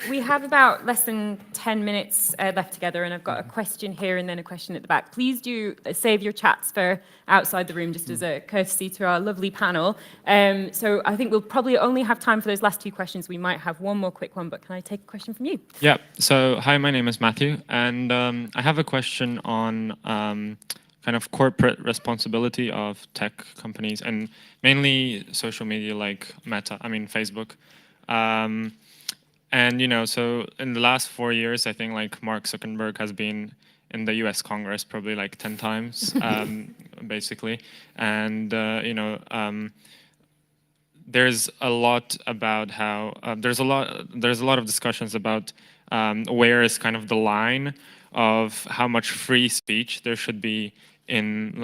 we have about less than 10 minutes left together, and I've got a question here and then a question at the back. Please do save your chats for outside the room, just as a courtesy to our lovely panel. So I think we'll probably only have time for those last two questions. We might have one more quick one, but can I take a question from you? Yeah, so hi, my name is Matthew, and I have a question on kind of corporate responsibility of tech companies, and mainly social media like Facebook. And so in the last 4 years, I think like Mark Zuckerberg has been in the U.S. Congress probably like 10 times, basically. And there's a lot about how there's a lot of discussions about where is kind of the line of how much free speech there should be in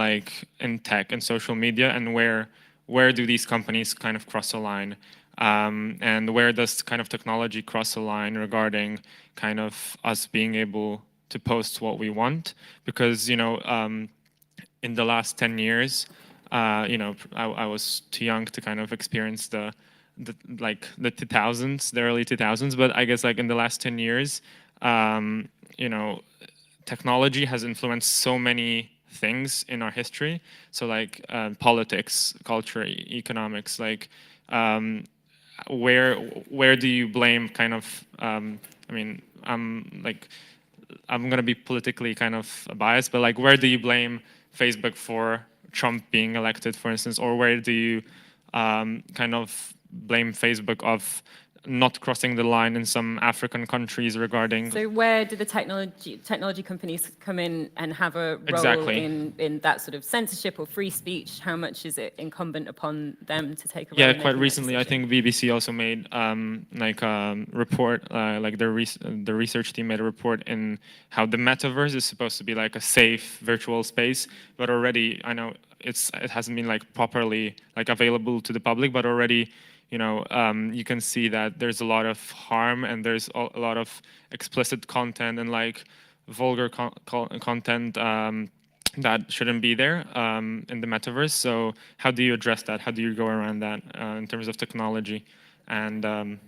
tech and social media, and where do these companies kind of cross a line. And where does kind of technology cross a line regarding kind of us being able to post what we want? Because in the last 10 years, I was too young to kind of experience the 2000s, the early 2000s. But I guess like in the last 10 years, technology has influenced so many things in our history. So like politics, culture, economics, like. Where do you blame kind of I'm gonna be politically kind of biased, but like where do you blame Facebook for Trump being elected, for instance, or where do you kind of blame Facebook of not crossing the line in some African countries regarding... So where do the technology companies come in and have a role in that sort of censorship or free speech? How much is it incumbent upon them to take a role? Yeah, quite recently, I think BBC also made a report, like the research team made a report in how the metaverse is supposed to be like a safe virtual space, but already I know it hasn't been like properly like available to the public, but already you can see that there's a lot of harm and there's a lot of explicit content and like vulgar content that shouldn't be there in the metaverse. So how do you address that? How do you go around that in terms of technology? And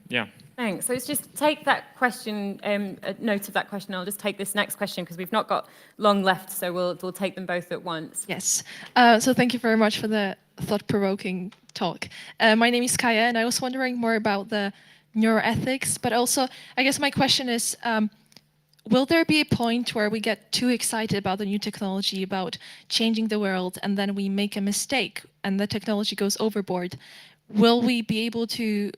yeah. Thanks. So let's just take that question, a note of that question. I'll just take this next question because we've not got long left, so we'll take them both at once. Yes. So thank you very much for the thought-provoking talk. My name is Kaya, and I was wondering more about the neuroethics, but also, I guess my question is, will there be a point where we get too excited about the new technology, about changing the world, and then we make a mistake and the technology goes overboard? Will we be able to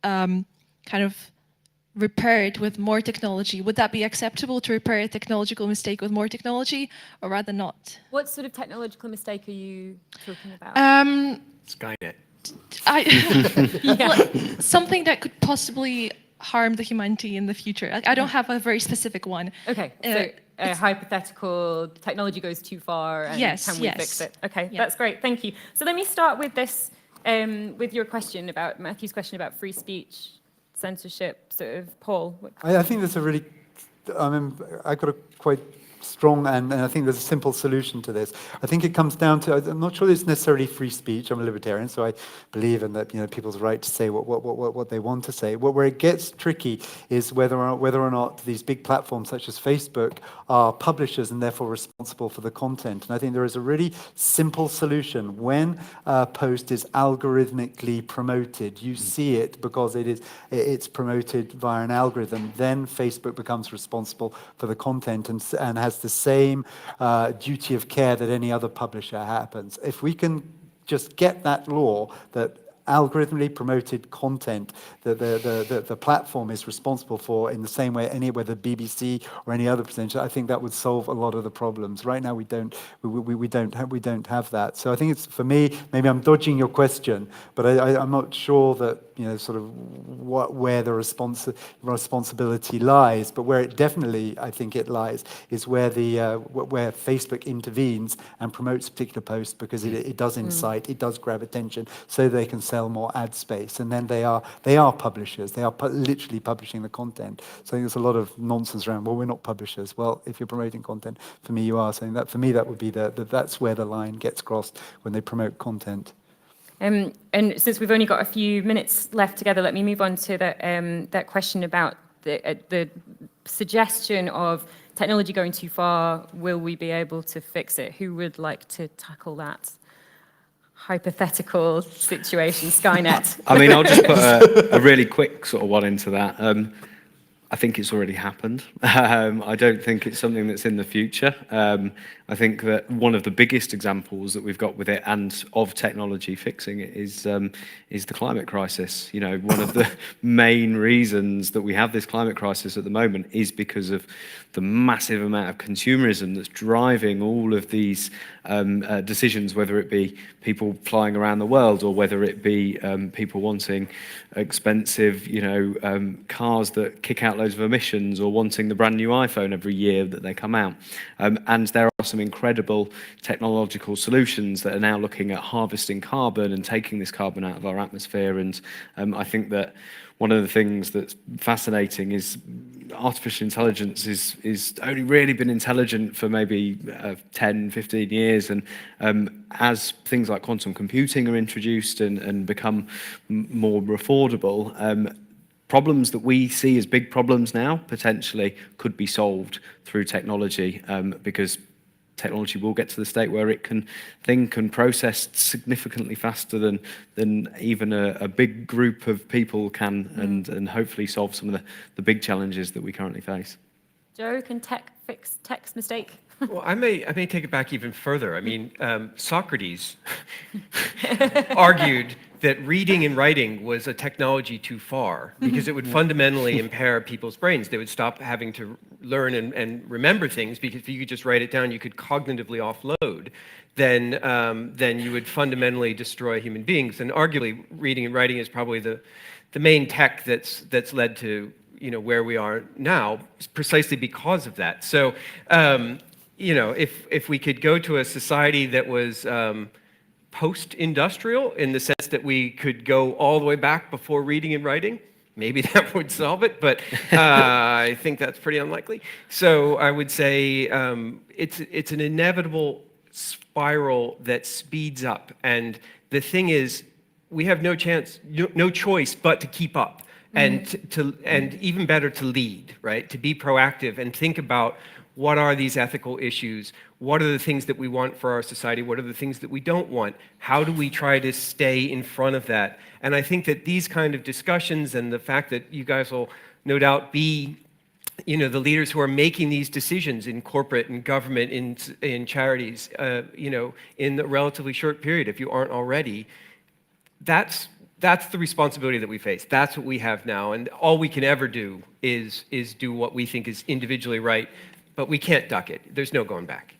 kind of repair it with more technology? Would that be acceptable to repair a technological mistake with more technology, or rather not? What sort of technological mistake are you talking about? Skynet. Well, something that could possibly harm the humanity in the future. I don't have a very specific one. Okay, so a hypothetical technology goes too far, and can we fix it? Okay, that's great, thank you. So let me start with this, with your question about, Matthew's question about free speech, censorship, sort of, Paul. I think that's a really, I got a quite strong, and I think there's a simple solution to this. I think it comes down to, I'm not sure it's necessarily free speech. I'm a libertarian, so I believe in that, people's right to say what they want to say. Where it gets tricky is whether or not these big platforms such as Facebook are publishers and therefore responsible for the content. And I think there is a really simple solution. When a post is algorithmically promoted, you see it because it's promoted via an algorithm, then Facebook becomes responsible for the content and has the same duty of care that any other publisher happens. If we can just get that law that algorithmically promoted content that the platform is responsible for in the same way whether BBC or any other presenter, I think that would solve a lot of the problems. Right now we don't have that. So I think it's, for me, maybe I'm dodging your question, but I'm not sure that sort of where the responsibility lies, but where it definitely, I think it lies, is where where Facebook intervenes and promotes a particular post because it does incite, it does grab attention, so they can sell more ad space, and then they are publishers. They are literally publishing the content. So I think there's a lot of nonsense around. Well, we're not publishers. Well, if you're promoting content, for me, you are. Saying that for me, that would be that's where the line gets crossed when they promote content. And since we've only got a few minutes left together, let me move on to that question about the suggestion of technology going too far. Will we be able to fix it? Who would like to tackle that hypothetical situation, Skynet? I mean, I'll just put a really quick sort of one into that. I think it's already happened. I don't think it's something that's in the future. I think that one of the biggest examples that we've got with it and of technology fixing it is the climate crisis. One of the main reasons that we have this climate crisis at the moment is because of the massive amount of consumerism that's driving all of these decisions, whether it be people flying around the world or whether it be people wanting expensive, cars that kick out loads of emissions or wanting the brand new iPhone every year that they come out. And there are some incredible technological solutions that are now looking at harvesting carbon and taking this carbon out of our atmosphere. And I think that one of the things that's fascinating is artificial intelligence is only really been intelligent for maybe 10, 15 years. And as things like quantum computing are introduced and become more affordable, problems that we see as big problems now potentially could be solved through technology, because technology will get to the state where it can think and process significantly faster than even a big group of people can, and hopefully solve some of the big challenges that we currently face. Joe, can tech fix tech's mistake? Well, I may take it back even further. I mean, Socrates argued that reading and writing was a technology too far because it would fundamentally impair people's brains. They would stop having to learn and remember things, because if you could just write it down, you could cognitively offload. Then you would fundamentally destroy human beings. And arguably, reading and writing is probably the main tech that's led to where we are now, precisely because of that. So if we could go to a society that was post-industrial, in the sense that we could go all the way back before reading and writing, maybe that would solve it, but I think that's pretty unlikely. So I would say it's an inevitable spiral that speeds up. And the thing is, we have no choice but to keep up. And even better, to lead, right? To be proactive and think about, what are these ethical issues? What are the things that we want for our society? What are the things that we don't want? How do we try to stay in front of that? And I think that these kind of discussions, and the fact that you guys will no doubt be you know, the leaders who are making these decisions in corporate and government, in charities, you know, in a relatively short period, if you aren't already, that's the responsibility that we face. That's what we have now, and all we can ever do is do what we think is individually right, but we can't duck it. There's no going back.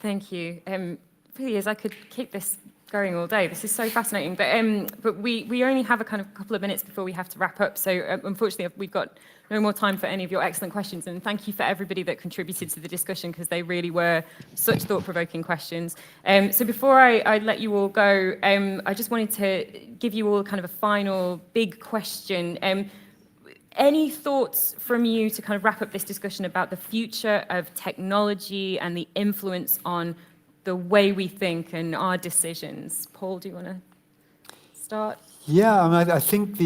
Thank you. Really, as I could keep this going all day. This is so fascinating, but we only have a kind of couple of minutes before we have to wrap up. So unfortunately, we've got no more time for any of your excellent questions. And thank you for everybody that contributed to the discussion, because they really were such thought-provoking questions. So before I let you all go, I just wanted to give you all kind of a final big question. Any thoughts from you to kind of wrap up this discussion about the future of technology and the influence on the way we think and our decisions? Paul, do you want to start? Yeah, I mean, I think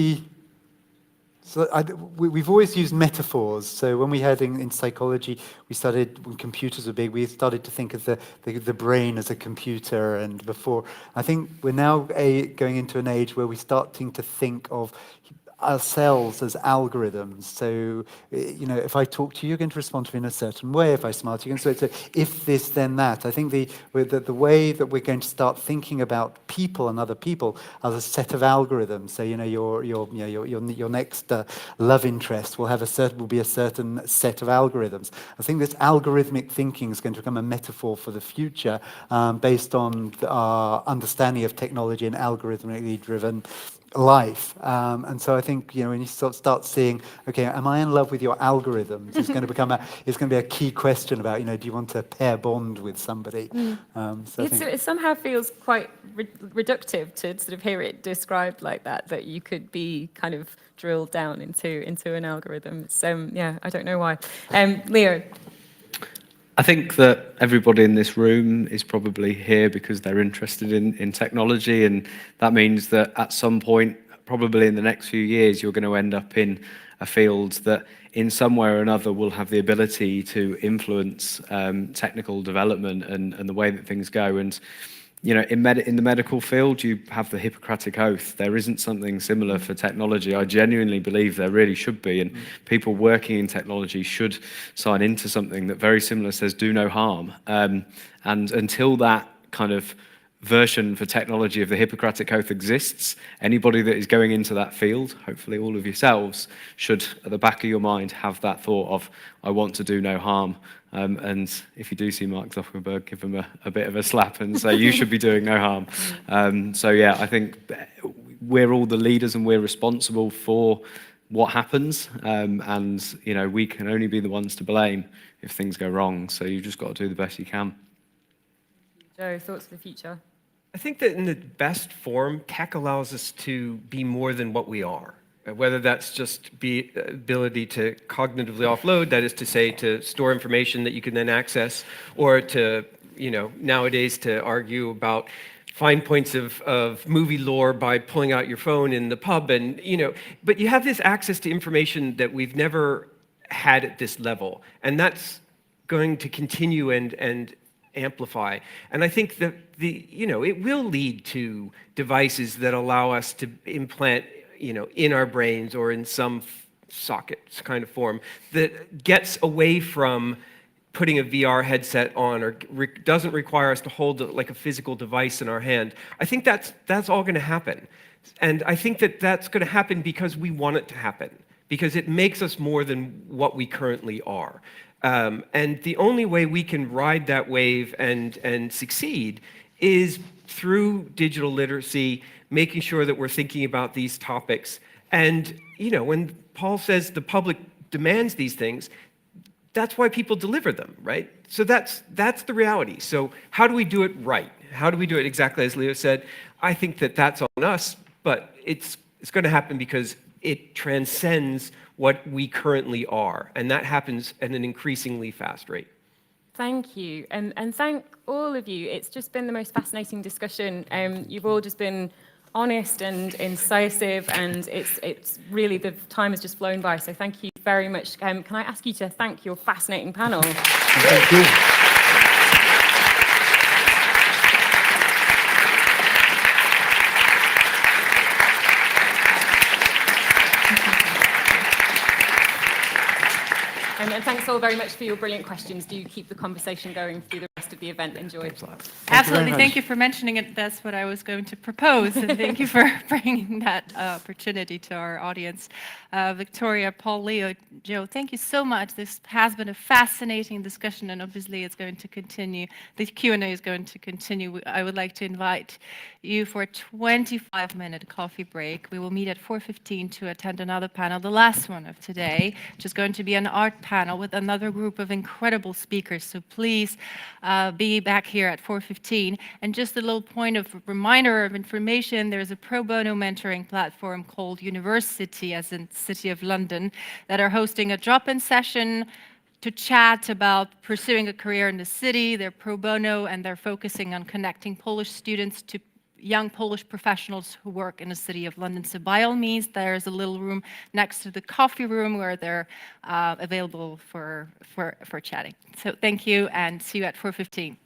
we've always used metaphors. So when we had in psychology, when computers were big, we started to think of the brain as a computer. And before, I think we're now going into an age where we're starting to think of ourselves as algorithms. So, you know, if I talk to you, you're going to respond to me in a certain way. If I smile to you, you're going to say, if this, then that. I think the way that we're going to start thinking about people and other people as a set of algorithms. So, you know, your next love interest will be a certain set of algorithms. I think this algorithmic thinking is going to become a metaphor for the future, based on our understanding of technology and algorithmically driven life. And so I think, you know, when you start seeing, okay, am I in love with your algorithms? It's going to be a key question about, you know, do you want to pair bond with somebody? It somehow feels quite reductive to sort of hear it described like that you could be kind of drilled down into an algorithm. So yeah, I don't know why. Leo. I think that everybody in this room is probably here because they're interested in technology, and that means that at some point, probably in the next few years, you're going to end up in a field that in some way or another will have the ability to influence technical development and the way that things go. And you know, in the medical field, you have the Hippocratic Oath. There isn't something similar for technology. I genuinely believe there really should be, and people working in technology should sign into something that very similar says do no harm. And until that kind of version for technology of the Hippocratic Oath exists, anybody that is going into that field, hopefully all of yourselves, should at the back of your mind have that thought of, I want to do no harm. And if you do see Mark Zuckerberg, give him a bit of a slap and say, you should be doing no harm. So yeah, I think we're all the leaders and we're responsible for what happens. And you know, we can only be the ones to blame if things go wrong. So you've just got to do the best you can. Joe, thoughts for the future? I think that in the best form, tech allows us to be more than what we are. Whether that's just ability to cognitively offload, that is to say, to store information that you can then access, or to, you know, nowadays to argue about fine points of movie lore by pulling out your phone in the pub, and, you know, but you have this access to information that we've never had at this level, and that's going to continue and amplify. And I think that you know, it will lead to devices that allow us to implant, you know, in our brains or in some socket kind of form that gets away from putting a VR headset on, or doesn't require us to hold like a physical device in our hand. I think that's all going to happen. And I think that that's going to happen because we want it to happen, because it makes us more than what we currently are. And the only way we can ride that wave and succeed is through digital literacy, making sure that we're thinking about these topics. And, you know, when Paul says the public demands these things, that's why people deliver them, right? So that's the reality. So how do we do it right? How do we do it exactly as Leo said? I think that that's on us, but it's going to happen because it transcends what we currently are. And that happens at an increasingly fast rate. Thank you, and thank all of you. It's just been the most fascinating discussion. You've all just been honest and incisive, and it's really, the time has just flown by. So thank you very much. Can I ask you to thank your fascinating panel? Thank you. And thanks all very much for your brilliant questions. Do keep the conversation going through the rest of the event. Enjoy. Absolutely. Thank you for mentioning it. That's what I was going to propose. And thank you for bringing that opportunity to our audience. Victoria, Paul, Leo, Joe, thank you so much. This has been a fascinating discussion, and obviously it's going to continue. The Q&A is going to continue. I would like to invite you for a 25-minute coffee break. We will meet at 4:15 to attend another panel, the last one of today, which is going to be an art panel with another group of incredible speakers. So please be back here at 4:15. And just a little point of reminder of information, there's a pro bono mentoring platform called University, as in City of London, that are hosting a drop-in session to chat about pursuing a career in the city. They're pro bono, and they're focusing on connecting Polish students to young Polish professionals who work in the City of London. So by all means, there's a little room next to the coffee room where they're available for chatting. So thank you, and see you at 4:15.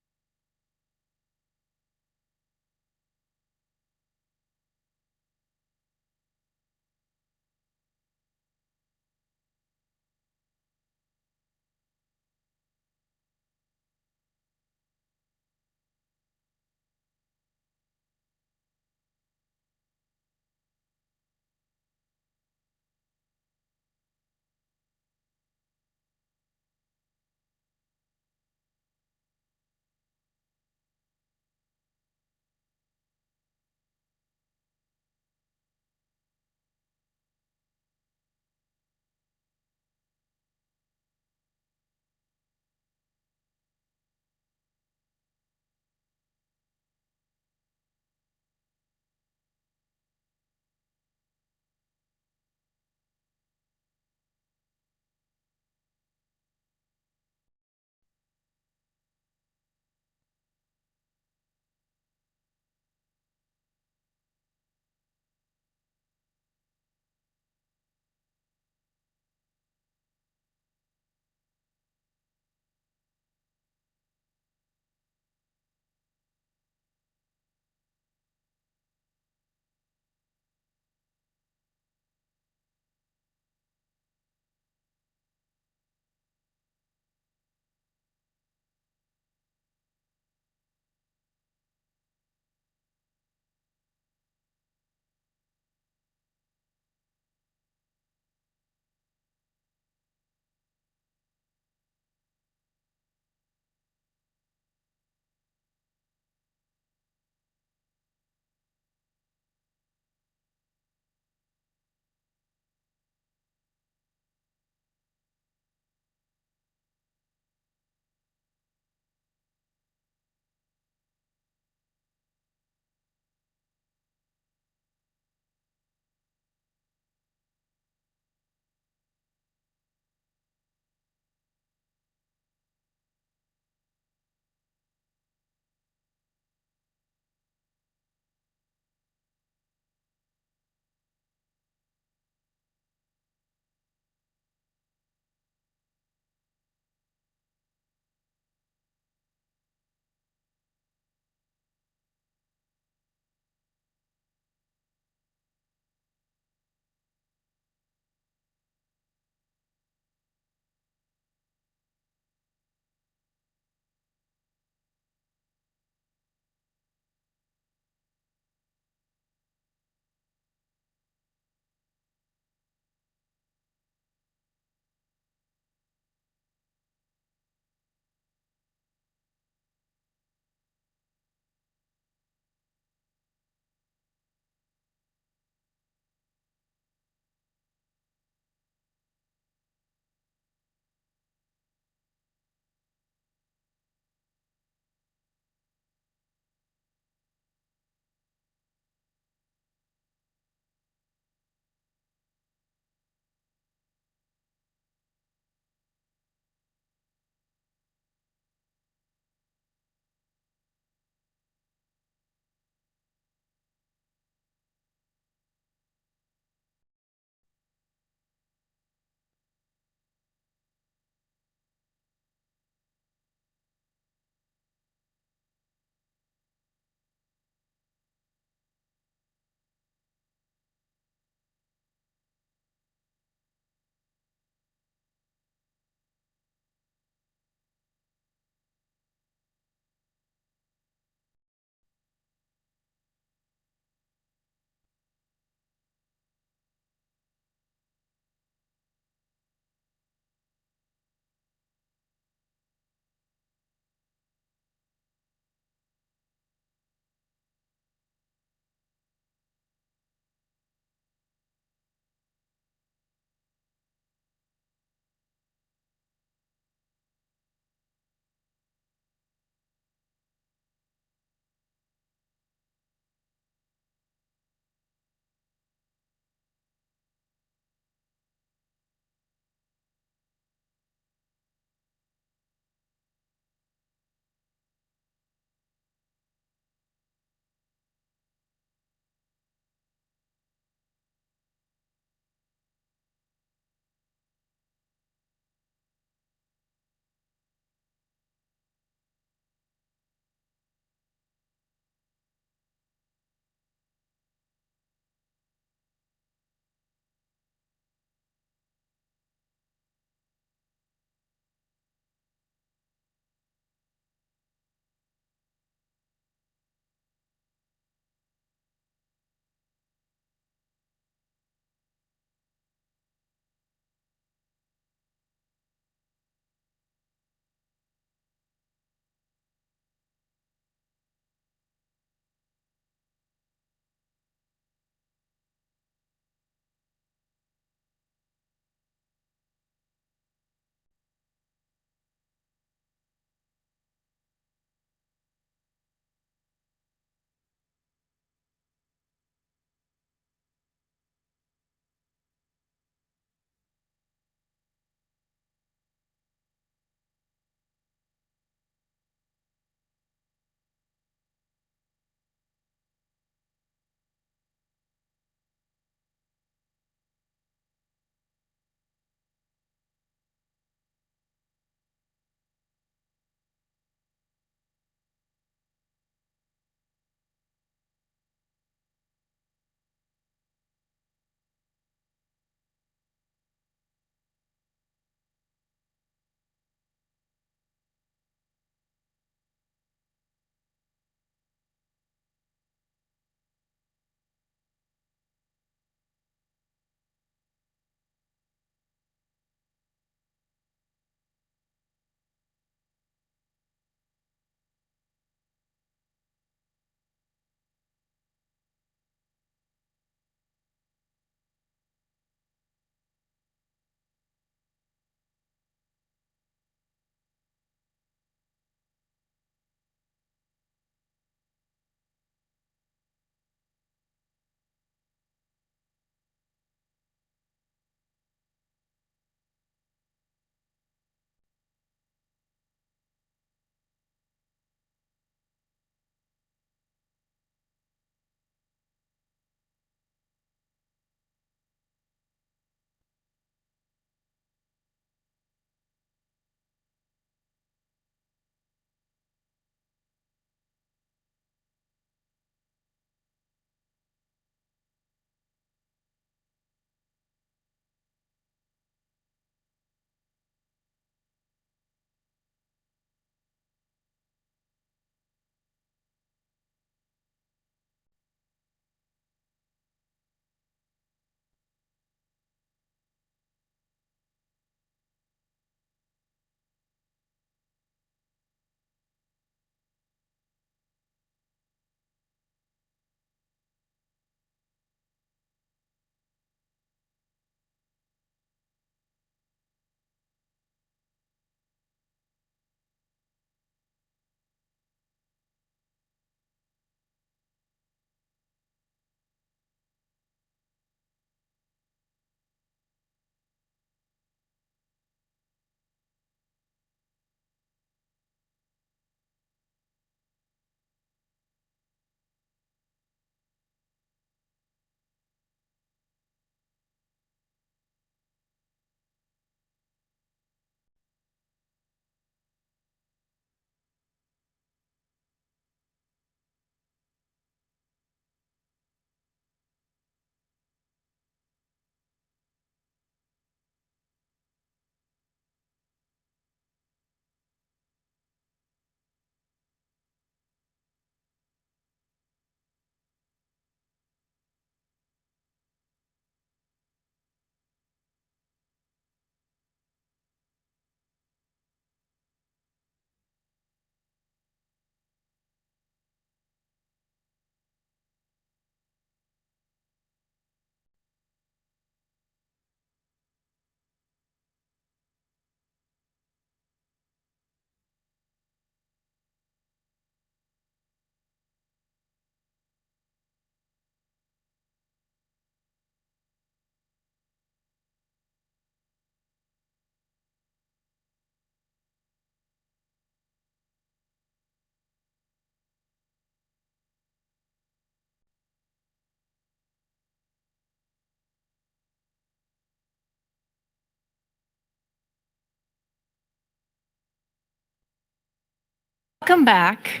welcome back.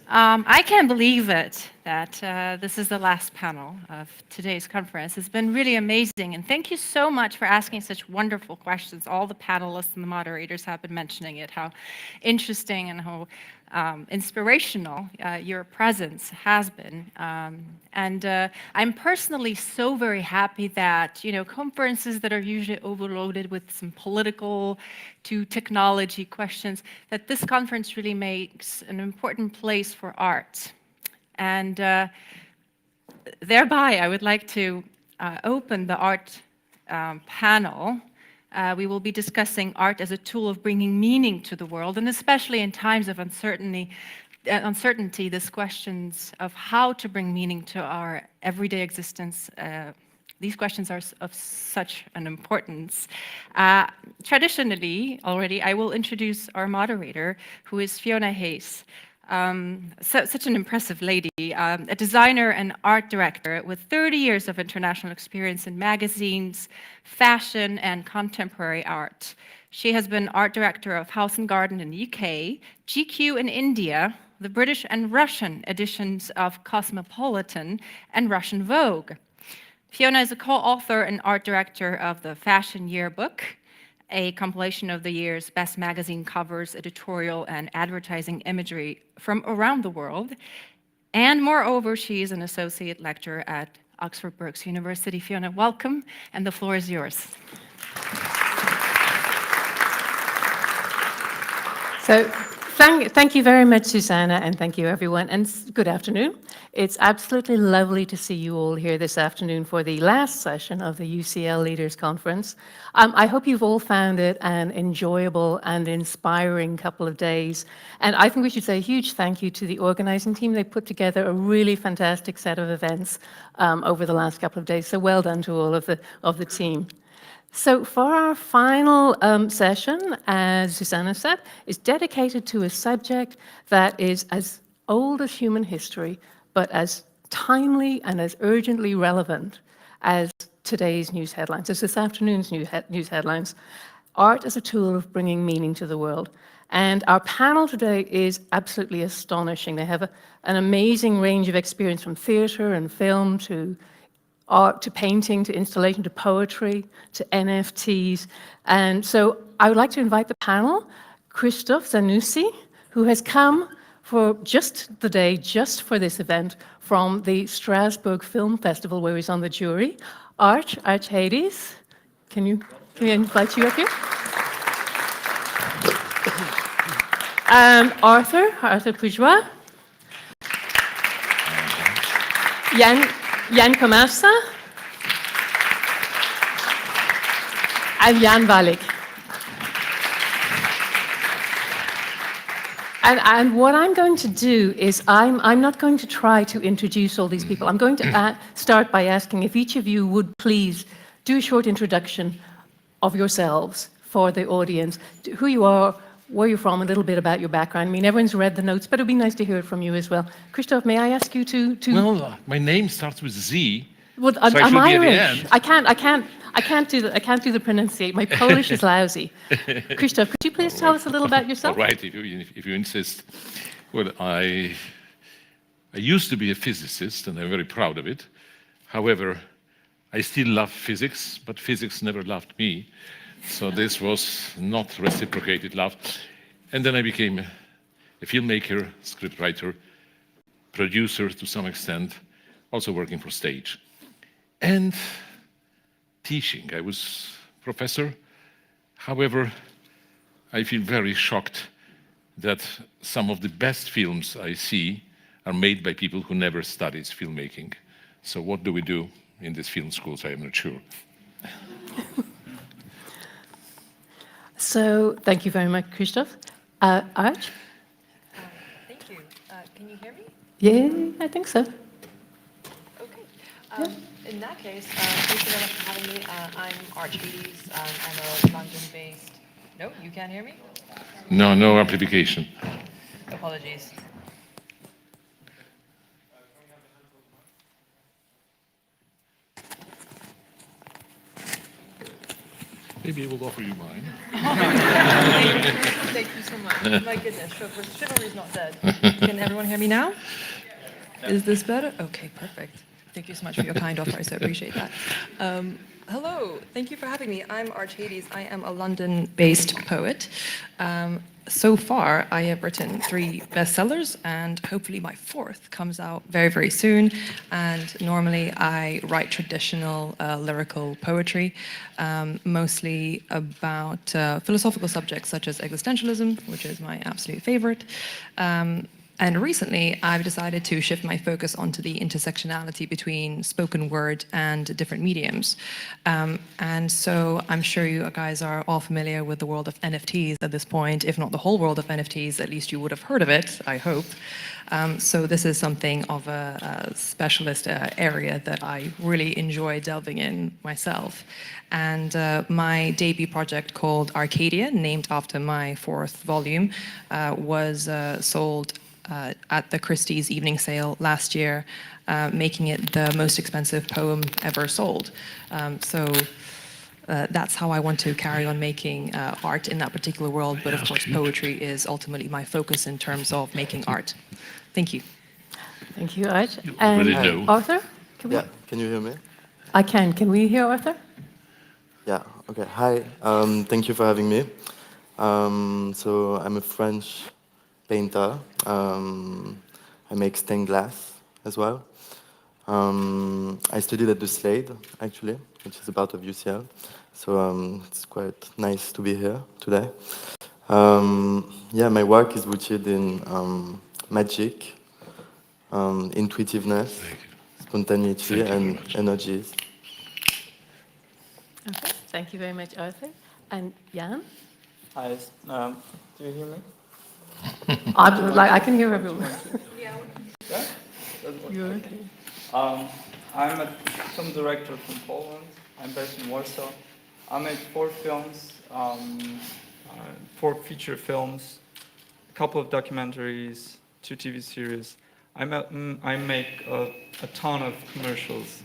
I can't believe it that this is the last panel of today's conference. It's been really amazing, and thank you so much for asking such wonderful questions. All the panelists and the moderators have been mentioning it, how interesting and how inspirational your presence has been. I'm personally so very happy that, conferences that are usually overloaded with some political to technology questions, that this conference really makes an important place for art. And thereby, I would like to open the art panel. We will be discussing art as a tool of bringing meaning to the world, and especially in times of uncertainty, these questions of how to bring meaning to our everyday existence, these questions are of such an importance. Traditionally, already, I will introduce our moderator, who is Fiona Hayes. Such an impressive lady, a designer and art director with 30 years of international experience in magazines, fashion, and contemporary art. She has been art director of House and Garden in the UK, GQ in India, the British and Russian editions of Cosmopolitan and Russian Vogue. Fiona is a co-author and art director of the Fashion Yearbook, a compilation of the year's best magazine covers, editorial, and advertising imagery from around the world. And moreover, she is an associate lecturer at Oxford Brookes University. Fiona, welcome, and the floor is yours. So thank you very much, Susanna, and thank you, everyone, and good afternoon. It's absolutely lovely to see you all here this afternoon for the last session of the UCL Leaders Conference. I hope you've all found it an enjoyable and inspiring couple of days, and I think we should say a huge thank you to the organizing team. They put together a really fantastic set of events over the last couple of days, so well done to all of the team. So for our final session, as Susanna said, is dedicated to a subject that is as old as human history, but as timely and as urgently relevant as today's news headlines, as this afternoon's news headlines. Art as a tool of bringing meaning to the world. And our panel today is absolutely astonishing. They have an amazing range of experience from theater and film to art, to painting, to installation, to poetry, to NFTs. And so I would like to invite the panel, Christoph Zanussi, who has come for just the day, just for this event, from the Strasbourg Film Festival, where he's on the jury. Arch Hades, can we invite you up here? Arthur Pujois. Jan Komasa and Jan Valik. And what I'm going to do is I'm not going to try to introduce all these people. I'm going to start by asking if each of you would please do a short introduction of yourselves for the audience, who you are, where you're from, a little bit about your background. I mean, everyone's read the notes, but it'd be nice to hear it from you as well. Christoph, may I ask you to... Well, my name starts with Z. Well, so I'm Irish. I can't do the pronunciation. My Polish is lousy. Christoph, could you please tell us a little about yourself? All right, if you insist. Well, I used to be a physicist, and I'm very proud of it. However, I still love physics, but physics never loved me. So this was not reciprocated love. And then I became a filmmaker, scriptwriter, producer to some extent, also working for stage. And teaching. I was professor. However, I feel very shocked that some of the best films I see are made by people who never studied filmmaking. So what do we do in these film schools? I am not sure. So, thank you very much, Christoph. Arch? Thank you. Can you hear me? Yeah, I think so. Okay. In that case, thank you very much for having me. I'm Arch Hades. I'm a London-based... No, you can't hear me? No amplification. Apologies. Maybe I will offer you mine. Thank you so much. My goodness, chivalry's not dead. Can everyone hear me now? Is this better? Okay, perfect. Thank you so much for your kind offer. I so appreciate that. Hello, thank you for having me. I'm Arch Hades. I am a London-based poet. So far, I have written 3 bestsellers, and hopefully my 4th comes out very, very soon. And normally I write traditional lyrical poetry, mostly about philosophical subjects such as existentialism, which is my absolute favorite. And recently, I've decided to shift my focus onto the intersectionality between spoken word and different mediums. And so I'm sure you guys are all familiar with the world of NFTs at this point. If not the whole world of NFTs, at least you would have heard of it, I hope. So this is something of a specialist area that I really enjoy delving in myself. And my debut project called Arcadia, named after my 4th volume, was sold at the Christie's evening sale last year, making it the most expensive poem ever sold. That's how I want to carry on making art in that particular world, but of course poetry is ultimately my focus in terms of making art. Thank you. Thank you, Arch. And Arthur? Can you hear me? I can. Can we hear Arthur? Yeah, okay. Hi, thank you for having me. So I'm a French painter. I make stained glass as well. I studied at the Slade, actually, which is a part of UCL. So it's quite nice to be here today. Yeah, my work is rooted in magic, intuitiveness, spontaneity, and energies. Okay, thank you very much, Arthur. And Jan? Hi, do you hear me? I can hear everyone. Yeah? You're okay. I'm a film director from Poland. I'm based in Warsaw. I made 4 films, 4 feature films, a couple of documentaries, 2 TV series. I make a ton of commercials.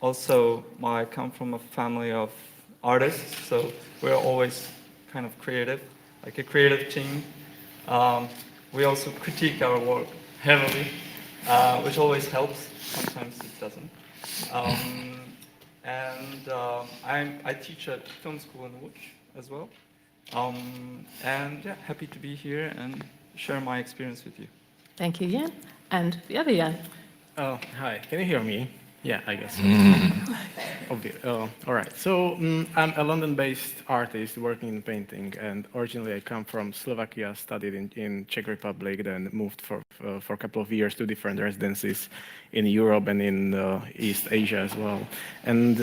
Also, I come from a family of artists, so we're always kind of creative, like a creative team. We also critique our work heavily, which always helps. Sometimes it doesn't. I teach at film school in Łódź as well. And yeah, happy to be here and share my experience with you. Thank you, Jan. And the other Jan. Oh, hi. Can you hear me? Yeah, I guess. All right. So I'm a London-based artist working in painting, and originally I come from Slovakia, studied in Czech Republic, then moved for a couple of years to different residencies in Europe and in East Asia as well. And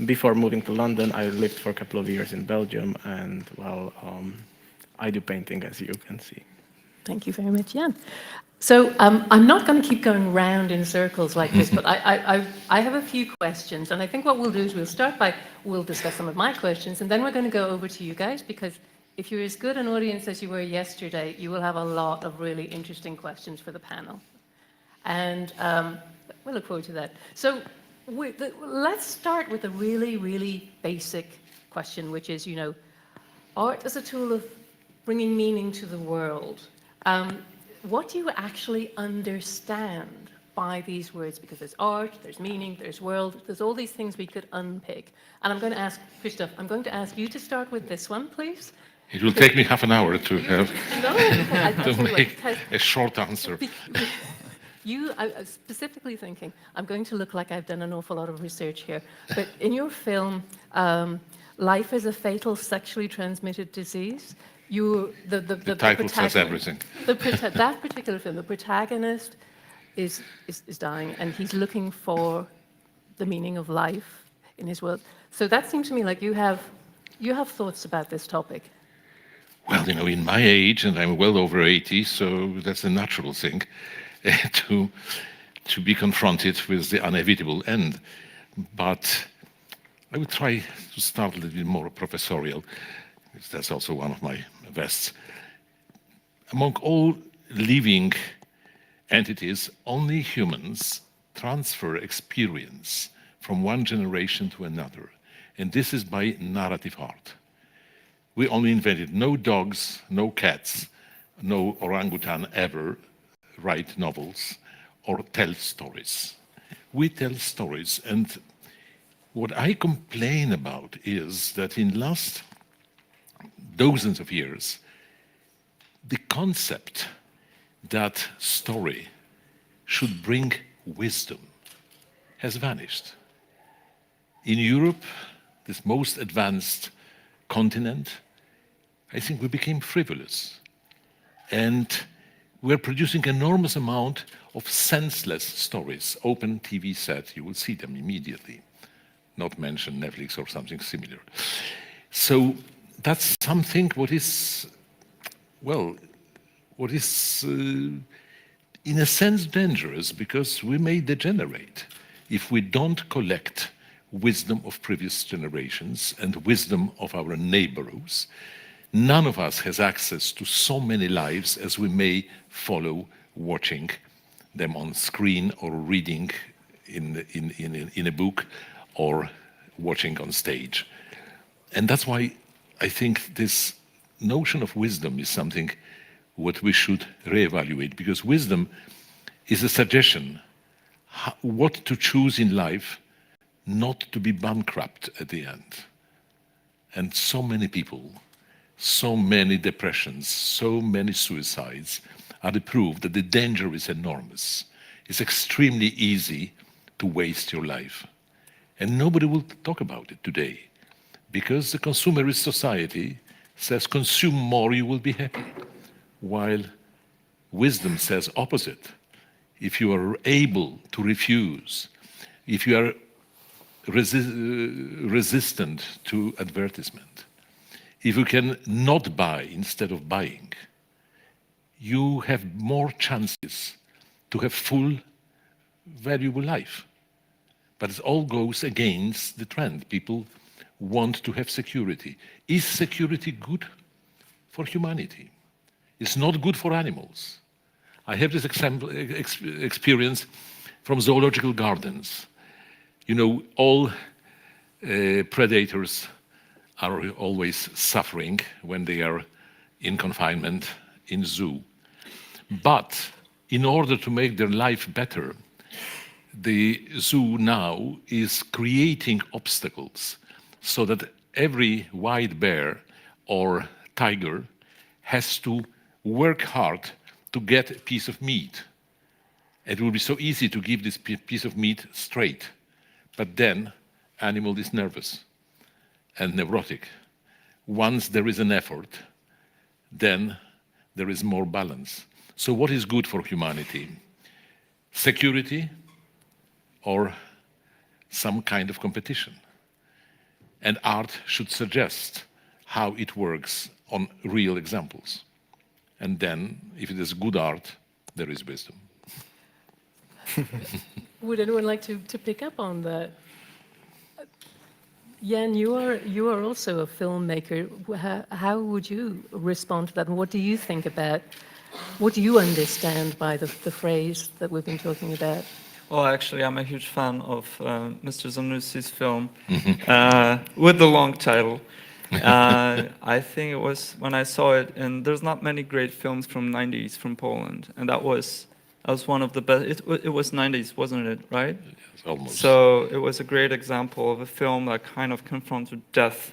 before moving to London, I lived for a couple of years in Belgium, and well, I do painting, as you can see. Thank you very much, Jan. So I'm not going to keep going round in circles like this, but I have a few questions, and I think what we'll do is we'll discuss some of my questions, and then we're going to go over to you guys, because if you're as good an audience as you were yesterday, you will have a lot of really interesting questions for the panel. And we look forward to that. So let's start with a really, really basic question, which is, art as a tool of bringing meaning to the world. What do you actually understand by these words? Because there's art, there's meaning, there's world, there's all these things we could unpick. And I'm going to ask, Christoph, I'm going to ask you to start with this one, please. It will take me half an hour to have to make a short answer. I'm specifically thinking, I'm going to look like I've done an awful lot of research here, but in your film, Life is a Fatal Sexually Transmitted Disease, the title says everything. That particular film, the protagonist is dying, and he's looking for the meaning of life in his world. So that seems to me like you have thoughts about this topic. Well, in my age, and I'm well over 80, so that's a natural thing to be confronted with the inevitable end. But I would try to start a little bit more professorial. That's also one of my vests. Among all living entities, only humans transfer experience from one generation to another. And this is by narrative art. We only invented no dogs, no cats, no orangutan ever write novels or tell stories. We tell stories, and what I complain about is that in last dozens of years, the concept that story should bring wisdom has vanished. In Europe, this most advanced continent, I think we became frivolous. And we're producing enormous amount of senseless stories. Open TV set, you will see them immediately. Not mention Netflix or something similar. So that's something what is, well, what is in a sense dangerous, because we may degenerate if we don't collect wisdom of previous generations and wisdom of our neighbors. None of us has access to so many lives as we may follow watching them on screen or reading in a book or watching on stage. And that's why I think this notion of wisdom is something what we should reevaluate, because wisdom is a suggestion what to choose in life, not to be bankrupt at the end. And so many people, so many depressions, so many suicides are the proof that the danger is enormous. It's extremely easy to waste your life. And nobody will talk about it today, because the consumerist society says consume more, you will be happy. While wisdom says opposite. If you are able to refuse, if you are resistant to advertisement, if you can not buy instead of buying, you have more chances to have full, valuable life. But it all goes against the trend. People want to have security. Is security good for humanity? It's not good for animals. I have this experience from zoological gardens. You know, all predators are always suffering when they are in confinement in zoo. But in order to make their life better, the zoo now is creating obstacles so that every white bear or tiger has to work hard to get a piece of meat. It will be so easy to give this piece of meat straight, but then animal is nervous and neurotic. Once there is an effort, then there is more balance. So what is good for humanity? Security or some kind of competition? And art should suggest how it works on real examples. And then, if it is good art, there is wisdom. Would anyone like to pick up on that? Jan, you are also a filmmaker. How would you respond to that? And what do you think about, what do you understand by the phrase that we've been talking about? Well, actually, I'm a huge fan of Mr. Zanussi's film with the long title. I think it was when I saw it, and there's not many great films from '90s from Poland, and that was one of the best. It was '90s, wasn't it? Right? Yes, almost. So it was a great example of a film that kind of confronted death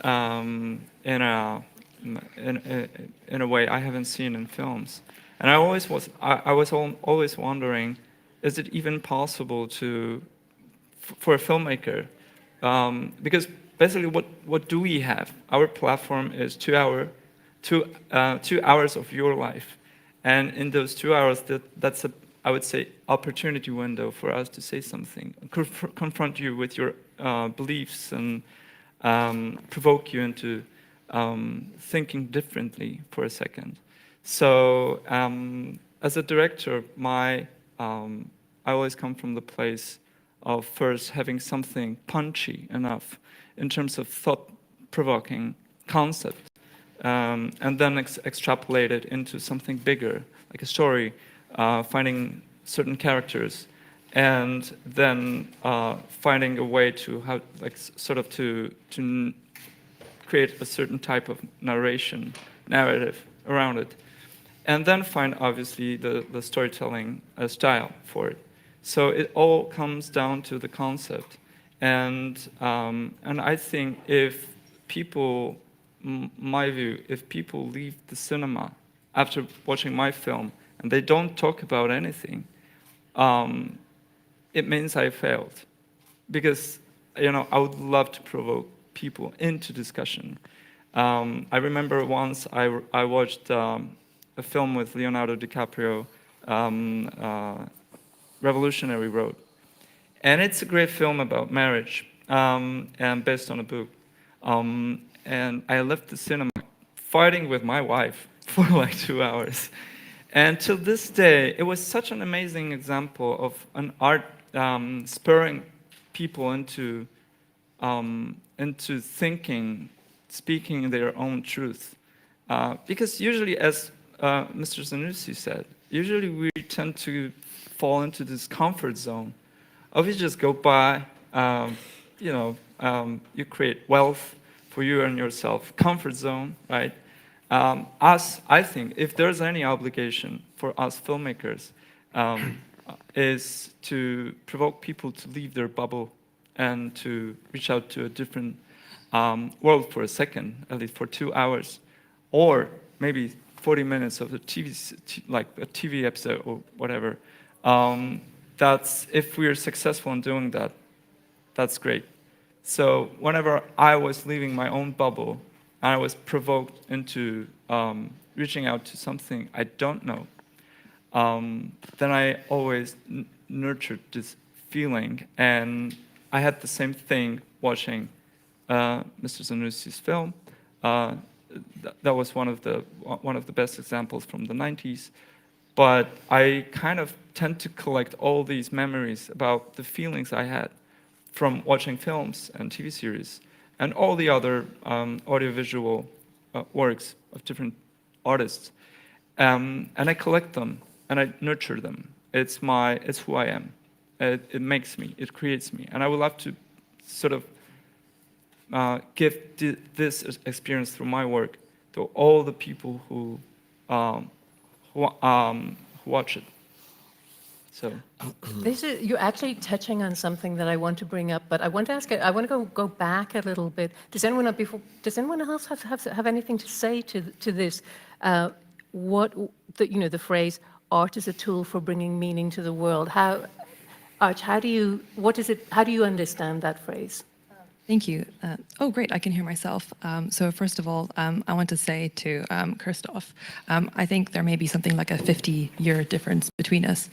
in a way I haven't seen in films. And I was always wondering, is it even possible for a filmmaker? Because basically, what do we have? Our platform is 2 hours of your life, and in those 2 hours, that's I would say, opportunity window for us to say something, confront you with your beliefs, and provoke you into thinking differently for a second. So, as a director, I always come from the place of first having something punchy enough in terms of thought-provoking concept, and then extrapolate it into something bigger, like a story, finding certain characters, and then finding a way to create a certain type of narrative around it, and then find, obviously, the storytelling style for it. So it all comes down to the concept. And I think if people, my view, if people leave the cinema after watching my film and they don't talk about anything, it means I failed. Because, you know, I would love to provoke people into discussion. I remember once I watched a film with Leonardo DiCaprio, Revolutionary Road. And it's a great film about marriage, and based on a book. And I left the cinema fighting with my wife for like 2 hours. And till this day, it was such an amazing example of an art spurring people into thinking, speaking their own truth. Because usually, as Mr. Zanussi said, usually we tend to fall into this comfort zone of you just go by, you create wealth for you and yourself, comfort zone, right? I think, if there's any obligation for us filmmakers, is to provoke people to leave their bubble and to reach out to a different world for a second, at least for 2 hours, or maybe 40 minutes of the like a TV episode or whatever. That's, if we're successful in doing that, that's great. So whenever I was leaving my own bubble, I was provoked into reaching out to something I don't know, then I always nurtured this feeling. And I had the same thing watching Mr. Zanussi's film. That was one of the best examples from the 90s. But I kind of tend to collect all these memories about the feelings I had from watching films and TV series and all the other audiovisual works of different artists. And I collect them and I nurture them. It's who I am. It makes me, it creates me. And I would love to sort of give this experience through my work to all the people who watch it. So you're actually touching on something that I want to bring up, but I want to ask. I want to go back a little bit. Does anyone else have anything to say to this? The phrase "art is a tool for bringing meaning to the world." How do you understand that phrase? Thank you. Oh, great, I can hear myself. So first of all, I want to say to Christoph, I think there may be something like a 50-year difference between us,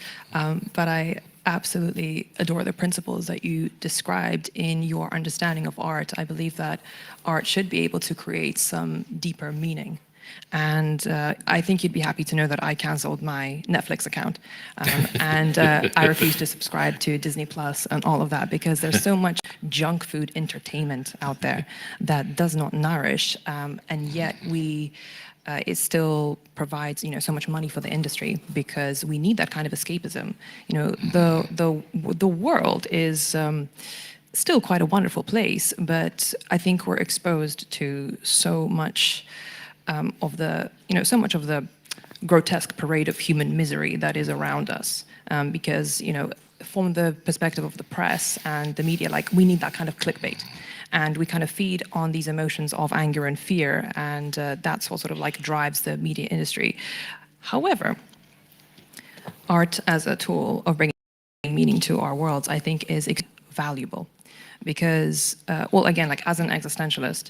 but I absolutely adore the principles that you described in your understanding of art. I believe that art should be able to create some deeper meaning. And I think you'd be happy to know that I canceled my Netflix account. And I refuse to subscribe to Disney Plus and all of that because there's so much junk food entertainment out there that does not nourish. And yet it still provides, so much money for the industry because we need that kind of escapism. The world is still quite a wonderful place, but I think we're exposed to so much so much of the grotesque parade of human misery that is around us. Because, from the perspective of the press and the media, we need that kind of clickbait. And we kind of feed on these emotions of anger and fear, and that's what sort of drives the media industry. However, art as a tool of bringing meaning to our worlds, I think, is valuable. Because, again, as an existentialist,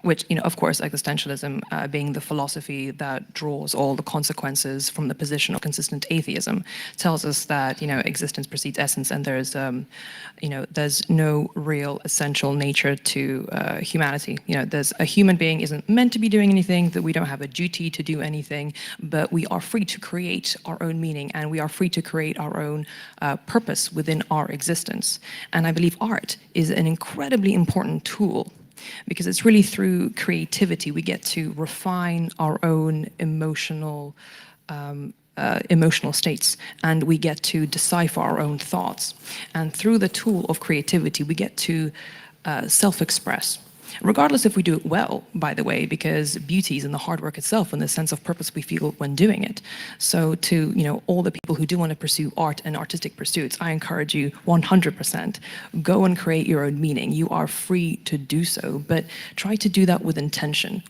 which, of course, existentialism being the philosophy that draws all the consequences from the position of consistent atheism, tells us that, existence precedes essence, and there's no real essential nature to humanity. There's a human being isn't meant to be doing anything, that we don't have a duty to do anything, but we are free to create our own meaning, and we are free to create our own purpose within our existence. And I believe art is an incredibly important tool because it's really through creativity we get to refine our own emotional states, and we get to decipher our own thoughts. And through the tool of creativity, we get to self-express. regardless if we do it well, by the way, because beauty is in the hard work itself and the sense of purpose we feel when doing it. So to all the people who do want to pursue art and artistic pursuits, I encourage you 100%, go and create your own meaning. You are free to do so, but try to do that with intention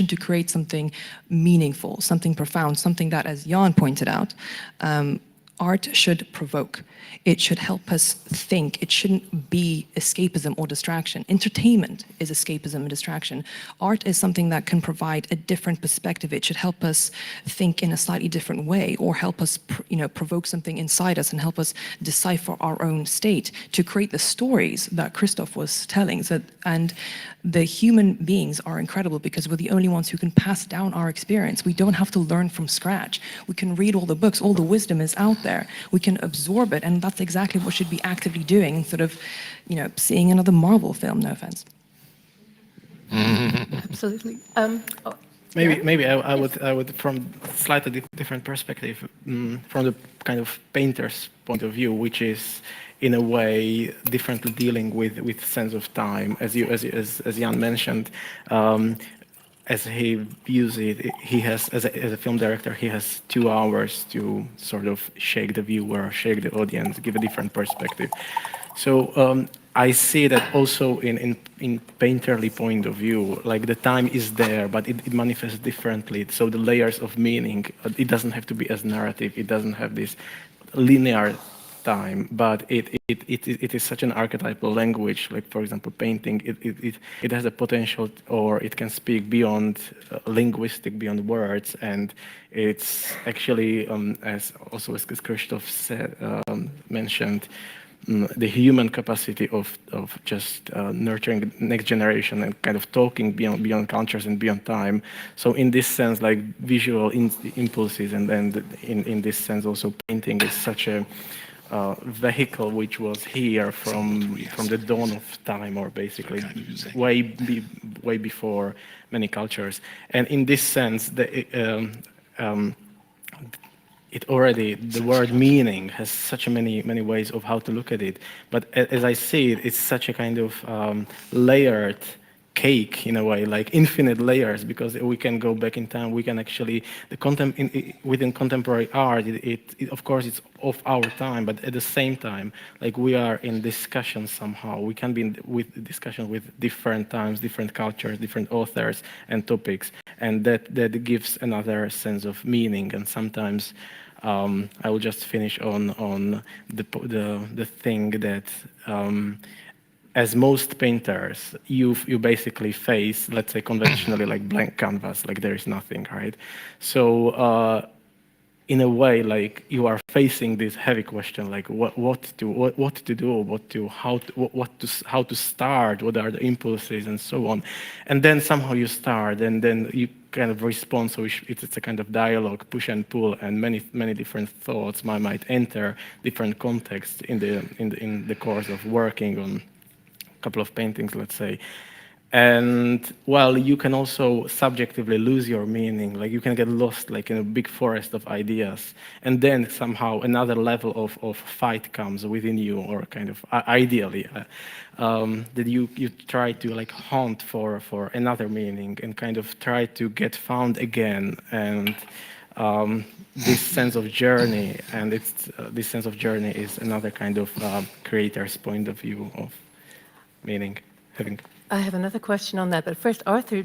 to create something meaningful, something profound, something that, as Jan pointed out, art should provoke. It should help us think. It shouldn't be escapism or distraction. Entertainment is escapism and distraction. Art is something that can provide a different perspective. It should help us think in a slightly different way, or help us, provoke something inside us and help us decipher our own state to create the stories that Christoph was telling. And the human beings are incredible because we're the only ones who can pass down our experience. We don't have to learn from scratch. We can read all the books, all the wisdom is out there. We can absorb it, and that's exactly what we should be actively doing instead of, seeing another Marvel film, no offense. Absolutely. Maybe I would from slightly different perspective, from the kind of painter's point of view, which is in a way differently dealing with sense of time, as Jan mentioned. As he views it, he has, as a film director, he has 2 hours to sort of shake the viewer, shake the audience, give a different perspective. So I see that also in painterly point of view, like the time is there, but it manifests differently. So the layers of meaning, it doesn't have to be as narrative. It doesn't have this linear time, but it is such an archetypal language. Like, for example, painting, it has a potential, or it can speak beyond linguistic, beyond words, and it's actually, as Christoph said, mentioned, the human capacity of just nurturing the next generation and kind of talking beyond cultures and beyond time. So in this sense, like visual impulses, and then in this sense also painting is such a vehicle which was here from the dawn of time, or basically way before many cultures. And in this sense, the word meaning has such many ways of how to look at it. But as I see it, it's such a kind of layered cake in a way, like infinite layers, because we can go back in time. We can actually, within contemporary art, of course it's of our time, but at the same time, like we are in discussion somehow. We can be with discussion with different times, different cultures, different authors and topics, and that gives another sense of meaning. And sometimes I will just finish on the thing that as most painters, you basically face, let's say conventionally, like blank canvas, like there is nothing, right? So in a way, like you are facing this heavy question, like what to do, how to start, what are the impulses, and so on. And then somehow you start, and then you kind of respond. So it's a kind of dialogue, push and pull, and many different thoughts might enter different contexts in the course of working on couple of paintings, let's say. And well, you can also subjectively lose your meaning, like you can get lost like in a big forest of ideas, and then somehow another level of fight comes within you, or kind of ideally that you try to like hunt for another meaning and kind of try to get found again. And this sense of journey, and this sense of journey is another kind of creator's point of view of meaning. I have another question on that, but first, Arthur,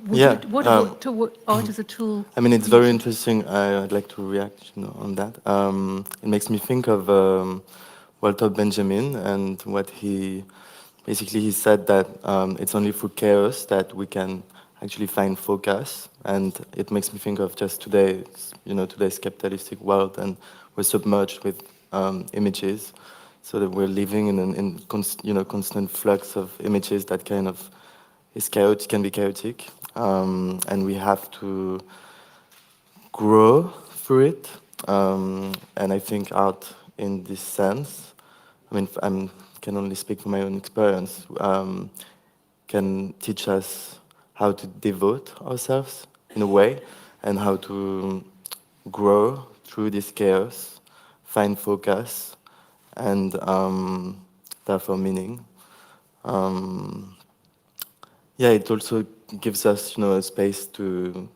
what art as a tool? I mean, it's very interesting. I'd like to react on that. It makes me think of Walter Benjamin, and what he said that it's only through chaos that we can actually find focus. And it makes me think of just today's capitalistic world, and we're submerged with images. So that we're living in constant flux of images that kind of can be chaotic, and we have to grow through it. And I think art, in this sense, I mean, I can only speak from my own experience, can teach us how to devote ourselves in a way, and how to grow through this chaos, find focus, and therefore meaning. yeah, it also gives us, a space to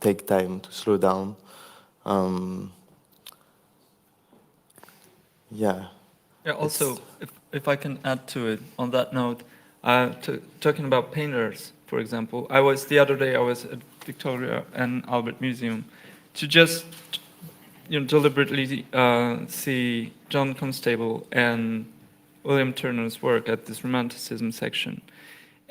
take time, to slow down. Yeah. Yeah, also, if I can add to it, on that note, talking about painters, for example, the other day I was at Victoria and Albert Museum to just, deliberately see John Constable and William Turner's work at this Romanticism section.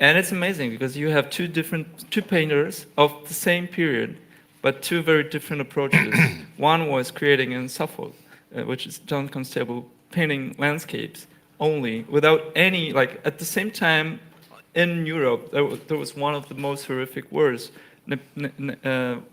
And it's amazing because you have two painters of the same period, but two very different approaches. One was creating in Suffolk, which is John Constable painting landscapes only, without any, at the same time in Europe, there was one of the most horrific wars.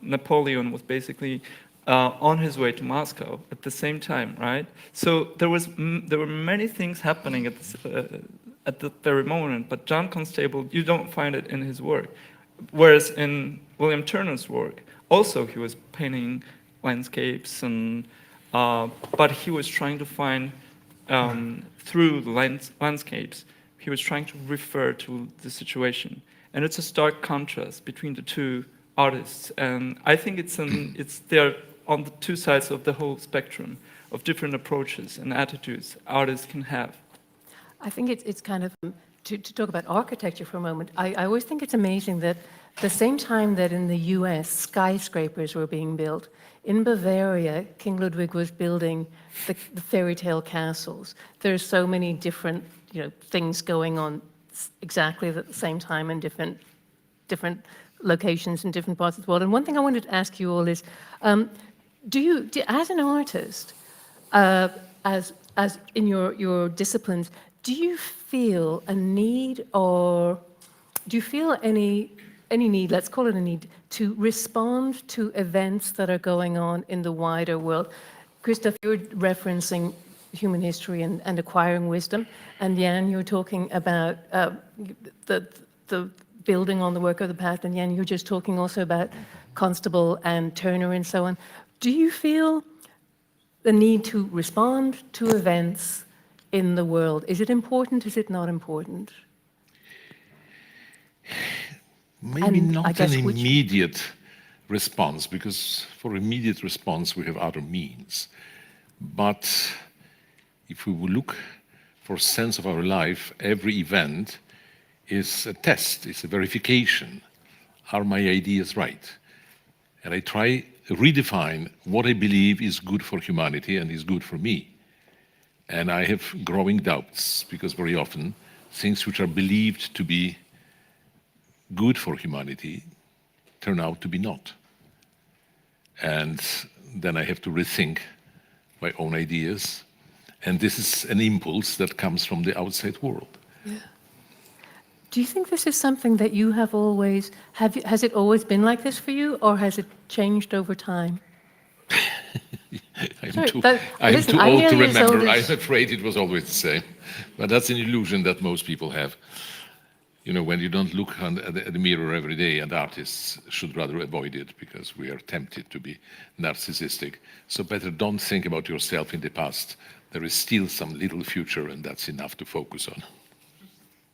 Napoleon was basically on his way to Moscow at the same time, right? So there were many things happening at the very moment, but John Constable, you don't find it in his work. Whereas in William Turner's work, also he was painting landscapes, but he was trying to find, through the landscapes, he was trying to refer to the situation. And it's a stark contrast between the two artists. And I think it's there on the two sides of the whole spectrum of different approaches and attitudes artists can have. I think it's kind of, to talk about architecture for a moment, I always think it's amazing that the same time that in the US skyscrapers were being built, in Bavaria, King Ludwig was building the fairy tale castles. There's so many different things going on exactly at the same time in different locations in different parts of the world. And one thing I wanted to ask you all is, do you, as an artist, as in your disciplines, do you feel a need, or do you feel any need, let's call it a need, to respond to events that are going on in the wider world? Christoph, you're referencing human history and acquiring wisdom, and Jan, you're talking about the building on the work of the past, and Jan, you're just talking also about Constable and Turner and so on. Do you feel the need to respond to events in the world? Is it important? Is it not important? Maybe not an immediate response, because for immediate response we have other means. But if we will look for sense of our life, every event is a test, it's a verification. Are my ideas right? And I try to redefine what I believe is good for humanity and is good for me. And I have growing doubts, because very often things which are believed to be good for humanity turn out to be not. And then I have to rethink my own ideas. And this is an impulse that comes from the outside world. Yeah. Do you think this is something that you have always, has it always been like this for you, or has it changed over time? I'm too old to remember. I'm afraid it was always the same. But that's an illusion that most people have. When you don't look at the mirror every day, and artists should rather avoid it because we are tempted to be narcissistic. So better don't think about yourself in the past. There is still some little future, and that's enough to focus on.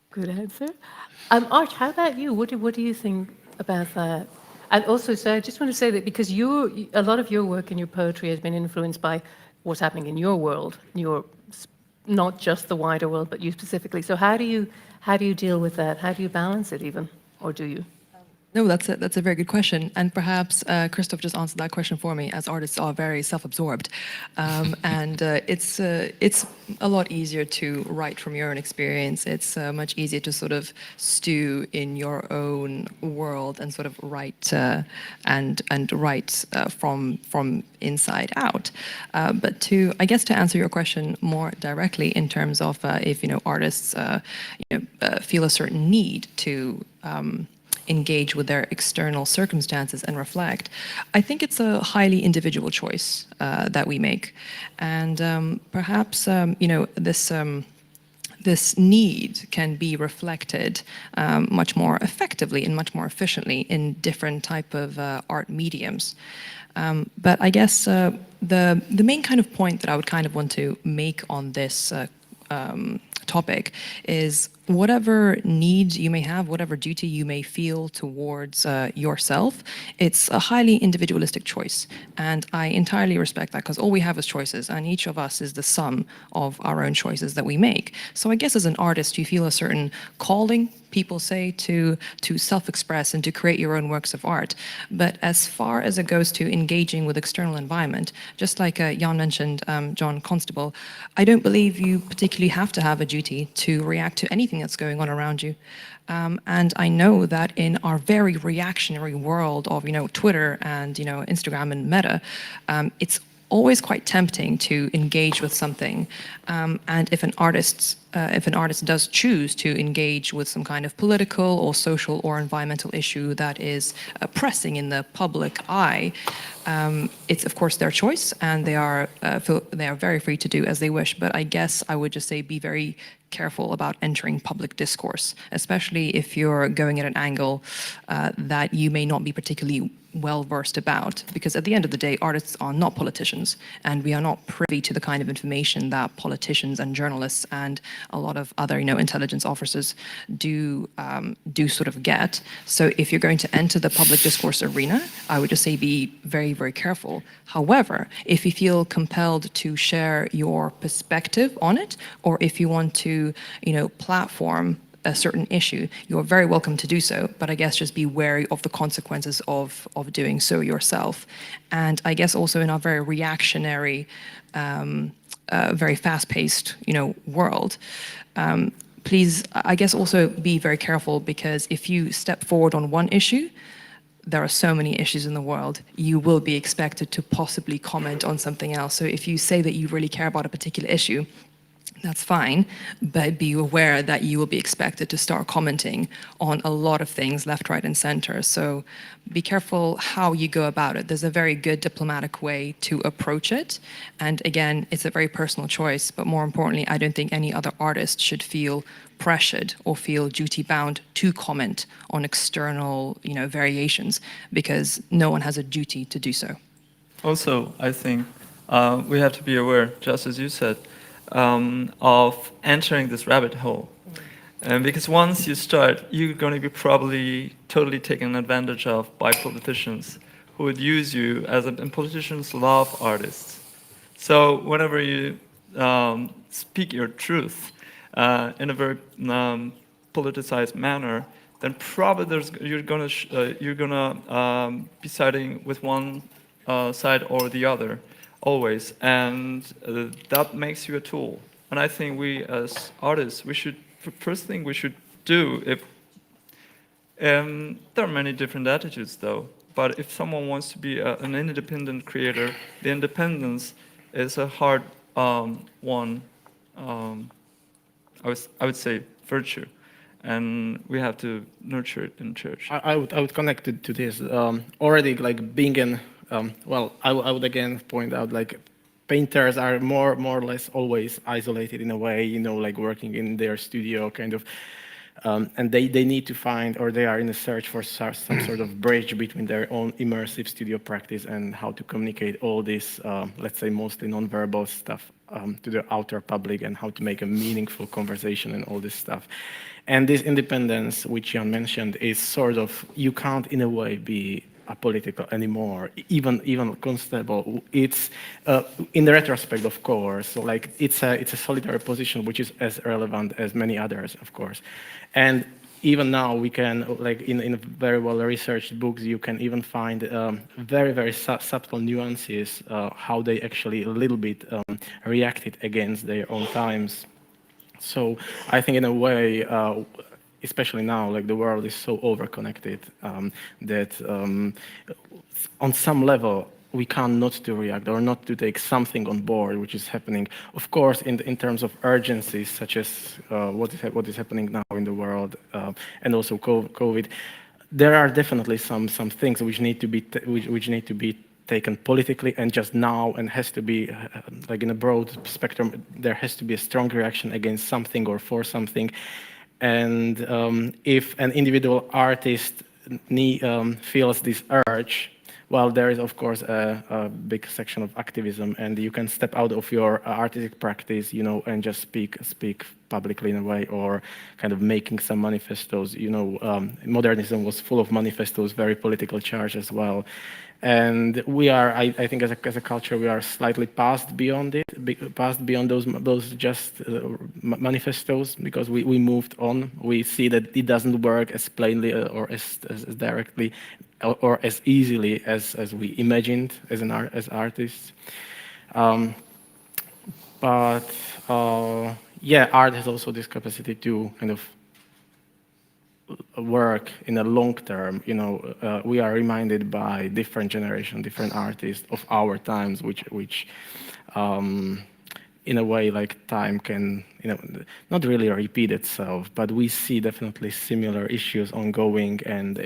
Good answer. Art, how about you? What do you think about that? And also, so I just want to say that because a lot of your work and your poetry has been influenced by what's happening in your world, not just the wider world, but you specifically. So how do you deal with that? How do you balance it even, or do you? No, that's a very good question, and perhaps Christoph just answered that question for me. As artists are very self-absorbed, and it's a lot easier to write from your own experience. It's much easier to sort of stew in your own world and sort of write and write from inside out. But I guess to answer your question more directly in terms of if artists feel a certain need to engage with their external circumstances and reflect, I think it's a highly individual choice that we make, and perhaps this need can be reflected much more effectively and much more efficiently in different type of art mediums. But I guess the main kind of point that I would kind of want to make on this topic is whatever needs you may have, whatever duty you may feel towards yourself, it's a highly individualistic choice. And I entirely respect that, because all we have is choices, and each of us is the sum of our own choices that we make. So I guess as an artist, you feel a certain calling, people say, to self-express and to create your own works of art. But as far as it goes to engaging with external environment, just like Jan mentioned, John Constable, I don't believe you particularly have to have a duty to react to anything that's going on around you. And I know that in our very reactionary world of, Twitter and, Instagram and Meta, it's always quite tempting to engage with something. And if an artist does choose to engage with some kind of political or social or environmental issue that is pressing in the public eye, it's of course their choice, and they are very free to do as they wish. But I guess I would just say be very careful about entering public discourse, especially if you're going at an angle that you may not be particularly well versed about, because at the end of the day, artists are not politicians, and we are not privy to the kind of information that politicians and journalists and a lot of other, intelligence officers do sort of get. So if you're going to enter the public discourse arena, I would just say be very, very careful. However, if you feel compelled to share your perspective on it, or if you want to, platform a certain issue, you're very welcome to do so, but I guess just be wary of the consequences of doing so yourself. And I guess also in our very reactionary, very fast-paced, world, please, I guess also be very careful, because if you step forward on one issue, there are so many issues in the world, you will be expected to possibly comment on something else. So if you say that you really care about a particular issue, that's fine, but be aware that you will be expected to start commenting on a lot of things left, right, and center. So be careful how you go about it. There's a very good diplomatic way to approach it. And again, it's a very personal choice, but more importantly, I don't think any other artist should feel pressured or feel duty-bound to comment on external, variations, because no one has a duty to do so. Also, I think we have to be aware, just as you said, of entering this rabbit hole. Because once you start, you're going to be probably totally taken advantage of by politicians who would use you and politicians love artists. So whenever you speak your truth in a very politicized manner, then probably you're gonna be siding with one side or the other. Always, and that makes you a tool. And I think we as artists, first thing we should do, if there are many different attitudes though, but if someone wants to be an independent creator, the independence is a hard one, I would say virtue, and we have to nurture it in church. I would connect it to this, already like being in, well, I would again point out, like, painters are more or less always isolated in a way, like working in their studio kind of, and they need to find, or they are in a search for some sort of bridge between their own immersive studio practice and how to communicate all this, let's say mostly non-verbal stuff to the outer public, and how to make a meaningful conversation and all this stuff. And this independence, which Jan mentioned, is sort of, you can't in a way be apolitical anymore, even Constable. It's in the retrospect, of course, so like it's a solitary position which is as relevant as many others, of course. And even now we can, like in very well researched books, you can even find very, very subtle nuances how they actually a little bit reacted against their own times. So I think in a way, especially now, like the world is so over-connected that on some level we can't not to react or not to take something on board which is happening. Of course, in terms of urgencies, such as what is happening now in the world, and also COVID, there are definitely some things which need to be taken politically and just now, and has to be like in a broad spectrum. There has to be a strong reaction against something or for something. And if an individual artist feels this urge, while there is, of course, a big section of activism, and you can step out of your artistic practice, you know, and just speak publicly in a way, or kind of making some manifestos. You know, modernism was full of manifestos, very political charge as well. And we are, I think, as a culture, we are slightly past beyond it, past beyond those just manifestos, because we moved on. We see that it doesn't work as plainly or as directly or as easily as we imagined as artists. Yeah, art has also this capacity to kind of work in a long term. You know, we are reminded by different generation, different artists of our times, which in a way, like, time can, you know, not really repeat itself, but we see definitely similar issues ongoing, and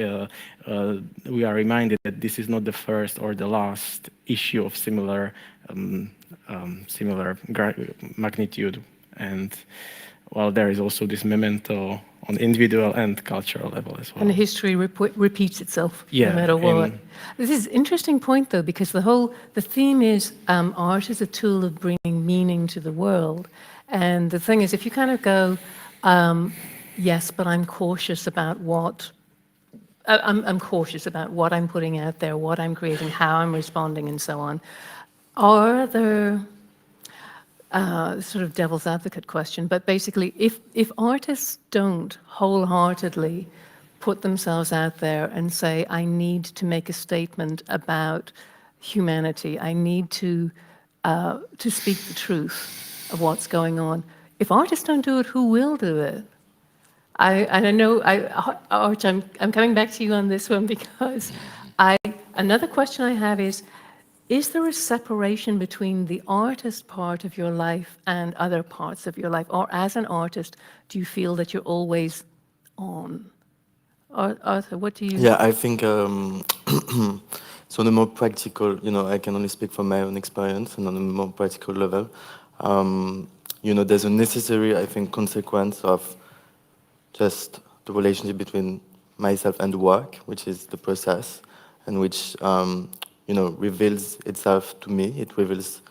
we are reminded that this is not the first or the last issue of similar magnitude. And well, there is also this memento on individual and cultural level as well. And history repeats itself, yeah, no matter what. This is an interesting point, though, because the theme is art is a tool of bringing meaning to the world. And the thing is, if you kind of go, yes, but I'm cautious about what, I'm cautious about what I'm putting out there, what I'm creating, how I'm responding, and so on. Are there sort of devil's advocate question, but basically, if artists don't wholeheartedly put themselves out there and say, I need to make a statement about humanity, I need to speak the truth of what's going on. If artists don't do it, who will do it? I know, Arch, I'm coming back to you on this one, because another question I have is there a separation between the artist part of your life and other parts of your life? Or as an artist, do you feel that you're always on? Arthur, what do you... Yeah, I think, so on a more practical, you know, I can only speak from my own experience, and on a more practical level, you know, there's a necessary, I think, consequence of just the relationship between myself and the work, which is the process, and which, you know, reveals itself to me. It reveals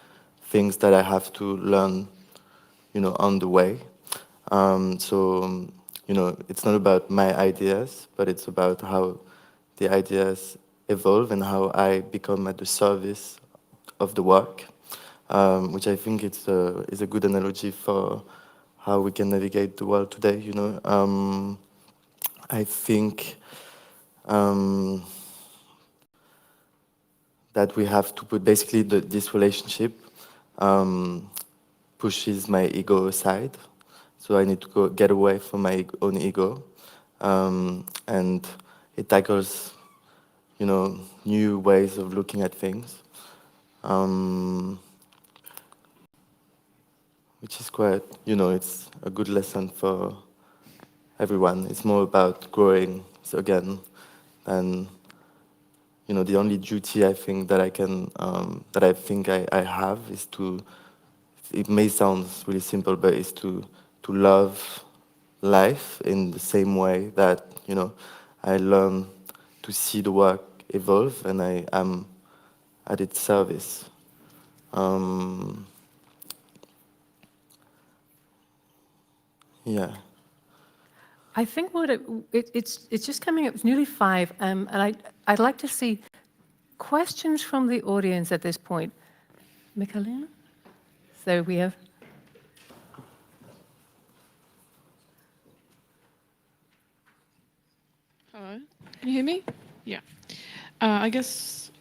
things that I have to learn, you know, on the way. So, you know, it's not about my ideas, but it's about how the ideas evolve and how I become at the service of the work, which I think is a good analogy for how we can navigate the world today, you know. I think that we have to put basically this relationship pushes my ego aside. So I need to get away from my own ego. And it tackles, you know, new ways of looking at things. Which is quite, you know, it's a good lesson for everyone. It's more about growing, so again, and you know, the only duty I think that I can, that I think I have is to, it may sound really simple, but it's to love life in the same way that, you know, I learn to see the work evolve and I am at its service. Yeah. I think what it's just coming up. It's nearly 5, and I'd like to see questions from the audience at this point. Michalina? So we have. Hello. Can you hear me? Yeah. I guess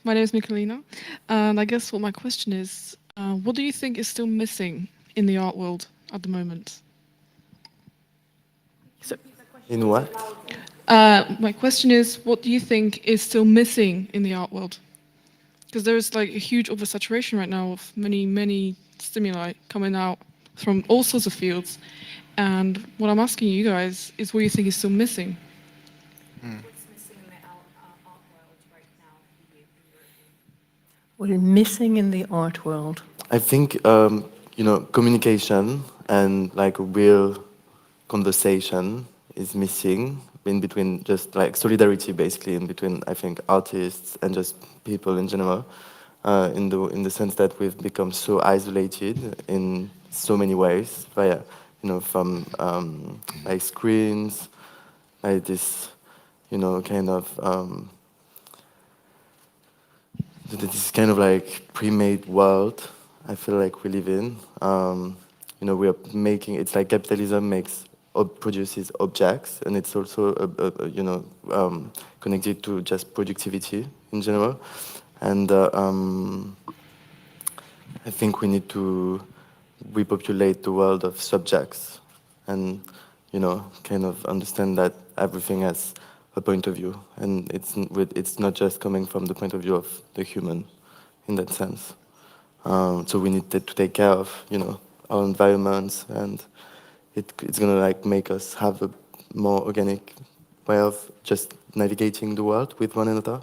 my name is Michalina, and I guess what my question is, what do you think is still missing in the art world at the moment? In what? My question is, what do you think is still missing in the art world? Because there's like a huge oversaturation right now of many stimuli coming out from all sorts of fields. And what I'm asking you guys is what you think is still missing. What's missing in the art world right now? What is missing in the art world? I think, you know, communication and like a real conversation is missing in between just like solidarity, basically, in between, I think, artists and just people in general, in the sense that we've become so isolated in so many ways, via, from like screens, like this, kind of this kind of like pre-made world I feel like we live in. We are making, it's like capitalism produces objects, and it's also connected to just productivity in general. And I think we need to repopulate the world of subjects, and kind of understand that everything has a point of view, and it's not just coming from the point of view of the human, in that sense. So we need to take care of our environments, and it's gonna like make us have a more organic way of just navigating the world with one another.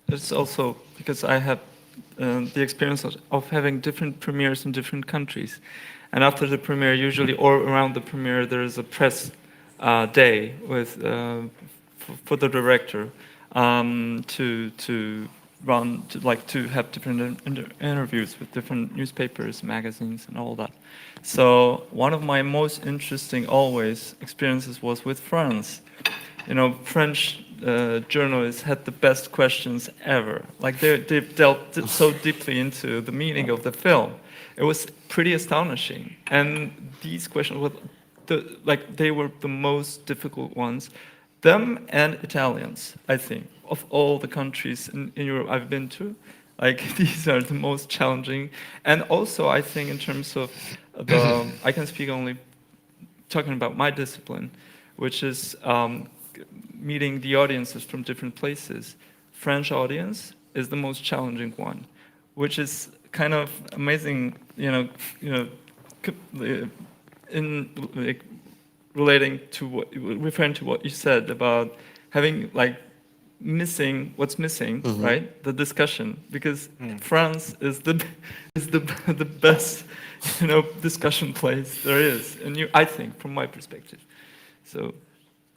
It's also because I have the experience of having different premieres in different countries, and after the premiere, usually, or around the premiere, there is a press day with for the director to have different interviews with different newspapers, magazines, and all that. So one of my most interesting always experiences was with France. French journalists had the best questions ever. Like they've delved so deeply into the meaning of the film. It was pretty astonishing. And these questions were they were the most difficult ones. Them and Italians, I think, of all the countries in Europe I've been to, these are the most challenging. And also, I think in terms of I can speak only talking about my discipline, which is meeting the audiences from different places. French audience is the most challenging one, which is kind of amazing, referring to what you said about having missing what's missing, right? The discussion, because France is the best discussion place there is, and I think from my perspective. So,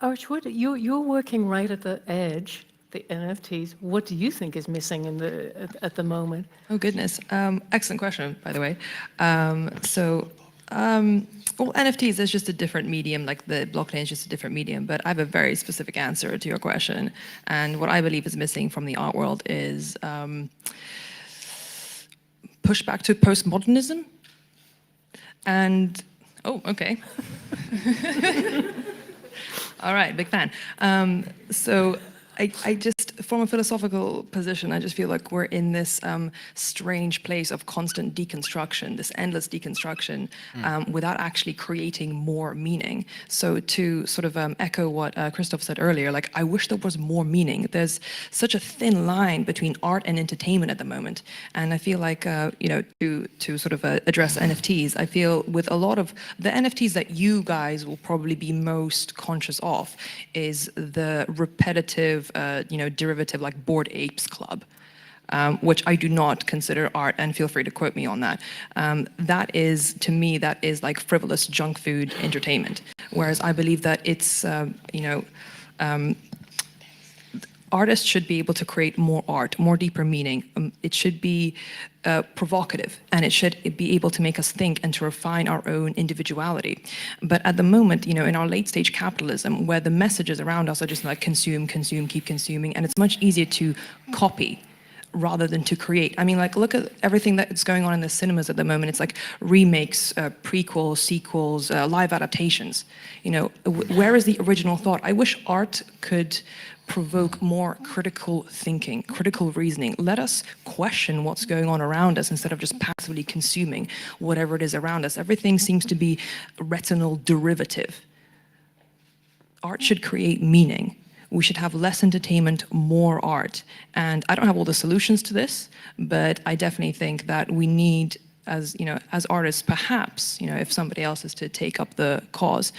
Archwood, you're working right at the edge, the NFTs. What do you think is missing at the moment? Oh goodness, excellent question, by the way. Well, NFTs is just a different medium, like the blockchain is just a different medium, but I have a very specific answer to your question. And what I believe is missing from the art world is pushback to postmodernism. And, oh, okay. All right, big fan. I just, from a philosophical position, I just feel like we're in this strange place of constant deconstruction, this endless deconstruction, without actually creating more meaning. So to sort of echo what Christoph said earlier, I wish there was more meaning. There's such a thin line between art and entertainment at the moment. And I feel like, to sort of address NFTs, I feel with a lot of the NFTs that you guys will probably be most conscious of is the repetitive derivative like Bored Apes Club, which I do not consider art, and feel free to quote me on that. That is, to me, that is like frivolous junk food entertainment. Whereas I believe that it's, artists should be able to create more art, more deeper meaning. It should be provocative, and it should be able to make us think and to refine our own individuality. But at the moment, in our late stage capitalism, where the messages around us are just like consume, consume, keep consuming, and it's much easier to copy rather than to create. I mean, look at everything that's going on in the cinemas at the moment. It's like remakes, prequels, sequels, live adaptations. Where is the original thought? I wish art could provoke more critical thinking, critical reasoning. Let us question what's going on around us instead of just passively consuming whatever it is around us. Everything seems to be retinal derivative. Art should create meaning. We should have less entertainment, more art. And I don't have all the solutions to this, but I definitely think that we need, as artists, perhaps, if somebody else is to take up the cause,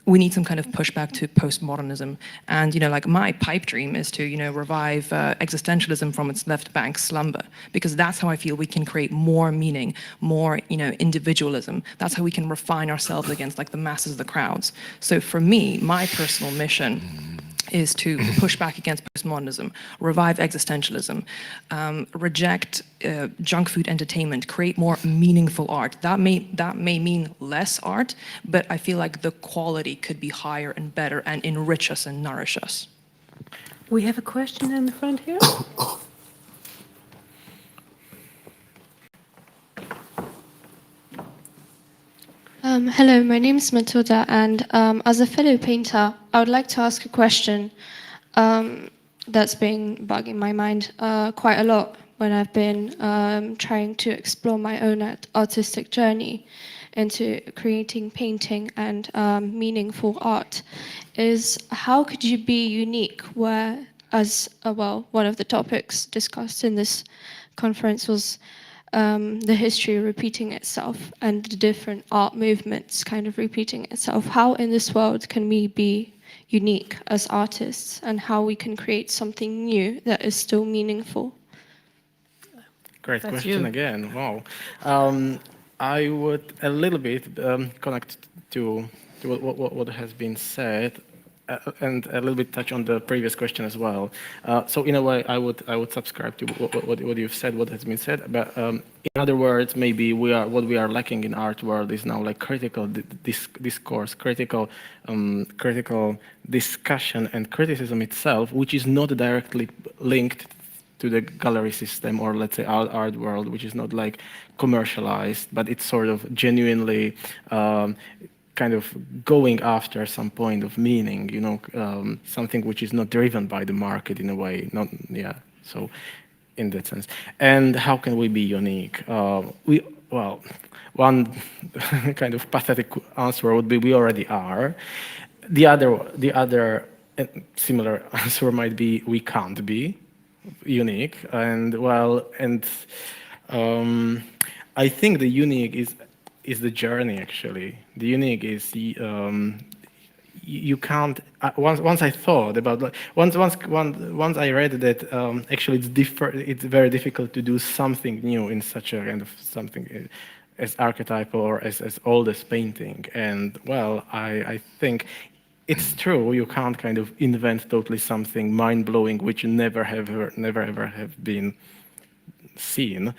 we need some kind of pushback to postmodernism. And, like my pipe dream is to, revive existentialism from its left bank slumber, because that's how I feel we can create more meaning, more, individualism. That's how we can refine ourselves against like the masses of the crowds. So for me, my personal mission is to push back against postmodernism, revive existentialism, reject junk food entertainment, create more meaningful art. That may mean less art, but I feel like the quality could be higher and better and enrich us and nourish us. We have a question in the front here. Hello, my name is Matilda, and as a fellow painter, I would like to ask a question that's been bugging my mind quite a lot when I've been trying to explore my own artistic journey into creating painting and meaningful art, is how could you be unique where, as one of the topics discussed in this conference was the history repeating itself and the different art movements kind of repeating itself. How in this world can we be unique as artists, and how we can create something new that is still meaningful? Great That's question you. again. Wow. I would a little bit connect to what has been said. And a little bit touch on the previous question as well. So in a way, I would subscribe to what you've said, what has been said. But in other words, maybe what we are lacking in art world is now like critical discourse, critical discussion, and criticism itself, which is not directly linked to the gallery system, or let's say art world, which is not like commercialized, but it's sort of genuinely kind of going after some point of meaning, something which is not driven by the market in a way, so in that sense. And how can we be unique? One kind of pathetic answer would be we already are. The other similar answer might be we can't be unique. And I think the unique is the journey, actually. The unique is you can't. Once I thought about once I read that actually it's very difficult to do something new in such a kind of something as archetypal or as old as painting. And I think it's true. You can't kind of invent totally something mind blowing which never ever have been seen,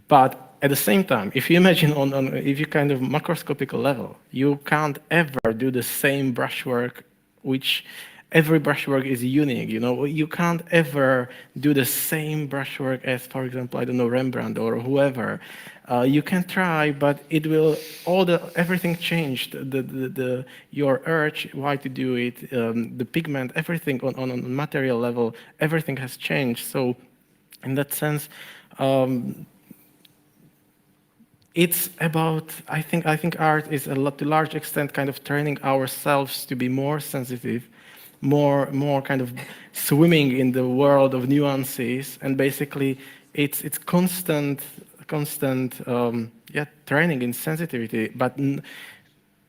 but at the same time, if you imagine if you kind of macroscopical level, you can't ever do the same brushwork, which every brushwork is unique. You can't ever do the same brushwork as, for example, I don't know, Rembrandt or whoever. You can try, but it will everything changed. Your urge why to do it, the pigment, everything on a material level, everything has changed. So, in that sense. It's about, I think art is to a large extent kind of training ourselves to be more sensitive, more kind of swimming in the world of nuances, and basically it's constant training in sensitivity,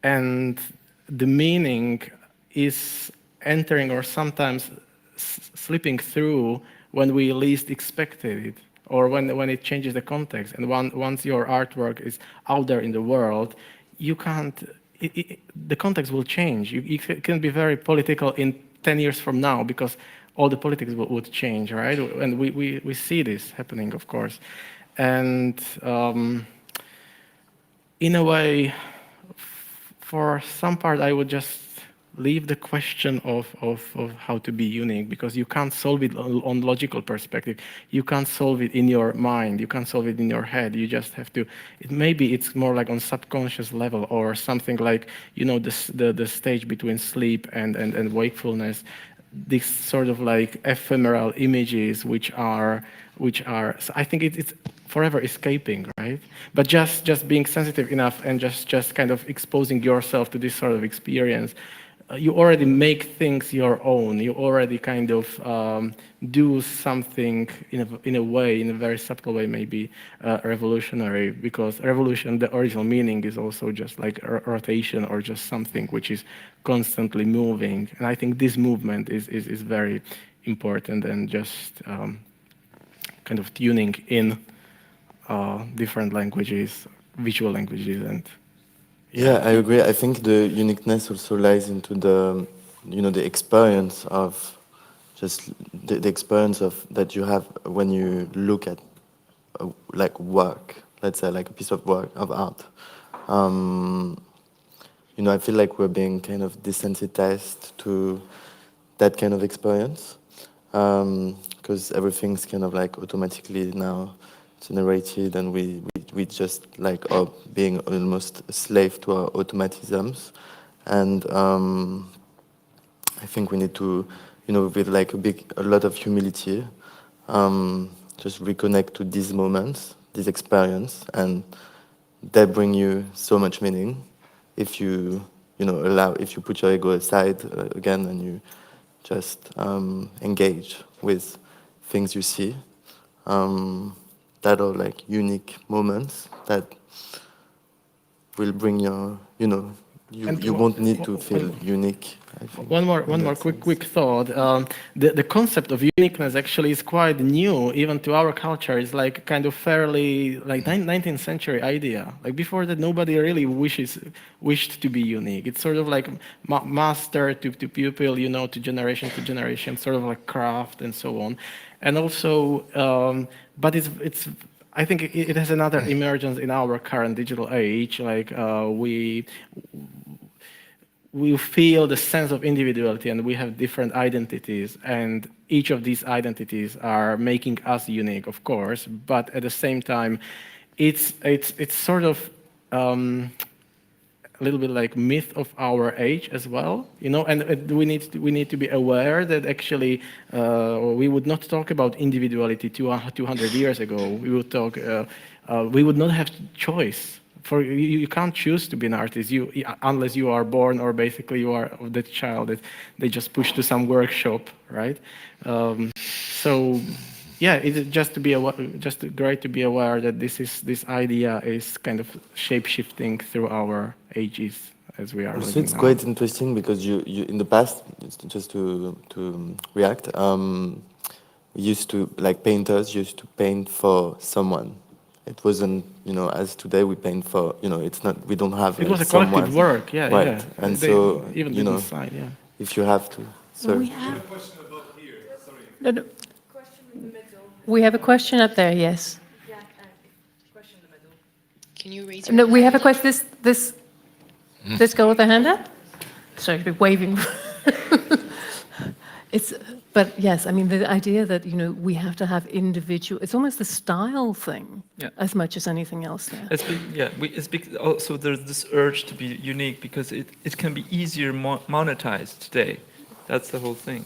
and the meaning is entering or sometimes slipping through when we least expected it, or when it changes the context. And once your artwork is out there in the world, you can't, the context will change. It can be very political in 10 years from now, because all the politics would change, right? And we see this happening, of course. And in a way, for some part, I would just leave the question of how to be unique, because you can't solve it on logical perspective. You can't solve it in your mind. You can't solve it in your head. You just have to. Maybe it's more like on subconscious level, or something like the stage between sleep and wakefulness. These sort of like ephemeral images, which are. So I think it's forever escaping, right? But just being sensitive enough and just kind of exposing yourself to this sort of experience you already make things your own. You already kind of do something in a way, in a very subtle way, maybe revolutionary, because revolution, the original meaning is also just like a rotation or just something which is constantly moving. And I think this movement is very important, and just kind of tuning in different languages, visual languages, and yeah, I agree. I think the uniqueness also lies into the, the experience of just the experience of that you have when you look at like work, let's say like a piece of work of art. I feel like we're being kind of desensitized to that kind of experience, because everything's kind of like automatically now generated, and we just like are being almost a slave to our automatisms. And I think we need to, with like a lot of humility, just reconnect to these moments, this experience, and they bring you so much meaning if you, if you put your ego aside again, and you just engage with things you see. That are like unique moments that will bring your, you won't need to feel unique. I think, one more quick thought. The concept of uniqueness actually is quite new, even to our culture. It's like kind of fairly like 19th century idea. Like before that, nobody really wished to be unique. It's sort of like master to pupil, to generation, sort of like craft and so on. And also, but it's I think it has another emergence in our current digital age. Like we feel the sense of individuality, and we have different identities, and each of these identities are making us unique, of course. But at the same time, it's sort of a little bit like myth of our age as well, and we need to be aware that actually we would not talk about individuality 200 years ago. We would talk, we would not have choice. You can't choose to be an artist unless you are born, or basically you are the child that they just push to some workshop, right? So yeah, it's just great to be aware that this idea is kind of shape-shifting through our ages as we are. So it's quite interesting because you in the past, just to react, painters used to paint for someone. It wasn't, as today we paint for, it's not, we don't have. It was a collective work, yeah, right. Yeah. And they so, even didn't decide, yeah. if you have to. So we have a question about here. Sorry. No. We have a question up there. Yes. Yeah, question in the middle. Can you raise your hand? No, we have a question. This girl with the hand up. Sorry, to be waving. But yes, I mean the idea that we have to have individual. It's almost a style thing, as much as anything else. There. It's also there's this urge to be unique because it can be easier monetized today. That's the whole thing.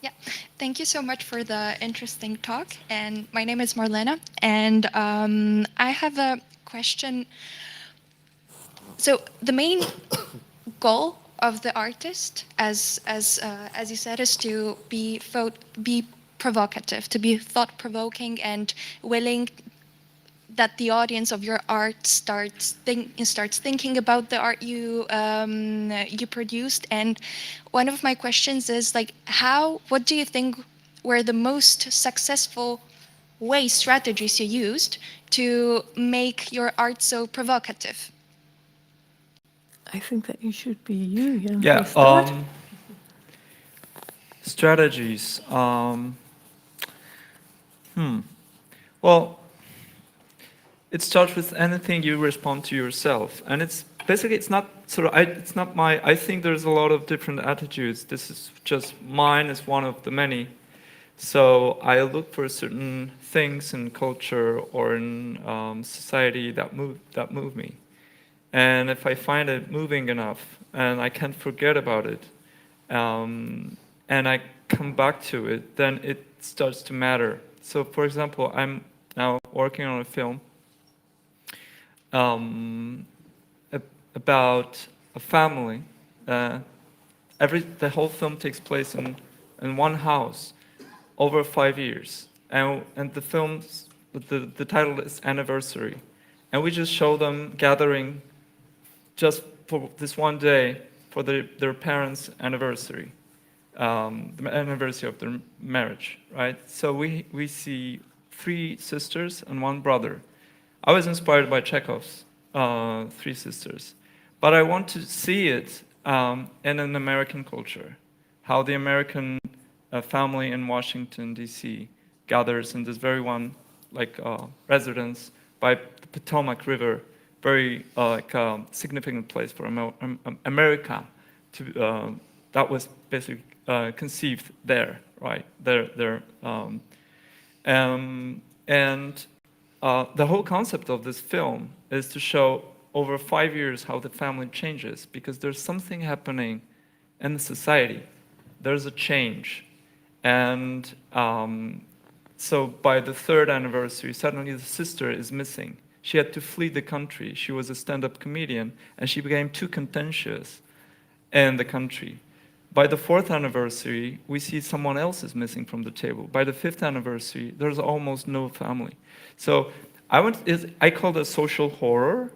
Yeah, thank you so much for the interesting talk. And my name is Marlena, and I have a question. So the main goal of the artist, as you said, is to be provocative, to be thought-provoking and willing that the audience of your art starts thinking about the art you produced. And one of my questions is like, what do you think were the most successful strategies you used to make your art so provocative? I think that you should be you. Yeah. Strategies. Well, it starts with anything you respond to yourself, and it's basically it's not my. I think there's a lot of different attitudes. This is just mine is one of the many. So I look for certain things in culture or in society that move me. And if I find it moving enough and I can't forget about it, and I come back to it, then it starts to matter. So for example, I'm now working on a film about a family. The whole film takes place in one house over 5 years, and the title is Anniversary, and we just show them gathering just for this one day for their parents' anniversary, the anniversary of their marriage, right? So we see 3 sisters and 1 brother. I was inspired by Chekhov's 3 sisters, but I want to see it in an American culture, how the American family in Washington, D.C. gathers in this very one residence by the Potomac River, very significant place for America. That was basically conceived there, right? And the whole concept of this film is to show over 5 years how the family changes, because there's something happening in the society. There's a change. And so by the 3rd anniversary, suddenly the sister is missing. She had to flee the country. She was a stand-up comedian, and she became too contentious in the country. By the 4th anniversary, we see someone else is missing from the table. By the 5th anniversary, there's almost no family. So I call it social horror,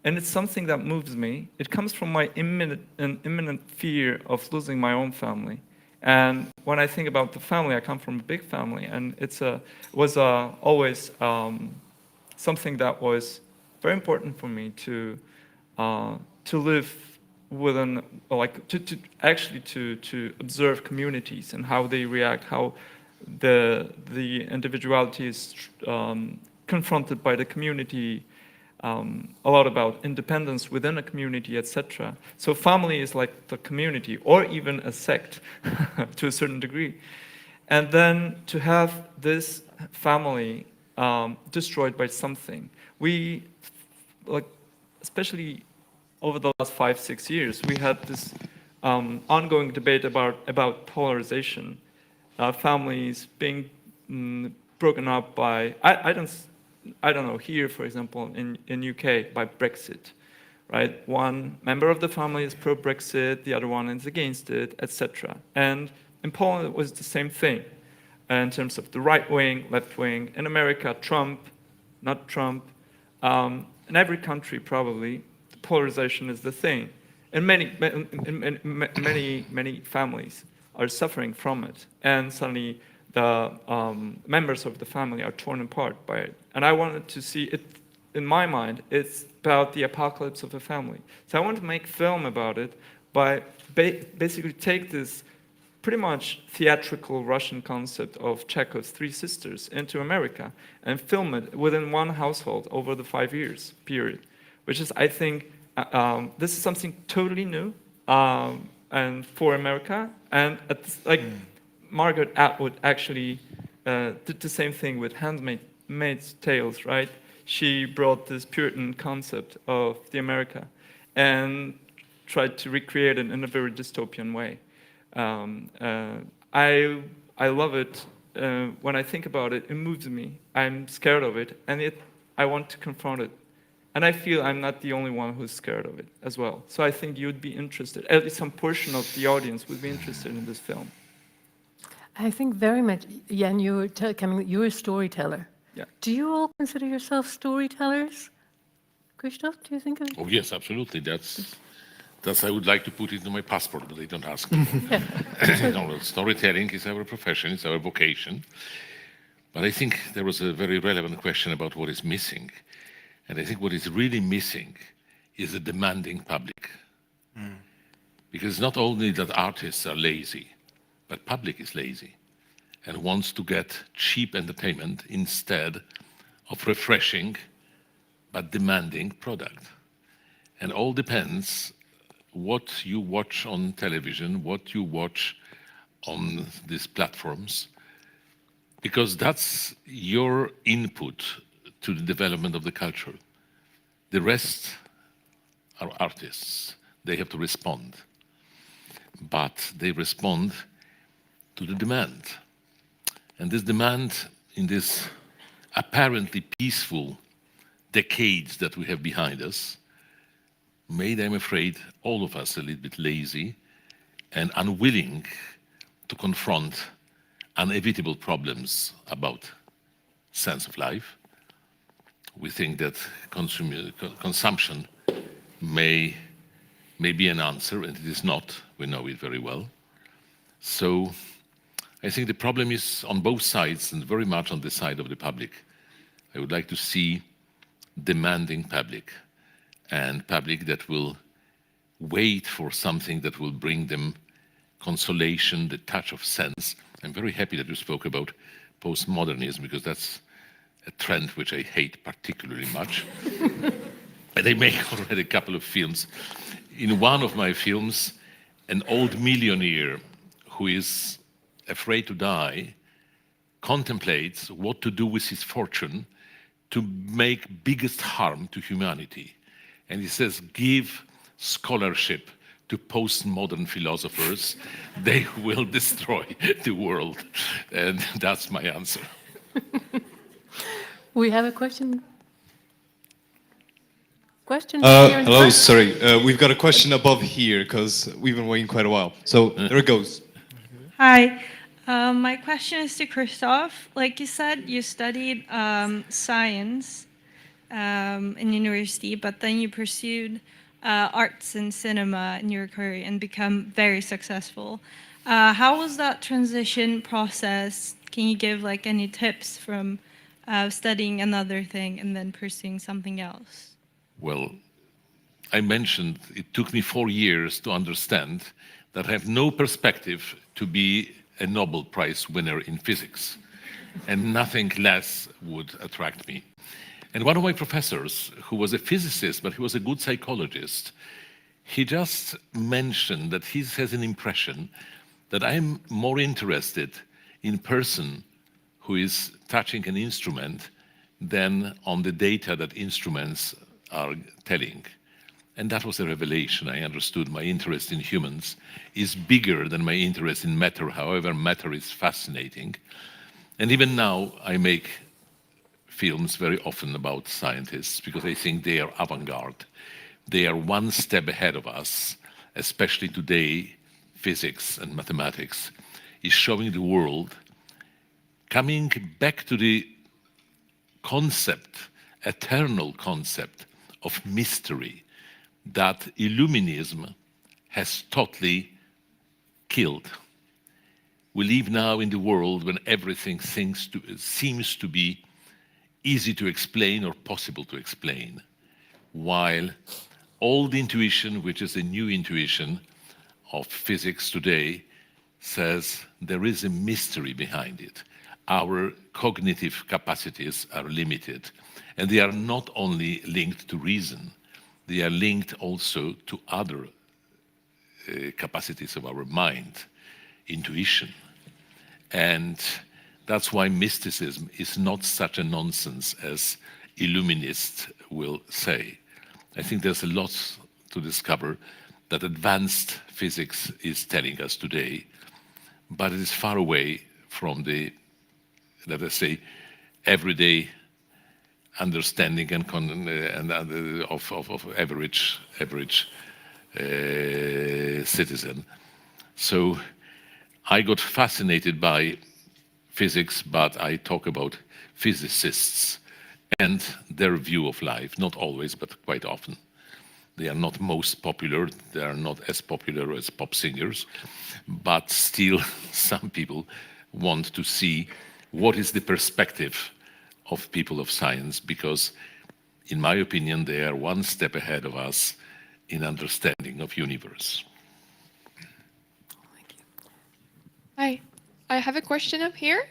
and it's something that moves me. It comes from my imminent fear of losing my own family. And when I think about the family, I come from a big family, and it was always something that was very important for me to live within, to observe communities and how they react, how the individuality is confronted by the community, a lot about independence within a community, etc. So family is like the community, or even a sect to a certain degree. And then to have this family destroyed by something. We, especially over the last 5-6 years, we had this ongoing debate about polarization, families being broken up by, I don't know, here, for example, in UK, by Brexit, right? One member of the family is pro-Brexit, the other one is against it, etc. And in Poland, it was the same thing in terms of the right wing, left wing. In America, Trump, not Trump. In every country, probably, the polarization is the thing. And many families are suffering from it. And suddenly, the members of the family are torn apart by it. And I wanted to see it, in my mind, it's about the apocalypse of a family. So I want to make film about it by basically take this pretty much theatrical Russian concept of Chekhov's 3 sisters into America and film it within one household over the 5 years period, which is, I think, this is something totally new and for America. And Margaret Atwood actually did the same thing with Handmaid's Tales, right? She brought this Puritan concept of the America and tried to recreate it in a very dystopian way. I love it. When I think about it, it moves me. I'm scared of it, and I want to confront it. And I feel I'm not the only one who's scared of it as well. So I think you'd be interested, at least some portion of the audience would be interested in this film. I think very much, Jan, you're a storyteller. Yeah. Do you all consider yourself storytellers? Christoph, do you think of it? Oh, yes, absolutely. That's I would like to put it in my passport, but they don't ask me. No, storytelling is our profession, it's our vocation. But I think there was a very relevant question about what is missing. And I think what is really missing is a demanding public. Because not only that artists are lazy, but public is lazy and wants to get cheap entertainment instead of refreshing but demanding product. And all depends what you watch on television, what you watch on these platforms, because that's your input to the development of the culture. The rest are artists. They have to respond. But they respond to the demand. And this demand, in this apparently peaceful decades that we have behind us, made, I'm afraid, all of us a little bit lazy and unwilling to confront inevitable problems about sense of life. We think that consumption may be an answer, and it is not. We know it very well. So I think the problem is on both sides, and very much on the side of the public. I would like to see demanding public, and public that will wait for something that will bring them consolation, the touch of sense. I'm very happy that you spoke about postmodernism, because that's a trend which I hate particularly much. And I make already a couple of films. In one of my films, an old millionaire who is afraid to die contemplates what to do with his fortune to make biggest harm to humanity. And he says, give scholarship to postmodern philosophers. They will destroy the world. And that's my answer. We have a question. Question here in Hello, front. sorry. We've got a question above here because we've been waiting quite a while. So there it goes. Hi. My question is to Christoph. Like you said, you studied science in university, but then you pursued arts and cinema in your career and become very successful. How was that transition process? Can you give like any tips from studying another thing and then pursuing something else? Well, I mentioned it took me 4 years to understand that I have no perspective to be a Nobel Prize winner in physics, and nothing less would attract me. And one of my professors, who was a physicist, but he was a good psychologist, he just mentioned that he has an impression that I'm more interested in a person who is touching an instrument than on the data that instruments are telling. And that was a revelation. I understood my interest in humans is bigger than my interest in matter. However, matter is fascinating. And even now, I make films very often about scientists because I think they are avant-garde. They are one step ahead of us, especially today. Physics and mathematics is showing the world coming back to the concept, eternal concept of mystery that Illuminism has totally killed. We live now in the world when everything seems to be easy to explain or possible to explain, while old intuition, which is a new intuition of physics today, says there is a mystery behind it. Our cognitive capacities are limited, and they are not only linked to reason, they are linked also to other capacities of our mind, intuition. And that's why mysticism is not such a nonsense as Illuminists will say. I think there's a lot to discover that advanced physics is telling us today, but it is far away from the, let us say, everyday understanding of average citizen. So I got fascinated by physics, but I talk about physicists and their view of life, not always, but quite often. They are not most popular, they are not as popular as pop singers, but still some people want to see what is the perspective of people of science, because in my opinion, they are one step ahead of us in understanding of universe. Hi, I have a question up here.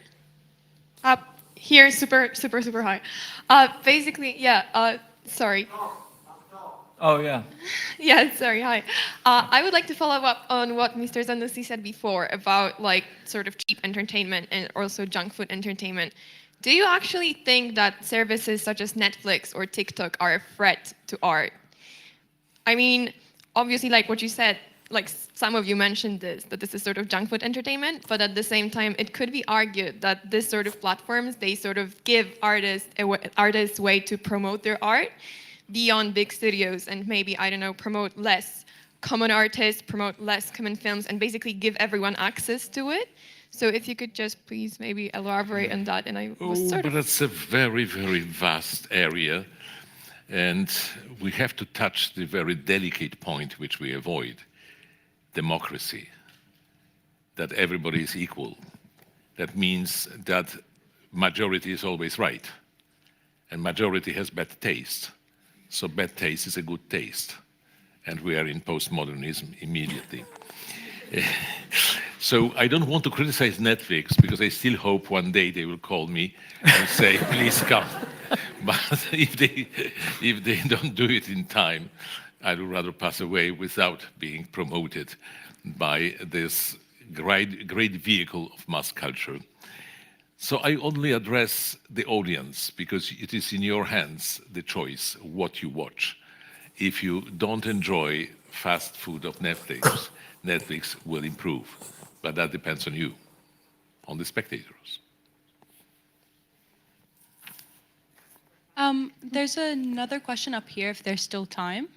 Up here, super high. Basically, yeah, sorry. Oh, yeah. Yeah, sorry, hi. I would like to follow up on what Mr. Zanussi said before about like sort of cheap entertainment and also junk food entertainment. Do you actually think that services such as Netflix or TikTok are a threat to art? I mean, obviously, like what you said, like some of you mentioned this, that this is sort of junk food entertainment, but at the same time, it could be argued that this sort of platforms, they sort of give artists a way to promote their art, beyond big studios and maybe, I don't know, promote less common artists, promote less common films, and basically give everyone access to it. So if you could just please maybe elaborate on that. And I was but that's a very, very vast area. And we have to touch the very delicate point which we avoid, democracy, that everybody is equal. That means that majority is always right, and majority has bad taste. So bad taste is a good taste, and we are in postmodernism immediately. So I don't want to criticize Netflix, because I still hope one day they will call me and say, please come. But if they don't do it in time, I would rather pass away without being promoted by this great vehicle of mass culture. So I only address the audience, because it is in your hands, the choice, what you watch. If you don't enjoy fast food of Netflix, Netflix will improve. But that depends on you, on the spectators. There's another question up here, if there's still time.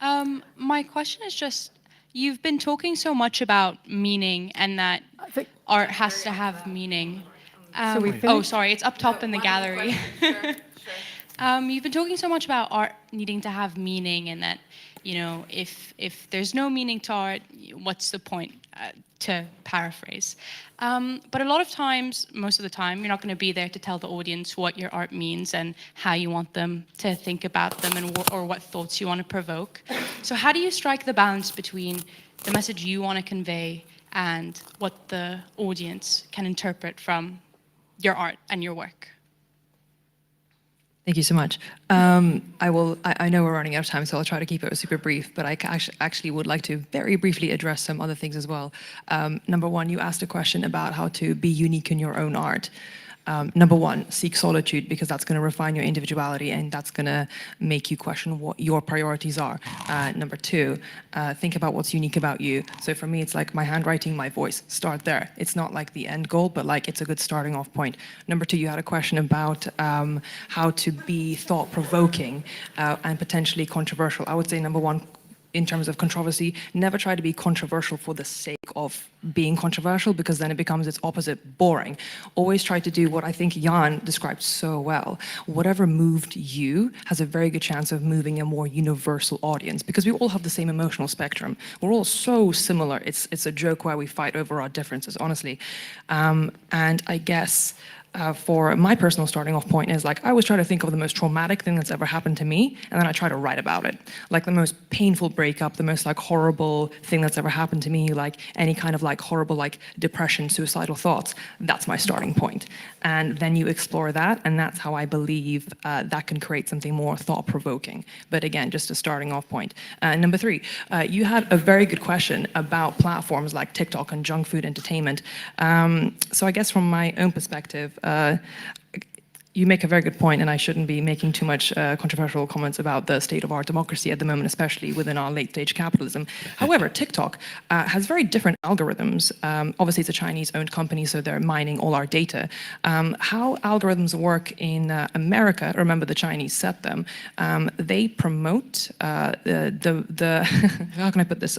My question is just, you've been talking so much about meaning and that art has to have meaning. Oh, sorry, it's up top in the gallery. You've been talking so much about art needing to have meaning, and that, you know, if there's no meaning to art, what's the point, to paraphrase. But a lot of times, most of the time, you're not going to be there to tell the audience what your art means and how you want them to think about them, and or what thoughts you want to provoke. So how do you strike the balance between the message you want to convey and what the audience can interpret from your art and your work? Thank you so much. I know we're running out of time, so I'll try to keep it super brief, but I actually would like to very briefly address some other things as well. Number one, you asked a question about how to be unique in your own art. Number one, seek solitude, because that's going to refine your individuality and that's going to make you question what your priorities are. Number two, think about what's unique about you. So for me, it's like my handwriting, my voice. Start there. It's not like the end goal, but like it's a good starting off point. Number two, you had a question about how to be thought-provoking and potentially controversial. I would say number one, in terms of controversy, never try to be controversial for the sake of being controversial, because then it becomes its opposite, boring. Always try to do what I think Jan described so well. Whatever moved you has a very good chance of moving a more universal audience, because we all have the same emotional spectrum. We're all so similar. It's a joke why we fight over our differences, honestly. And I guess for my personal starting off point is like, I always try to think of the most traumatic thing that's ever happened to me, and then I try to write about it. Like the most painful breakup, the most like horrible thing that's ever happened to me, like any kind of like horrible like depression, suicidal thoughts, that's my starting point. And then you explore that, and that's how I believe that can create something more thought-provoking. But again, just a starting off point. Number three, you had a very good question about platforms like TikTok and junk food entertainment. So I guess from my own perspective, you make a very good point, and I shouldn't be making too much controversial comments about the state of our democracy at the moment, especially within our late-stage capitalism. However, TikTok has very different algorithms. Obviously, it's a Chinese-owned company, so they're mining all our data. How algorithms work in America, remember the Chinese set them, they promote how can I put this?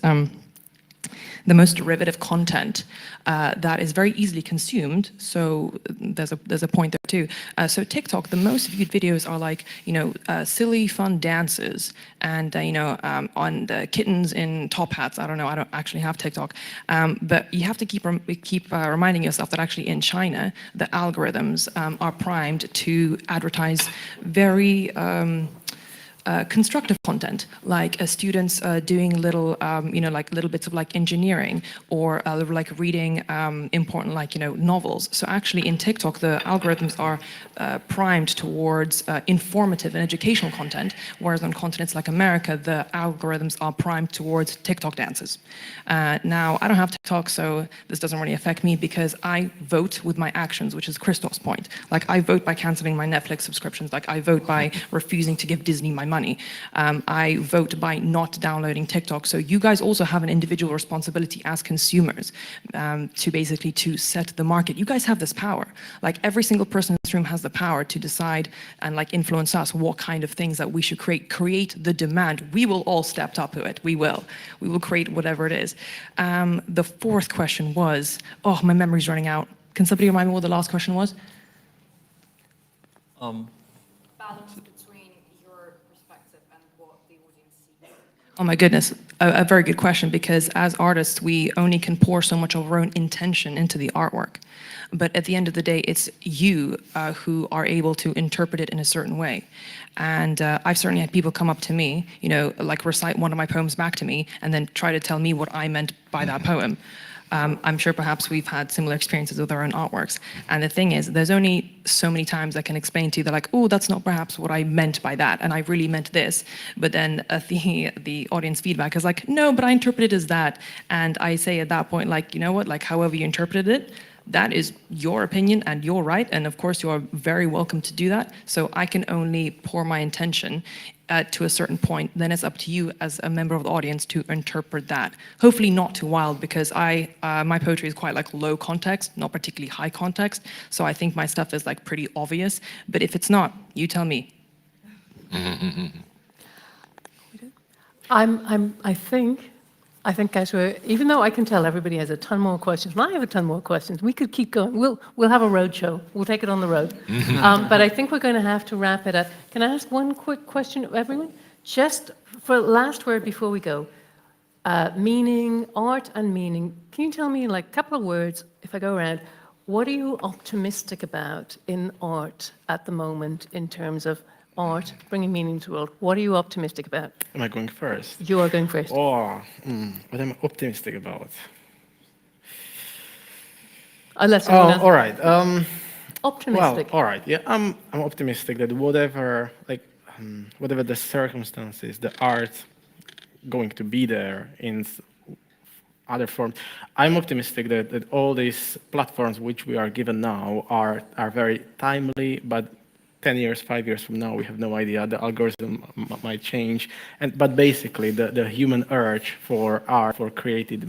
The most derivative content that is very easily consumed. So there's a point there too. So TikTok, the most viewed videos are like, you know, silly fun dances and on the kittens in top hats. I don't know. I don't actually have TikTok, but you have to keep reminding yourself that actually in China the algorithms are primed to advertise very constructive content, like students doing little, like little bits of like engineering, or like reading important, like, novels. So actually in TikTok, the algorithms are primed towards informative and educational content, whereas on continents like America, the algorithms are primed towards TikTok dances. Now, I don't have TikTok, so this doesn't really affect me, because I vote with my actions, which is Christoph's point. Like, I vote by canceling my Netflix subscriptions. Like, I vote by refusing to give Disney my money. I vote by not downloading TikTok. So you guys also have an individual responsibility as consumers to basically to set the market. You guys have this power. Like, every single person in this room has the power to decide and like influence us what kind of things that we should create the demand. We will all step up to it. We will create whatever it is. The fourth question was, oh, my memory's running out. Can somebody remind me what the last question was? Balance between your perspective and what the audience sees. Oh my goodness, a very good question, because as artists, we only can pour so much of our own intention into the artwork. But at the end of the day, it's you who are able to interpret it in a certain way. And I've certainly had people come up to me, like recite one of my poems back to me, and then try to tell me what I meant by that poem. I'm sure perhaps we've had similar experiences with our own artworks. And the thing is, there's only so many times I can explain to you, they're like, oh, that's not perhaps what I meant by that, and I really meant this. But then the audience feedback is like, no, but I interpreted it as that. And I say at that point, like, you know what, like however you interpreted it, that is your opinion and your right, and of course you are very welcome to do that. So I can only pour my intention to a certain point. Then it's up to you as a member of the audience to interpret that. Hopefully not too wild, because my poetry is quite like low context, not particularly high context. So I think my stuff is like pretty obvious. But if it's not, you tell me. I think, guys, even though I can tell everybody has a ton more questions, and I have a ton more questions, we could keep going. We'll have a road show. We'll take it on the road. But I think we're going to have to wrap it up. Can I ask one quick question of everyone? Just for last word before we go. Meaning, art and meaning. Can you tell me in like a couple of words, if I go around, what are you optimistic about in art at the moment in terms of art, bringing meaning to the world? What are you optimistic about? Am I going first? You are going first. Oh, what am I optimistic about? Unless all right. Optimistic. Well, all right. Yeah, I'm optimistic that whatever the circumstances, the art going to be there in other forms. I'm optimistic that all these platforms which we are given now are very timely, but 10 years, 5 years from now, we have no idea. The algorithm might change. But basically, the human urge for art, for creative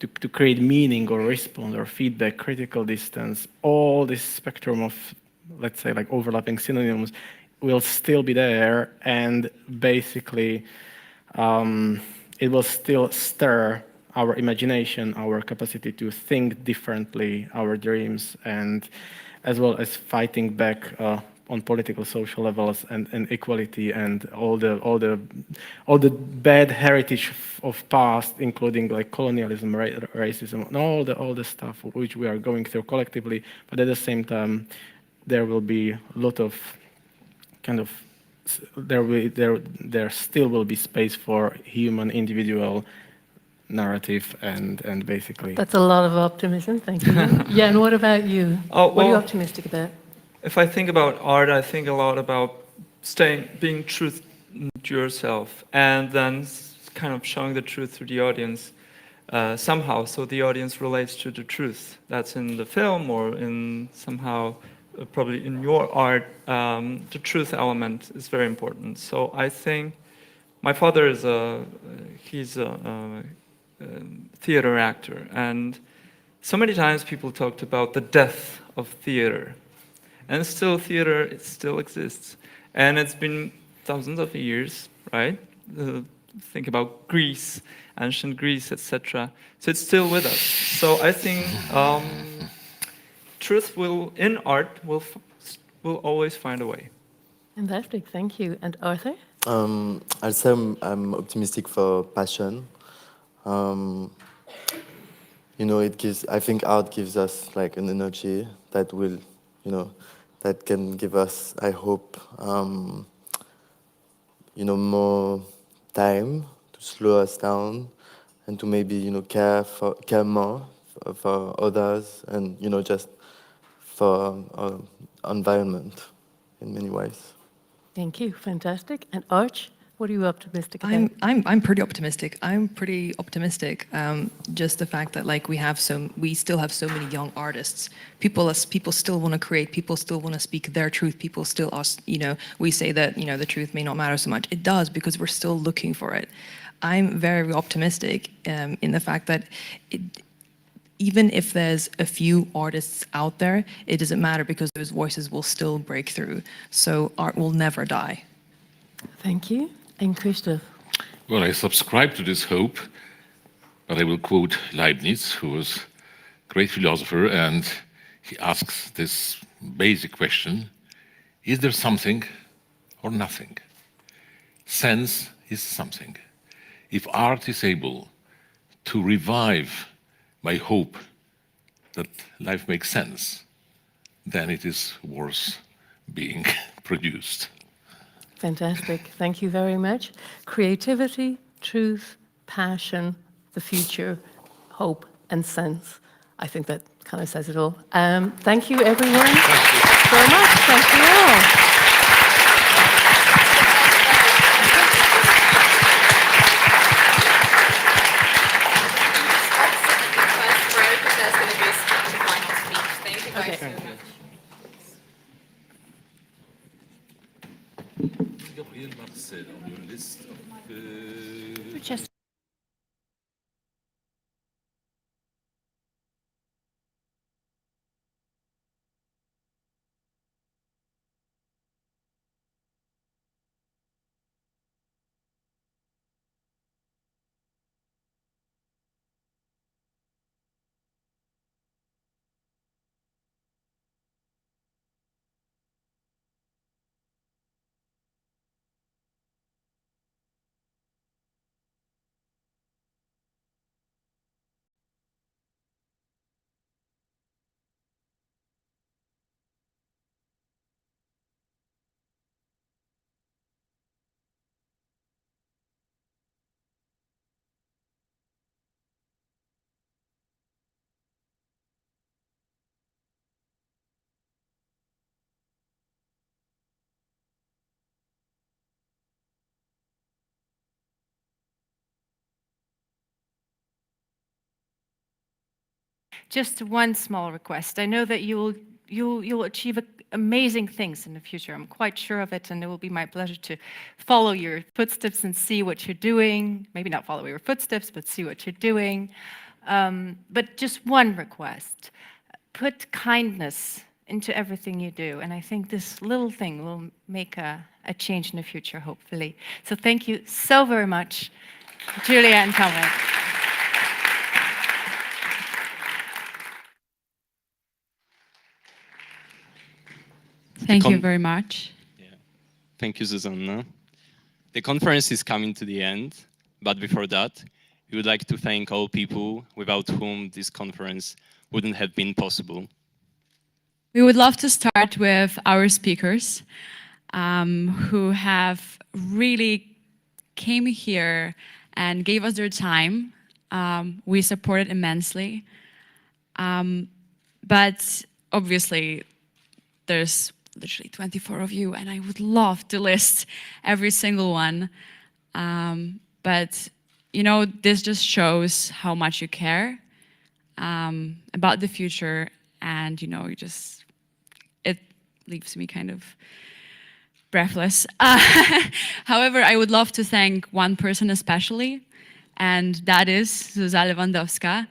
to create meaning or response or feedback, critical distance, all this spectrum of, let's say, like overlapping synonyms will still be there. And basically, it will still stir our imagination, our capacity to think differently, our dreams, and as well as fighting back on political, social levels and equality and all the bad heritage of past, including like colonialism, racism, and all the stuff which we are going through collectively. But at the same time, there will be a lot of there still will be space for human individual narrative and basically. That's a lot of optimism, thank you. Yeah, and what about you? What are you optimistic about? If I think about art, I think a lot about being true to yourself, and then kind of showing the truth to the audience somehow, so the audience relates to the truth that's in the film or in somehow probably in your art. The truth element is very important. So I think my father is he's a theater actor, and so many times people talked about the death of theater, and still theater, it still exists, and it's been thousands of years, right? Think about Greece, ancient Greece, etc. So it's still with us. So I think truth in art will always find a way. Fantastic, thank you. And Arthur? I'll say I'm optimistic for passion. I think art gives us like an energy that will, that can give us, I hope, more time to slow us down and to maybe, care more for others and, just for our environment in many ways. Thank you, fantastic. And Arch? What are you optimistic about? I'm pretty optimistic. Just the fact that like we still have so many young artists. People still want to create. People still want to speak their truth. People still ask. We say that the truth may not matter so much. It does, because we're still looking for it. I'm very optimistic in the fact that even if there's a few artists out there, it doesn't matter because those voices will still break through. So art will never die. Thank you. And Christoph? Well, I subscribe to this hope, but I will quote Leibniz, who was a great philosopher, and he asks this basic question: is there something or nothing? Sense is something. If art is able to revive my hope that life makes sense, then it is worth being produced. Fantastic. Thank you very much. Creativity, truth, passion, the future, hope, and sense. I think that kind of says it all. Thank you, everyone, so much. Thank you all. On your list of Just Just one small request. I know that you'll achieve amazing things in the future. I'm quite sure of it, and it will be my pleasure to follow your footsteps and see what you're doing. Maybe not follow your footsteps, but see what you're doing. But just one request: put kindness into everything you do, and I think this little thing will make a change in the future, hopefully. So thank you so very much, Julia and Thomas. Thank you very much. Yeah. Thank you, Susanna. The conference is coming to the end, but before that, we would like to thank all people without whom this conference wouldn't have been possible. We would love to start with our speakers who have really came here and gave us their time. We support it immensely. But obviously, there's literally 24 of you, and I would love to list every single one. But, you know, this just shows how much you care about the future, and, you know, it leaves me kind of breathless. However, I would love to thank one person especially, and that is Zuzanna Lewandowska.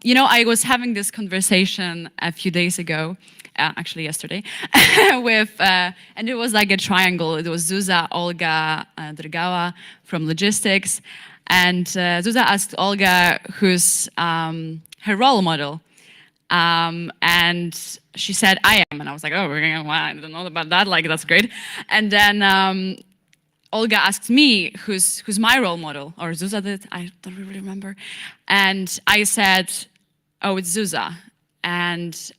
You know, I was having this conversation a few days ago, actually yesterday, with, and it was like a triangle. It was Zuza, Olga, Drgała from logistics, and Zuza asked Olga who's her role model, and she said, I am, and I was like, oh, wow, I don't know about that, like, that's great. And then Olga asked me who's my role model, or Zuza did, I don't really remember. And I said, oh, it's Zuza. And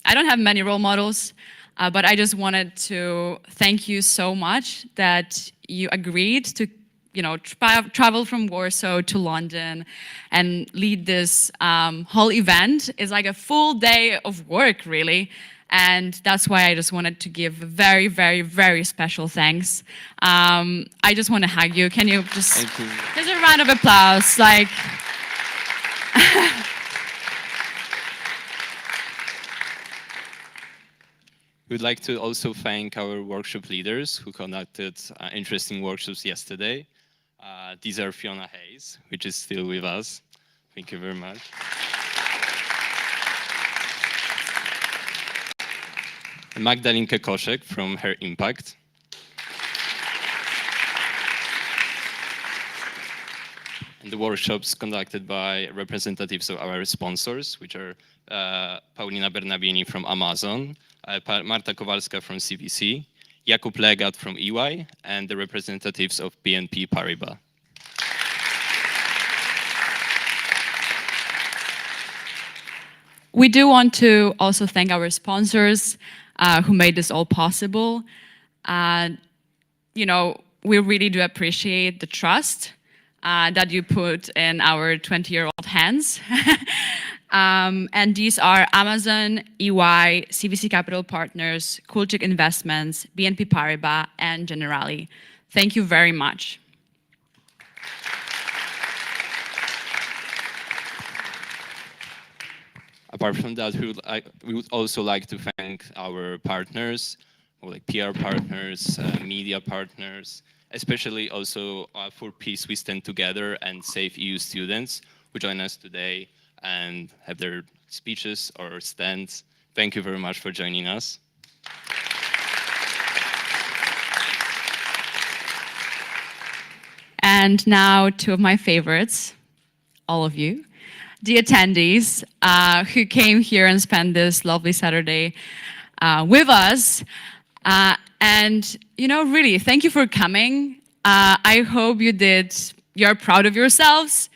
I don't have many role models, but I just wanted to thank you so much that you agreed to, you know, travel from Warsaw to London and lead this whole event. It's like a full day of work, really. And that's why I just wanted to give a very, very, very special thanks. I just want to hug you. Can you just, Thank you. There's a round of applause, like. We'd like to also thank our workshop leaders who conducted interesting workshops yesterday. These are Fiona Hayes, which is still with us, Thank you very much. Magdalinka Koszek from Her Impact. And the workshops conducted by representatives of our sponsors, which are Paulina Bernabieni from Amazon, Marta Kowalska from CVC, Jakub Legat from EY, and the representatives of BNP Paribas. We do want to also thank our sponsors who made this all possible. You know, we really do appreciate the trust that you put in our 20-year-old hands. And these are Amazon, EY, CVC Capital Partners, Kulczyk Investments, BNP Paribas, and Generali. Thank you very much. Apart from that, we would also like to thank our partners, like PR partners, media partners, especially also for Peace We Stand Together and Save EU students who join us today and have their speeches or stands. Thank you very much for joining us. And now, two of my favorites, all of you, the attendees who came here and spent this lovely Saturday with us. And, you know, really, thank you for coming. I hope you're proud of yourselves.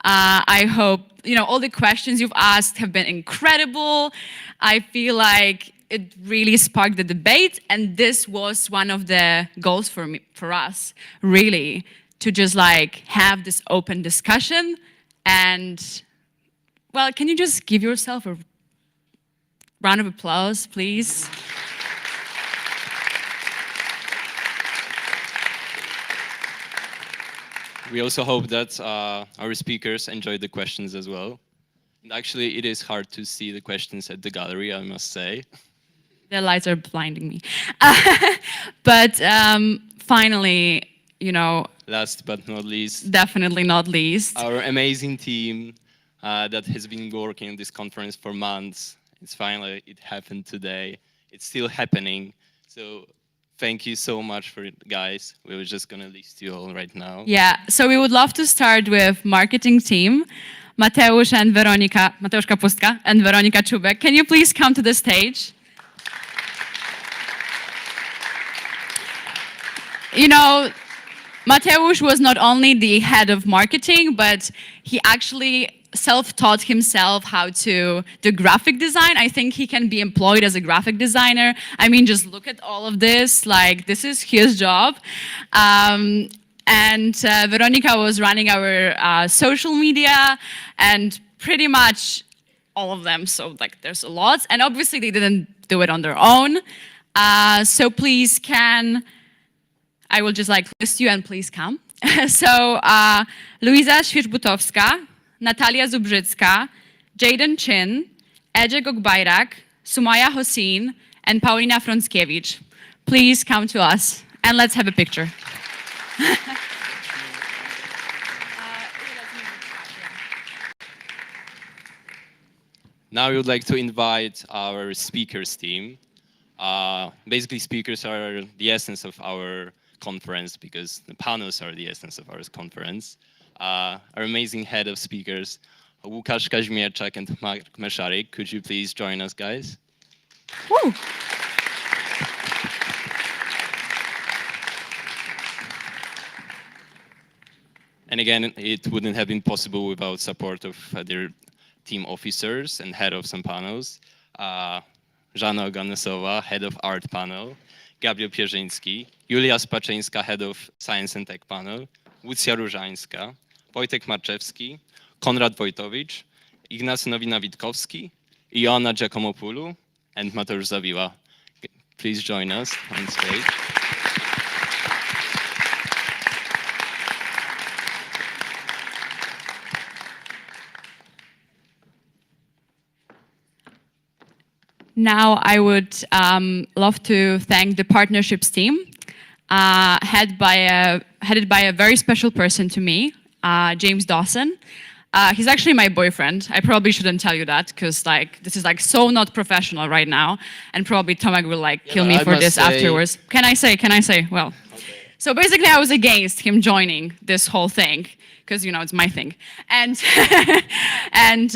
I hope, you know, all the questions you've asked have been incredible. I feel like it really sparked the debate, and this was one of the goals for us, really, to just like have this open discussion. And, well, can you just give yourself a round of applause, please? We also hope that our speakers enjoyed the questions as well. And actually, it is hard to see the questions at the gallery, I must say. The lights are blinding me. But finally, you know, last but not least, definitely not least, our amazing team that has been working on this conference for months. It happened today. It's still happening. So thank you so much for it, guys. We were just gonna list you all right now. Yeah, so we would love to start with marketing team, Mateusz Kapustka and Weronika Czubek. Can you please come to the stage? You know, Mateusz was not only the head of marketing, but he actually self-taught himself how to do graphic design. I think he can be employed as a graphic designer. I mean, just look at all of this, like this is his job. And Weronika was running our social media and pretty much all of them. So like there's a lot, and obviously they didn't do it on their own. So please I will just like list you and please come. So Luiza Świerzbutowska, Natalia Zubrzycka, Jaden Chin, Ece Gogbajrak, Sumaya Hossein, and Paulina Frąckiewicz. Please come to us and let's have a picture. Now we would like to invite our speakers team. Basically, speakers are the essence of our conference because the panels are the essence of our conference. Our amazing head of speakers, Łukasz Kaźmierczak and Mark Meszarik. Could you please join us, guys? Woo. And again, it wouldn't have been possible without support of their team officers and head of some panels. Żana Oganesowa, head of art panel, Gabriel Pierzyński, Julia Spaczyńska, head of science and tech panel, Łucja Różańska, Wojtek Marczewski, Konrad Wojtowicz, Ignacy Nowina-Witkowski, Joanna Giacomopoulou, and Mateusz Zawiła. Please join us on stage. Now I would love to thank the partnerships team, headed by a very special person to me, James Dawson. He's actually my boyfriend. I probably shouldn't tell you that because like this is like so not professional right now, and probably Tomek will like kill me for this afterwards. Can I say? Can I say? Well, so basically I was against him joining this whole thing because you know it's my thing, and and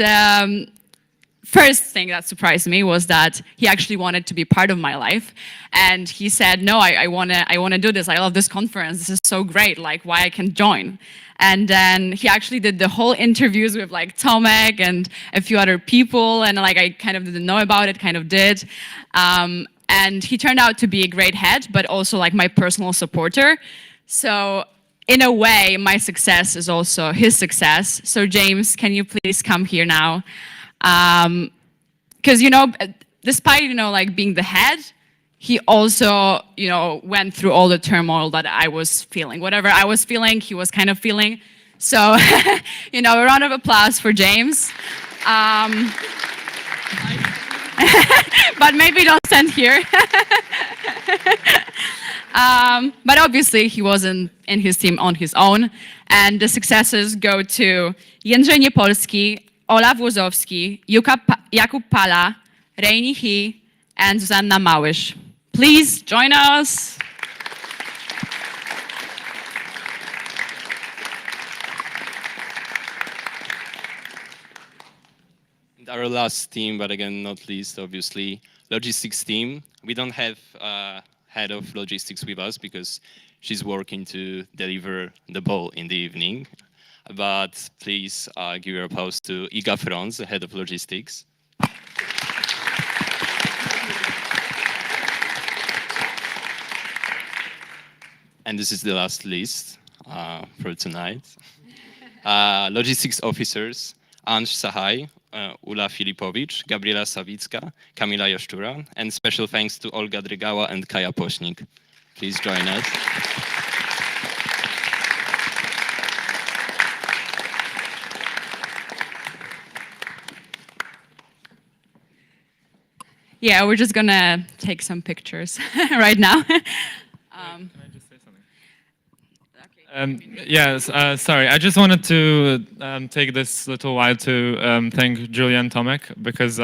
first thing that surprised me was that he actually wanted to be part of my life, and he said, "No, I wanna do this. I love this conference. This is so great. Like, why I can join?" And then he actually did the whole interviews with like Tomek and a few other people, and like I kind of didn't know about it, kind of did. And he turned out to be a great head, but also like my personal supporter. So in a way, my success is also his success. So James, can you please come here now? Because you know, despite you know like being the head, he also you know went through all the turmoil that I was feeling. Whatever I was feeling, he was kind of feeling. So you know, a round of applause for James. But maybe don't stand here. But obviously he wasn't in his team on his own, and the successes go to Jędrzej Niepolski, Olaf Łozowski, Jakub Pala, Reini He, and Zuzanna Małysz. Please join us. Our last team, but again, not least, obviously, logistics team. We don't have a head of logistics with us because she's working to deliver the ball in the evening. But please give your applause to Iga Franz, the head of logistics. And this is the last list for tonight. Logistics officers, Anż Sahaj, Ula Filipowicz, Gabriela Sawicka, Kamila Jaszczura, and special thanks to Olga Drygała and Kaja Pośnik. Please join us. Yeah, we're just gonna take some pictures right now. Can I just say something? Yes, sorry. I just wanted to take this little while to thank Julia and Tomek because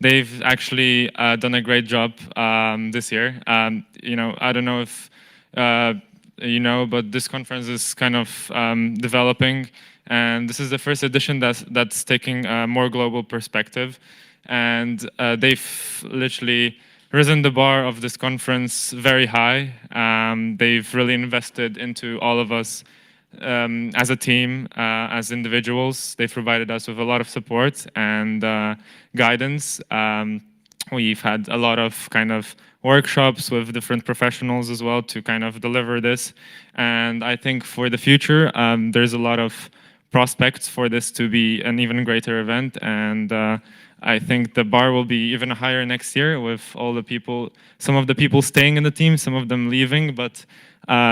they've actually done a great job this year. You know, I don't know if you know, but this conference is kind of developing, and this is the first edition that's taking a more global perspective. And they've literally risen the bar of this conference very high. They've really invested into all of us as a team, as individuals. They've provided us with a lot of support and guidance. We've had a lot of kind of workshops with different professionals as well to kind of deliver this. And I think for the future, there's a lot of prospects for this to be an even greater event. And I think the bar will be even higher next year with all the people, some of the people staying in the team, some of them leaving, but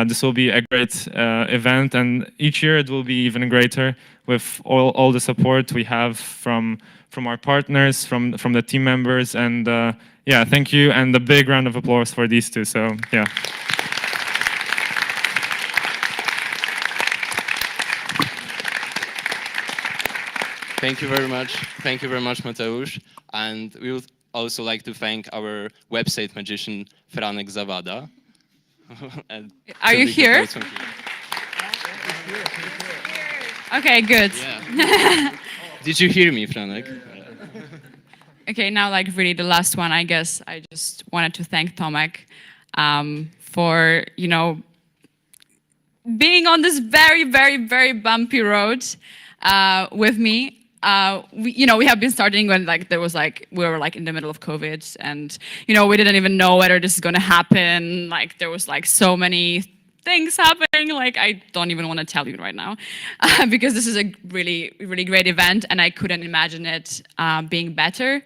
this will be a great event, and each year it will be even greater with all the support we have from our partners, from the team members, and yeah, thank you, and a big round of applause for these two, so yeah. Thank you very much. Thank you very much, Mateusz. And we would also like to thank our website magician, Franek Zawada. Are you here? Okay, good. Yeah. Did you hear me, Franek? Okay, now like really the last one, I guess I just wanted to thank Tomek for, you know, being on this very, very, very bumpy road with me. We have been starting when like there was like we were like in the middle of COVID, and you know we didn't even know whether this is gonna happen. Like there was like so many things happening. Like I don't even want to tell you right now because this is a really, really great event, and I couldn't imagine it being better.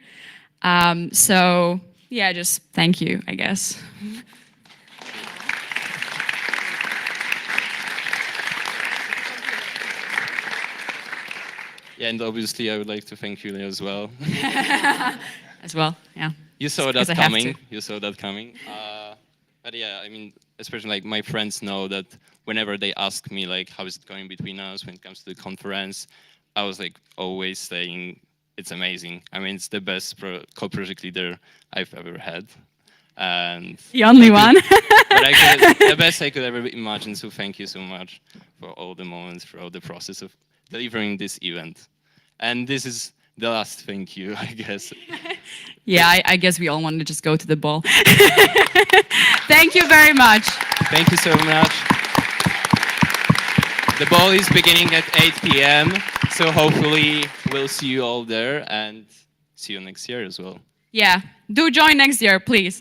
So yeah, just thank you, I guess. Yeah, and obviously I would like to thank Julia as well. As well, yeah. You saw that coming. You saw that coming. But yeah, I mean, especially like my friends know that whenever they ask me like how is it going between us when it comes to the conference, I was like always saying it's amazing. I mean, it's the best co-project leader I've ever had. And the only one. But the best I could ever imagine. So thank you so much for all the moments, for all the process of delivering this event. And this is the last thank you, I guess. Yeah, I guess we all want to just go to the ball. Thank you very much. Thank you so much. The ball is beginning at 8 p.m. So hopefully we'll see you all there and see you next year as well. Yeah, do join next year, please.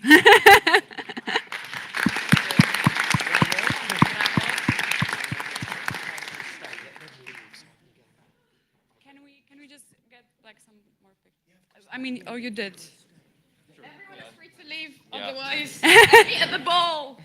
Can we just get like some more pictures? I mean, oh, you did. Everyone is free to leave, Yeah. otherwise, I'll be at the ball.